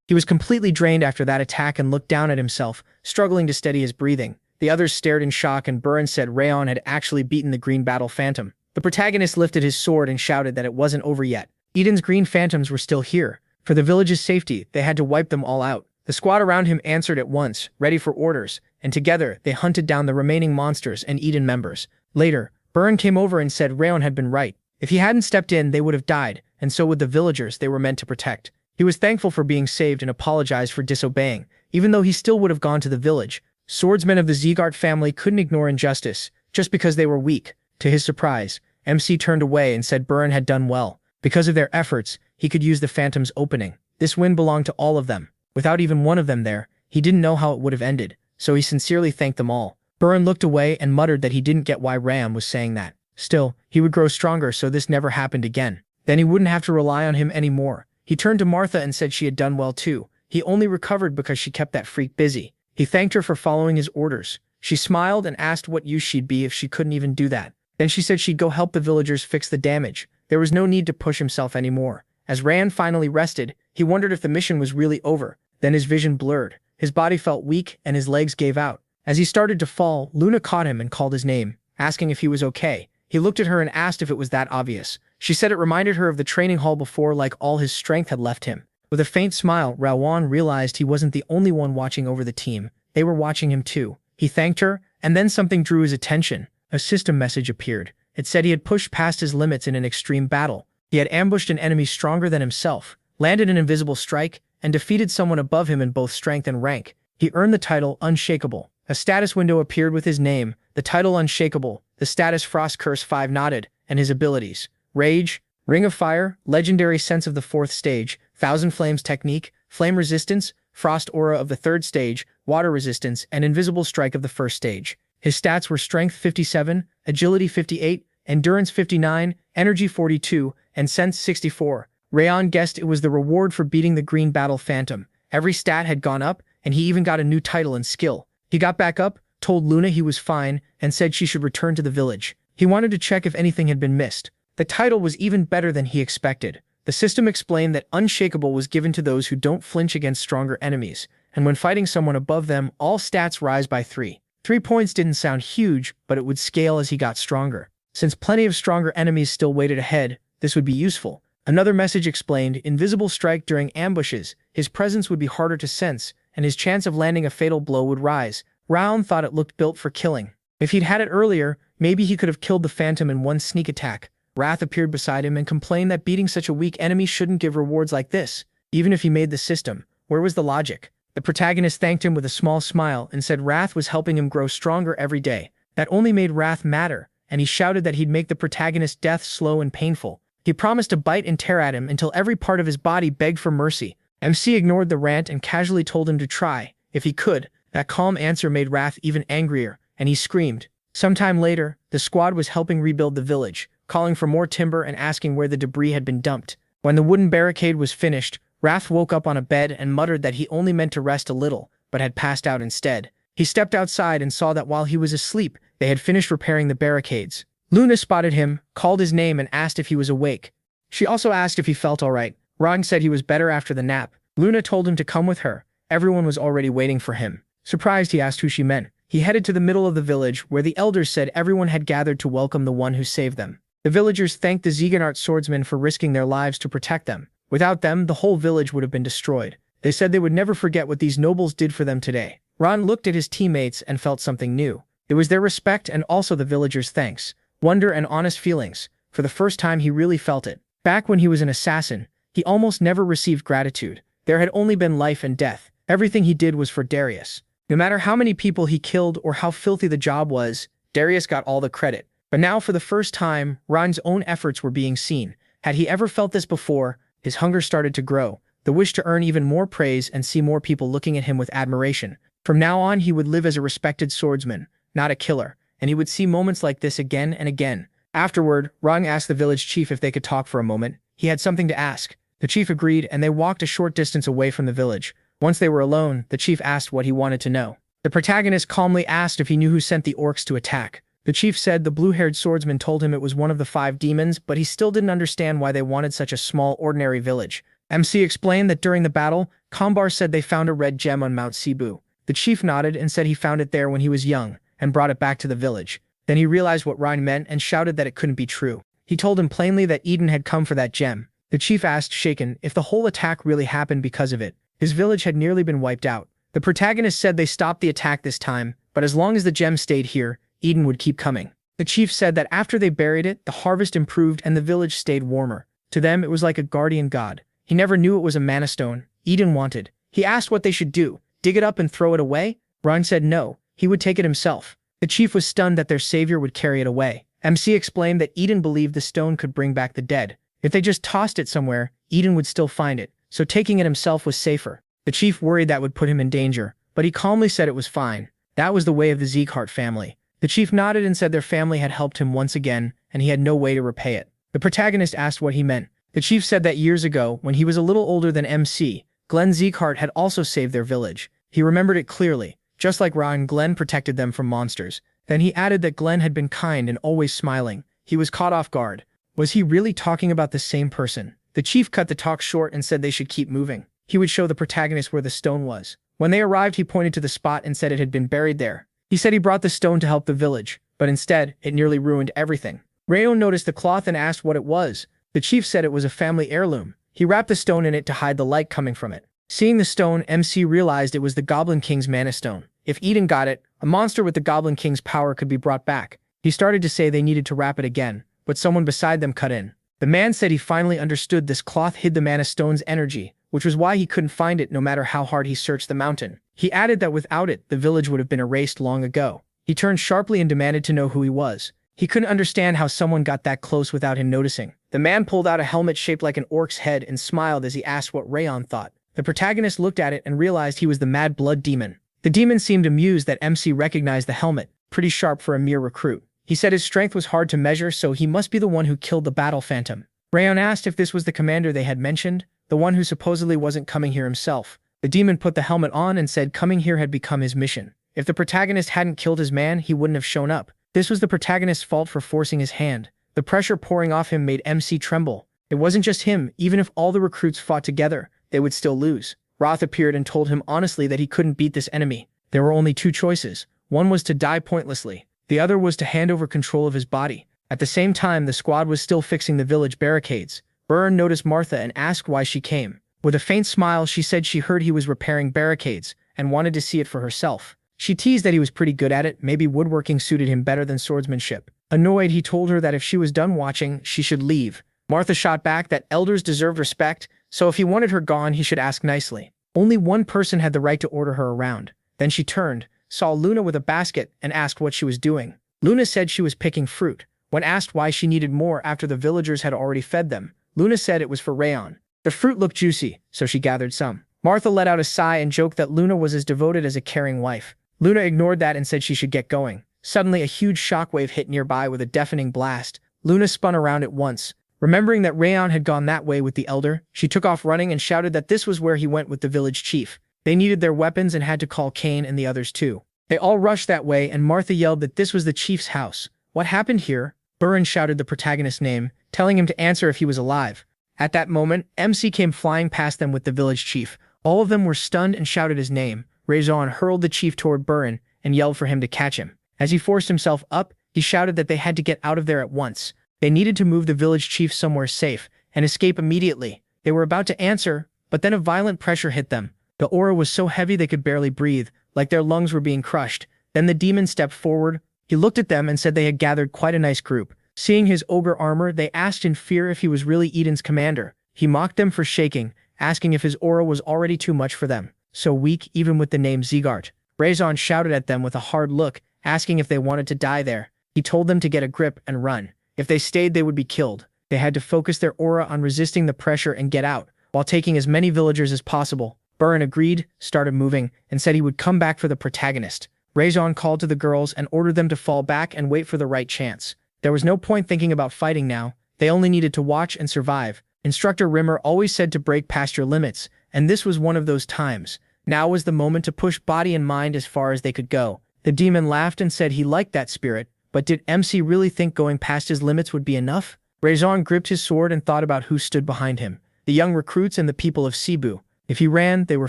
He was completely drained after that attack and looked down at himself, struggling to steady his breathing. The others stared in shock and Burn said Raon had actually beaten the green battle phantom. The protagonist lifted his sword and shouted that it wasn't over yet. Eden's green phantoms were still here. For the village's safety, they had to wipe them all out. The squad around him answered at once, ready for orders, and together they hunted down the remaining monsters and Eden members. Later, Burn came over and said Raon had been right. If he hadn't stepped in, they would have died, and so would the villagers they were meant to protect. He was thankful for being saved and apologized for disobeying, even though he still would have gone to the village. Swordsmen of the Zegart family couldn't ignore injustice, just because they were weak. To his surprise, MC turned away and said Burn had done well. Because of their efforts, he could use the phantom's opening. This win belonged to all of them. Without even one of them there, he didn't know how it would have ended, so he sincerely thanked them all. Burn looked away and muttered that he didn't get why Ram was saying that. Still, he would grow stronger so this never happened again. Then he wouldn't have to rely on him anymore. He turned to Martha and said she had done well too. He only recovered because she kept that freak busy. He thanked her for following his orders. She smiled and asked what use she'd be if she couldn't even do that. Then she said she'd go help the villagers fix the damage. There was no need to push himself anymore. As Rand finally rested, he wondered if the mission was really over. Then his vision blurred. His body felt weak and his legs gave out. As he started to fall, Luna caught him and called his name, asking if he was okay. He looked at her and asked if it was that obvious. She said it reminded her of the training hall before, like all his strength had left him. With a faint smile, Rawan realized he wasn't the only one watching over the team. They were watching him too. He thanked her, and then something drew his attention. A system message appeared. It said he had pushed past his limits in an extreme battle. He had ambushed an enemy stronger than himself, landed an invisible strike, and defeated someone above him in both strength and rank. He earned the title Unshakable. A status window appeared with his name, the title Unshakable, the status Frost Curse 5 nodded, and his abilities. Rage, Ring of Fire, Legendary Sense of the 4th stage, Thousand Flames Technique, Flame Resistance, Frost Aura of the 3rd stage, Water Resistance, and Invisible Strike of the 1st stage. His stats were Strength 57, Agility 58, Endurance 59, Energy 42, and Sense 64. Rayon guessed it was the reward for beating the Green Battle Phantom. Every stat had gone up, and he even got a new title and skill. He got back up, told Luna he was fine, and said she should return to the village. He wanted to check if anything had been missed. The title was even better than he expected. The system explained that Unshakable was given to those who don't flinch against stronger enemies, and when fighting someone above them, all stats rise by 3. 3 points didn't sound huge, but it would scale as he got stronger. Since plenty of stronger enemies still waited ahead, this would be useful. Another message explained Invisible Strike during ambushes. His presence would be harder to sense, and his chance of landing a fatal blow would rise. Raon thought it looked built for killing. If he'd had it earlier, maybe he could have killed the Phantom in one sneak attack. Wrath appeared beside him and complained that beating such a weak enemy shouldn't give rewards like this. Even if he made the system, where was the logic? The protagonist thanked him with a small smile and said Wrath was helping him grow stronger every day. That only made Wrath matter, and he shouted that he'd make the protagonist's death slow and painful. He promised to bite and tear at him until every part of his body begged for mercy. MC ignored the rant and casually told him to try, if he could. That calm answer made Wrath even angrier, and he screamed. Sometime later, the squad was helping rebuild the village, calling for more timber and asking where the debris had been dumped. When the wooden barricade was finished, Wrath woke up on a bed and muttered that he only meant to rest a little, but had passed out instead. He stepped outside and saw that while he was asleep, they had finished repairing the barricades. Luna spotted him, called his name and asked if he was awake. She also asked if he felt alright. Rang said he was better after the nap. Luna told him to come with her. Everyone was already waiting for him. Surprised, he asked who she meant. He headed to the middle of the village, where the elders said everyone had gathered to welcome the one who saved them. The villagers thanked the Zeganart swordsmen for risking their lives to protect them. Without them, the whole village would have been destroyed. They said they would never forget what these nobles did for them today. Ron looked at his teammates and felt something new. It was their respect and also the villagers' thanks, wonder and honest feelings. For the first time he really felt it. Back when he was an assassin, he almost never received gratitude. There had only been life and death. Everything he did was for Darius. No matter how many people he killed or how filthy the job was, Darius got all the credit. But now for the first time, Ron's own efforts were being seen. Had he ever felt this before, his hunger started to grow, the wish to earn even more praise and see more people looking at him with admiration. From now on, he would live as a respected swordsman, not a killer, and he would see moments like this again and again. Afterward, Ron asked the village chief if they could talk for a moment. He had something to ask. The chief agreed, and they walked a short distance away from the village. Once they were alone, the chief asked what he wanted to know. The protagonist calmly asked if he knew who sent the orcs to attack. The chief said the blue-haired swordsman told him it was one of the 5 demons, but he still didn't understand why they wanted such a small, ordinary village. MC explained that during the battle, Kambar said they found a red gem on Mount Cebu. The chief nodded and said he found it there when he was young, and brought it back to the village. Then he realized what Ryan meant and shouted that it couldn't be true. He told him plainly that Eden had come for that gem. The chief asked, shaken, if the whole attack really happened because of it. His village had nearly been wiped out. The protagonist said they stopped the attack this time, but as long as the gem stayed here, Eden would keep coming. The chief said that after they buried it, the harvest improved and the village stayed warmer. To them, it was like a guardian god. He never knew it was a mana stone Eden wanted. He asked what they should do, dig it up and throw it away? Ron said no, he would take it himself. The chief was stunned that their savior would carry it away. MC explained that Eden believed the stone could bring back the dead. If they just tossed it somewhere, Eden would still find it, so taking it himself was safer. The chief worried that would put him in danger, but he calmly said it was fine. That was the way of the Zeganart family. The chief nodded and said their family had helped him once again, and he had no way to repay it. The protagonist asked what he meant. The chief said that years ago, when he was a little older than MC, Glenn Zeganart had also saved their village. He remembered it clearly. Just like Ryan, Glenn protected them from monsters. Then he added that Glenn had been kind and always smiling. He was caught off guard. Was he really talking about the same person? The chief cut the talk short and said they should keep moving. He would show the protagonist where the stone was. When they arrived, he pointed to the spot and said it had been buried there. He said he brought the stone to help the village, but instead, it nearly ruined everything. Rayon noticed the cloth and asked what it was. The chief said it was a family heirloom. He wrapped the stone in it to hide the light coming from it. Seeing the stone, MC realized it was the Goblin King's mana stone. If Eden got it, a monster with the Goblin King's power could be brought back. He started to say they needed to wrap it again, but someone beside them cut in. The man said he finally understood this cloth hid the mana stone's energy, which was why he couldn't find it no matter how hard he searched the mountain. He added that without it, the village would have been erased long ago. He turned sharply and demanded to know who he was. He couldn't understand how someone got that close without him noticing. The man pulled out a helmet shaped like an orc's head and smiled as he asked what Rayon thought. The protagonist looked at it and realized he was the Mad Blood Demon. The demon seemed amused that MC recognized the helmet, pretty sharp for a mere recruit. He said his strength was hard to measure, so he must be the one who killed the battle phantom. Rayon asked if this was the commander they had mentioned, the one who supposedly wasn't coming here himself. The demon put the helmet on and said coming here had become his mission. If the protagonist hadn't killed his man, he wouldn't have shown up. This was the protagonist's fault for forcing his hand. The pressure pouring off him made MC tremble. It wasn't just him, even if all the recruits fought together, they would still lose. Roth appeared and told him honestly that he couldn't beat this enemy. There were only 2 choices. One was to die pointlessly. The other was to hand over control of his body. At the same time, the squad was still fixing the village barricades. Byrne noticed Martha and asked why she came. With a faint smile, she said she heard he was repairing barricades and wanted to see it for herself. She teased that he was pretty good at it, maybe woodworking suited him better than swordsmanship. Annoyed, he told her that if she was done watching, she should leave. Martha shot back that elders deserved respect, so if he wanted her gone, he should ask nicely. Only one person had the right to order her around. Then she turned, saw Luna with a basket, and asked what she was doing. Luna said she was picking fruit. When asked why she needed more after the villagers had already fed them, Luna said it was for Rayon. The fruit looked juicy, so she gathered some. Martha let out a sigh and joked that Luna was as devoted as a caring wife. Luna ignored that and said she should get going. Suddenly, a huge shockwave hit nearby with a deafening blast. Luna spun around at once. Remembering that Rayon had gone that way with the elder, she took off running and shouted that this was where he went with the village chief. They needed their weapons and had to call Kane and the others too. They all rushed that way and Martha yelled that this was the chief's house. What happened here? Burren shouted the protagonist's name, telling him to answer if he was alive. At that moment, MC came flying past them with the village chief. All of them were stunned and shouted his name. Raison hurled the chief toward Burren, and yelled for him to catch him. As he forced himself up, he shouted that they had to get out of there at once. They needed to move the village chief somewhere safe and escape immediately. They were about to answer, but then a violent pressure hit them. The aura was so heavy they could barely breathe, like their lungs were being crushed. Then the demon stepped forward. He looked at them and said they had gathered quite a nice group. Seeing his ogre armor, they asked in fear if he was really Eden's commander. He mocked them for shaking, asking if his aura was already too much for them. So weak even with the name Zegart. Rizzes shouted at them with a hard look, asking if they wanted to die there. He told them to get a grip and run. If they stayed, they would be killed. They had to focus their aura on resisting the pressure and get out, while taking as many villagers as possible. Burn agreed, started moving, and said he would come back for the protagonist. Rizzes called to the girls and ordered them to fall back and wait for the right chance. There was no point thinking about fighting now. They only needed to watch and survive. Instructor Rimmer always said to break past your limits, and this was one of those times. Now was the moment to push body and mind as far as they could go. The demon laughed and said he liked that spirit, but did MC really think going past his limits would be enough? Rizzes gripped his sword and thought about who stood behind him. The young recruits and the people of Cebu. If he ran, they were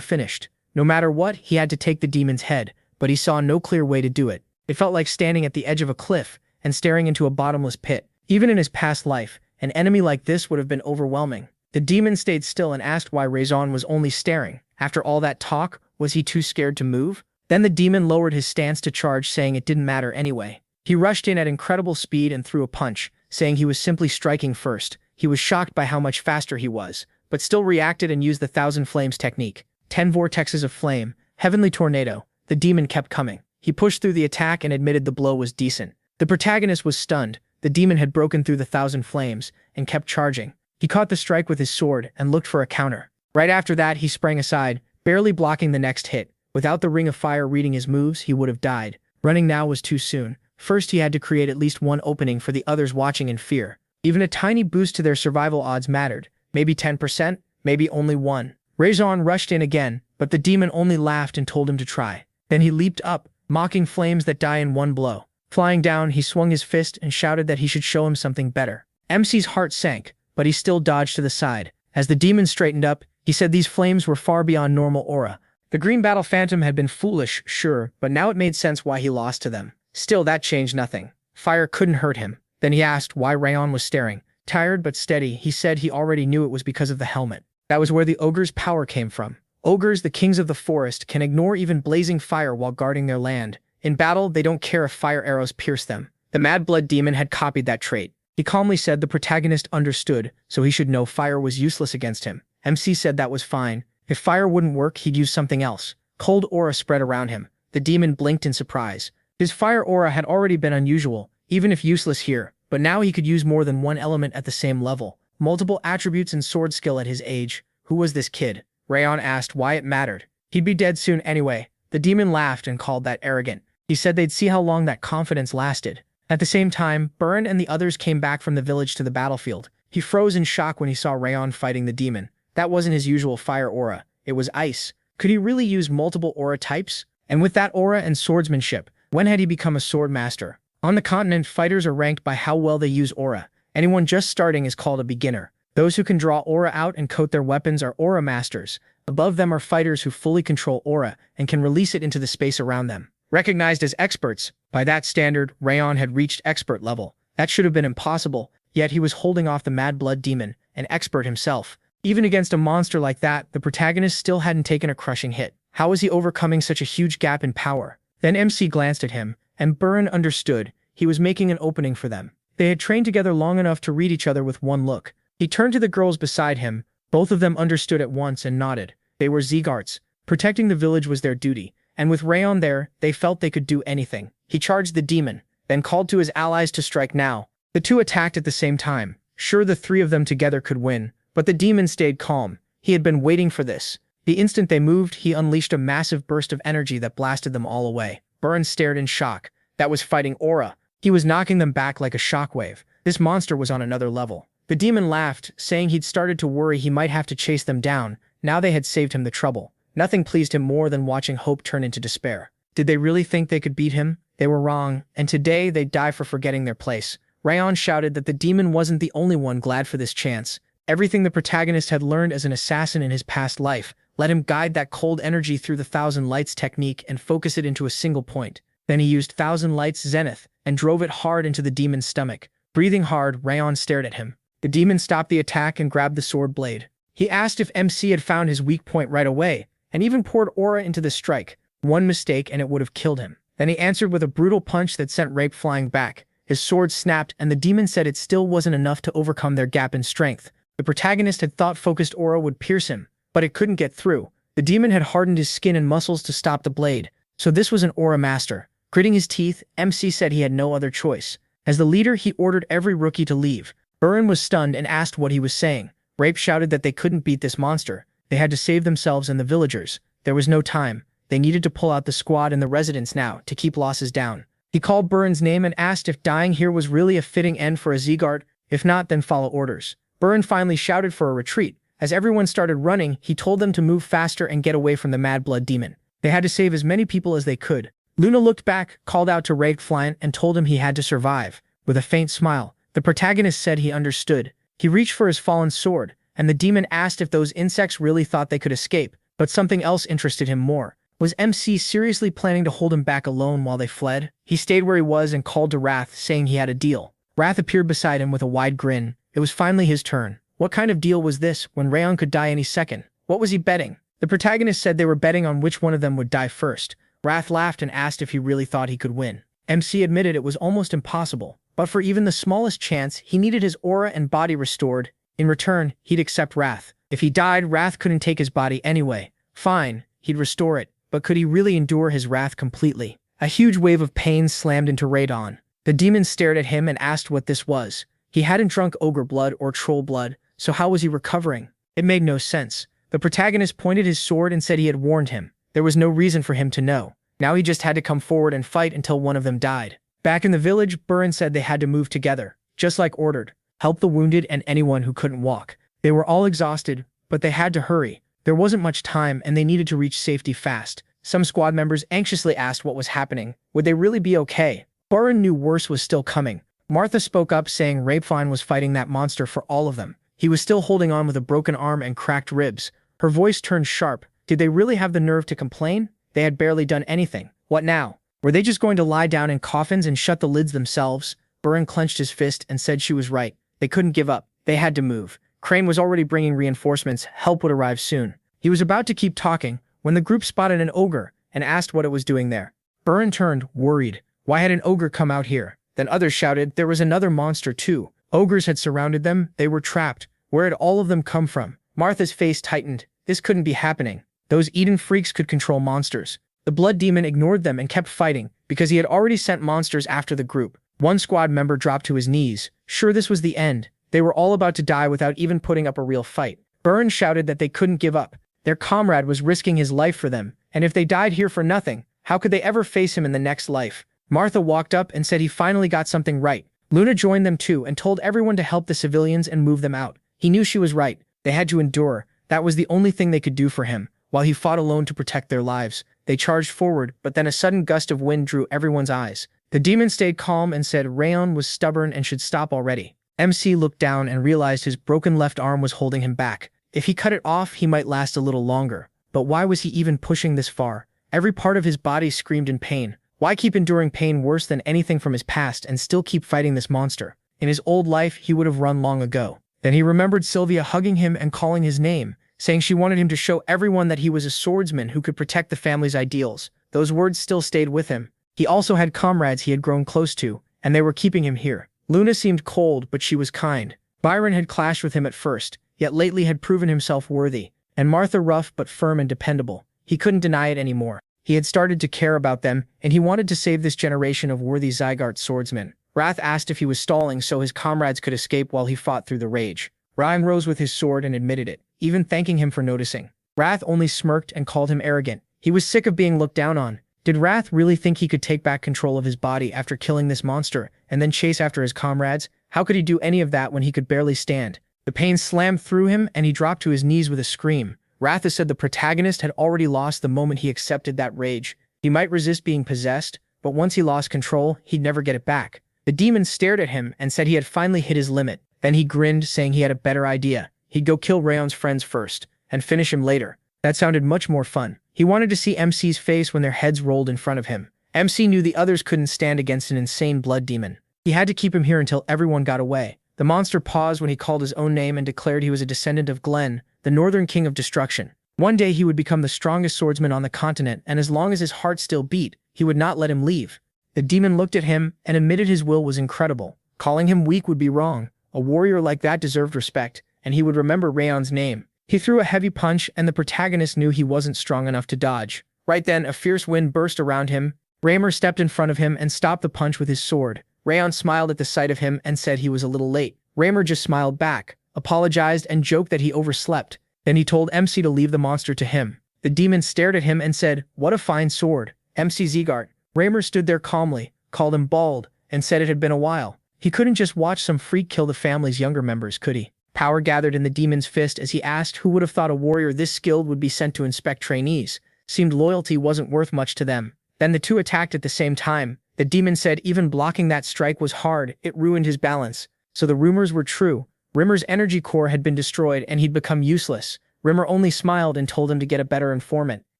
finished. No matter what, he had to take the demon's head, but he saw no clear way to do it. It felt like standing at the edge of a cliff and staring into a bottomless pit. Even in his past life, an enemy like this would have been overwhelming. The demon stayed still and asked why Rizzes was only staring. After all that talk, was he too scared to move? Then the demon lowered his stance to charge, saying it didn't matter anyway. He rushed in at incredible speed and threw a punch, saying he was simply striking first. He was shocked by how much faster he was, but still reacted and used the 1,000 Flames technique. 10 vortexes of flame, heavenly tornado. The demon kept coming. He pushed through the attack and admitted the blow was decent. The protagonist was stunned. The demon had broken through the 1,000 Flames and kept charging. He caught the strike with his sword and looked for a counter. Right after that, he sprang aside, barely blocking the next hit. Without the Ring of Fire reading his moves, he would have died. Running now was too soon. First, he had to create at least one opening for the others watching in fear. Even a tiny boost to their survival odds mattered. Maybe 10%, maybe only 1. Rizzes rushed in again, but the demon only laughed and told him to try. Then he leaped up, mocking flames that die in one blow. Flying down, he swung his fist and shouted that he should show him something better. MC's heart sank, but he still dodged to the side. As the demon straightened up, he said these flames were far beyond normal aura. The Green Battle Phantom had been foolish, sure, but now it made sense why he lost to them. Still, that changed nothing. Fire couldn't hurt him. Then he asked why Rizzes was staring. Tired but steady, he said he already knew it was because of the helmet. That was where the ogre's power came from. Ogres, the kings of the forest, can ignore even blazing fire while guarding their land. In battle, they don't care if fire arrows pierce them. The Mad Blood demon had copied that trait. He calmly said the protagonist understood, so he should know fire was useless against him. MC said that was fine. If fire wouldn't work, he'd use something else. Cold aura spread around him. The demon blinked in surprise. His fire aura had already been unusual, even if useless here, but now he could use more than one element at the same level. Multiple attributes and sword skill at his age. Who was this kid? Rizzes asked why it mattered. He'd be dead soon anyway. The demon laughed and called that arrogant. He said they'd see how long that confidence lasted. At the same time, Burn and the others came back from the village to the battlefield. He froze in shock when he saw Rizzes fighting the demon. That wasn't his usual fire aura. It was ice. Could he really use multiple aura types? And with that aura and swordsmanship, when had he become a sword master? On the continent, fighters are ranked by how well they use aura. Anyone just starting is called a beginner. Those who can draw aura out and coat their weapons are aura masters. Above them are fighters who fully control aura and can release it into the space around them. Recognized as experts, by that standard, Rizzes had reached expert level. That should have been impossible, yet he was holding off the Mad Blood demon, an expert himself. Even against a monster like that, the protagonist still hadn't taken a crushing hit. How was he overcoming such a huge gap in power? Then MC glanced at him, and Burn understood. He was making an opening for them. They had trained together long enough to read each other with one look. He turned to the girls beside him. Both of them understood at once and nodded. They were Zegarts. Protecting the village was their duty, and with Rizzes there, they felt they could do anything. He charged the demon, then called to his allies to strike now. The two attacked at the same time. Sure, the three of them together could win, but the demon stayed calm. He had been waiting for this. The instant they moved, he unleashed a massive burst of energy that blasted them all away. Burn stared in shock. That was fighting aura. He was knocking them back like a shockwave. This monster was on another level. The demon laughed, saying he'd started to worry he might have to chase them down. Now they had saved him the trouble. Nothing pleased him more than watching hope turn into despair. Did they really think they could beat him? They were wrong, and today they'd die for forgetting their place. Rizzes shouted that the demon wasn't the only one glad for this chance. Everything the protagonist had learned as an assassin in his past life let him guide that cold energy through the Thousand Lights technique and focus it into a single point. Then he used Thousand Lights Zenith and drove it hard into the demon's stomach. Breathing hard, Rayon stared at him. The demon stopped the attack and grabbed the sword blade. He asked if MC had found his weak point right away, and even poured aura into the strike. One mistake and it would have killed him. Then he answered with a brutal punch that sent Rape flying back. His sword snapped, and the demon said it still wasn't enough to overcome their gap in strength. The protagonist had thought focused aura would pierce him, but it couldn't get through. The demon had hardened his skin and muscles to stop the blade, so this was an aura master. Gritting his teeth, MC said he had no other choice. As the leader, he ordered every rookie to leave. Burin was stunned and asked what he was saying. Rape shouted that they couldn't beat this monster. They had to save themselves and the villagers. There was no time. They needed to pull out the squad and the residents now to keep losses down. He called Burin's name and asked if dying here was really a fitting end for a Z-Guard. If not, then follow orders. Burin finally shouted for a retreat. As everyone started running, he told them to move faster and get away from the Mad Blood demon. They had to save as many people as they could. Luna looked back, called out to Rape Flyant, and told him he had to survive. With a faint smile, the protagonist said he understood. He reached for his fallen sword, and the demon asked if those insects really thought they could escape, but something else interested him more. Was MC seriously planning to hold him back alone while they fled? He stayed where he was and called to Wrath, saying he had a deal. Wrath appeared beside him with a wide grin. It was finally his turn. What kind of deal was this, when Rayon could die any second? What was he betting? The protagonist said they were betting on which one of them would die first. Wrath laughed and asked if he really thought he could win. MC admitted it was almost impossible, but for even the smallest chance, he needed his aura and body restored. In return, he'd accept Wrath. If he died, Wrath couldn't take his body anyway. Fine, he'd restore it. But could he really endure his wrath completely? A huge wave of pain slammed into Radon. The demon stared at him and asked what this was. He hadn't drunk ogre blood or troll blood, so how was he recovering? It made no sense. The protagonist pointed his sword and said he had warned him. There was no reason for him to know. Now he just had to come forward and fight until one of them died. Back in the village, Burin said they had to move together, just like ordered. Help the wounded and anyone who couldn't walk. They were all exhausted, but they had to hurry. There wasn't much time and they needed to reach safety fast. Some squad members anxiously asked what was happening. Would they really be okay? Burin knew worse was still coming. Martha spoke up saying Rapefine was fighting that monster for all of them. He was still holding on with a broken arm and cracked ribs. Her voice turned sharp. Did they really have the nerve to complain? They had barely done anything. What now? Were they just going to lie down in coffins and shut the lids themselves? Burin clenched his fist and said she was right. They couldn't give up. They had to move. Crane was already bringing reinforcements. Help would arrive soon. He was about to keep talking when the group spotted an ogre and asked what it was doing there. Burin turned, worried. Why had an ogre come out here? Then others shouted there was another monster too. Ogres had surrounded them. They were trapped. Where had all of them come from? Martha's face tightened. This couldn't be happening. Those Eden freaks could control monsters. The blood demon ignored them and kept fighting because he had already sent monsters after the group. One squad member dropped to his knees. Sure, this was the end. They were all about to die without even putting up a real fight. Burin shouted that they couldn't give up. Their comrade was risking his life for them, and if they died here for nothing, how could they ever face him in the next life? Martha walked up and said he finally got something right. Luna joined them too and told everyone to help the civilians and move them out. He knew she was right. They had to endure. That was the only thing they could do for him. While he fought alone to protect their lives, they charged forward, but then a sudden gust of wind drew everyone's eyes. The demon stayed calm and said Rayon was stubborn and should stop already. MC looked down and realized his broken left arm was holding him back. If he cut it off, he might last a little longer. But why was he even pushing this far? Every part of his body screamed in pain. Why keep enduring pain worse than anything from his past and still keep fighting this monster? In his old life, he would have run long ago. Then he remembered Sylvia hugging him and calling his name, saying she wanted him to show everyone that he was a swordsman who could protect the family's ideals. Those words still stayed with him. He also had comrades he had grown close to, and they were keeping him here. Luna seemed cold, but she was kind. Byron had clashed with him at first, yet lately had proven himself worthy. And Martha rough but firm and dependable. He couldn't deny it anymore. He had started to care about them, and he wanted to save this generation of worthy Zygarde swordsmen. Wrath asked if he was stalling so his comrades could escape while he fought through the rage. Ryan rose with his sword and admitted it, even thanking him for noticing. Wrath only smirked and called him arrogant. He was sick of being looked down on. Did Wrath really think he could take back control of his body after killing this monster, and then chase after his comrades? How could he do any of that when he could barely stand? The pain slammed through him, and he dropped to his knees with a scream. Wrath said the protagonist had already lost the moment he accepted that rage. He might resist being possessed, but once he lost control, he'd never get it back. The demon stared at him and said he had finally hit his limit. Then he grinned, saying he had a better idea. He'd go kill Rayon's friends first, and finish him later. That sounded much more fun. He wanted to see MC's face when their heads rolled in front of him. MC knew the others couldn't stand against an insane blood demon. He had to keep him here until everyone got away. The monster paused when he called his own name and declared he was a descendant of Glenn, the Northern King of Destruction. One day he would become the strongest swordsman on the continent, and as long as his heart still beat, he would not let him leave. The demon looked at him and admitted his will was incredible. Calling him weak would be wrong. A warrior like that deserved respect, and he would remember Rayon's name. He threw a heavy punch, and the protagonist knew he wasn't strong enough to dodge. Right then, a fierce wind burst around him. Raymer stepped in front of him and stopped the punch with his sword. Rayon smiled at the sight of him and said he was a little late. Raymer just smiled back, apologized, and joked that he overslept. Then he told MC to leave the monster to him. The demon stared at him and said, "What a fine sword." MC Zegart. Raymer stood there calmly, called him bald, and said it had been a while. He couldn't just watch some freak kill the family's younger members, could he? Power gathered in the demon's fist as he asked who would have thought a warrior this skilled would be sent to inspect trainees. Seemed loyalty wasn't worth much to them. Then the two attacked at the same time. The demon said even blocking that strike was hard, it ruined his balance. So the rumors were true. Rimmer's energy core had been destroyed and he'd become useless. Rimmer only smiled and told him to get a better informant.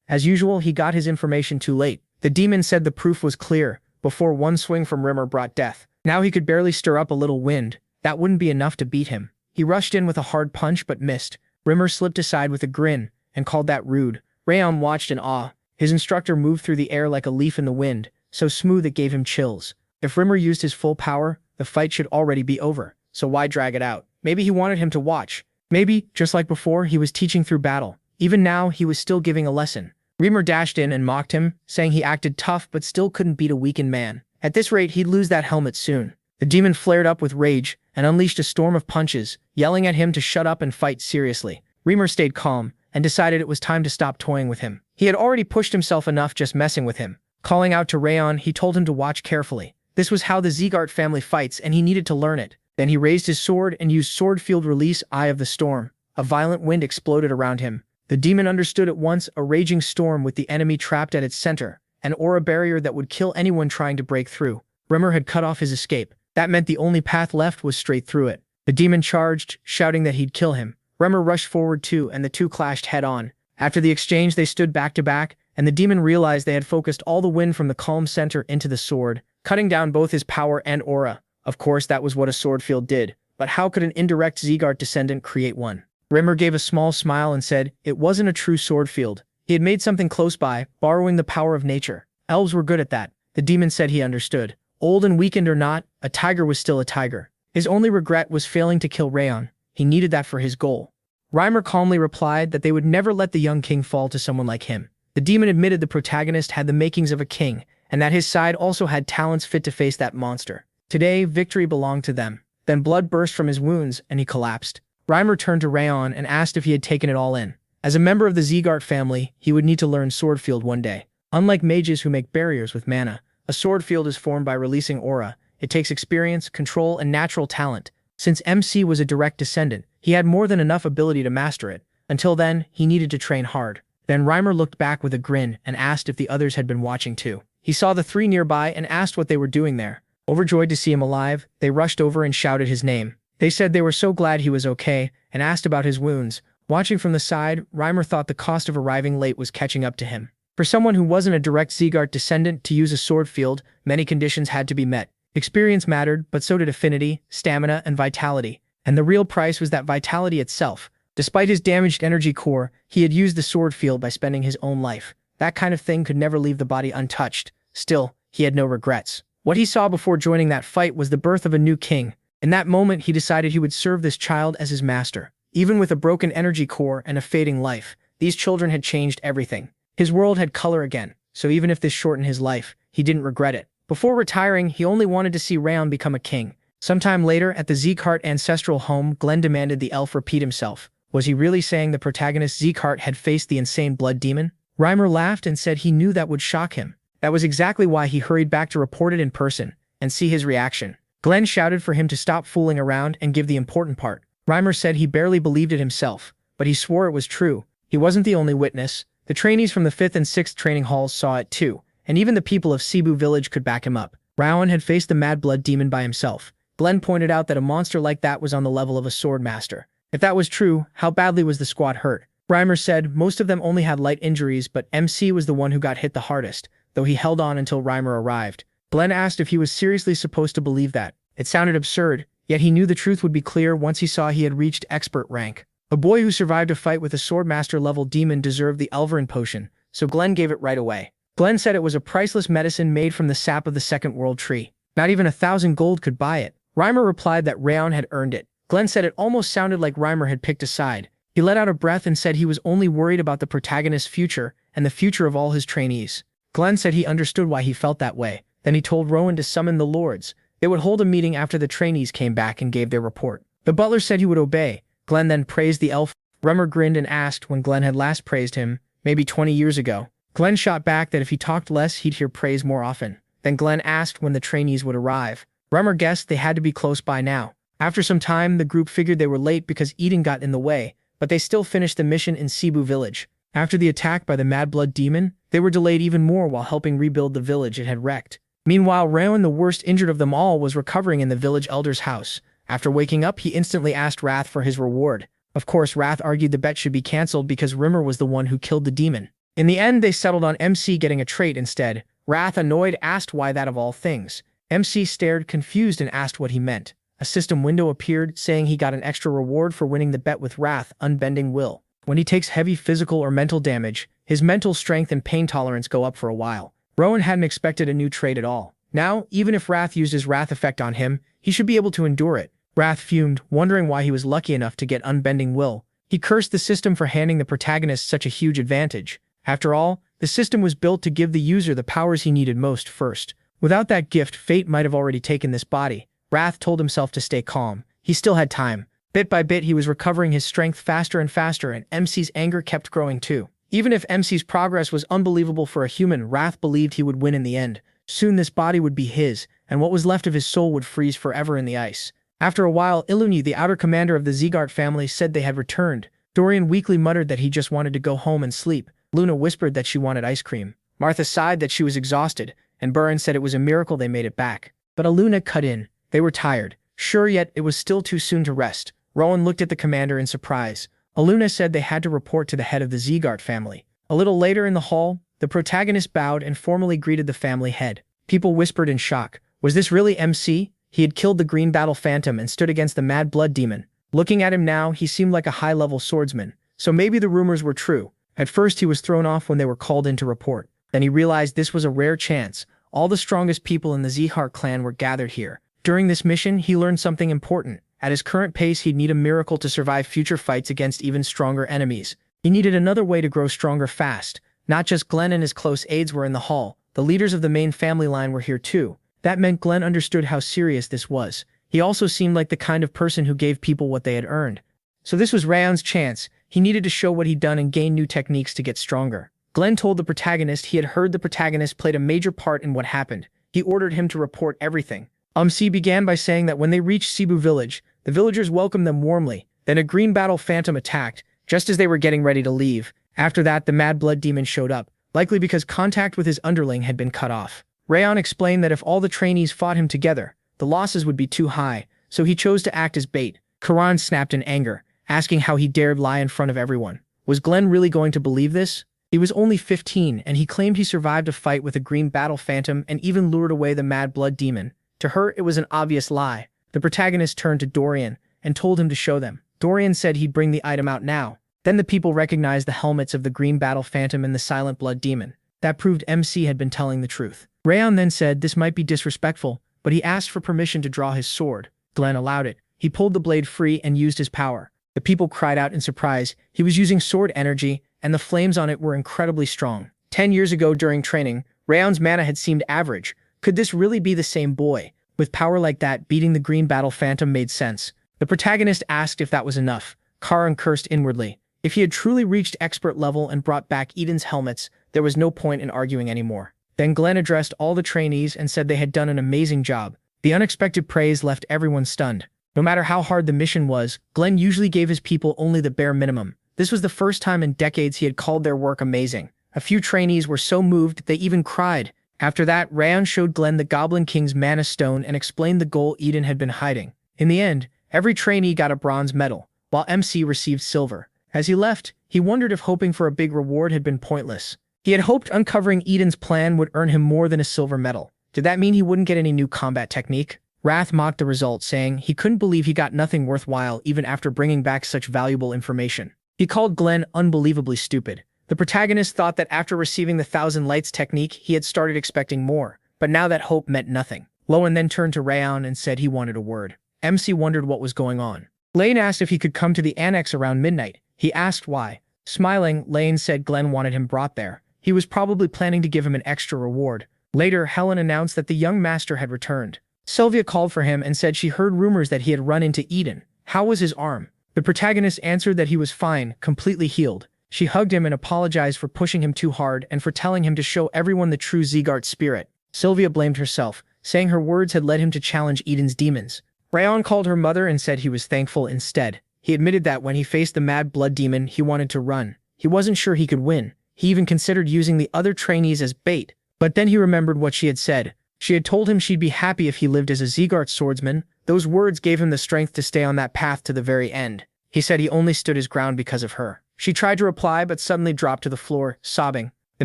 As usual, he got his information too late. The demon said the proof was clear. Before one swing from Rimmer brought death. Now he could barely stir up a little wind. That wouldn't be enough to beat him. He rushed in with a hard punch but missed. Rimmer slipped aside with a grin and called that rude. Rayon watched in awe. His instructor moved through the air like a leaf in the wind, so smooth it gave him chills. If Rimmer used his full power, the fight should already be over. So why drag it out? Maybe he wanted him to watch. Maybe, just like before, he was teaching through battle. Even now, he was still giving a lesson. Rimmer dashed in and mocked him, saying he acted tough but still couldn't beat a weakened man. At this rate, he'd lose that helmet soon. The demon flared up with rage and unleashed a storm of punches, yelling at him to shut up and fight seriously. Rimmer stayed calm and decided it was time to stop toying with him. He had already pushed himself enough just messing with him. Calling out to Rayon, he told him to watch carefully. This was how the Zegart family fights, and he needed to learn it. Then he raised his sword and used Sword Field Release Eye of the Storm. A violent wind exploded around him. The demon understood at once, a raging storm with the enemy trapped at its center, an aura barrier that would kill anyone trying to break through. Rimmer had cut off his escape. That meant the only path left was straight through it. The demon charged, shouting that he'd kill him. Rimmer rushed forward too, and the two clashed head-on. After the exchange, they stood back to back, and the demon realized they had focused all the wind from the calm center into the sword, cutting down both his power and aura. Of course, that was what a sword field did, but how could an indirect Zegart descendant create one? Rimmer gave a small smile and said it wasn't a true sword field. He had made something close by, borrowing the power of nature. Elves were good at that. The demon said he understood. Old and weakened or not, a tiger was still a tiger. His only regret was failing to kill Rayon. He needed that for his goal. Rimmer calmly replied that they would never let the young king fall to someone like him. The demon admitted the protagonist had the makings of a king, and that his side also had talents fit to face that monster. Today, victory belonged to them. Then blood burst from his wounds, and he collapsed. Rimmer turned to Rayon and asked if he had taken it all in. As a member of the Zegart family, he would need to learn Sword Field one day. Unlike mages who make barriers with mana, a sword field is formed by releasing aura. It takes experience, control, and natural talent. Since MC was a direct descendant, he had more than enough ability to master it. Until then, he needed to train hard. Then Rimmer looked back with a grin and asked if the others had been watching too. He saw the three nearby and asked what they were doing there. Overjoyed to see him alive, they rushed over and shouted his name. They said they were so glad he was okay and asked about his wounds. Watching from the side, Rimmer thought the cost of arriving late was catching up to him. For someone who wasn't a direct Zegart descendant to use a sword field, many conditions had to be met. Experience mattered, but so did affinity, stamina, and vitality. And the real price was that vitality itself. Despite his damaged energy core, he had used the sword field by spending his own life. That kind of thing could never leave the body untouched. Still, he had no regrets. What he saw before joining that fight was the birth of a new king. In that moment, he decided he would serve this child as his master. Even with a broken energy core and a fading life, these children had changed everything. His world had color again, so even if this shortened his life, he didn't regret it. Before retiring, he only wanted to see Rayon become a king. Sometime later, at the Zegart ancestral home, Glenn demanded the elf repeat himself. Was he really saying the protagonist Zegart had faced the insane blood demon? Rimmer laughed and said he knew that would shock him. That was exactly why he hurried back to report it in person and see his reaction. Glenn shouted for him to stop fooling around and give the important part. Rimmer said he barely believed it himself, but he swore it was true. He wasn't the only witness. The trainees from the 5th and 6th training halls saw it too, and even the people of Cebu village could back him up. Rayon had faced the mad blood demon by himself. Glenn pointed out that a monster like that was on the level of a sword master. If that was true, how badly was the squad hurt? Reimer said most of them only had light injuries, but MC was the one who got hit the hardest, though he held on until Reimer arrived. Glenn asked if he was seriously supposed to believe that. It sounded absurd, yet he knew the truth would be clear once he saw he had reached expert rank. A boy who survived a fight with a swordmaster-level demon deserved the Elverin potion, so Glenn gave it right away. Glenn said it was a priceless medicine made from the sap of the second world tree. Not even 1,000 gold could buy it. Reimer replied that Rayon had earned it. Glenn said it almost sounded like Reimer had picked a side. He let out a breath and said he was only worried about the protagonist's future and the future of all his trainees. Glenn said he understood why he felt that way. Then he told Rowan to summon the lords. They would hold a meeting after the trainees came back and gave their report. The butler said he would obey. Glenn then praised the elf. Reimer grinned and asked when Glenn had last praised him, maybe 20 years ago. Glenn shot back that if he talked less, he'd hear praise more often. Then Glenn asked when the trainees would arrive. Reimer guessed they had to be close by now. After some time, the group figured they were late because Eden got in the way, but they still finished the mission in Cebu village. After the attack by the Mad Blood Demon, they were delayed even more while helping rebuild the village it had wrecked. Meanwhile, Rayon, the worst injured of them all, was recovering in the village elder's house. After waking up, he instantly asked Wrath for his reward. Of course, Wrath argued the bet should be cancelled because Rimmer was the one who killed the demon. In the end, they settled on MC getting a trait instead. Wrath, annoyed, asked why that of all things. MC stared confused and asked what he meant. A system window appeared, saying he got an extra reward for winning the bet with Wrath, Unbending Will. When he takes heavy physical or mental damage, his mental strength and pain tolerance go up for a while. Rowan hadn't expected a new trait at all. Now, even if Wrath used his Wrath effect on him, he should be able to endure it. Wrath fumed, wondering why he was lucky enough to get Unbending Will. He cursed the system for handing the protagonist such a huge advantage. After all, the system was built to give the user the powers he needed most first. Without that gift, fate might have already taken this body. Wrath told himself to stay calm. He still had time. Bit by bit, he was recovering his strength faster and faster, and MC's anger kept growing too. Even if MC's progress was unbelievable for a human, Wrath believed he would win in the end. Soon this body would be his, and what was left of his soul would freeze forever in the ice. After a while, Iluni, the outer commander of the Zegart family, said they had returned. Dorian weakly muttered that he just wanted to go home and sleep. Luna whispered that she wanted ice cream. Martha sighed that she was exhausted, and Buran said it was a miracle they made it back. But Aluna cut in. They were tired. Sure, yet it was still too soon to rest. Rowan looked at the commander in surprise. Aluna said they had to report to the head of the Zegart family. A little later in the hall, the protagonist bowed and formally greeted the family head. People whispered in shock. Was this really MC? He had killed the Green Battle Phantom and stood against the Mad Blood Demon. Looking at him now, he seemed like a high-level swordsman. So maybe the rumors were true. At first, he was thrown off when they were called in to report. Then he realized this was a rare chance. All the strongest people in the Zegart clan were gathered here. During this mission, he learned something important. At his current pace, he'd need a miracle to survive future fights against even stronger enemies. He needed another way to grow stronger fast. Not just Glenn and his close aides were in the hall. The leaders of the main family line were here too. That meant Glenn understood how serious this was. He also seemed like the kind of person who gave people what they had earned. So this was Rayon's chance. He needed to show what he'd done and gain new techniques to get stronger. Glenn told the protagonist he had heard the protagonist played a major part in what happened. He ordered him to report everything. MC began by saying that when they reached Cebu village, the villagers welcomed them warmly. Then a Green Battle Phantom attacked, just as they were getting ready to leave. After that, the Mad Blood Demon showed up, likely because contact with his underling had been cut off. Rayon explained that if all the trainees fought him together, the losses would be too high, so he chose to act as bait. Karan snapped in anger, asking how he dared lie in front of everyone. Was Glenn really going to believe this? He was only 15, and he claimed he survived a fight with a Green Battle Phantom and even lured away the Mad Blood Demon. To her, it was an obvious lie. The protagonist turned to Dorian and told him to show them. Dorian said he'd bring the item out now. Then the people recognized the helmets of the Green Battle Phantom and the Silent Blood Demon. That proved MC had been telling the truth. Rayon then said this might be disrespectful, but he asked for permission to draw his sword. Glenn allowed it. He pulled the blade free and used his power. The people cried out in surprise. He was using sword energy, and the flames on it were incredibly strong. 10 years ago during training, Rayon's mana had seemed average. Could this really be the same boy? With power like that, beating the Green Battle Phantom made sense. The protagonist asked if that was enough. Karan cursed inwardly. If he had truly reached expert level and brought back Eden's helmets, there was no point in arguing anymore. Then Glenn addressed all the trainees and said they had done an amazing job. The unexpected praise left everyone stunned. No matter how hard the mission was, Glenn usually gave his people only the bare minimum. This was the first time in decades he had called their work amazing. A few trainees were so moved they even cried. After that, Rayon showed Glenn the Goblin King's Mana Stone and explained the goal Eden had been hiding. In the end, every trainee got a bronze medal, while MC received silver. As he left, he wondered if hoping for a big reward had been pointless. He had hoped uncovering Eden's plan would earn him more than a silver medal. Did that mean he wouldn't get any new combat technique? Wrath mocked the result, saying he couldn't believe he got nothing worthwhile even after bringing back such valuable information. He called Glenn unbelievably stupid. The protagonist thought that after receiving the Thousand Lights technique, he had started expecting more, but now that hope meant nothing. Lowen then turned to Rayon and said he wanted a word. MC wondered what was going on. Lane asked if he could come to the annex around midnight. He asked why. Smiling, Lane said Glenn wanted him brought there. He was probably planning to give him an extra reward. Later, Helen announced that the young master had returned. Sylvia called for him and said she heard rumors that he had run into Eden. How was his arm? The protagonist answered that he was fine, completely healed. She hugged him and apologized for pushing him too hard and for telling him to show everyone the true Zeegart spirit. Sylvia blamed herself, saying her words had led him to challenge Eden's demons. Rayon called her mother and said he was thankful instead. He admitted that when he faced the mad blood demon, he wanted to run. He wasn't sure he could win. He even considered using the other trainees as bait. But then he remembered what she had said. She had told him she'd be happy if he lived as a Zeegart swordsman. Those words gave him the strength to stay on that path to the very end. He said he only stood his ground because of her. She tried to reply but suddenly dropped to the floor, sobbing. The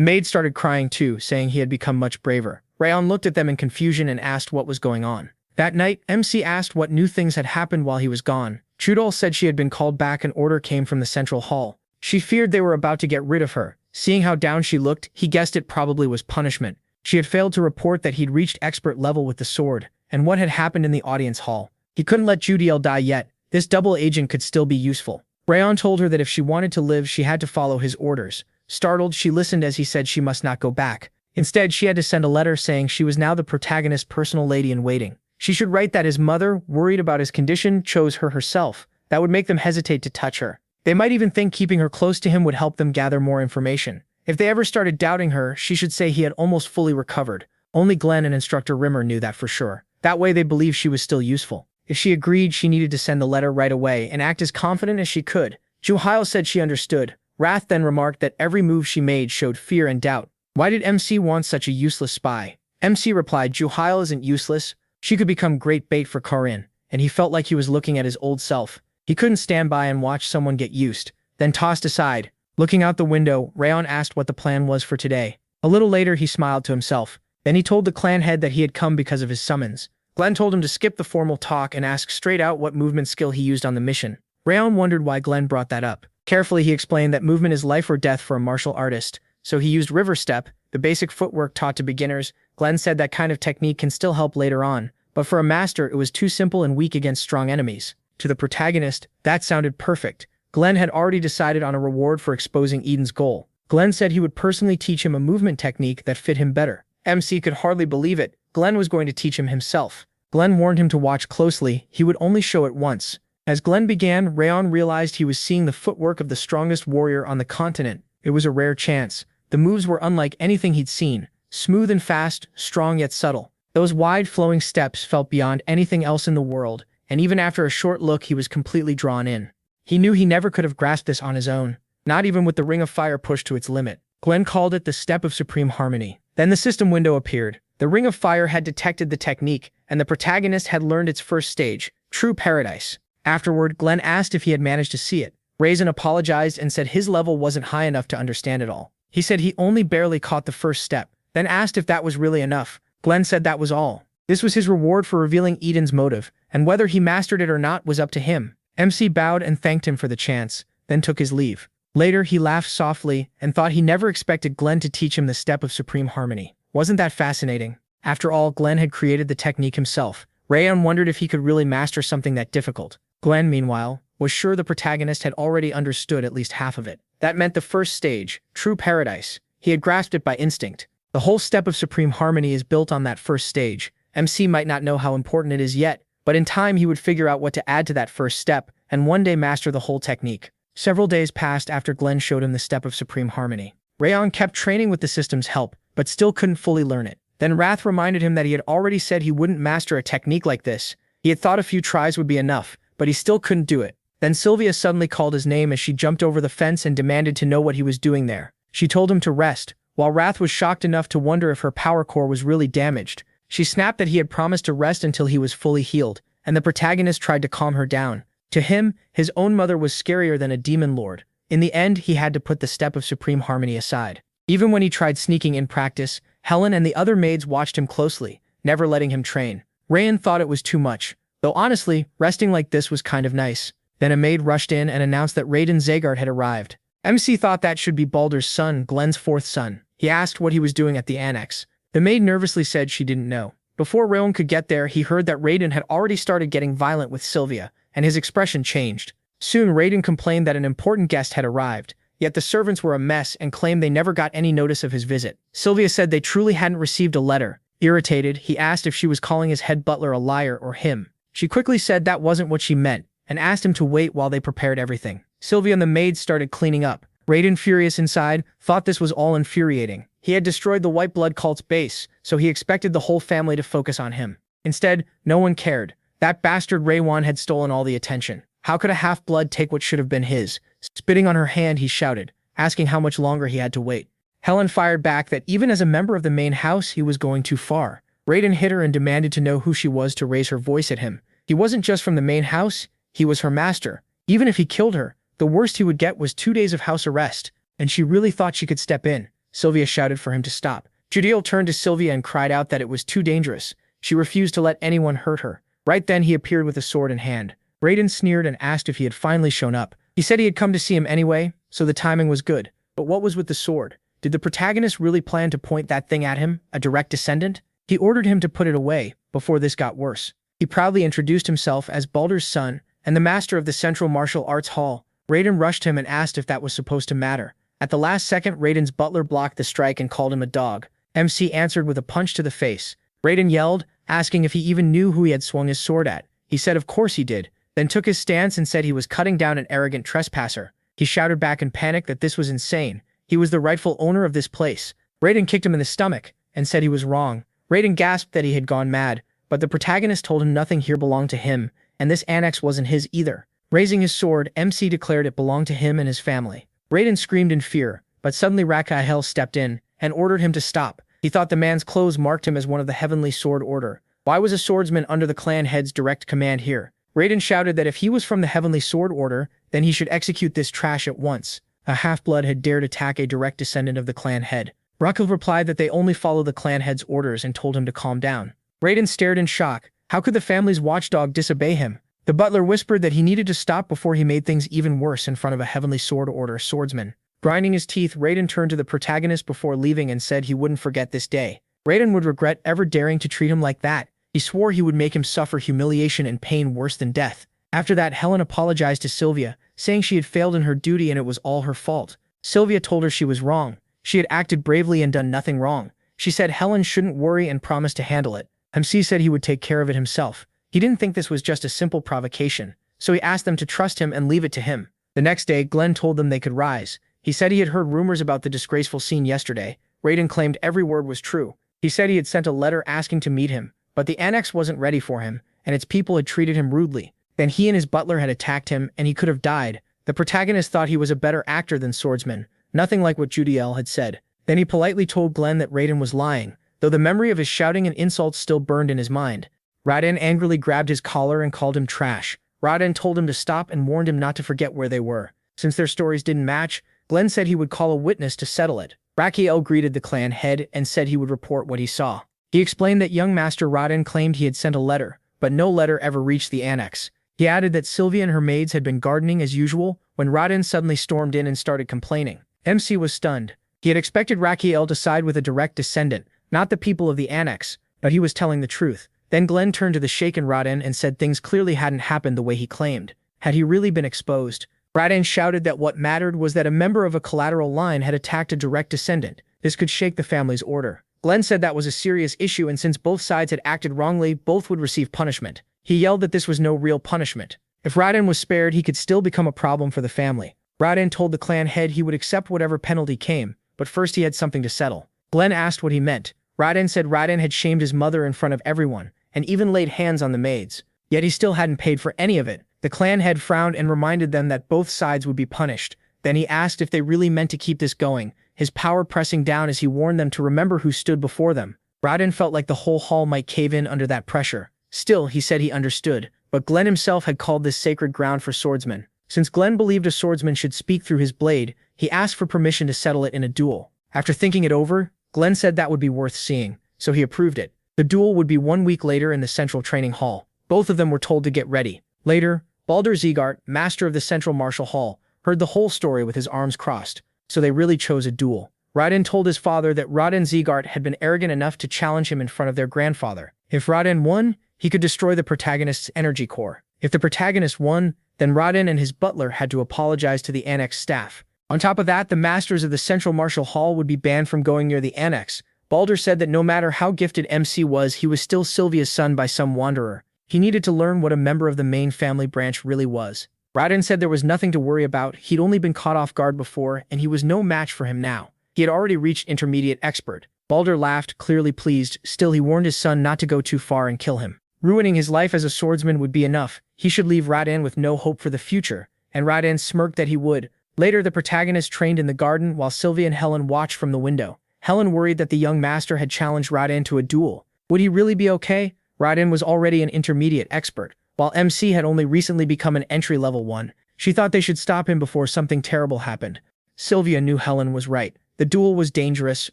maid started crying too, saying he had become much braver. Rayon looked at them in confusion and asked what was going on. That night, MC asked what new things had happened while he was gone. Chudol said she had been called back. An order came from the central hall. She feared they were about to get rid of her. Seeing how down she looked, he guessed it probably was punishment. She had failed to report that he'd reached expert level with the sword, and what had happened in the audience hall. He couldn't let Judiel die yet. This double agent could still be useful. Rayon told her that if she wanted to live, she had to follow his orders. Startled, she listened as he said she must not go back. Instead, she had to send a letter saying she was now the protagonist's personal lady-in-waiting. She should write that his mother, worried about his condition, chose her herself. That would make them hesitate to touch her. They might even think keeping her close to him would help them gather more information. If they ever started doubting her, she should say he had almost fully recovered. Only Glenn and Instructor Rimmer knew that for sure. That way they believed she was still useful. If she agreed, she needed to send the letter right away and act as confident as she could. Juhail said she understood. Wrath then remarked that every move she made showed fear and doubt. Why did MC want such a useless spy? MC replied Juhail isn't useless. She could become great bait for Karin, and he felt like he was looking at his old self. He couldn't stand by and watch someone get used, then tossed aside. Looking out the window, Rayon asked what the plan was for today. A little later, he smiled to himself. Then he told the clan head that he had come because of his summons. Glenn told him to skip the formal talk and ask straight out what movement skill he used on the mission. Rayon wondered why Glenn brought that up. Carefully, he explained that movement is life or death for a martial artist, so he used river step, the basic footwork taught to beginners. Glenn said that kind of technique can still help later on, but for a master, it was too simple and weak against strong enemies. To the protagonist, that sounded perfect. Glenn had already decided on a reward for exposing Eden's goal. Glenn said he would personally teach him a movement technique that fit him better. MC could hardly believe it. Glenn was going to teach him himself. Glenn warned him to watch closely. He would only show it once. As Glenn began, Rayon realized he was seeing the footwork of the strongest warrior on the continent. It was a rare chance. The moves were unlike anything he'd seen. Smooth and fast, strong yet subtle. Those wide flowing steps felt beyond anything else in the world, and even after a short look he was completely drawn in. He knew he never could have grasped this on his own, not even with the Ring of Fire pushed to its limit. Glenn called it the Step of Supreme Harmony. Then the system window appeared. The Ring of Fire had detected the technique, and the protagonist had learned its first stage, True Paradise. Afterward, Glenn asked if he had managed to see it. Raisin apologized and said his level wasn't high enough to understand it all. He said he only barely caught the first step, then asked if that was really enough. Glenn said that was all. This was his reward for revealing Eden's motive, and whether he mastered it or not was up to him. MC bowed and thanked him for the chance, then took his leave. Later, he laughed softly and thought he never expected Glenn to teach him the Step of Supreme Harmony. Wasn't that fascinating? After all, Glenn had created the technique himself. Rayon wondered if he could really master something that difficult. Glenn, meanwhile, was sure the protagonist had already understood at least half of it. That meant the first stage, True Paradise. He had grasped it by instinct. The whole Step of Supreme Harmony is built on that first stage. MC might not know how important it is yet, but in time he would figure out what to add to that first step, and one day master the whole technique. Several days passed after Glenn showed him the Step of Supreme Harmony. Rayon kept training with the system's help, but still couldn't fully learn it. Then Wrath reminded him that he had already said he wouldn't master a technique like this. He had thought a few tries would be enough, but he still couldn't do it. Then Sylvia suddenly called his name as she jumped over the fence and demanded to know what he was doing there. She told him to rest, while Wrath was shocked enough to wonder if her power core was really damaged. She snapped that he had promised to rest until he was fully healed, and the protagonist tried to calm her down. To him, his own mother was scarier than a demon lord. In the end, he had to put the step of supreme harmony aside. Even when he tried sneaking in practice, Helen and the other maids watched him closely, never letting him train. Rayan thought it was too much, though honestly, resting like this was kind of nice. Then a maid rushed in and announced that Raiden Zagart had arrived. MC thought that should be Baldur's son, Glenn's fourth son. He asked what he was doing at the annex. The maid nervously said she didn't know. Before Rayon could get there, he heard that Raiden had already started getting violent with Sylvia, and his expression changed. Soon, Raiden complained that an important guest had arrived, yet the servants were a mess and claimed they never got any notice of his visit. Sylvia said they truly hadn't received a letter. Irritated, he asked if she was calling his head butler a liar or him. She quickly said that wasn't what she meant, and asked him to wait while they prepared everything. Sylvia and the maids started cleaning up. Raiden, furious inside, thought this was all infuriating. He had destroyed the White Blood cult's base, so he expected the whole family to focus on him. Instead, no one cared. That bastard Raywan had stolen all the attention. How could a half-blood take what should have been his? Spitting on her hand, he shouted, asking how much longer he had to wait. Helen fired back that even as a member of the main house, he was going too far. Raiden hit her and demanded to know who she was to raise her voice at him. He wasn't just from the main house, he was her master. Even if he killed her, the worst he would get was 2 days of house arrest, and she really thought she could step in. Sylvia shouted for him to stop. Judiel turned to Sylvia and cried out that it was too dangerous. She refused to let anyone hurt her. Right then he appeared with a sword in hand. Raiden sneered and asked if he had finally shown up. He said he had come to see him anyway, so the timing was good. But what was with the sword? Did the protagonist really plan to point that thing at him, a direct descendant? He ordered him to put it away, before this got worse. He proudly introduced himself as Baldur's son, and the master of the Central Martial Arts Hall. Raiden rushed him and asked if that was supposed to matter. At the last second, Raiden's butler blocked the strike and called him a dog. MC answered with a punch to the face. Raiden yelled, asking if he even knew who he had swung his sword at. He said of course he did, then took his stance and said he was cutting down an arrogant trespasser. He shouted back in panic that this was insane. He was the rightful owner of this place. Raiden kicked him in the stomach and said he was wrong. Raiden gasped that he had gone mad, but the protagonist told him nothing here belonged to him, and this annex wasn't his either. Raising his sword, MC declared it belonged to him and his family. Raiden screamed in fear, but suddenly Yahello stepped in and ordered him to stop. He thought the man's clothes marked him as one of the Heavenly Sword Order. Why was a swordsman under the clan head's direct command here? Raiden shouted that if he was from the Heavenly Sword Order, then he should execute this trash at once. A half-blood had dared attack a direct descendant of the clan head. Raquel replied that they only follow the clan head's orders and told him to calm down. Raiden stared in shock. How could the family's watchdog disobey him? The butler whispered that he needed to stop before he made things even worse in front of a Heavenly Sword Order swordsman. Grinding his teeth, Raiden turned to the protagonist before leaving and said he wouldn't forget this day. Raiden would regret ever daring to treat him like that. He swore he would make him suffer humiliation and pain worse than death. After that, Helen apologized to Sylvia, saying she had failed in her duty and it was all her fault. Sylvia told her she was wrong. She had acted bravely and done nothing wrong. She said Helen shouldn't worry and promised to handle it. MC said he would take care of it himself. He didn't think this was just a simple provocation, so he asked them to trust him and leave it to him. The next day, Glenn told them they could rise. He said he had heard rumors about the disgraceful scene yesterday. Raiden claimed every word was true. He said he had sent a letter asking to meet him, but the annex wasn't ready for him, and its people had treated him rudely. Then he and his butler had attacked him, and he could have died. The protagonist thought he was a better actor than swordsman, nothing like what Judiel had said. Then he politely told Glenn that Raiden was lying, though the memory of his shouting and insults still burned in his mind. Raiden angrily grabbed his collar and called him trash. Raiden told him to stop and warned him not to forget where they were. Since their stories didn't match, Glenn said he would call a witness to settle it. Raquiel greeted the clan head and said he would report what he saw. He explained that young Master Raiden claimed he had sent a letter, but no letter ever reached the annex. He added that Sylvia and her maids had been gardening as usual when Raiden suddenly stormed in and started complaining. MC was stunned. He had expected Raquiel to side with a direct descendant, not the people of the annex, but he was telling the truth. Then Glenn turned to the shaken Raiden and said things clearly hadn't happened the way he claimed. Had he really been exposed? Raiden shouted that what mattered was that a member of a collateral line had attacked a direct descendant. This could shake the family's order. Glenn said that was a serious issue, and since both sides had acted wrongly, both would receive punishment. He yelled that this was no real punishment. If Raiden was spared, he could still become a problem for the family. Raiden told the clan head he would accept whatever penalty came, but first he had something to settle. Glenn asked what he meant. Raiden said Raiden had shamed his mother in front of everyone, and even laid hands on the maids. Yet he still hadn't paid for any of it. The clan head frowned and reminded them that both sides would be punished. Then he asked if they really meant to keep this going, his power pressing down as he warned them to remember who stood before them. Raiden felt like the whole hall might cave in under that pressure. Still, he said he understood, but Glenn himself had called this sacred ground for swordsmen. Since Glenn believed a swordsman should speak through his blade, he asked for permission to settle it in a duel. After thinking it over, Glenn said that would be worth seeing, so he approved it. The duel would be 1 week later in the Central Training Hall. Both of them were told to get ready. Later, Baldur Zeegart, master of the Central Martial Hall, heard the whole story with his arms crossed, so they really chose a duel. Raden told his father that Raden Zeegart had been arrogant enough to challenge him in front of their grandfather. If Raden won, he could destroy the protagonist's energy core. If the protagonist won, then Raden and his butler had to apologize to the Annex staff. On top of that, the masters of the Central Martial Hall would be banned from going near the Annex. Baldur said that no matter how gifted MC was, he was still Sylvia's son by some wanderer. He needed to learn what a member of the main family branch really was. Raden said there was nothing to worry about, he'd only been caught off guard before, and he was no match for him now. He had already reached intermediate expert. Baldur laughed, clearly pleased. Still, he warned his son not to go too far and kill him. Ruining his life as a swordsman would be enough. He should leave Raden with no hope for the future, and Raden smirked that he would. Later, the protagonist trained in the garden while Sylvia and Helen watched from the window. Helen worried that the young master had challenged Raden to a duel. Would he really be okay? Raden was already an intermediate expert, while MC had only recently become an entry-level one. She thought they should stop him before something terrible happened. Sylvia knew Helen was right. The duel was dangerous.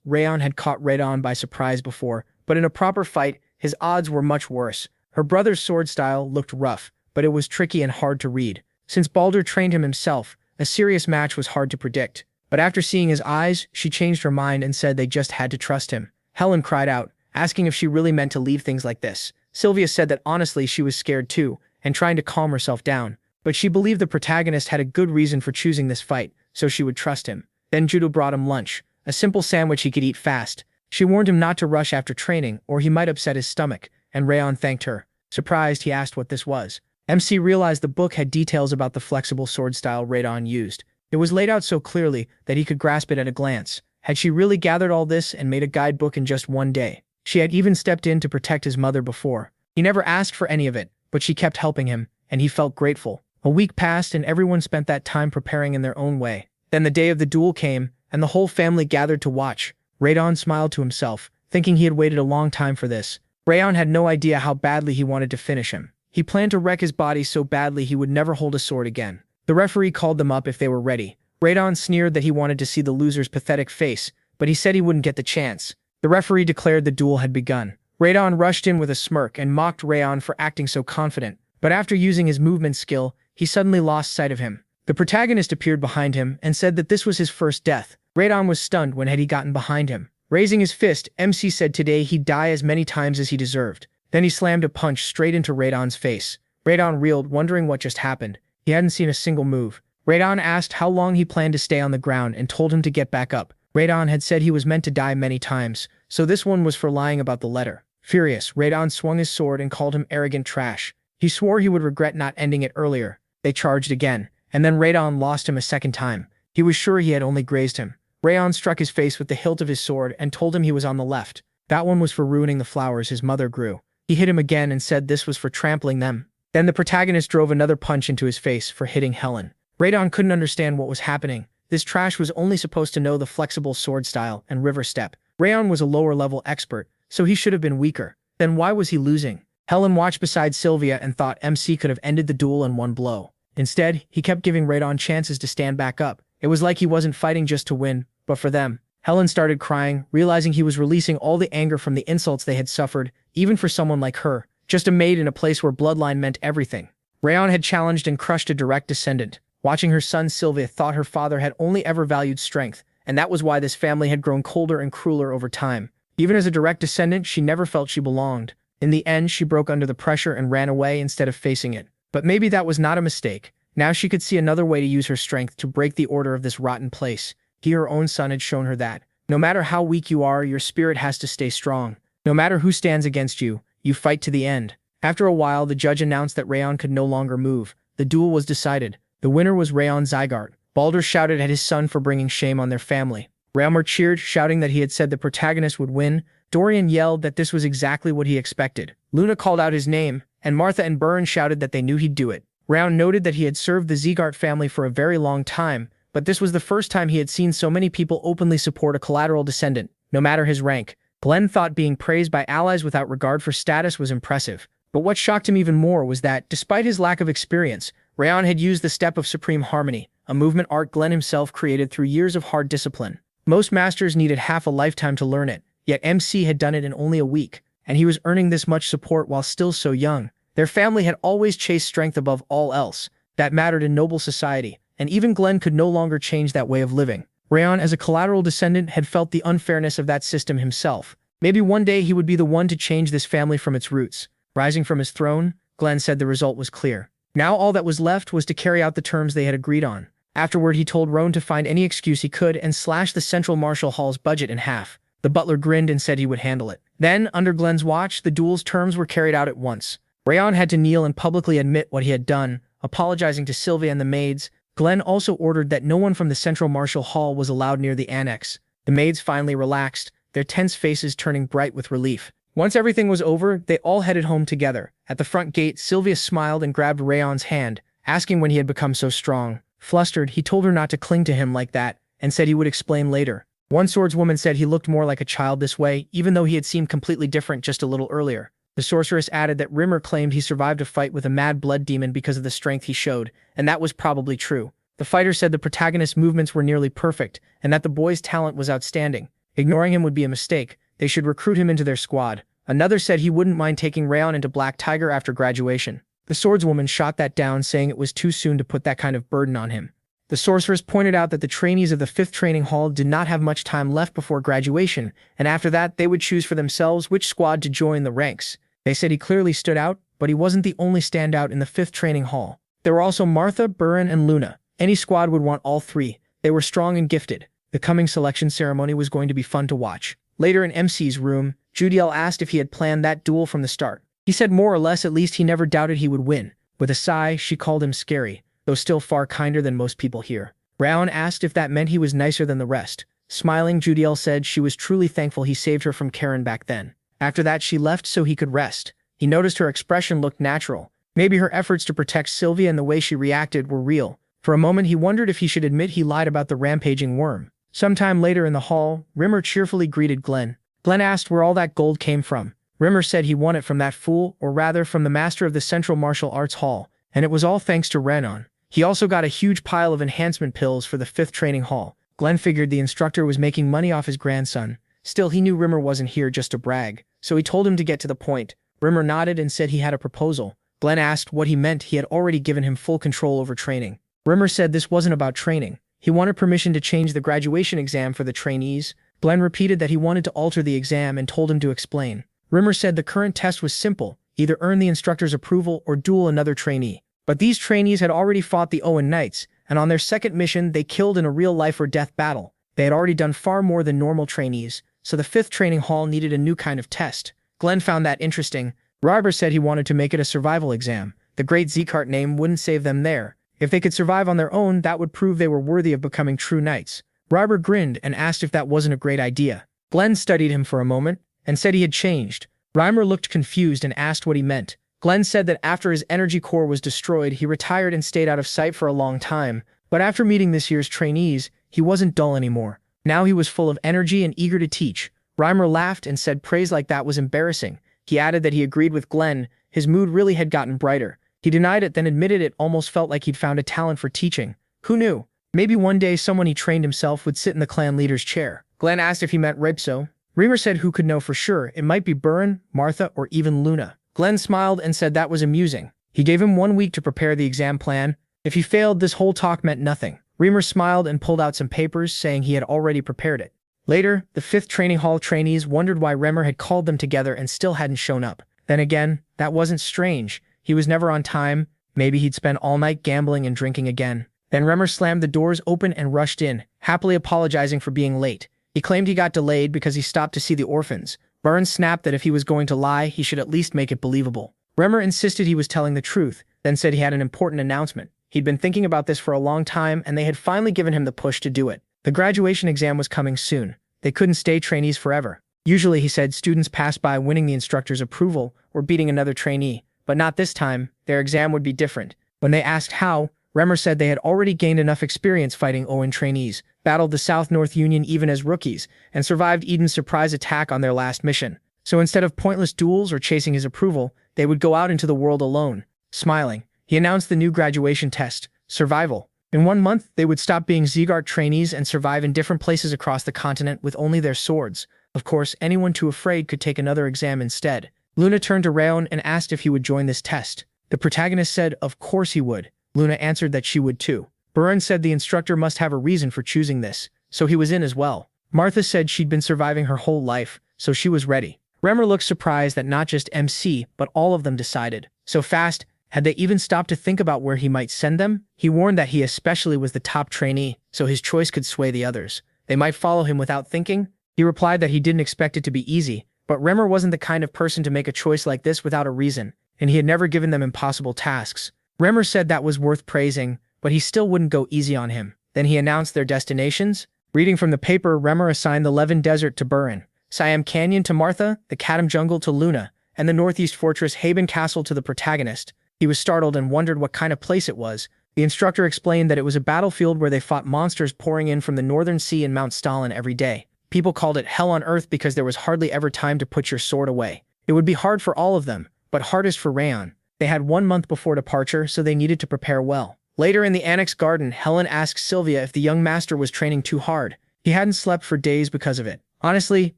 Rayon had caught Raden by surprise before, but in a proper fight, his odds were much worse. Her brother's sword style looked rough, but it was tricky and hard to read. Since Baldur trained him himself, a serious match was hard to predict. But after seeing his eyes, she changed her mind and said they just had to trust him. Helen cried out, asking if she really meant to leave things like this. Sylvia said that honestly she was scared too, and trying to calm herself down. But she believed the protagonist had a good reason for choosing this fight, so she would trust him. Then Judo brought him lunch, a simple sandwich he could eat fast. She warned him not to rush after training, or he might upset his stomach, and Rayon thanked her. Surprised, he asked what this was. MC realized the book had details about the flexible sword style Raden used. It was laid out so clearly that he could grasp it at a glance. Had she really gathered all this and made a guidebook in just 1 day? She had even stepped in to protect his mother before. He never asked for any of it, but she kept helping him, and he felt grateful. A week passed and everyone spent that time preparing in their own way. Then the day of the duel came, and the whole family gathered to watch. Raden smiled to himself, thinking he had waited a long time for this. Rayon had no idea how badly he wanted to finish him. He planned to wreck his body so badly he would never hold a sword again. The referee called them up if they were ready. Raden sneered that he wanted to see the loser's pathetic face, but he said he wouldn't get the chance. The referee declared the duel had begun. Raden rushed in with a smirk and mocked Rayon for acting so confident, but after using his movement skill, he suddenly lost sight of him. The protagonist appeared behind him and said that this was his first death. Raden was stunned when had he gotten behind him. Raising his fist, MC said today he'd die as many times as he deserved. Then he slammed a punch straight into Raden's face. Raden reeled, wondering what just happened. He hadn't seen a single move. Raden asked how long he planned to stay on the ground and told him to get back up. Raden had said he was meant to die many times, so this one was for lying about the letter. Furious, Raden swung his sword and called him arrogant trash. He swore he would regret not ending it earlier. They charged again, and then Raden lost him a second time. He was sure he had only grazed him. Rayon struck his face with the hilt of his sword and told him he was on the left. That one was for ruining the flowers his mother grew. He hit him again and said this was for trampling them. Then the protagonist drove another punch into his face for hitting Helen. Raden couldn't understand what was happening. This trash was only supposed to know the flexible sword style and river step. Rayon was a lower-level expert, so he should have been weaker. Then why was he losing? Helen watched beside Sylvia and thought MC could have ended the duel in one blow. Instead, he kept giving Raden chances to stand back up. It was like he wasn't fighting just to win, but for them. Helen started crying, realizing he was releasing all the anger from the insults they had suffered, even for someone like her, just a maid in a place where bloodline meant everything. Rayon had challenged and crushed a direct descendant. Watching her son, Sylvia thought her father had only ever valued strength, and that was why this family had grown colder and crueler over time. Even as a direct descendant, she never felt she belonged. In the end, she broke under the pressure and ran away instead of facing it. But maybe that was not a mistake. Now she could see another way to use her strength to break the order of this rotten place. He, her own son, had shown her that. No matter how weak you are, your spirit has to stay strong. No matter who stands against you, you fight to the end. After a while, the judge announced that Rayon could no longer move. The duel was decided. The winner was Rayon Zeegart. Baldur shouted at his son for bringing shame on their family. Raumur cheered, shouting that he had said the protagonist would win. Dorian yelled that this was exactly what he expected. Luna called out his name, and Martha and Byrne shouted that they knew he'd do it. Rayon noted that he had served the Zeegart family for a very long time, but this was the first time he had seen so many people openly support a collateral descendant, no matter his rank. Glenn thought being praised by allies without regard for status was impressive. But what shocked him even more was that, despite his lack of experience, Rayon had used the Step of Supreme Harmony, a movement art Glenn himself created through years of hard discipline. Most masters needed half a lifetime to learn it, yet MC had done it in only a week, and he was earning this much support while still so young. Their family had always chased strength above all else. That mattered in noble society, and even Glenn could no longer change that way of living. Rayon, as a collateral descendant, had felt the unfairness of that system himself. Maybe one day he would be the one to change this family from its roots. Rising from his throne, Glenn said the result was clear. Now all that was left was to carry out the terms they had agreed on. Afterward, he told Roan to find any excuse he could and slash the Central Martial Hall's budget in half. The butler grinned and said he would handle it. Then, under Glenn's watch, the duel's terms were carried out at once. Rayon had to kneel and publicly admit what he had done, apologizing to Sylvia and the maids. Glenn also ordered that no one from the Central Martial Hall was allowed near the annex. The maids finally relaxed, their tense faces turning bright with relief. Once everything was over, they all headed home together. At the front gate, Sylvia smiled and grabbed Rayon's hand, asking when he had become so strong. Flustered, he told her not to cling to him like that, and said he would explain later. One swordswoman said he looked more like a child this way, even though he had seemed completely different just a little earlier. The sorceress added that Rimmer claimed he survived a fight with a mad blood demon because of the strength he showed, and that was probably true. The fighter said the protagonist's movements were nearly perfect, and that the boy's talent was outstanding. Ignoring him would be a mistake. They should recruit him into their squad. Another said he wouldn't mind taking Rayon into Black Tiger after graduation. The swordswoman shot that down, saying it was too soon to put that kind of burden on him. The sorceress pointed out that the trainees of the 5th Training Hall did not have much time left before graduation, and after that they would choose for themselves which squad to join the ranks. They said he clearly stood out, but he wasn't the only standout in the 5th Training Hall. There were also Martha, Buren, and Luna. Any squad would want all three. They were strong and gifted. The coming selection ceremony was going to be fun to watch. Later in MC's room, Judiel asked if he had planned that duel from the start. He said more or less, at least he never doubted he would win. With a sigh, she called him scary, though still far kinder than most people here. Rayon asked if that meant he was nicer than the rest. Smiling, Judiel said she was truly thankful he saved her from Karen back then. After that, she left so he could rest. He noticed her expression looked natural. Maybe her efforts to protect Sylvia and the way she reacted were real. For a moment, he wondered if he should admit he lied about the rampaging worm. Sometime later in the hall, Rimmer cheerfully greeted Glenn. Glenn asked where all that gold came from. Rimmer said he won it from that fool, or rather from the master of the Central Martial Arts Hall, and it was all thanks to Renon. He also got a huge pile of enhancement pills for the 5th Training Hall. Glenn figured the instructor was making money off his grandson. Still, he knew Rimmer wasn't here just to brag, so he told him to get to the point. Rimmer nodded and said he had a proposal. Glenn asked what he meant. He had already given him full control over training. Rimmer said this wasn't about training. He wanted permission to change the graduation exam for the trainees. Glenn repeated that he wanted to alter the exam and told him to explain. Rimmer said the current test was simple, either earn the instructor's approval or duel another trainee. But these trainees had already fought the Owen Knights, and on their second mission they killed in a real life or death battle. They had already done far more than normal trainees, so the 5th Training Hall needed a new kind of test. Glenn found that interesting. Ryber said he wanted to make it a survival exam. The great Zekart name wouldn't save them there. If they could survive on their own, that would prove they were worthy of becoming true knights. Ryber grinned and asked if that wasn't a great idea. Glenn studied him for a moment and said he had changed. Rymer looked confused and asked what he meant. Glenn said that after his energy core was destroyed, he retired and stayed out of sight for a long time. But after meeting this year's trainees, he wasn't dull anymore. Now he was full of energy and eager to teach. Rymer laughed and said praise like that was embarrassing. He added that he agreed with Glenn. His mood really had gotten brighter. He denied it, then admitted it almost felt like he'd found a talent for teaching. Who knew? Maybe one day someone he trained himself would sit in the clan leader's chair. Glenn asked if he meant Rapso. Reamer said who could know for sure. It might be Buren, Martha, or even Luna. Glenn smiled and said that was amusing. He gave him 1 week to prepare the exam plan. If he failed, this whole talk meant nothing. Reamer smiled and pulled out some papers, saying he had already prepared it. Later, the 5th Training Hall trainees wondered why Remer had called them together and still hadn't shown up. Then again, that wasn't strange. He was never on time. Maybe he'd spend all night gambling and drinking again. Then Remer slammed the doors open and rushed in, happily apologizing for being late. He claimed he got delayed because he stopped to see the orphans. Burns snapped that if he was going to lie, he should at least make it believable. Remer insisted he was telling the truth, then said he had an important announcement. He'd been thinking about this for a long time, and they had finally given him the push to do it. The graduation exam was coming soon. They couldn't stay trainees forever. Usually, he said, students passed by winning the instructor's approval or beating another trainee. But not this time. Their exam would be different. When they asked how, Remer said they had already gained enough experience fighting Owen trainees, battled the South-North Union even as rookies, and survived Eden's surprise attack on their last mission. So instead of pointless duels or chasing his approval, they would go out into the world alone. Smiling, He announced the new graduation test, Survival. In 1 month, they would stop being Zeegart trainees and survive in different places across the continent with only their swords. Of course, anyone too afraid could take another exam instead. Luna turned to Rayon and asked if he would join this test. The protagonist said of course he would. Luna answered that she would too. Burun said the instructor must have a reason for choosing this, so he was in as well. Martha said she'd been surviving her whole life, so she was ready. Remmer looked surprised that not just MC, but all of them decided. So fast, had they even stopped to think about where he might send them? He warned that he especially was the top trainee, so his choice could sway the others. They might follow him without thinking. He replied that he didn't expect it to be easy, but Remmer wasn't the kind of person to make a choice like this without a reason, and he had never given them impossible tasks. Remmer said that was worth praising, but he still wouldn't go easy on him. Then he announced their destinations. Reading from the paper, Remmer assigned the Levin Desert to Burun, Siam Canyon to Martha, the Kadam Jungle to Luna, and the Northeast Fortress Haben Castle to the protagonist. He was startled and wondered what kind of place it was. The instructor explained that it was a battlefield where they fought monsters pouring in from the Northern Sea and Mount Stalin every day. People called it Hell on Earth because there was hardly ever time to put your sword away. It would be hard for all of them, but hardest for Rayon. They had 1 month before departure, so they needed to prepare well. Later in the annex garden, Helen asked Sylvia if the young master was training too hard. He hadn't slept for days because of it. Honestly,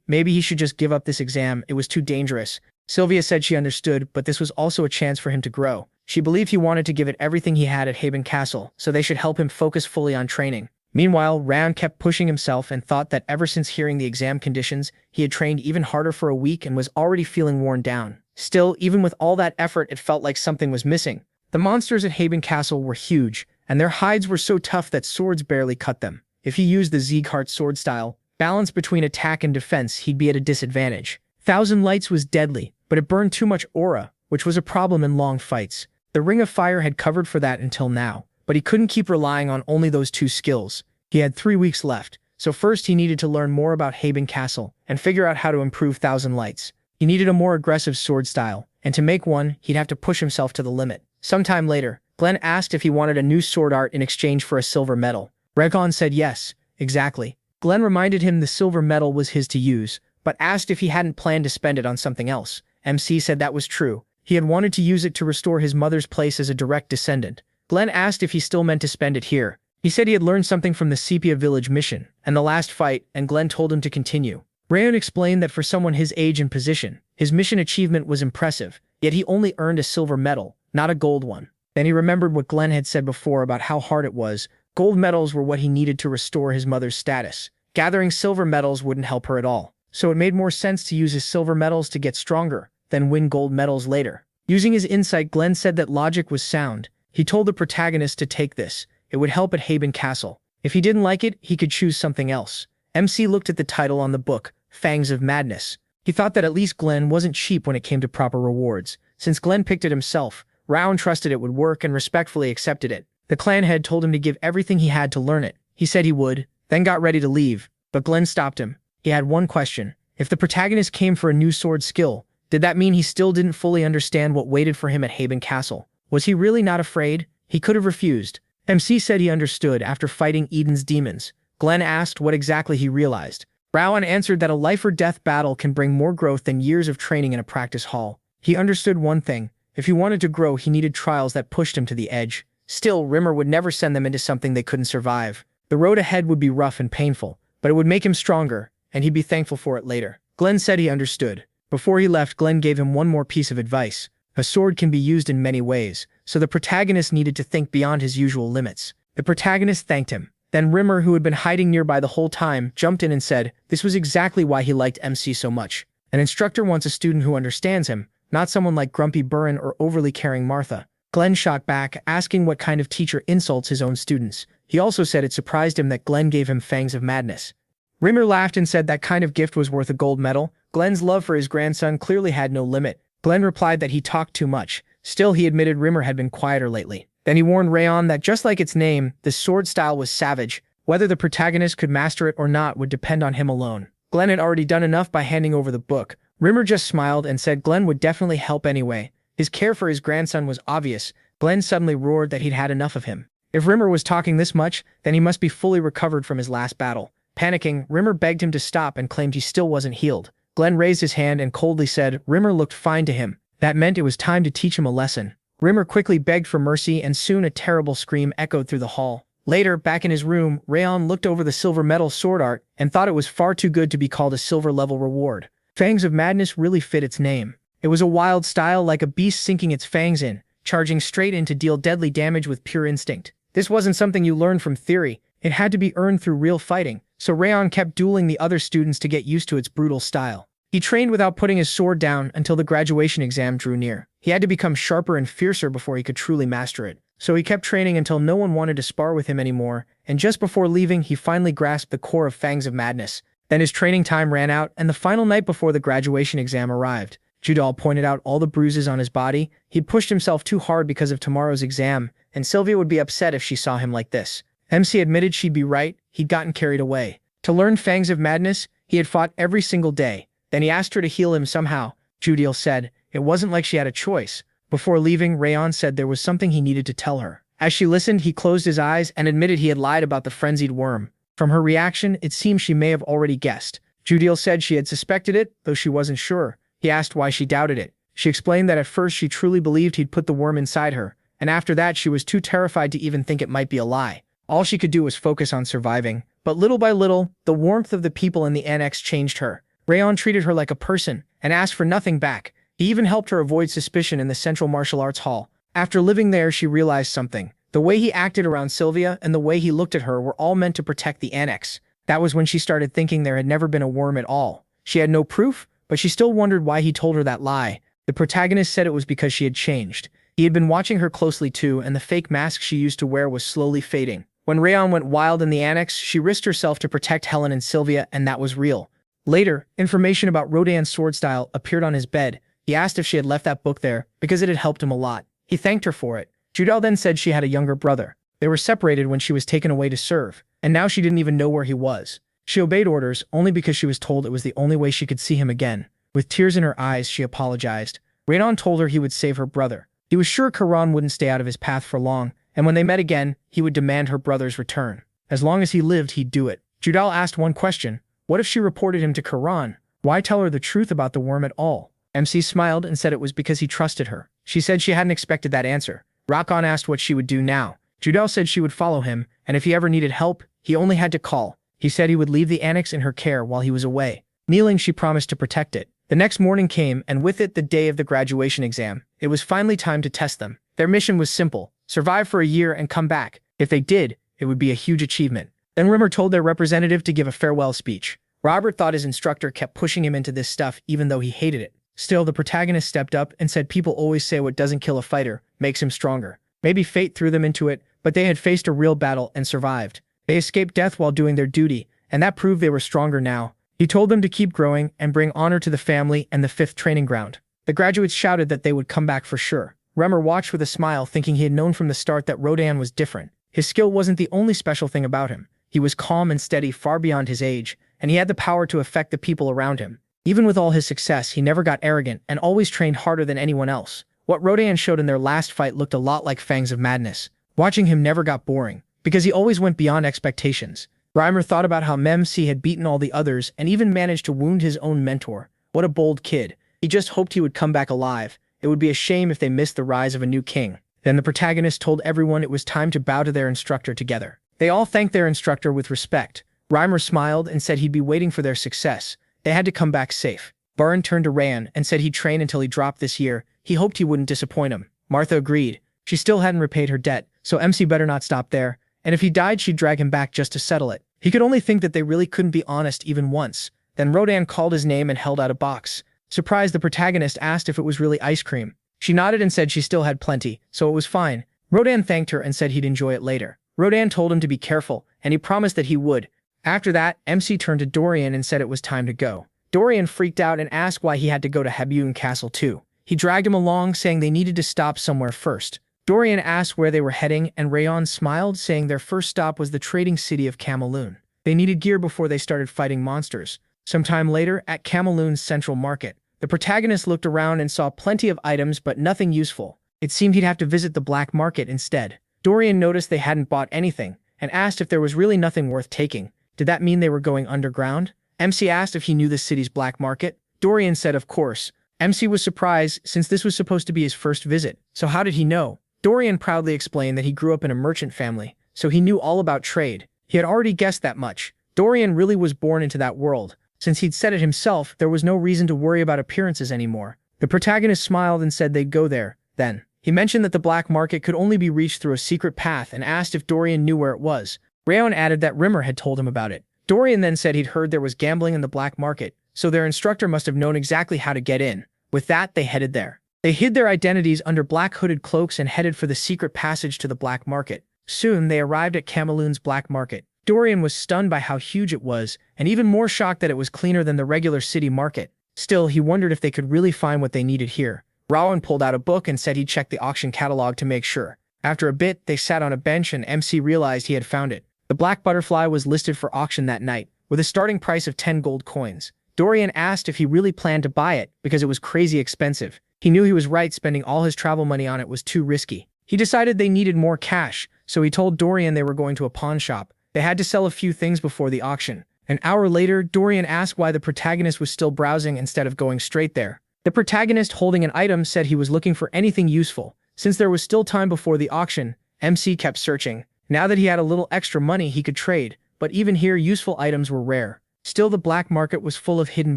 maybe he should just give up this exam, it was too dangerous. Sylvia said she understood, but this was also a chance for him to grow. She believed he wanted to give it everything he had at Haben Castle, so they should help him focus fully on training. Meanwhile, Rayon kept pushing himself and thought that ever since hearing the exam conditions, he had trained even harder for a week and was already feeling worn down. Still, even with all that effort, it felt like something was missing. The monsters at Haben Castle were huge, and their hides were so tough that swords barely cut them. If he used the Zeegart sword style, balance between attack and defense, he'd be at a disadvantage. Thousand Lights was deadly, but it burned too much aura, which was a problem in long fights. The Ring of Fire had covered for that until now, but he couldn't keep relying on only those two skills. He had 3 weeks left, so first he needed to learn more about Haben Castle and figure out how to improve Thousand Lights. He needed a more aggressive sword style, and to make one, he'd have to push himself to the limit. Sometime later, Glenn asked if he wanted a new sword art in exchange for a silver medal. Rekon said yes, exactly. Glenn reminded him the silver medal was his to use, but asked if he hadn't planned to spend it on something else. MC said that was true. He had wanted to use it to restore his mother's place as a direct descendant. Glenn asked if he still meant to spend it here. He said he had learned something from the Sepia village mission and the last fight, and Glenn told him to continue. Rayon explained that for someone his age and position, his mission achievement was impressive, yet he only earned a silver medal, not a gold one. Then he remembered what Glenn had said before about how hard it was. Gold medals were what he needed to restore his mother's status. Gathering silver medals wouldn't help her at all, so it made more sense to use his silver medals to get stronger, then win gold medals later. Using his insight, Glenn said that logic was sound. He told the protagonist to take this. It would help at Haben Castle. If he didn't like it, he could choose something else. MC looked at the title on the book, Fangs of Madness. He thought that at least Glenn wasn't cheap when it came to proper rewards. Since Glenn picked it himself, Rayon trusted it would work and respectfully accepted it. The clan head told him to give everything he had to learn it. He said he would, then got ready to leave, but Glenn stopped him. He had one question. If the protagonist came for a new sword skill, did that mean he still didn't fully understand what waited for him at Haben Castle? Was he really not afraid? He could have refused. MC said he understood after fighting Eden's demons. Glenn asked what exactly he realized. Rayon answered that a life-or-death battle can bring more growth than years of training in a practice hall. He understood one thing. If he wanted to grow, he needed trials that pushed him to the edge. Still, Rimmer would never send them into something they couldn't survive. The road ahead would be rough and painful, but it would make him stronger, and he'd be thankful for it later. Glenn said he understood. Before he left, Glenn gave him one more piece of advice. A sword can be used in many ways, so the protagonist needed to think beyond his usual limits. The protagonist thanked him. Then Rimmer, who had been hiding nearby the whole time, jumped in and said this was exactly why he liked MC so much. An instructor wants a student who understands him, not someone like grumpy Burren or overly caring Martha. Glenn shot back, asking what kind of teacher insults his own students. He also said it surprised him that Glenn gave him Fangs of Madness. Rimmer laughed and said that kind of gift was worth a gold medal. Glenn's love for his grandson clearly had no limit. Glenn replied that he talked too much. Still, he admitted Rimmer had been quieter lately. Then he warned Rayon that just like its name, the sword style was savage. Whether the protagonist could master it or not would depend on him alone. Glenn had already done enough by handing over the book. Rimmer just smiled and said Glenn would definitely help anyway. His care for his grandson was obvious. Glenn suddenly roared that he'd had enough of him. If Rimmer was talking this much, then he must be fully recovered from his last battle. Panicking, Rimmer begged him to stop and claimed he still wasn't healed. Glenn raised his hand and coldly said Rimmer looked fine to him. That meant it was time to teach him a lesson. Rimmer quickly begged for mercy and soon a terrible scream echoed through the hall. Later, back in his room, Rayon looked over the silver metal sword art and thought it was far too good to be called a silver-level reward. Fangs of Madness really fit its name. It was a wild style like a beast sinking its fangs in, charging straight in to deal deadly damage with pure instinct. This wasn't something you learned from theory, it had to be earned through real fighting, so Rayon kept dueling the other students to get used to its brutal style. He trained without putting his sword down until the graduation exam drew near. He had to become sharper and fiercer before he could truly master it. So he kept training until no one wanted to spar with him anymore, and just before leaving he finally grasped the core of Fangs of Madness. Then his training time ran out and the final night before the graduation exam arrived. Judal pointed out all the bruises on his body. He'd pushed himself too hard because of tomorrow's exam, and Sylvia would be upset if she saw him like this. MC admitted she'd be right, he'd gotten carried away. To learn Fangs of Madness, he had fought every single day. Then he asked her to heal him somehow. Judal said it wasn't like she had a choice. Before leaving, Rayon said there was something he needed to tell her. As she listened, he closed his eyes and admitted he had lied about the frenzied worm. From her reaction, it seemed she may have already guessed. Judal said she had suspected it, though she wasn't sure. He asked why she doubted it. She explained that at first she truly believed he'd put the worm inside her, and after that she was too terrified to even think it might be a lie. All she could do was focus on surviving. But little by little, the warmth of the people in the annex changed her. Rayon treated her like a person and asked for nothing back. He even helped her avoid suspicion in the Central Martial Arts Hall. After living there, she realized something. The way he acted around Sylvia and the way he looked at her were all meant to protect the annex. That was when she started thinking there had never been a worm at all. She had no proof, but she still wondered why he told her that lie. The protagonist said it was because she had changed. He had been watching her closely too, and the fake mask she used to wear was slowly fading. When Rayon went wild in the annex, she risked herself to protect Helen and Sylvia, and that was real. Later, information about Rodan's sword style appeared on his bed. He asked if she had left that book there, because it had helped him a lot. He thanked her for it. Judal then said she had a younger brother. They were separated when she was taken away to serve, and now she didn't even know where he was. She obeyed orders only because she was told it was the only way she could see him again. With tears in her eyes, she apologized. Rayon told her he would save her brother. He was sure Karan wouldn't stay out of his path for long, and when they met again, he would demand her brother's return. As long as he lived, he'd do it. Judal asked one question. What if she reported him to Karan? Why tell her the truth about the worm at all? MC smiled and said it was because he trusted her. She said she hadn't expected that answer. Rakan asked what she would do now. Judal said she would follow him, and if he ever needed help, he only had to call. He said he would leave the annex in her care while he was away. Kneeling, she promised to protect it. The next morning came, and with it the day of the graduation exam. It was finally time to test them. Their mission was simple: survive for a year and come back. If they did, it would be a huge achievement. Then Rimmer told their representative to give a farewell speech. Robert thought his instructor kept pushing him into this stuff even though he hated it. Still, the protagonist stepped up and said people always say what doesn't kill a fighter makes him stronger. Maybe fate threw them into it, but they had faced a real battle and survived. They escaped death while doing their duty, and that proved they were stronger now. He told them to keep growing and bring honor to the family and the 5th training ground. The graduates shouted that they would come back for sure. Remmer watched with a smile, thinking he had known from the start that Rodan was different. His skill wasn't the only special thing about him. He was calm and steady, far beyond his age, and he had the power to affect the people around him. Even with all his success, he never got arrogant and always trained harder than anyone else. What Rodan showed in their last fight looked a lot like Fangs of Madness. Watching him never got boring, because he always went beyond expectations. Reimer thought about how Mem-C had beaten all the others and even managed to wound his own mentor. What a bold kid. He just hoped he would come back alive. It would be a shame if they missed the rise of a new king. Then the protagonist told everyone it was time to bow to their instructor together. They all thanked their instructor with respect. Reimer smiled and said he'd be waiting for their success. They had to come back safe. Baran turned to Rayan and said he'd train until he dropped this year. He hoped he wouldn't disappoint him. Martha agreed. She still hadn't repaid her debt, so MC better not stop there. And if he died, she'd drag him back just to settle it. He could only think that they really couldn't be honest even once. Then Rodan called his name and held out a box. Surprised, the protagonist asked if it was really ice cream. She nodded and said she still had plenty, so it was fine. Rodan thanked her and said he'd enjoy it later. Rodan told him to be careful, and he promised that he would. After that, MC turned to Dorian and said it was time to go. Dorian freaked out and asked why he had to go to Habun Castle too. He dragged him along, saying they needed to stop somewhere first. Dorian asked where they were heading, and Rayon smiled, saying their first stop was the trading city of Cameloon. They needed gear before they started fighting monsters. Sometime later, at Cameloon's central market, the protagonist looked around and saw plenty of items but nothing useful. It seemed he'd have to visit the black market instead. Dorian noticed they hadn't bought anything, and asked if there was really nothing worth taking. Did that mean they were going underground? MC asked if he knew the city's black market. Dorian said of course, MC was surprised since this was supposed to be his first visit. So how did he know? Dorian proudly explained that he grew up in a merchant family, so he knew all about trade. He had already guessed that much. Dorian really was born into that world. Since he'd said it himself, there was no reason to worry about appearances anymore. The protagonist smiled and said they'd go there. Then, he mentioned that the black market could only be reached through a secret path and asked if Dorian knew where it was. Rayon added that Rimmer had told him about it. Dorian then said he'd heard there was gambling in the black market, so their instructor must have known exactly how to get in. With that, they headed there. They hid their identities under black hooded cloaks and headed for the secret passage to the black market. Soon, they arrived at Cameloon's black market. Dorian was stunned by how huge it was, and even more shocked that it was cleaner than the regular city market. Still, he wondered if they could really find what they needed here. Rowan pulled out a book and said he'd check the auction catalog to make sure. After a bit, they sat on a bench and MC realized he had found it. The black butterfly was listed for auction that night, with a starting price of 10 gold coins. Dorian asked if he really planned to buy it because it was crazy expensive. He knew he was right, spending all his travel money on it was too risky. He decided they needed more cash, so he told Dorian they were going to a pawn shop. They had to sell a few things before the auction. An hour later, Dorian asked why the protagonist was still browsing instead of going straight there. The protagonist holding an item said he was looking for anything useful. Since there was still time before the auction, MC kept searching. Now that he had a little extra money, he could trade, but even here useful items were rare. Still, the black market was full of hidden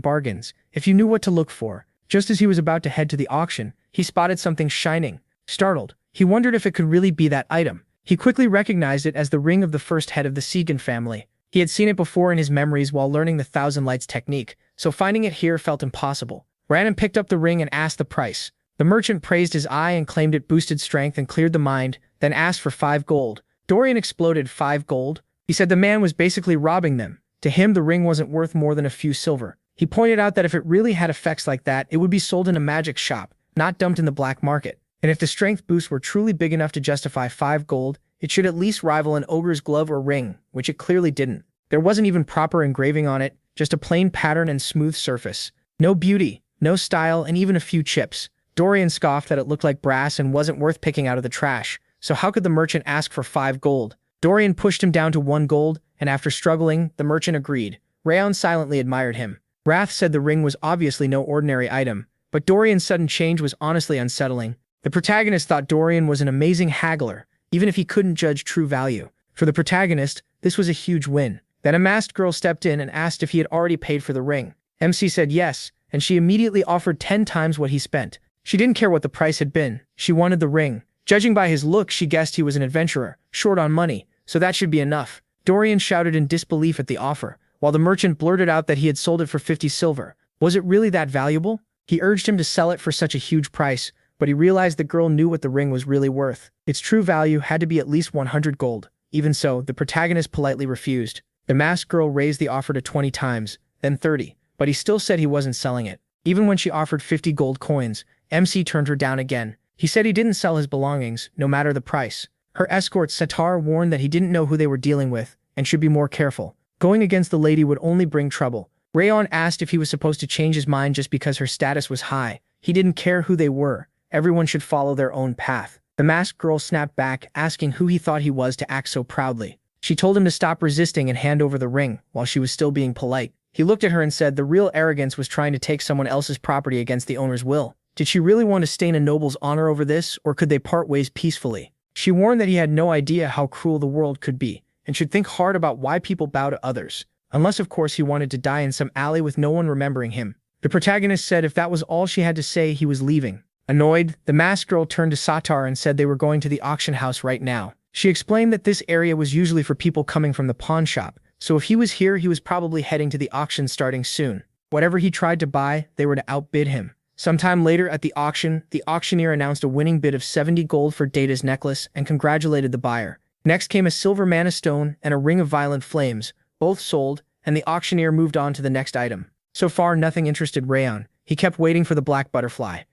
bargains, if you knew what to look for. Just as he was about to head to the auction, he spotted something shining. Startled, he wondered if it could really be that item. He quickly recognized it as the ring of the first head of the Segan family. He had seen it before in his memories while learning the Thousand Lights technique, so finding it here felt impossible. Random picked up the ring and asked the price. The merchant praised his eye and claimed it boosted strength and cleared the mind, then asked for 5 gold. Dorian exploded. 5 gold? He said the man was basically robbing them. To him, the ring wasn't worth more than a few silver. He pointed out that if it really had effects like that, it would be sold in a magic shop, not dumped in the black market. And if the strength boost were truly big enough to justify 5 gold, it should at least rival an ogre's glove or ring, which it clearly didn't. There wasn't even proper engraving on it, just a plain pattern and smooth surface. No beauty, no style, and even a few chips. Dorian scoffed that it looked like brass and wasn't worth picking out of the trash. So how could the merchant ask for 5 gold? Dorian pushed him down to 1 gold, and after struggling, the merchant agreed. Rayon silently admired him. Wrath said the ring was obviously no ordinary item, but Dorian's sudden change was honestly unsettling. The protagonist thought Dorian was an amazing haggler, even if he couldn't judge true value. For the protagonist, this was a huge win. Then a masked girl stepped in and asked if he had already paid for the ring. MC said yes, and she immediately offered 10 times what he spent. She didn't care what the price had been. She wanted the ring. Judging by his look, she guessed he was an adventurer, short on money, so that should be enough. Dorian shouted in disbelief at the offer, while the merchant blurted out that he had sold it for 50 silver. Was it really that valuable? He urged him to sell it for such a huge price, but he realized the girl knew what the ring was really worth. Its true value had to be at least 100 gold. Even so, the protagonist politely refused. The masked girl raised the offer to 20 times, then 30, but he still said he wasn't selling it. Even when she offered 50 gold coins, MC turned her down again. He said he didn't sell his belongings, no matter the price. Her escort Satar warned that he didn't know who they were dealing with, and should be more careful. Going against the lady would only bring trouble. Rayon asked if he was supposed to change his mind just because her status was high. He didn't care who they were. Everyone should follow their own path. The masked girl snapped back, asking who he thought he was to act so proudly. She told him to stop resisting and hand over the ring, while she was still being polite. He looked at her and said the real arrogance was trying to take someone else's property against the owner's will. Did she really want to stain a noble's honor over this, or could they part ways peacefully? She warned that he had no idea how cruel the world could be, and should think hard about why people bow to others. Unless, of course, he wanted to die in some alley with no one remembering him. The protagonist said if that was all she had to say, he was leaving. Annoyed, the masked girl turned to Satar and said they were going to the auction house right now. She explained that this area was usually for people coming from the pawn shop, so if he was here, he was probably heading to the auction starting soon. Whatever he tried to buy, they were to outbid him. Sometime later at the auction, the auctioneer announced a winning bid of 70 gold for Data's necklace and congratulated the buyer. Next came a silver mana stone and a ring of violent flames, both sold, and the auctioneer moved on to the next item. So far, nothing interested Rayon. He kept waiting for the black butterfly.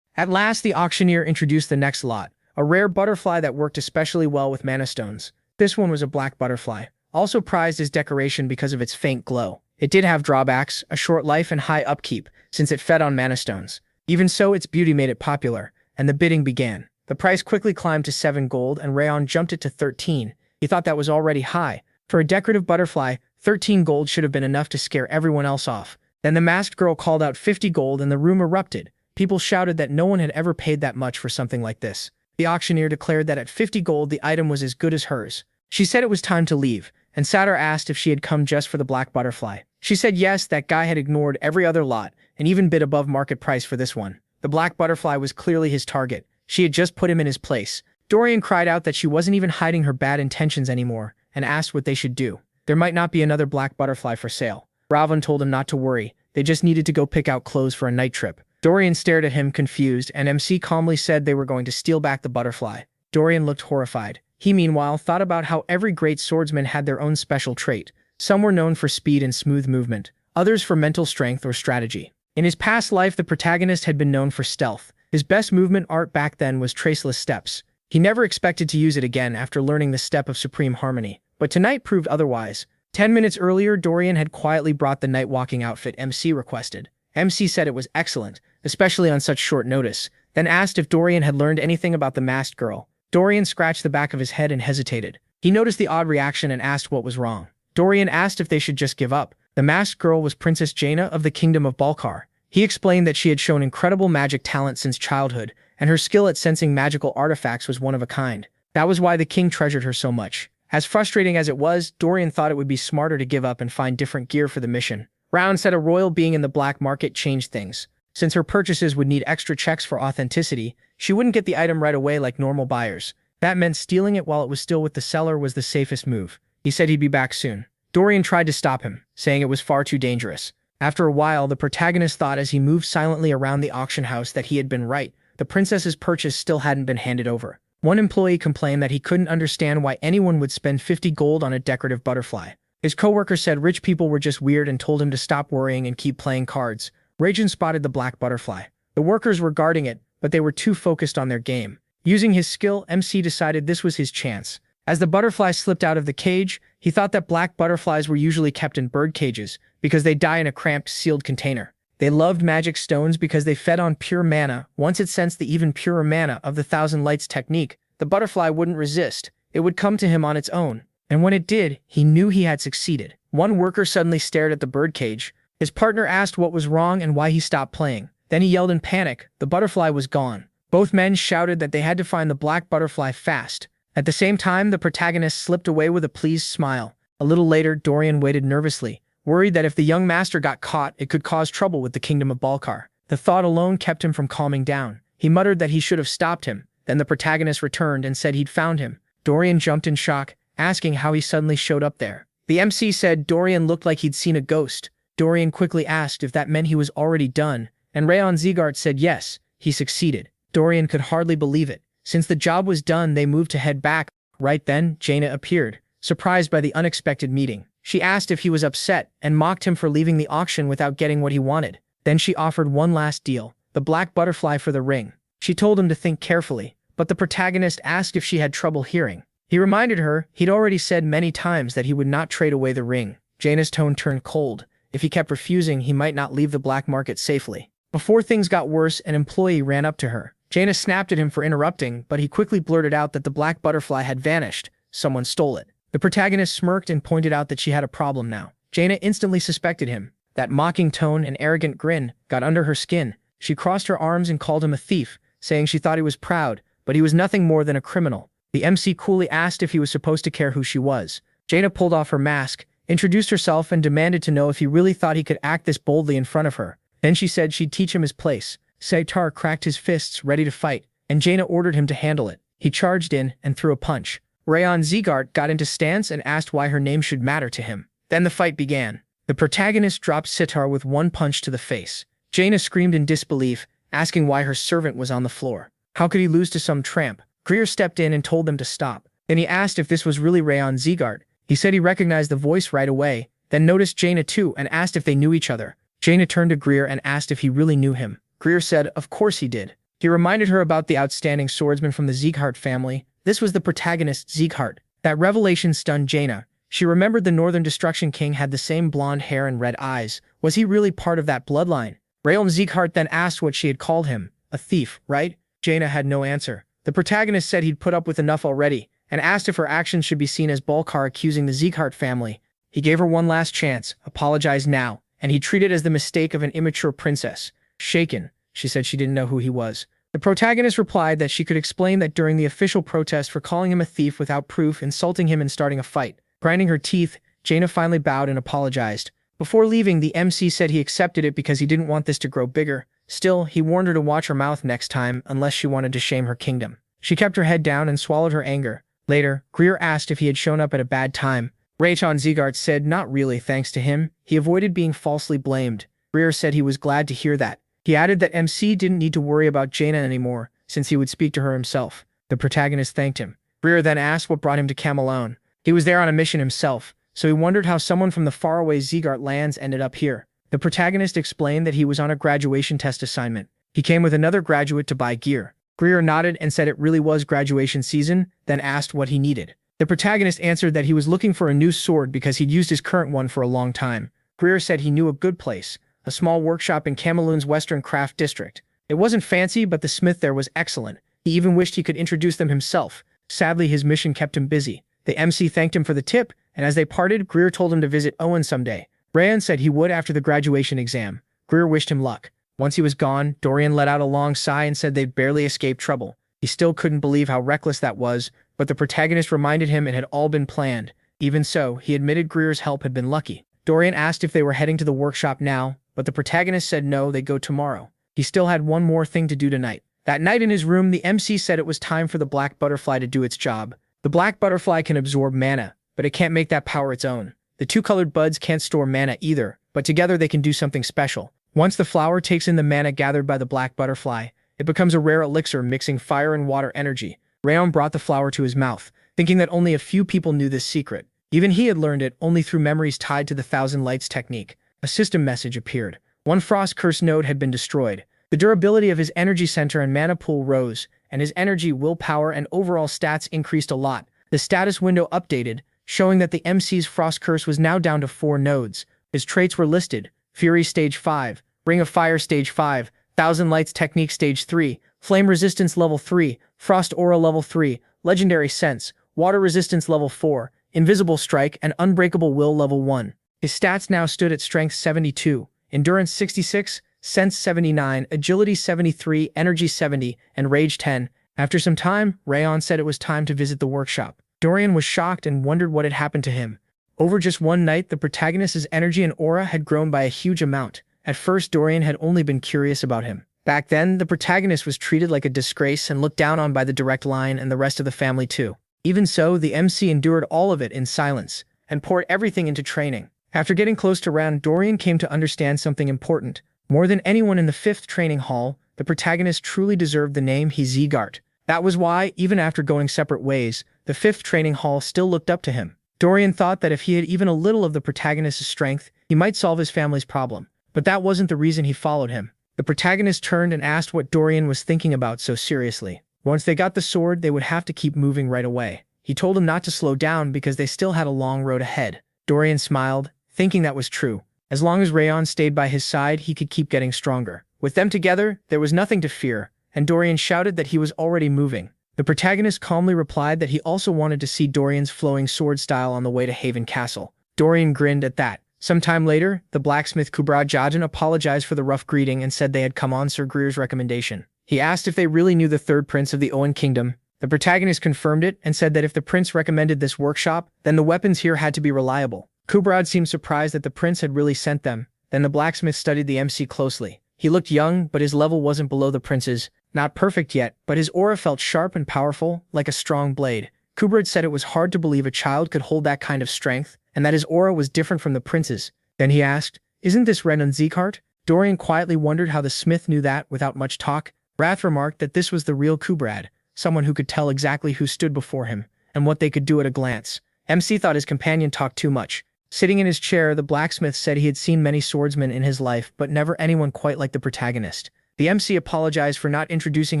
At last, the auctioneer introduced the next lot, a rare butterfly that worked especially well with mana stones. This one was a black butterfly, also prized as decoration because of its faint glow. It did have drawbacks, a short life and high upkeep, since it fed on mana stones. Even so, its beauty made it popular, and the bidding began. The price quickly climbed to 7 gold, and Rayon jumped it to 13. He thought that was already high. For a decorative butterfly, 13 gold should have been enough to scare everyone else off. Then the masked girl called out 50 gold and the room erupted. People shouted that no one had ever paid that much for something like this. The auctioneer declared that at 50 gold the item was as good as hers. She said it was time to leave, and Sator asked if she had come just for the black butterfly. She said yes, that guy had ignored every other lot, and even bid above market price for this one. The black butterfly was clearly his target. She had just put him in his place. Dorian cried out that she wasn't even hiding her bad intentions anymore, and asked what they should do. There might not be another black butterfly for sale. Ravan told him not to worry, they just needed to go pick out clothes for a night trip. Dorian stared at him confused, and MC calmly said they were going to steal back the butterfly. Dorian looked horrified. He meanwhile thought about how every great swordsman had their own special trait. Some were known for speed and smooth movement, others for mental strength or strategy. In his past life, the protagonist had been known for stealth. His best movement art back then was traceless steps. He never expected to use it again after learning the step of supreme harmony. But tonight proved otherwise. 10 minutes earlier, Dorian had quietly brought the night walking outfit MC requested. MC said it was excellent, especially on such short notice, then asked if Dorian had learned anything about the masked girl. Dorian scratched the back of his head and hesitated. He noticed the odd reaction and asked what was wrong. Dorian asked if they should just give up. The masked girl was Princess Jaina of the Kingdom of Balkar. He explained that she had shown incredible magic talent since childhood, and her skill at sensing magical artifacts was one of a kind. That was why the king treasured her so much. As frustrating as it was, Dorian thought it would be smarter to give up and find different gear for the mission. Round said a royal being in the black market changed things. Since her purchases would need extra checks for authenticity, she wouldn't get the item right away like normal buyers. That meant stealing it while it was still with the seller was the safest move. He said he'd be back soon. Dorian tried to stop him, saying it was far too dangerous. After a while, the protagonist thought as he moved silently around the auction house that he had been right. The princess's purchase still hadn't been handed over. One employee complained that he couldn't understand why anyone would spend 50 gold on a decorative butterfly. His coworker said rich people were just weird and told him to stop worrying and keep playing cards. Rajan spotted the black butterfly. The workers were guarding it, but they were too focused on their game. Using his skill, MC decided this was his chance. As the butterfly slipped out of the cage, he thought that black butterflies were usually kept in bird cages because they die in a cramped, sealed container. They loved magic stones because they fed on pure mana. Once it sensed the even purer mana of the Thousand Lights technique, the butterfly wouldn't resist. It would come to him on its own. And when it did, he knew he had succeeded. One worker suddenly stared at the birdcage. His partner asked what was wrong and why he stopped playing. Then he yelled in panic. The butterfly was gone. Both men shouted that they had to find the black butterfly fast. At the same time, the protagonist slipped away with a pleased smile. A little later, Dorian waited nervously, worried that if the young master got caught, it could cause trouble with the Kingdom of Balkar. The thought alone kept him from calming down. He muttered that he should have stopped him. Then the protagonist returned and said he'd found him. Dorian jumped in shock, asking how he suddenly showed up there. The MC said Dorian looked like he'd seen a ghost. Dorian quickly asked if that meant he was already done, and Rayon Zegart said yes, he succeeded. Dorian could hardly believe it. Since the job was done, they moved to head back. Right then, Jaina appeared, surprised by the unexpected meeting. She asked if he was upset and mocked him for leaving the auction without getting what he wanted. Then she offered one last deal, the black butterfly for the ring. She told him to think carefully, but the protagonist asked if she had trouble hearing. He reminded her he'd already said many times that he would not trade away the ring. Jaina's tone turned cold. If he kept refusing, he might not leave the black market safely. Before things got worse, an employee ran up to her. Jaina snapped at him for interrupting, but he quickly blurted out that the black butterfly had vanished. Someone stole it. The protagonist smirked and pointed out that she had a problem now. Jaina instantly suspected him. That mocking tone and arrogant grin got under her skin. She crossed her arms and called him a thief, saying she thought he was proud, but he was nothing more than a criminal. The MC coolly asked if he was supposed to care who she was. Jaina pulled off her mask, introduced herself, and demanded to know if he really thought he could act this boldly in front of her. Then she said she'd teach him his place. Saitar cracked his fists, ready to fight, and Jaina ordered him to handle it. He charged in and threw a punch. Rayon Zegart got into stance and asked why her name should matter to him. Then the fight began. The protagonist dropped Sitar with one punch to the face. Jaina screamed in disbelief, asking why her servant was on the floor. How could he lose to some tramp? Greer stepped in and told them to stop. Then he asked if this was really Rayon Zegart. He said he recognized the voice right away, then noticed Jaina too and asked if they knew each other. Jaina turned to Greer and asked if he really knew him. Greer said, of course he did. He reminded her about the outstanding swordsman from the Zegart family. This was the protagonist, Zegart. That revelation stunned Jaina. She remembered the Northern Destruction King had the same blonde hair and red eyes. Was he really part of that bloodline? Rayon Zegart then asked what she had called him. A thief, right? Jaina had no answer. The protagonist said he'd put up with enough already, and asked if her actions should be seen as Balkar accusing the Zegart family. He gave her one last chance, apologized now, and he treated it as the mistake of an immature princess. Shaken, She said she didn't know who he was. The protagonist replied that she could explain that during the official protest for calling him a thief without proof, insulting him, and starting a fight. Grinding her teeth, Jaina finally bowed and apologized. Before leaving, the MC said he accepted it because he didn't want this to grow bigger. Still, he warned her to watch her mouth next time unless she wanted to shame her kingdom. She kept her head down and swallowed her anger. Later, Greer asked if he had shown up at a bad time. Raychon Zegart said not really, thanks to him. He avoided being falsely blamed. Greer said he was glad to hear that. He added that MC didn't need to worry about Jaina anymore, since he would speak to her himself. The protagonist thanked him. Greer then asked what brought him to Camelon. He was there on a mission himself, so he wondered how someone from the faraway Zegart lands ended up here. The protagonist explained that he was on a graduation test assignment. He came with another graduate to buy gear. Greer nodded and said it really was graduation season, then asked what he needed. The protagonist answered that he was looking for a new sword because he'd used his current one for a long time. Greer said he knew a good place, a small workshop in Cameloon's Western Craft District. It wasn't fancy, but the smith there was excellent. He even wished he could introduce them himself. Sadly, his mission kept him busy. The MC thanked him for the tip, and as they parted, Greer told him to visit Owen someday. Rayan said he would after the graduation exam. Greer wished him luck. Once he was gone, Dorian let out a long sigh and said they'd barely escaped trouble. He still couldn't believe how reckless that was, but the protagonist reminded him it had all been planned. Even so, he admitted Greer's help had been lucky. Dorian asked if they were heading to the workshop now, but the protagonist said no, they'd go tomorrow. He still had one more thing to do tonight. That night in his room, the MC said it was time for the black butterfly to do its job. The black butterfly can absorb mana, but it can't make that power its own. The two colored buds can't store mana either, but together they can do something special. Once the flower takes in the mana gathered by the black butterfly, it becomes a rare elixir mixing fire and water energy. Rayon brought the flower to his mouth, thinking that only a few people knew this secret. Even he had learned it only through memories tied to the Thousand Lights technique. A system message appeared. One frost curse node had been destroyed. The durability of his energy center and mana pool rose, and his energy, willpower, and overall stats increased a lot. The status window updated, showing that the MC's frost curse was now down to 4 nodes. His traits were listed: Fury Stage 5, Ring of Fire Stage 5, Thousand Lights Technique Stage 3, Flame Resistance Level 3, Frost Aura Level 3, Legendary Sense, Water Resistance Level 4, Invisible Strike, and Unbreakable Will Level 1. His stats now stood at Strength 72, Endurance 66, Sense 79, Agility 73, Energy 70, and Rage 10. After some time, Rayon said it was time to visit the workshop. Dorian was shocked and wondered what had happened to him. Over just one night, the protagonist's energy and aura had grown by a huge amount. At first, Dorian had only been curious about him. Back then, the protagonist was treated like a disgrace and looked down on by the Direct Line and the rest of the family too. Even so, the MC endured all of it in silence and poured everything into training. After getting close to Rand, Dorian came to understand something important. More than anyone in the 5th training hall, the protagonist truly deserved the name Zegart. That was why, even after going separate ways, the 5th training hall still looked up to him. Dorian thought that if he had even a little of the protagonist's strength, he might solve his family's problem. But that wasn't the reason he followed him. The protagonist turned and asked what Dorian was thinking about so seriously. Once they got the sword, they would have to keep moving right away. He told him not to slow down because they still had a long road ahead. Dorian smiled, thinking that was true. As long as Rayon stayed by his side, he could keep getting stronger. With them together, there was nothing to fear, and Dorian shouted that he was already moving. The protagonist calmly replied that he also wanted to see Dorian's flowing sword style on the way to Haven Castle. Dorian grinned at that. Sometime later, the blacksmith Kubrad Jajan apologized for the rough greeting and said they had come on Sir Greer's recommendation. He asked if they really knew the 3rd prince of the Owen Kingdom. The protagonist confirmed it and said that if the prince recommended this workshop, then the weapons here had to be reliable. Kubrad seemed surprised that the prince had really sent them. Then the blacksmith studied the MC closely. He looked young, but his level wasn't below the prince's. Not perfect yet, but his aura felt sharp and powerful, like a strong blade. Kubrad said it was hard to believe a child could hold that kind of strength, and that his aura was different from the prince's. Then he asked, "Isn't this Renan Zegart?" Dorian quietly wondered how the smith knew that without much talk. Rath remarked that this was the real Kubrad, someone who could tell exactly who stood before him, and what they could do at a glance. MC thought his companion talked too much. Sitting in his chair, the blacksmith said he had seen many swordsmen in his life, but never anyone quite like the protagonist. The MC apologized for not introducing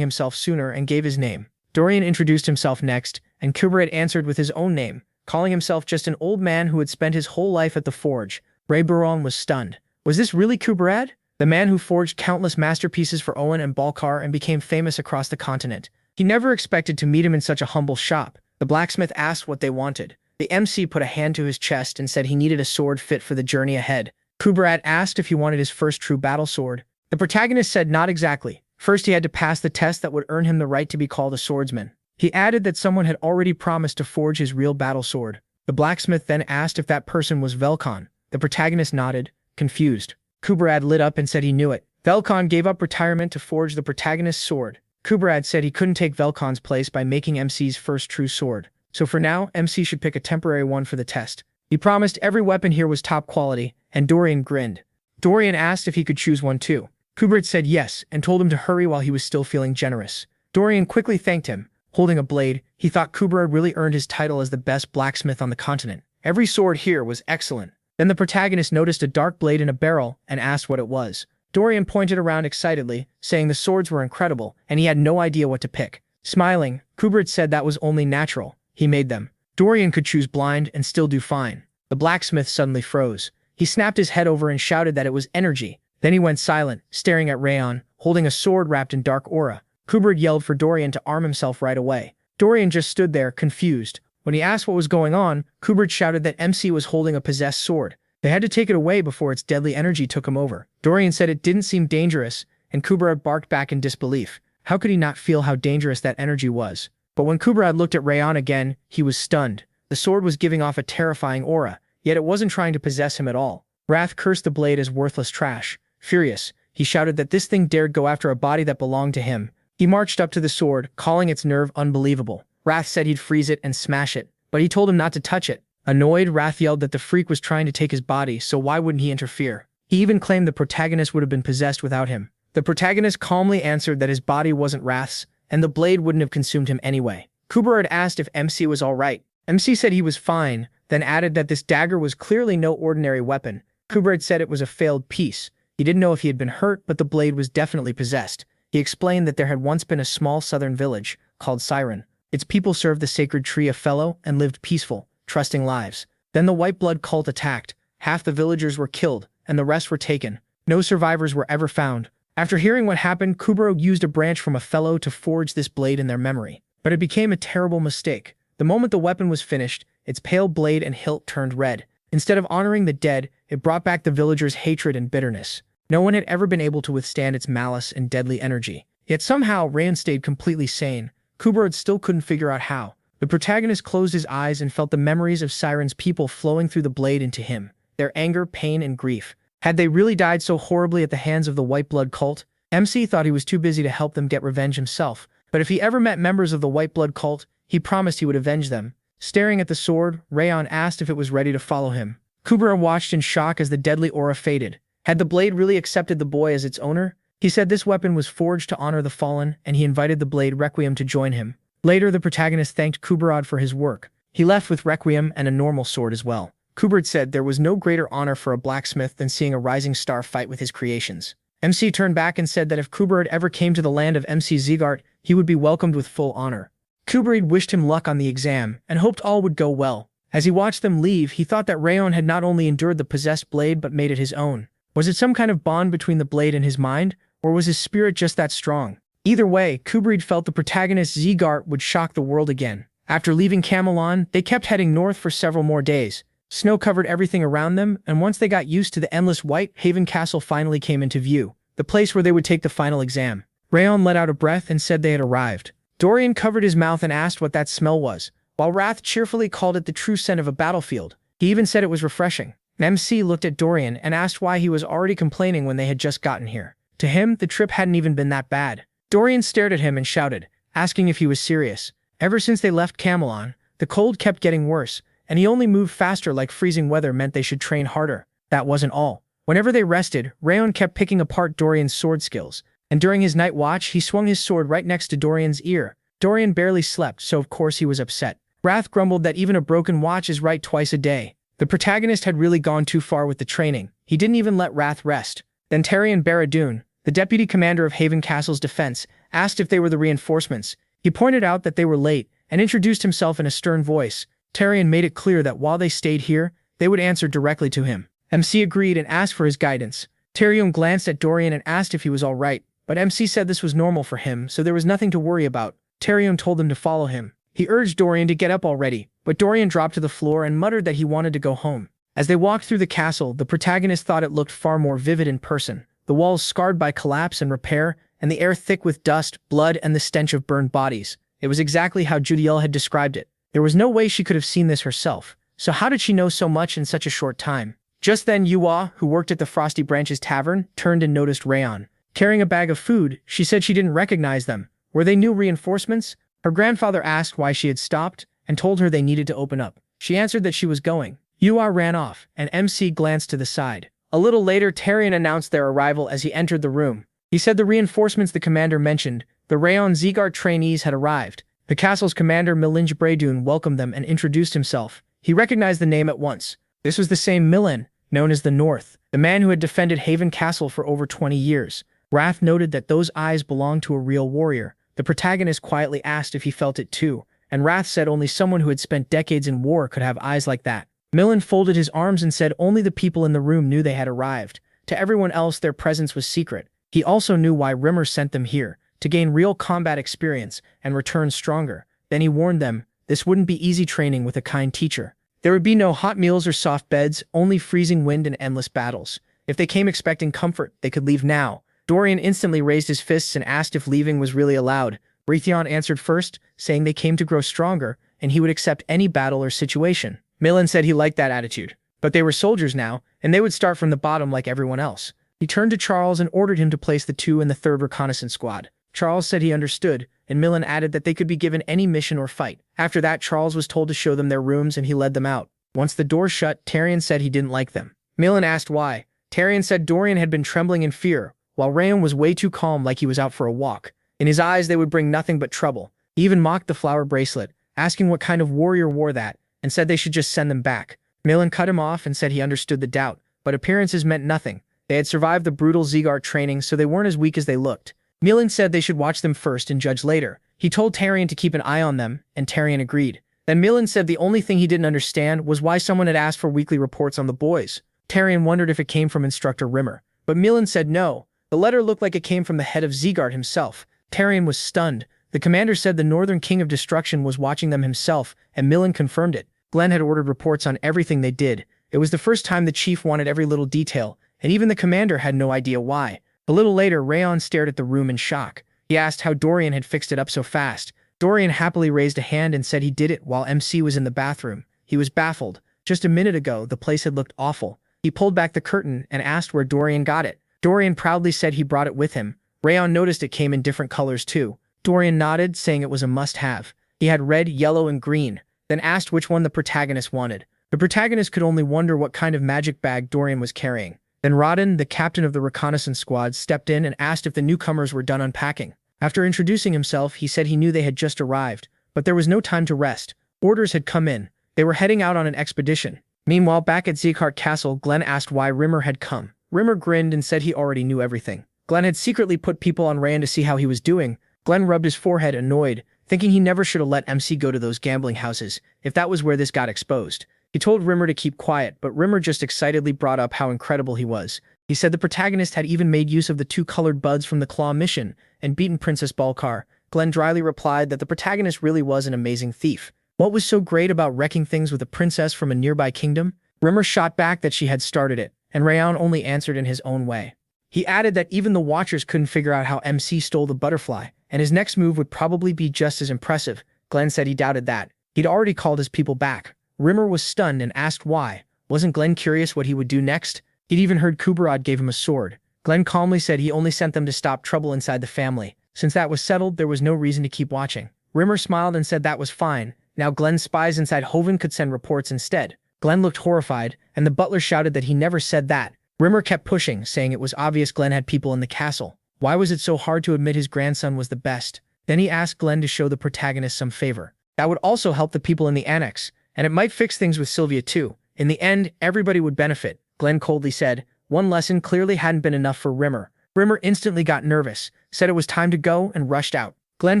himself sooner and gave his name. Dorian introduced himself next, and Kubrad answered with his own name, calling himself just an old man who had spent his whole life at the forge. Ray Baron was stunned. Was this really Kubrad? The man who forged countless masterpieces for Owen and Balkar and became famous across the continent. He never expected to meet him in such a humble shop. The blacksmith asked what they wanted. The MC put a hand to his chest and said he needed a sword fit for the journey ahead. Kubrad asked if he wanted his first true battle sword. The protagonist said not exactly. First he had to pass the test that would earn him the right to be called a swordsman. He added that someone had already promised to forge his real battle sword. The blacksmith then asked if that person was Velkon. The protagonist nodded, confused. Kuberad lit up and said he knew it. Velkon gave up retirement to forge the protagonist's sword. Kuberad said he couldn't take Velkon's place by making MC's first true sword. So for now, MC should pick a temporary one for the test. He promised every weapon here was top quality, and Dorian grinned. Dorian asked if he could choose one too. Kuberad said yes, and told him to hurry while he was still feeling generous. Dorian quickly thanked him. Holding a blade, he thought Kuberad really earned his title as the best blacksmith on the continent. Every sword here was excellent. Then the protagonist noticed a dark blade in a barrel and asked what it was. Dorian pointed around excitedly, saying the swords were incredible, and he had no idea what to pick. Smiling, Kuberad said that was only natural. He made them. Dorian could choose blind and still do fine. The blacksmith suddenly froze. He snapped his head over and shouted that it was energy. Then he went silent, staring at Rayon, holding a sword wrapped in dark aura. Kuberad yelled for Dorian to arm himself right away. Dorian just stood there, confused. When he asked what was going on, Kuberad shouted that MC was holding a possessed sword. They had to take it away before its deadly energy took him over. Dorian said it didn't seem dangerous, and Kuberad barked back in disbelief. How could he not feel how dangerous that energy was? But when Kuberad looked at Rayon again, he was stunned. The sword was giving off a terrifying aura, yet it wasn't trying to possess him at all. Wrath cursed the blade as worthless trash. Furious, he shouted that this thing dared go after a body that belonged to him. He marched up to the sword, calling its nerve unbelievable. Wrath said he'd freeze it and smash it, but he told him not to touch it. Annoyed, Wrath yelled that the freak was trying to take his body, so why wouldn't he interfere? He even claimed the protagonist would have been possessed without him. The protagonist calmly answered that his body wasn't Wrath's, and the blade wouldn't have consumed him anyway. Kuberad asked if MC was alright. MC said he was fine, then added that this dagger was clearly no ordinary weapon. Kuberad said it was a failed piece. He didn't know if he had been hurt, but the blade was definitely possessed. He explained that there had once been a small southern village, called Siren. Its people served the sacred tree of Fellow and lived peaceful, trusting lives. Then the white blood cult attacked. Half the villagers were killed, and the rest were taken. No survivors were ever found. After hearing what happened, Kuberad used a branch from a fellow to forge this blade in their memory. But it became a terrible mistake. The moment the weapon was finished, its pale blade and hilt turned red. Instead of honoring the dead, it brought back the villagers' hatred and bitterness. No one had ever been able to withstand its malice and deadly energy. Yet somehow, Rayon stayed completely sane. Kuberad still couldn't figure out how. The protagonist closed his eyes and felt the memories of Siren's people flowing through the blade into him. Their anger, pain, and grief. Had they really died so horribly at the hands of the white blood cult? MC thought he was too busy to help them get revenge himself. But if he ever met members of the white blood cult, he promised he would avenge them. Staring at the sword, Rayon asked if it was ready to follow him. Kuberad watched in shock as the deadly aura faded. Had the blade really accepted the boy as its owner? He said this weapon was forged to honor the fallen, and he invited the blade Requiem to join him. Later, the protagonist thanked Kuberad for his work. He left with Requiem and a normal sword as well. Kuberad said there was no greater honor for a blacksmith than seeing a rising star fight with his creations. MC turned back and said that if Kuberad ever came to the land of MC Zegart, he would be welcomed with full honor. Kuberad wished him luck on the exam, and hoped all would go well. As he watched them leave, he thought that Rayon had not only endured the possessed blade but made it his own. Was it some kind of bond between the blade and his mind, or was his spirit just that strong? Either way, Kuberad felt the protagonist Zegart would shock the world again. After leaving Camelon, they kept heading north for several more days. Snow covered everything around them, and once they got used to the endless white, Haven Castle finally came into view, the place where they would take the final exam. Rayon let out a breath and said they had arrived. Dorian covered his mouth and asked what that smell was, while Wrath cheerfully called it the true scent of a battlefield. He even said it was refreshing. MC looked at Dorian and asked why he was already complaining when they had just gotten here. To him, the trip hadn't even been that bad. Dorian stared at him and shouted, asking if he was serious. Ever since they left Camelon, the cold kept getting worse, and he only moved faster like freezing weather meant they should train harder. That wasn't all. Whenever they rested, Rayon kept picking apart Dorian's sword skills, and during his night watch, he swung his sword right next to Dorian's ear. Dorian barely slept, so of course he was upset. Wrath grumbled that even a broken watch is right twice a day. The protagonist had really gone too far with the training. He didn't even let Wrath rest. Then Tarion Barradoon, the deputy commander of Haven Castle's defense, asked if they were the reinforcements. He pointed out that they were late, and introduced himself in a stern voice. Tarion made it clear that while they stayed here, they would answer directly to him. MC agreed and asked for his guidance. Tarion glanced at Dorian and asked if he was alright, but MC said this was normal for him, so there was nothing to worry about. Tarion told them to follow him. He urged Dorian to get up already, but Dorian dropped to the floor and muttered that he wanted to go home. As they walked through the castle, the protagonist thought it looked far more vivid in person. the walls scarred by collapse and repair, and the air thick with dust, blood, and the stench of burned bodies. It was exactly how Judiel had described it. There was no way she could have seen this herself. So how did she know so much in such a short time? Just then Yua, who worked at the Frosty Branches Tavern, turned and noticed Rayon. Carrying a bag of food, she said she didn't recognize them. Were they new reinforcements? Her grandfather asked why she had stopped, and told her they needed to open up. She answered that she was going. Yua ran off, and MC glanced to the side. A little later, Tarion announced their arrival as he entered the room. He said the reinforcements the commander mentioned, the Rayon Zeegard trainees, had arrived. The castle's commander Milinj Braydun welcomed them and introduced himself. He recognized the name at once. This was the same Milan, known as the North, the man who had defended Haven Castle for over 20 years. Wrath noted that those eyes belonged to a real warrior. The protagonist quietly asked if he felt it too, and Wrath said only someone who had spent decades in war could have eyes like that. Milan folded his arms and said only the people in the room knew they had arrived. To everyone else, their presence was secret. He also knew why Rimmer sent them here, to gain real combat experience and return stronger. Then he warned them, this wouldn't be easy training with a kind teacher. There would be no hot meals or soft beds, only freezing wind and endless battles. If they came expecting comfort, they could leave now. Dorian instantly raised his fists and asked if leaving was really allowed. Raytheon answered first, saying they came to grow stronger, and he would accept any battle or situation. Milan said he liked that attitude. But they were soldiers now, and they would start from the bottom like everyone else. He turned to Charles and ordered him to place the 2 in the 3rd Reconnaissance Squad. Charles said he understood, and Milan added that they could be given any mission or fight. After that, Charles was told to show them their rooms and he led them out. Once the door shut, Tarion said he didn't like them. Milan asked why. Tarion said Dorian had been trembling in fear, while Rayon was way too calm like he was out for a walk. In his eyes, they would bring nothing but trouble. He even mocked the flower bracelet, asking what kind of warrior wore that, and said they should just send them back. Milan cut him off and said he understood the doubt, but appearances meant nothing. They had survived the brutal Zeegard training, so they weren't as weak as they looked. Milan said they should watch them first and judge later. He told Tarion to keep an eye on them, and Tarion agreed. Then Milan said the only thing he didn't understand was why someone had asked for weekly reports on the boys. Tarion wondered if it came from Instructor Rimmer, but Milan said no. The letter looked like it came from the head of Zeegard himself. Tarion was stunned. The commander said the Northern King of Destruction was watching them himself, and Milan confirmed it. Glenn had ordered reports on everything they did. It was the first time the chief wanted every little detail, and even the commander had no idea why. A little later, Rayon stared at the room in shock. He asked how Dorian had fixed it up so fast. Dorian happily raised a hand and said he did it while MC was in the bathroom. He was baffled. Just a minute ago, the place had looked awful. He pulled back the curtain and asked where Dorian got it. Dorian proudly said he brought it with him. Rayon noticed it came in different colors too. Dorian nodded, saying it was a must-have. He had red, yellow, and green, then asked which one the protagonist wanted. The protagonist could only wonder what kind of magic bag Dorian was carrying. Then Rodden, the captain of the reconnaissance squad, stepped in and asked if the newcomers were done unpacking. After introducing himself, he said he knew they had just arrived, but there was no time to rest. Orders had come in. They were heading out on an expedition. Meanwhile, back at Zeegard Castle, Glenn asked why Rimmer had come. Rimmer grinned and said he already knew everything. Glenn had secretly put people on Rayon to see how he was doing. Glenn rubbed his forehead, annoyed, thinking he never should have let MC go to those gambling houses, if that was where this got exposed. He told Rimmer to keep quiet, but Rimmer just excitedly brought up how incredible he was. He said the protagonist had even made use of the 2 colored buds from the Claw mission and beaten Princess Balkar. Glenn dryly replied that the protagonist really was an amazing thief. What was so great about wrecking things with a princess from a nearby kingdom? Rimmer shot back that she had started it, and Rayon only answered in his own way. He added that even the Watchers couldn't figure out how MC stole the butterfly, and his next move would probably be just as impressive. Glenn said he doubted that. He'd already called his people back. Rimmer was stunned and asked why. Wasn't Glenn curious what he would do next? He'd even heard Kuberod gave him a sword. Glenn calmly said he only sent them to stop trouble inside the family. Since that was settled, there was no reason to keep watching. Rimmer smiled and said that was fine. Now Glenn's spies inside Hoven could send reports instead. Glenn looked horrified, and the butler shouted that he never said that. Rimmer kept pushing, saying it was obvious Glenn had people in the castle. Why was it so hard to admit his grandson was the best? Then he asked Glenn to show the protagonist some favor. That would also help the people in the annex, and it might fix things with Sylvia too. In the end, everybody would benefit, Glenn coldly said. One lesson clearly hadn't been enough for Rimmer. Rimmer instantly got nervous, said it was time to go, and rushed out. Glenn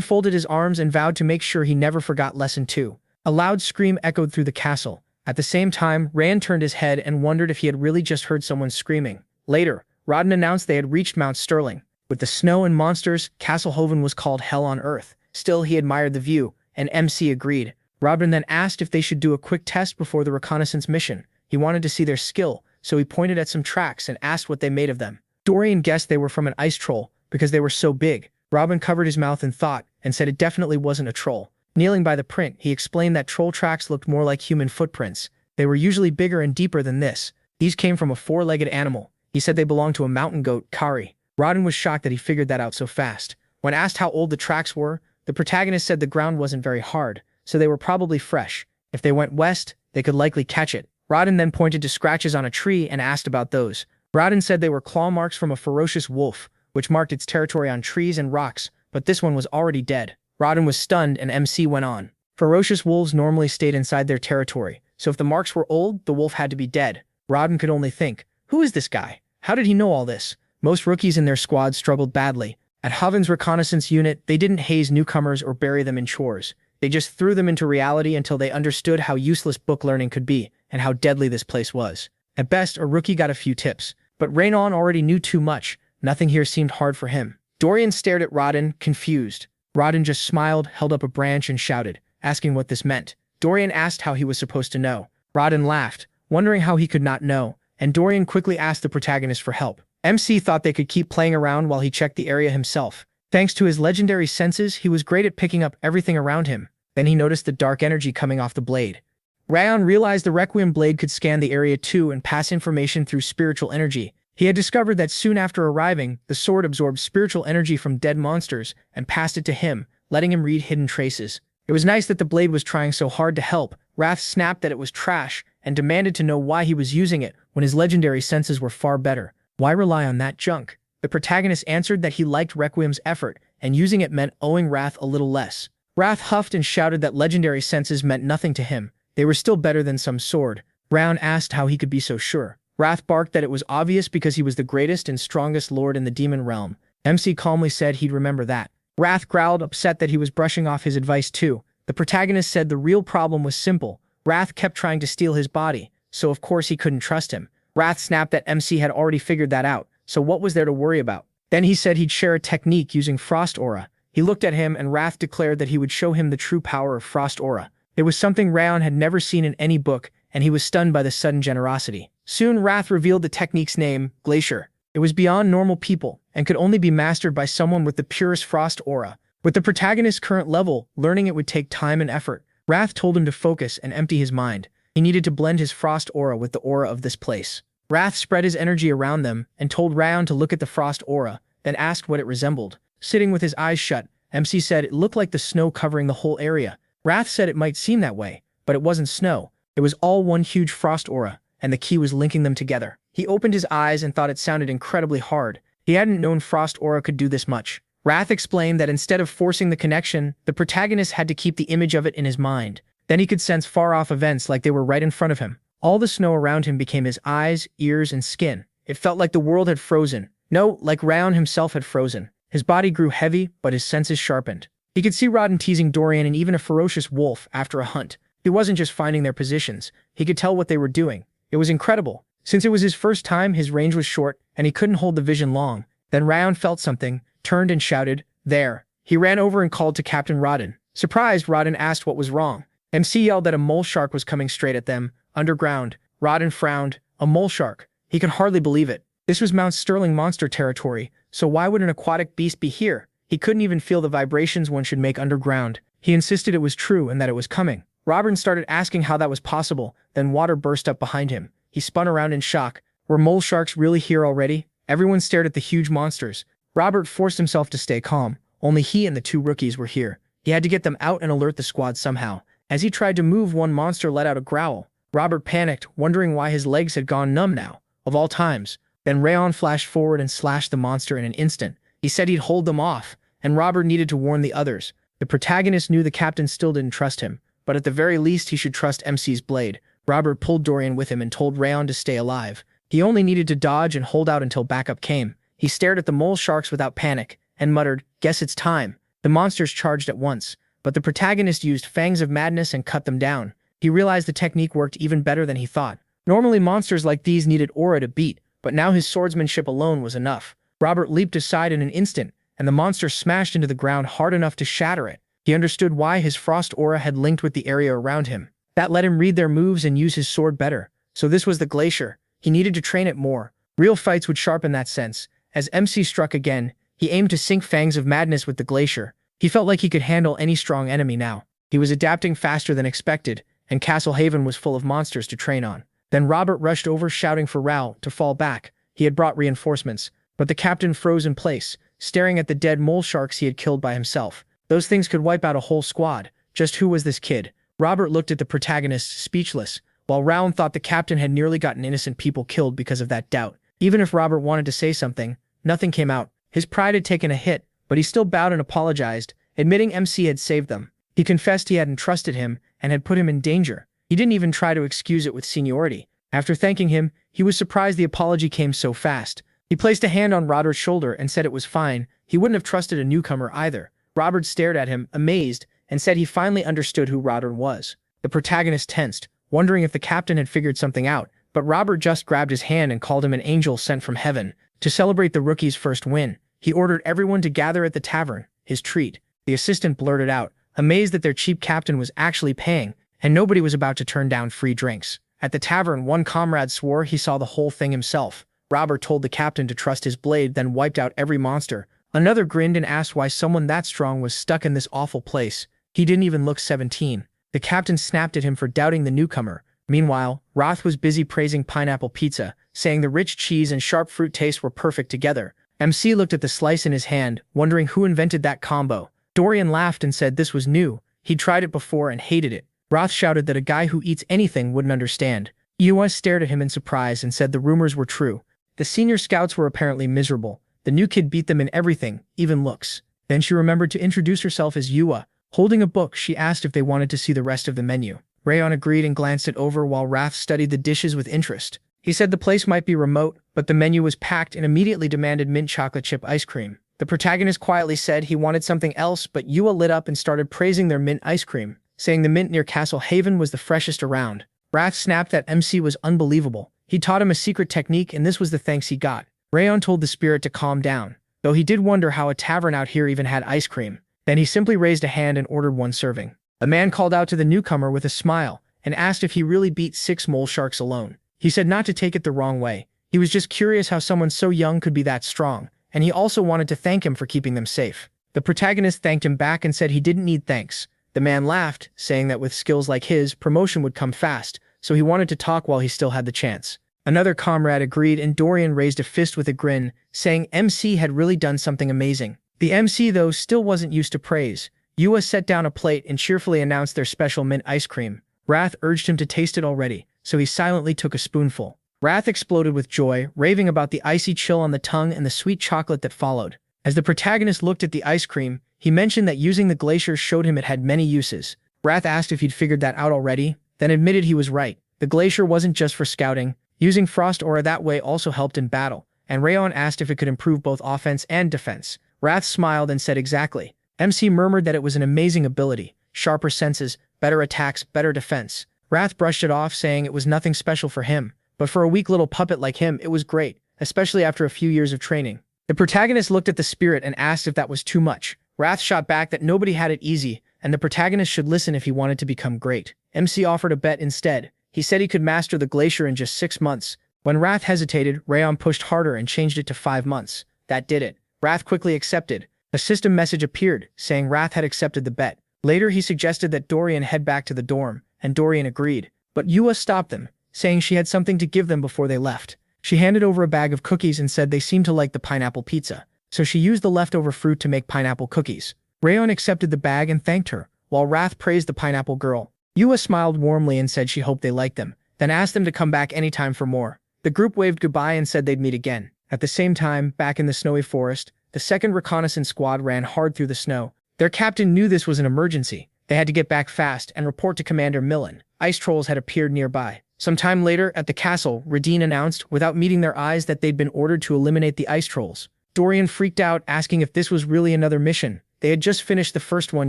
folded his arms and vowed to make sure he never forgot lesson 2. A loud scream echoed through the castle. At the same time, Rand turned his head and wondered if he had really just heard someone screaming. Later, Rodden announced they had reached Mount Sterling. With the snow and monsters, Castle Hoven was called Hell on Earth. Still, he admired the view, and MC agreed. Rodden then asked if they should do a quick test before the reconnaissance mission. He wanted to see their skill, so he pointed at some tracks and asked what they made of them. Dorian guessed they were from an ice troll because they were so big. Robin covered his mouth in thought and said it definitely wasn't a troll. Kneeling by the print, he explained that troll tracks looked more like human footprints. They were usually bigger and deeper than this. These came from a four-legged animal. He said they belonged to a mountain goat, Kari. Robin was shocked that he figured that out so fast. When asked how old the tracks were, the protagonist said the ground wasn't very hard, so they were probably fresh. If they went west, they could likely catch it. Rodin then pointed to scratches on a tree and asked about those. Rodin said they were claw marks from a ferocious wolf, which marked its territory on trees and rocks, but this one was already dead. Rodin was stunned and MC went on. Ferocious wolves normally stayed inside their territory, so if the marks were old, the wolf had to be dead. Rodin could only think, who is this guy? How did he know all this? Most rookies in their squad struggled badly. At Hoven's reconnaissance unit, they didn't haze newcomers or bury them in chores. They just threw them into reality until they understood how useless book learning could be and how deadly this place was. At best, a rookie got a few tips, but Raynon already knew too much. Nothing here seemed hard for him. Dorian stared at Rodin, confused. Rodin just smiled, held up a branch, and shouted, asking what this meant. Dorian asked how he was supposed to know. Rodin laughed, wondering how he could not know, and Dorian quickly asked the protagonist for help. MC thought they could keep playing around while he checked the area himself. Thanks to his legendary senses, he was great at picking up everything around him. Then he noticed the dark energy coming off the blade. Rayon realized the Requiem blade could scan the area too and pass information through spiritual energy. He had discovered that soon after arriving, the sword absorbed spiritual energy from dead monsters and passed it to him, letting him read hidden traces. It was nice that the blade was trying so hard to help. Wrath snapped that it was trash and demanded to know why he was using it when his legendary senses were far better. Why rely on that junk? The protagonist answered that he liked Requiem's effort, and using it meant owing Wrath a little less. Wrath huffed and shouted that legendary senses meant nothing to him. They were still better than some sword. Rayon asked how he could be so sure. Wrath barked that it was obvious because he was the greatest and strongest lord in the demon realm. MC calmly said he'd remember that. Wrath growled, upset that he was brushing off his advice too. The protagonist said the real problem was simple. Wrath kept trying to steal his body, so of course he couldn't trust him. Wrath snapped that MC had already figured that out, so what was there to worry about? Then he said he'd share a technique using Frost Aura. He looked at him and Wrath declared that he would show him the true power of Frost Aura. It was something Rayon had never seen in any book, and he was stunned by the sudden generosity. Soon Wrath revealed the technique's name, Glacier. It was beyond normal people, and could only be mastered by someone with the purest Frost Aura. With the protagonist's current level, learning it would take time and effort. Wrath told him to focus and empty his mind. He needed to blend his Frost Aura with the aura of this place. Wrath spread his energy around them and told Rayon to look at the Frost Aura, then asked what it resembled. Sitting with his eyes shut, MC said it looked like the snow covering the whole area. Wrath said it might seem that way, but it wasn't snow. It was all one huge Frost Aura, and the key was linking them together. He opened his eyes and thought it sounded incredibly hard. He hadn't known Frost Aura could do this much. Wrath explained that instead of forcing the connection, the protagonist had to keep the image of it in his mind. Then he could sense far-off events like they were right in front of him. All the snow around him became his eyes, ears, and skin. It felt like the world had frozen. No, like Rayon himself had frozen. His body grew heavy, but his senses sharpened. He could see Rodin teasing Dorian and even a ferocious wolf after a hunt. He wasn't just finding their positions. He could tell what they were doing. It was incredible. Since it was his first time, his range was short, and he couldn't hold the vision long. Then Rayon felt something, turned and shouted, "There!" He ran over and called to Captain Rodin. Surprised, Rodin asked what was wrong. MC yelled that a mole shark was coming straight at them, underground. Rodin frowned. A mole shark. He could hardly believe it. This was Mount Sterling monster territory, so why would an aquatic beast be here? He couldn't even feel the vibrations one should make underground. He insisted it was true and that it was coming. Robin started asking how that was possible, then water burst up behind him. He spun around in shock. Were mole sharks really here already? Everyone stared at the huge monsters. Robert forced himself to stay calm. Only he and the two rookies were here. He had to get them out and alert the squad somehow. As he tried to move, one monster let out a growl. Robert panicked, wondering why his legs had gone numb now. Of all times. Then Rayon flashed forward and slashed the monster in an instant. He said he'd hold them off, and Robert needed to warn the others. The protagonist knew the captain still didn't trust him, but at the very least he should trust MC's blade. Robert pulled Dorian with him and told Rayon to stay alive. He only needed to dodge and hold out until backup came. He stared at the mole sharks without panic, and muttered, "Guess it's time." The monsters charged at once, but the protagonist used fangs of madness and cut them down. He realized the technique worked even better than he thought. Normally monsters like these needed aura to beat, but now his swordsmanship alone was enough. Robert leaped aside in an instant, and the monster smashed into the ground hard enough to shatter it. He understood why his frost aura had linked with the area around him. That let him read their moves and use his sword better. So this was the glacier. He needed to train it more. Real fights would sharpen that sense, As MC struck again, he aimed to sink fangs of madness with the glacier. He felt like he could handle any strong enemy now. He was adapting faster than expected, and Castle Haven was full of monsters to train on. Then Robert rushed over shouting for Raoul to fall back. He had brought reinforcements, but the captain froze in place, staring at the dead mole sharks he had killed by himself. Those things could wipe out a whole squad. Just who was this kid? Robert looked at the protagonist, speechless, while Raoul thought the captain had nearly gotten innocent people killed because of that doubt. Even if Robert wanted to say something, nothing came out. His pride had taken a hit, but he still bowed and apologized, admitting MC had saved them. He confessed he hadn't trusted him and had put him in danger. He didn't even try to excuse it with seniority. After thanking him, he was surprised the apology came so fast. He placed a hand on Robert's shoulder and said it was fine. He wouldn't have trusted a newcomer either. Robert stared at him, amazed, and said he finally understood who Robert was. The protagonist tensed, wondering if the captain had figured something out, but Robert just grabbed his hand and called him an angel sent from heaven. To celebrate the rookie's first win, he ordered everyone to gather at the tavern, his treat. The assistant blurted out, amazed that their cheap captain was actually paying, and nobody was about to turn down free drinks. At the tavern, one comrade swore he saw the whole thing himself. Robert told the captain to trust his blade, then wiped out every monster. Another grinned and asked why someone that strong was stuck in this awful place. He didn't even look 17. The captain snapped at him for doubting the newcomer. Meanwhile, Roth was busy praising pineapple pizza, saying the rich cheese and sharp fruit taste were perfect together. MC looked at the slice in his hand, wondering who invented that combo. Dorian laughed and said this was new. He'd tried it before and hated it. Roth shouted that a guy who eats anything wouldn't understand. US stared at him in surprise and said the rumors were true. The senior scouts were apparently miserable. The new kid beat them in everything, even looks. Then she remembered to introduce herself as Yua. Holding a book, she asked if they wanted to see the rest of the menu. Rayon agreed and glanced it over while Raph studied the dishes with interest. He said the place might be remote, but the menu was packed and immediately demanded mint chocolate chip ice cream. The protagonist quietly said he wanted something else, but Yua lit up and started praising their mint ice cream, saying the mint near Castle Haven was the freshest around. Raph snapped that MC was unbelievable. He taught him a secret technique and this was the thanks he got. Rayon told the spirit to calm down, though he did wonder how a tavern out here even had ice cream. Then he simply raised a hand and ordered one serving. A man called out to the newcomer with a smile and asked if he really beat 6 mole sharks alone. He said not to take it the wrong way. He was just curious how someone so young could be that strong, and he also wanted to thank him for keeping them safe. The protagonist thanked him back and said he didn't need thanks. The man laughed, saying that with skills like his, promotion would come fast, so he wanted to talk while he still had the chance. Another comrade agreed and Dorian raised a fist with a grin, saying MC had really done something amazing. The MC, though, still wasn't used to praise. Yua set down a plate and cheerfully announced their special mint ice cream. Wrath urged him to taste it already, so he silently took a spoonful. Wrath exploded with joy, raving about the icy chill on the tongue and the sweet chocolate that followed. As the protagonist looked at the ice cream, he mentioned that using the glacier showed him it had many uses. Wrath asked if he'd figured that out already, then admitted he was right. The glacier wasn't just for scouting. Using Frost Aura that way also helped in battle, and Rayon asked if it could improve both offense and defense. Wrath smiled and said exactly. MC murmured that it was an amazing ability. Sharper senses, better attacks, better defense. Wrath brushed it off, saying it was nothing special for him, but for a weak little puppet like him, it was great, especially after a few years of training. The protagonist looked at the spirit and asked if that was too much. Wrath shot back that nobody had it easy, and the protagonist should listen if he wanted to become great. MC offered a bet instead. He said he could master the glacier in just 6 months. When Wrath hesitated, Rayon pushed harder and changed it to 5 months. That did it. Wrath quickly accepted. A system message appeared, saying Wrath had accepted the bet. Later he suggested that Dorian head back to the dorm, and Dorian agreed. But Yua stopped them, saying she had something to give them before they left. She handed over a bag of cookies and said they seemed to like the pineapple pizza, so she used the leftover fruit to make pineapple cookies. Rayon accepted the bag and thanked her, while Wrath praised the pineapple girl. Yua smiled warmly and said she hoped they liked them, then asked them to come back anytime for more. The group waved goodbye and said they'd meet again. At the same time, back in the snowy forest, the second reconnaissance squad ran hard through the snow. Their captain knew this was an emergency. They had to get back fast and report to Commander Millen. Ice trolls had appeared nearby. Some time later, at the castle, Radine announced, without meeting their eyes, that they'd been ordered to eliminate the ice trolls. Dorian freaked out, asking if this was really another mission. They had just finished the first one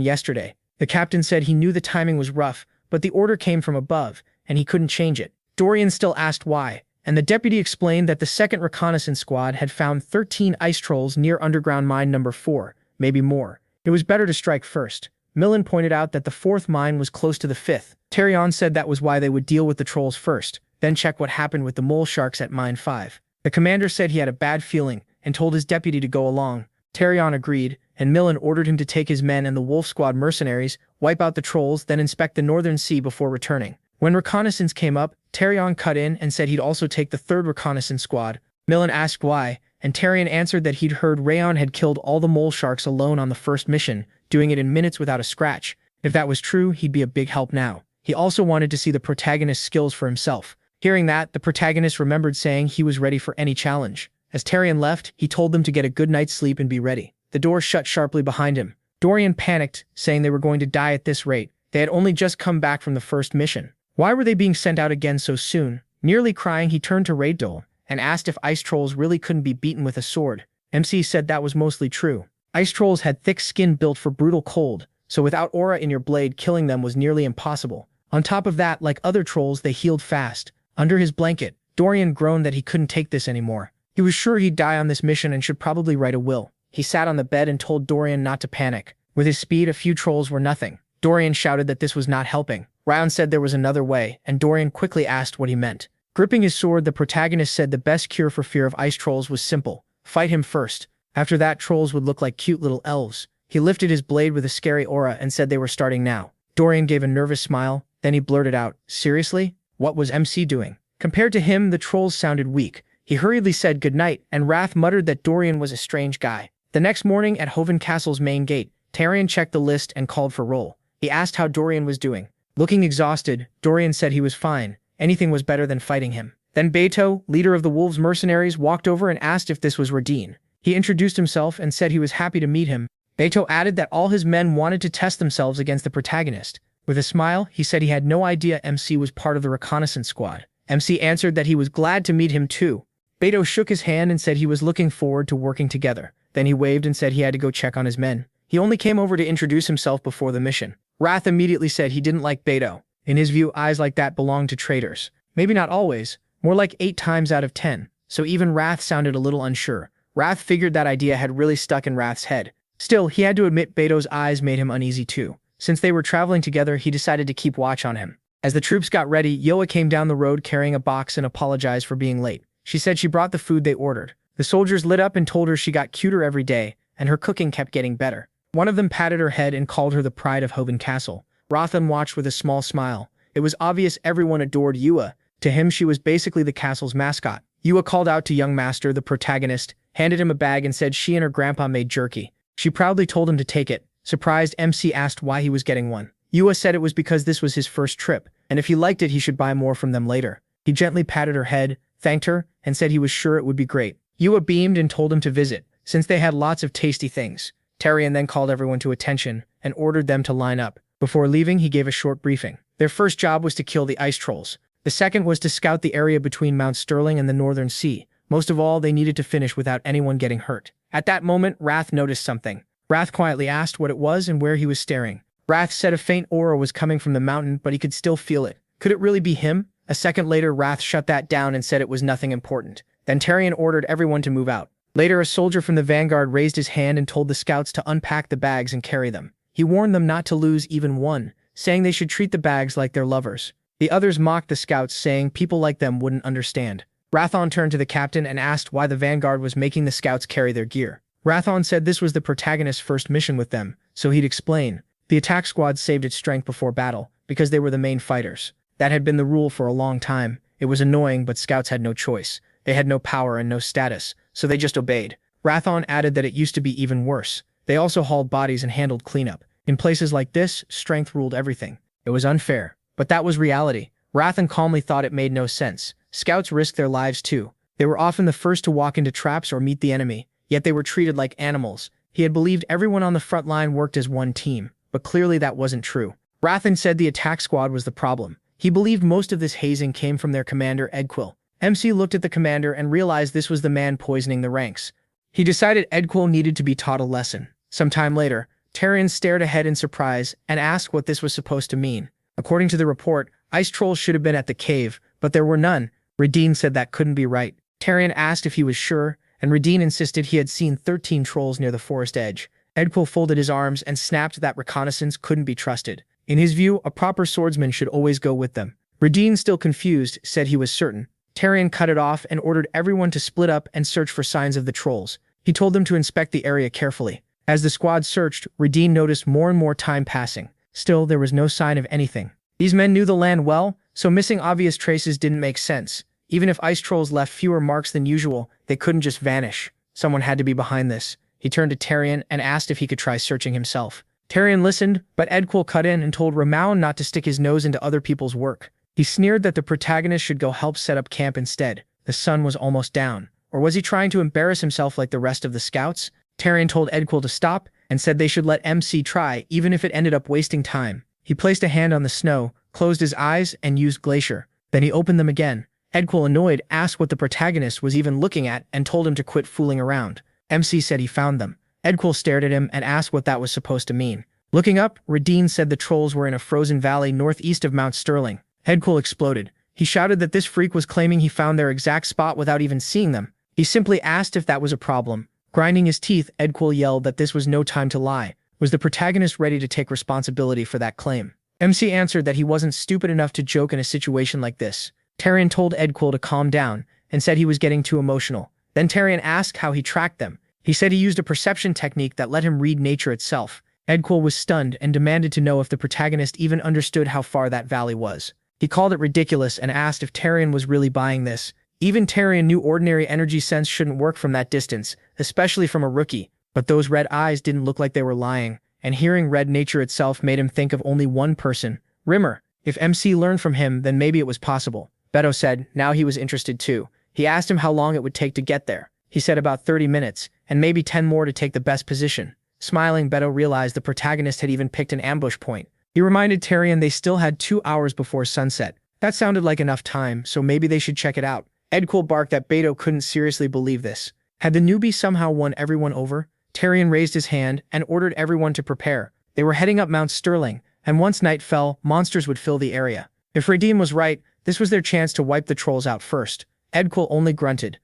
yesterday. The captain said he knew the timing was rough, but the order came from above, and he couldn't change it. Dorian still asked why, and the deputy explained that the second reconnaissance squad had found 13 ice trolls near underground mine number 4, maybe more. It was better to strike first. Millen pointed out that the 4th mine was close to the 5th. Terrion said that was why they would deal with the trolls first, then check what happened with the mole sharks at mine 5. The commander said he had a bad feeling, and told his deputy to go along. Tarion agreed, and Millen ordered him to take his men and the Wolf Squad mercenaries, wipe out the trolls, then inspect the northern sea before returning. When reconnaissance came up, Tarion cut in and said he'd also take the third reconnaissance squad. Millen asked why, and Tarion answered that he'd heard Rayon had killed all the mole sharks alone on the first mission, doing it in minutes without a scratch. If that was true, he'd be a big help now. He also wanted to see the protagonist's skills for himself. Hearing that, the protagonist remembered saying he was ready for any challenge. As Tarion left, he told them to get a good night's sleep and be ready. The door shut sharply behind him. Dorian panicked, saying they were going to die at this rate. They had only just come back from the first mission. Why were they being sent out again so soon? Nearly crying, he turned to Raydol and asked if ice trolls really couldn't be beaten with a sword. MC said that was mostly true. Ice trolls had thick skin built for brutal cold, so without aura in your blade, killing them was nearly impossible. On top of that, like other trolls, they healed fast. Under his blanket, Dorian groaned that he couldn't take this anymore. He was sure he'd die on this mission and should probably write a will. He sat on the bed and told Dorian not to panic. With his speed, a few trolls were nothing. Dorian shouted that this was not helping. Ryan said there was another way, and Dorian quickly asked what he meant. Gripping his sword, the protagonist said the best cure for fear of ice trolls was simple. Fight him first. After that, trolls would look like cute little elves. He lifted his blade with a scary aura and said they were starting now. Dorian gave a nervous smile, then he blurted out, "Seriously? What was MC doing?" Compared to him, the trolls sounded weak. He hurriedly said goodnight, and Wrath muttered that Dorian was a strange guy. The next morning, at Hoven Castle's main gate, Tarion checked the list and called for roll. He asked how Dorian was doing. Looking exhausted, Dorian said he was fine. Anything was better than fighting him. Then Beto, leader of the Wolves mercenaries, walked over and asked if this was Radin. He introduced himself and said he was happy to meet him. Beto added that all his men wanted to test themselves against the protagonist. With a smile, he said he had no idea MC was part of the reconnaissance squad. MC answered that he was glad to meet him too. Beto shook his hand and said he was looking forward to working together. Then he waved and said he had to go check on his men. He only came over to introduce himself before the mission. Wrath immediately said he didn't like Beto. In his view, eyes like that belonged to traitors. Maybe not always, more like 8 times out of 10. So even Wrath sounded a little unsure. Wrath figured that idea had really stuck in Wrath's head. Still, he had to admit Beto's eyes made him uneasy too. Since they were traveling together, he decided to keep watch on him. As the troops got ready, Yoa came down the road carrying a box and apologized for being late. She said she brought the food they ordered. The soldiers lit up and told her she got cuter every day, and her cooking kept getting better. One of them patted her head and called her the pride of Hoven Castle. Rothan watched with a small smile. It was obvious everyone adored Yua. To him, she was basically the castle's mascot. Yua called out to young Master, the protagonist, handed him a bag and said she and her grandpa made jerky. She proudly told him to take it. Surprised, MC asked why he was getting one. Yua said it was because this was his first trip, and if he liked it, he should buy more from them later. He gently patted her head, thanked her, and said he was sure it would be great. Yua beamed and told him to visit, since they had lots of tasty things. Tarion then called everyone to attention and ordered them to line up. Before leaving, he gave a short briefing. Their first job was to kill the ice trolls. The second was to scout the area between Mount Sterling and the Northern Sea. Most of all, they needed to finish without anyone getting hurt. At that moment, Wrath noticed something. Wrath quietly asked what it was and where he was staring. Wrath said a faint aura was coming from the mountain, but he could still feel it. Could it really be him? A second later, Wrath shut that down and said it was nothing important. Then Tarion ordered everyone to move out. Later, a soldier from the vanguard raised his hand and told the scouts to unpack the bags and carry them. He warned them not to lose even one, saying they should treat the bags like their lovers. The others mocked the scouts, saying people like them wouldn't understand. Rathon turned to the captain and asked why the vanguard was making the scouts carry their gear. Rathon said this was the protagonist's first mission with them, so he'd explain. The attack squad saved its strength before battle, because they were the main fighters. That had been the rule for a long time. It was annoying, but scouts had no choice. They had no power and no status, so they just obeyed. Rathon added that it used to be even worse. They also hauled bodies and handled cleanup. In places like this, strength ruled everything. It was unfair, but that was reality. Rathon calmly thought it made no sense. Scouts risked their lives too. They were often the first to walk into traps or meet the enemy, yet they were treated like animals. He had believed everyone on the front line worked as one team, but clearly that wasn't true. Rathon said the attack squad was the problem. He believed most of this hazing came from their commander, Edquil. MC looked at the commander and realized this was the man poisoning the ranks. He decided Edquil needed to be taught a lesson. Some time later, Tarion stared ahead in surprise and asked what this was supposed to mean. According to the report, ice trolls should have been at the cave, but there were none. Radin said that couldn't be right. Tarion asked if he was sure, and Radin insisted he had seen 13 trolls near the forest edge. Edquil folded his arms and snapped that reconnaissance couldn't be trusted. In his view, a proper swordsman should always go with them. Radin, still confused, said he was certain. Tarion cut it off and ordered everyone to split up and search for signs of the trolls. He told them to inspect the area carefully. As the squad searched, Radin noticed more and more time passing. Still, there was no sign of anything. These men knew the land well, so missing obvious traces didn't make sense. Even if ice trolls left fewer marks than usual, they couldn't just vanish. Someone had to be behind this. He turned to Tarion and asked if he could try searching himself. Tarion listened, but Edquil cut in and told Ramon not to stick his nose into other people's work. He sneered that the protagonist should go help set up camp instead. The sun was almost down. Or was he trying to embarrass himself like the rest of the scouts? Tarion told Edquil to stop and said they should let MC try, even if it ended up wasting time. He placed a hand on the snow, closed his eyes, and used Glacier. Then he opened them again. Edquil, annoyed, asked what the protagonist was even looking at and told him to quit fooling around. MC said he found them. Edquil stared at him and asked what that was supposed to mean. Looking up, Radin said the trolls were in a frozen valley northeast of Mount Sterling. Edquil exploded. He shouted that this freak was claiming he found their exact spot without even seeing them. He simply asked if that was a problem. Grinding his teeth, Edquil yelled that this was no time to lie. Was the protagonist ready to take responsibility for that claim? MC answered that he wasn't stupid enough to joke in a situation like this. Tarion told Edquil to calm down and said he was getting too emotional. Then Tarion asked how he tracked them. He said he used a perception technique that let him read nature itself. Edquil was stunned and demanded to know if the protagonist even understood how far that valley was. He called it ridiculous and asked if Tarion was really buying this. Even Tarion knew ordinary energy sense shouldn't work from that distance, especially from a rookie. But those red eyes didn't look like they were lying, and hearing red nature itself made him think of only one person, Rimmer. If MC learned from him, then maybe it was possible. Beto said, now he was interested too. He asked him how long it would take to get there. He said about 30 minutes, and maybe 10 more to take the best position. Smiling, Beto realized the protagonist had even picked an ambush point. He reminded Tarion they still had 2 hours before sunset. That sounded like enough time, so maybe they should check it out. Edquil barked that Beto couldn't seriously believe this. Had the newbie somehow won everyone over? Tarion raised his hand and ordered everyone to prepare. They were heading up Mount Sterling, and once night fell, monsters would fill the area. If Radin was right, this was their chance to wipe the trolls out first. Edquil only grunted.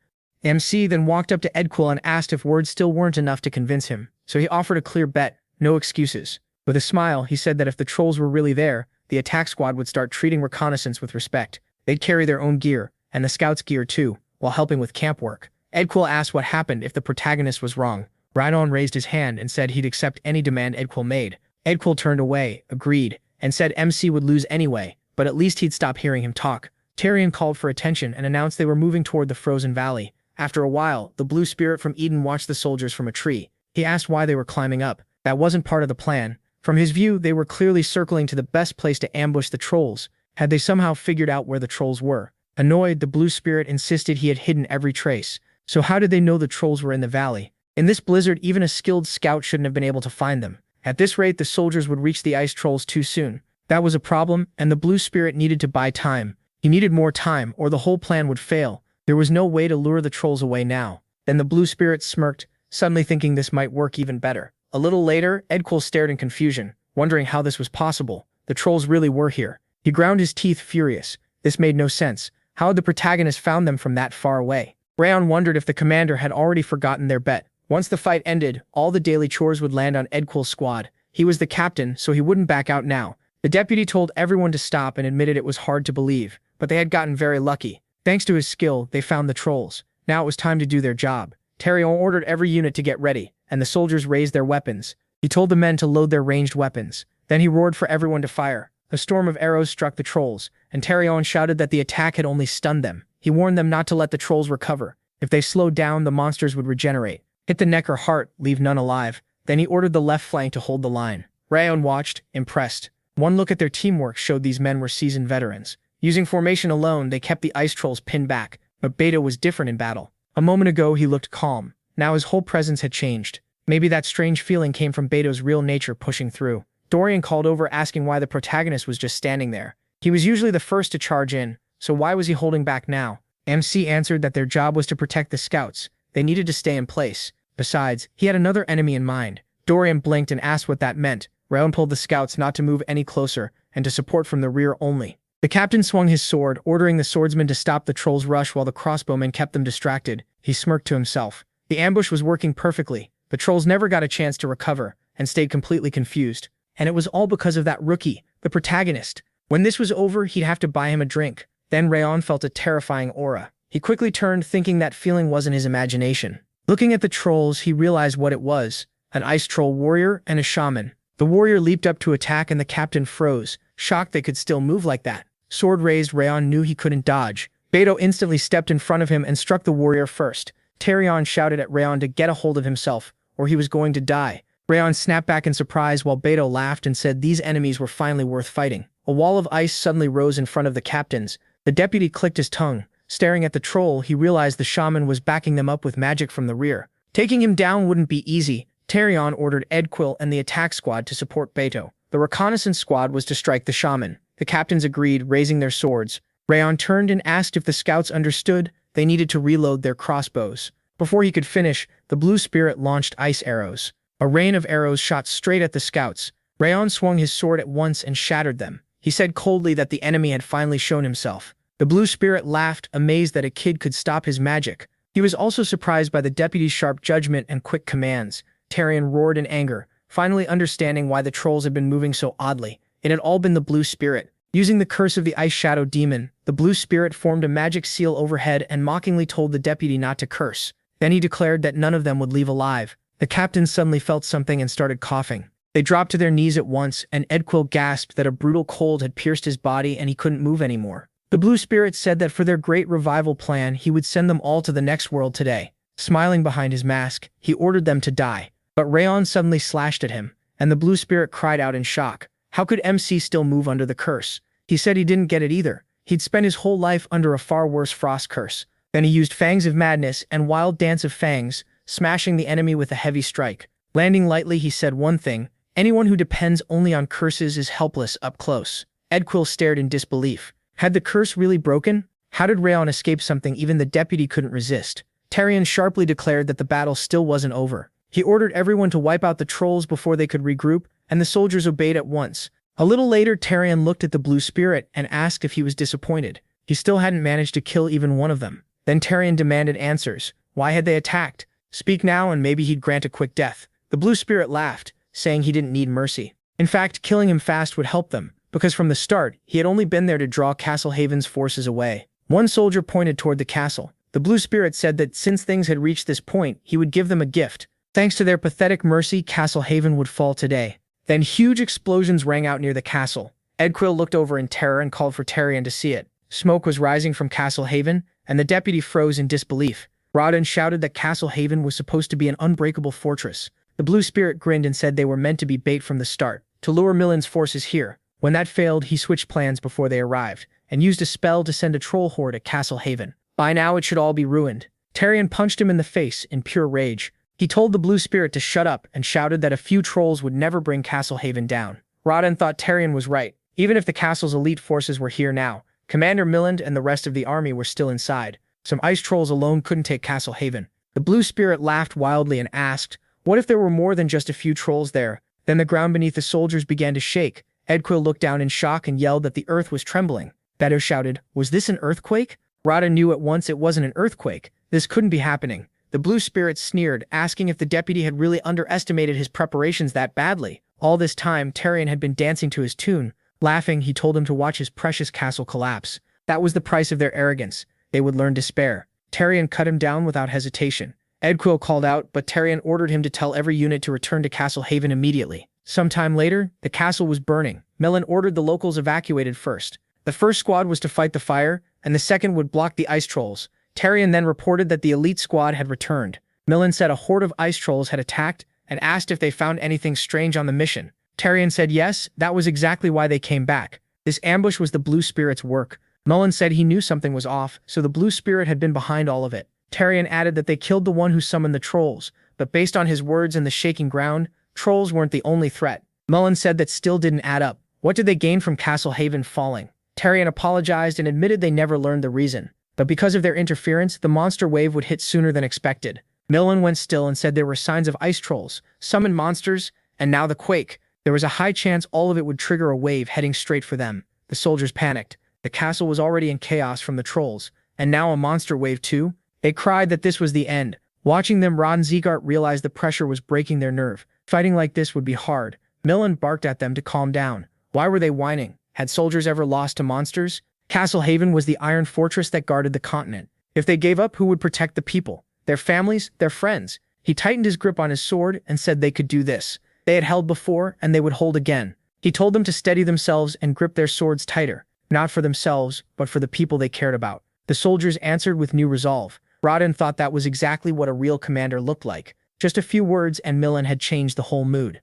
MC then walked up to Edquil and asked if words still weren't enough to convince him, so he offered a clear bet, no excuses. With a smile, he said that if the trolls were really there, the attack squad would start treating reconnaissance with respect. They'd carry their own gear, and the scouts' gear too, while helping with camp work. Edquil asked what happened if the protagonist was wrong. Rhydon raised his hand and said he'd accept any demand Edquil made. Edquil turned away, agreed, and said MC would lose anyway, but at least he'd stop hearing him talk. Tarion called for attention and announced they were moving toward the frozen valley. After a while, the blue spirit from Eden watched the soldiers from a tree. He asked why they were climbing up. That wasn't part of the plan. From his view, they were clearly circling to the best place to ambush the trolls. Had they somehow figured out where the trolls were? Annoyed, the blue spirit insisted he had hidden every trace. So how did they know the trolls were in the valley? In this blizzard, even a skilled scout shouldn't have been able to find them. At this rate, the soldiers would reach the ice trolls too soon. That was a problem, and the blue spirit needed to buy time. He needed more time, or the whole plan would fail. There was no way to lure the trolls away now. Then the blue spirit smirked, suddenly thinking this might work even better. A little later, Edquil stared in confusion, wondering how this was possible. The trolls really were here. He ground his teeth, furious. This made no sense. How had the protagonist found them from that far away? Rayon wondered if the commander had already forgotten their bet. Once the fight ended, all the daily chores would land on Edquil's squad. He was the captain, so he wouldn't back out now. The deputy told everyone to stop and admitted it was hard to believe, but they had gotten very lucky. Thanks to his skill, they found the trolls. Now it was time to do their job. Tarion ordered every unit to get ready, and the soldiers raised their weapons. He told the men to load their ranged weapons. Then he roared for everyone to fire. A storm of arrows struck the trolls, and Tarion shouted that the attack had only stunned them. He warned them not to let the trolls recover. If they slowed down, the monsters would regenerate. Hit the neck or heart, leave none alive. Then he ordered the left flank to hold the line. Rayon watched, impressed. One look at their teamwork showed these men were seasoned veterans. Using formation alone, they kept the ice trolls pinned back, but Beto was different in battle. A moment ago, he looked calm. Now his whole presence had changed. Maybe that strange feeling came from Beto's real nature pushing through. Dorian called over asking why the protagonist was just standing there. He was usually the first to charge in, so why was he holding back now? MC answered that their job was to protect the scouts. They needed to stay in place. Besides, he had another enemy in mind. Dorian blinked and asked what that meant. Rayon told the scouts not to move any closer and to support from the rear only. The captain swung his sword, ordering the swordsmen to stop the trolls' rush while the crossbowmen kept them distracted. He smirked to himself. The ambush was working perfectly. The trolls never got a chance to recover and stayed completely confused. And it was all because of that rookie, the protagonist. When this was over, he'd have to buy him a drink. Then Rayon felt a terrifying aura. He quickly turned, thinking that feeling wasn't his imagination. Looking at the trolls, he realized what it was: an ice troll warrior and a shaman. The warrior leaped up to attack and the captain froze, shocked they could still move like that. Sword raised, Rayon knew he couldn't dodge. Beto instantly stepped in front of him and struck the warrior first. Tarion shouted at Rayon to get a hold of himself, or he was going to die. Rayon snapped back in surprise while Beto laughed and said these enemies were finally worth fighting. A wall of ice suddenly rose in front of the captains. The deputy clicked his tongue. Staring at the troll, he realized the shaman was backing them up with magic from the rear. Taking him down wouldn't be easy. Tarion ordered Edquil and the attack squad to support Beto. The reconnaissance squad was to strike the shaman. The captains agreed, raising their swords. Rayon turned and asked if the scouts understood. They needed to reload their crossbows. Before he could finish, the blue spirit launched ice arrows. A rain of arrows shot straight at the scouts. Rayon swung his sword at once and shattered them. He said coldly that the enemy had finally shown himself. The blue spirit laughed, amazed that a kid could stop his magic. He was also surprised by the deputy's sharp judgment and quick commands. Tarion roared in anger, finally understanding why the trolls had been moving so oddly. It had all been the blue spirit. Using the curse of the ice shadow demon, the blue spirit formed a magic seal overhead and mockingly told the deputy not to curse. Then he declared that none of them would leave alive. The captain suddenly felt something and started coughing. They dropped to their knees at once, and Edquil gasped that a brutal cold had pierced his body and he couldn't move anymore. The blue spirit said that for their great revival plan, he would send them all to the next world today. Smiling behind his mask, he ordered them to die. But Rayon suddenly slashed at him, and the blue spirit cried out in shock. How could MC still move under the curse? He said he didn't get it either. He'd spent his whole life under a far worse frost curse. Then he used Fangs of Madness and Wild Dance of Fangs, smashing the enemy with a heavy strike. Landing lightly, he said one thing: anyone who depends only on curses is helpless up close. Edquil stared in disbelief. Had the curse really broken? How did Rayon escape something even the deputy couldn't resist? Tarion sharply declared that the battle still wasn't over. He ordered everyone to wipe out the trolls before they could regroup, and the soldiers obeyed at once. A little later, Tarion looked at the blue spirit and asked if he was disappointed. He still hadn't managed to kill even one of them. Then Tarion demanded answers. Why had they attacked? Speak now and maybe he'd grant a quick death. The blue spirit laughed, saying he didn't need mercy. In fact, killing him fast would help them, because from the start, he had only been there to draw Castle Haven's forces away. One soldier pointed toward the castle. The blue spirit said that since things had reached this point, he would give them a gift. Thanks to their pathetic mercy, Castle Haven would fall today. Then huge explosions rang out near the castle. Edquil looked over in terror and called for Tarion to see it. Smoke was rising from Castle Haven, and the deputy froze in disbelief. Rodin shouted that Castle Haven was supposed to be an unbreakable fortress. The blue spirit grinned and said they were meant to be bait from the start, to lure Millen's forces here. When that failed, he switched plans before they arrived, and used a spell to send a troll horde at Castle Haven. By now it should all be ruined. Tarion punched him in the face in pure rage. He told the blue spirit to shut up and shouted that a few trolls would never bring Castle Haven down. Rodin thought Tarion was right. Even if the castle's elite forces were here now, Commander Milland and the rest of the army were still inside. Some ice trolls alone couldn't take Castle Haven. The blue spirit laughed wildly and asked, what if there were more than just a few trolls there? Then the ground beneath the soldiers began to shake. Edquil looked down in shock and yelled that the earth was trembling. Beto shouted, was this an earthquake? Rodin knew at once it wasn't an earthquake. This couldn't be happening. The blue spirit sneered, asking if the deputy had really underestimated his preparations that badly. All this time, Tarion had been dancing to his tune. Laughing, he told him to watch his precious castle collapse. That was the price of their arrogance. They would learn despair. Tarion cut him down without hesitation. Edquil called out, but Tarion ordered him to tell every unit to return to Castle Haven immediately. Sometime later, the castle was burning. Millen ordered the locals evacuated first. The first squad was to fight the fire, and the second would block the ice trolls. Tarion then reported that the elite squad had returned. Millen said a horde of ice trolls had attacked and asked if they found anything strange on the mission. Tarion said yes, that was exactly why they came back. This ambush was the blue spirit's work. Mullen said he knew something was off, so the blue spirit had been behind all of it. Tarion added that they killed the one who summoned the trolls, but based on his words and the shaking ground, trolls weren't the only threat. Mullen said that still didn't add up. What did they gain from Castle Haven falling? Tarion apologized and admitted they never learned the reason. But because of their interference, the monster wave would hit sooner than expected. Millen went still and said there were signs of ice trolls, summoned monsters, and now the quake. There was a high chance all of it would trigger a wave heading straight for them. The soldiers panicked. The castle was already in chaos from the trolls, and now a monster wave too? They cried that this was the end. Watching them, Rod and Ziegart realized the pressure was breaking their nerve. Fighting like this would be hard. Millen barked at them to calm down. Why were they whining? Had soldiers ever lost to monsters? Castle Haven was the iron fortress that guarded the continent. If they gave up, who would protect the people? Their families, their friends. He tightened his grip on his sword and said they could do this. They had held before, and they would hold again. He told them to steady themselves and grip their swords tighter, not for themselves, but for the people they cared about. The soldiers answered with new resolve. Rodin thought that was exactly what a real commander looked like. Just a few words and Millen had changed the whole mood.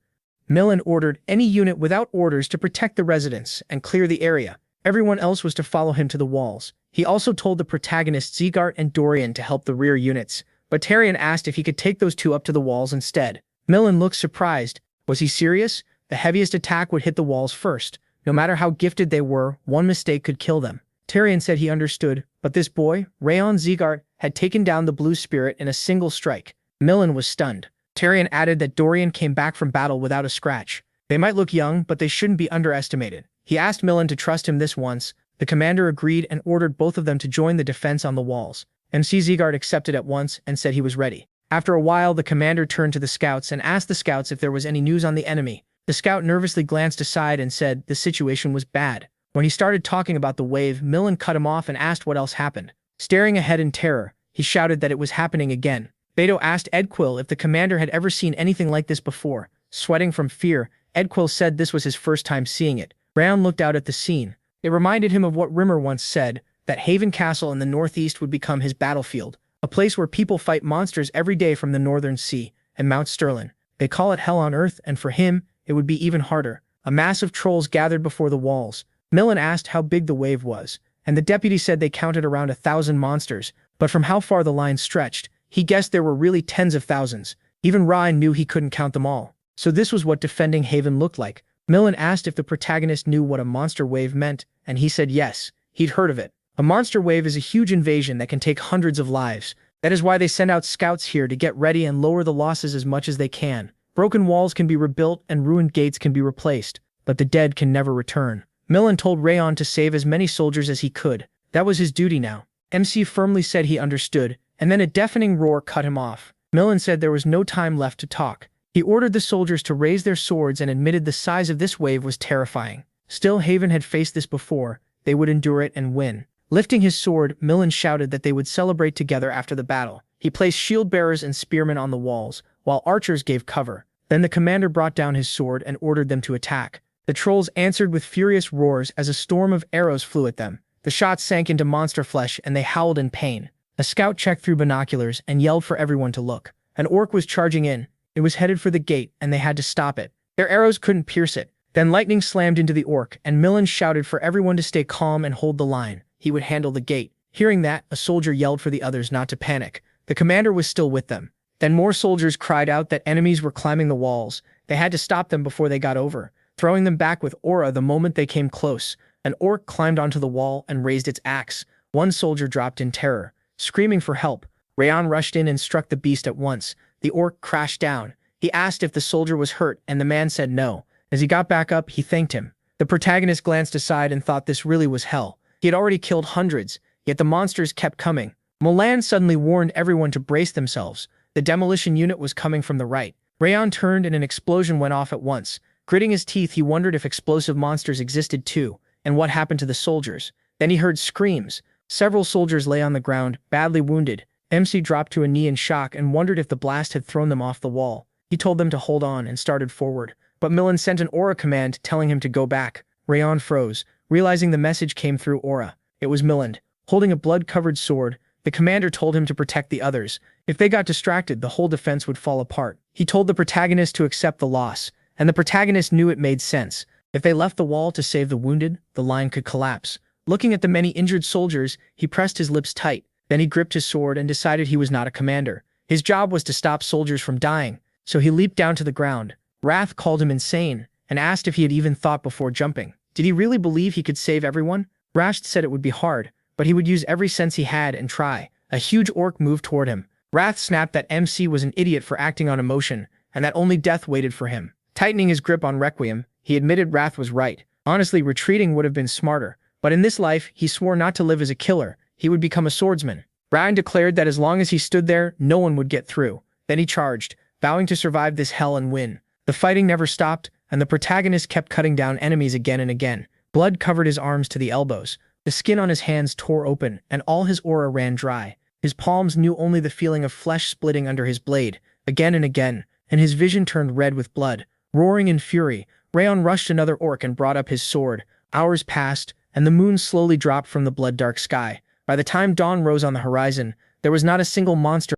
Millen ordered any unit without orders to protect the residents and clear the area. Everyone else was to follow him to the walls. He also told the protagonists Zegart and Dorian to help the rear units, but Tyrion asked if he could take those two up to the walls instead. Millen looked surprised. Was he serious? The heaviest attack would hit the walls first. No matter how gifted they were, one mistake could kill them. Tyrion said he understood, but this boy, Rayon Zegart, had taken down the Blue Spirit in a single strike. Millen was stunned. Tyrion added that Dorian came back from battle without a scratch. They might look young, but they shouldn't be underestimated. He asked Millen to trust him this once. The commander agreed and ordered both of them to join the defense on the walls. MC Zegart accepted at once and said he was ready. After a while, the commander turned to the scouts and asked the scouts if there was any news on the enemy. The scout nervously glanced aside and said the situation was bad. When he started talking about the wave, Millen cut him off and asked what else happened. Staring ahead in terror, he shouted that it was happening again. Beto asked Edquill if the commander had ever seen anything like this before. Sweating from fear, Edquill said this was his first time seeing it. Rayon looked out at the scene. It reminded him of what Rimmer once said, that Haven Castle in the northeast would become his battlefield, a place where people fight monsters every day from the Northern Sea and Mount Sterling. They call it hell on earth, and for him, it would be even harder. A mass of trolls gathered before the walls. Millen asked how big the wave was, and the deputy said they counted around 1,000 monsters, but from how far the line stretched, he guessed there were really tens of thousands. Even Ryan knew he couldn't count them all. So this was what defending Haven looked like. Millen asked if the protagonist knew what a monster wave meant, and he said yes, he'd heard of it. A monster wave is a huge invasion that can take hundreds of lives. That is why they send out scouts here to get ready and lower the losses as much as they can. Broken walls can be rebuilt and ruined gates can be replaced, but the dead can never return. Millen told Rayon to save as many soldiers as he could. That was his duty now. MC firmly said he understood, and then a deafening roar cut him off. Millen said there was no time left to talk. He ordered the soldiers to raise their swords and admitted the size of this wave was terrifying. Still, Haven had faced this before. They would endure it and win. Lifting his sword, Millen shouted that they would celebrate together after the battle. He placed shield bearers and spearmen on the walls, while archers gave cover. Then the commander brought down his sword and ordered them to attack. The trolls answered with furious roars as a storm of arrows flew at them. The shots sank into monster flesh and they howled in pain. A scout checked through binoculars and yelled for everyone to look. An orc was charging in. It was headed for the gate and they had to stop it. Their arrows couldn't pierce it. Then lightning slammed into the orc and Millen shouted for everyone to stay calm and hold the line. He would handle the gate. Hearing that, a soldier yelled for the others not to panic. The commander was still with them. Then more soldiers cried out that enemies were climbing the walls. They had to stop them before they got over, throwing them back with aura the moment they came close. An orc climbed onto the wall and raised its axe. One soldier dropped in terror, screaming for help. Rayon rushed in and struck the beast at once. The orc crashed down. He asked if the soldier was hurt, and the man said no. As he got back up, he thanked him. The protagonist glanced aside and thought this really was hell. He had already killed hundreds, yet the monsters kept coming. Mulan suddenly warned everyone to brace themselves. The demolition unit was coming from the right. Rayon turned and an explosion went off at once. Gritting his teeth, he wondered if explosive monsters existed too, and what happened to the soldiers. Then he heard screams. Several soldiers lay on the ground, badly wounded. MC dropped to a knee in shock and wondered if the blast had thrown them off the wall. He told them to hold on and started forward. But Millen sent an aura command telling him to go back. Rayon froze, realizing the message came through aura. It was Millen. Holding a blood-covered sword, the commander told him to protect the others. If they got distracted, the whole defense would fall apart. He told the protagonist to accept the loss, and the protagonist knew it made sense. If they left the wall to save the wounded, the line could collapse. Looking at the many injured soldiers, he pressed his lips tight. Then he gripped his sword and decided he was not a commander. His job was to stop soldiers from dying, so he leaped down to the ground. Wrath called him insane and asked if he had even thought before jumping. Did he really believe he could save everyone? Rasht said it would be hard, but he would use every sense he had and try. A huge orc moved toward him. Wrath snapped that MC was an idiot for acting on emotion, and that only death waited for him. Tightening his grip on Requiem, he admitted Wrath was right. Honestly, retreating would have been smarter, but in this life, he swore not to live as a killer. He would become a swordsman. Ryan declared that as long as he stood there, no one would get through. Then he charged, vowing to survive this hell and win. The fighting never stopped, and the protagonist kept cutting down enemies again and again. Blood covered his arms to the elbows. The skin on his hands tore open, and all his aura ran dry. His palms knew only the feeling of flesh splitting under his blade, again and again, and his vision turned red with blood. Roaring in fury, Rayon rushed another orc and brought up his sword. Hours passed, and the moon slowly dropped from the blood-dark sky. By the time dawn rose on the horizon, there was not a single monster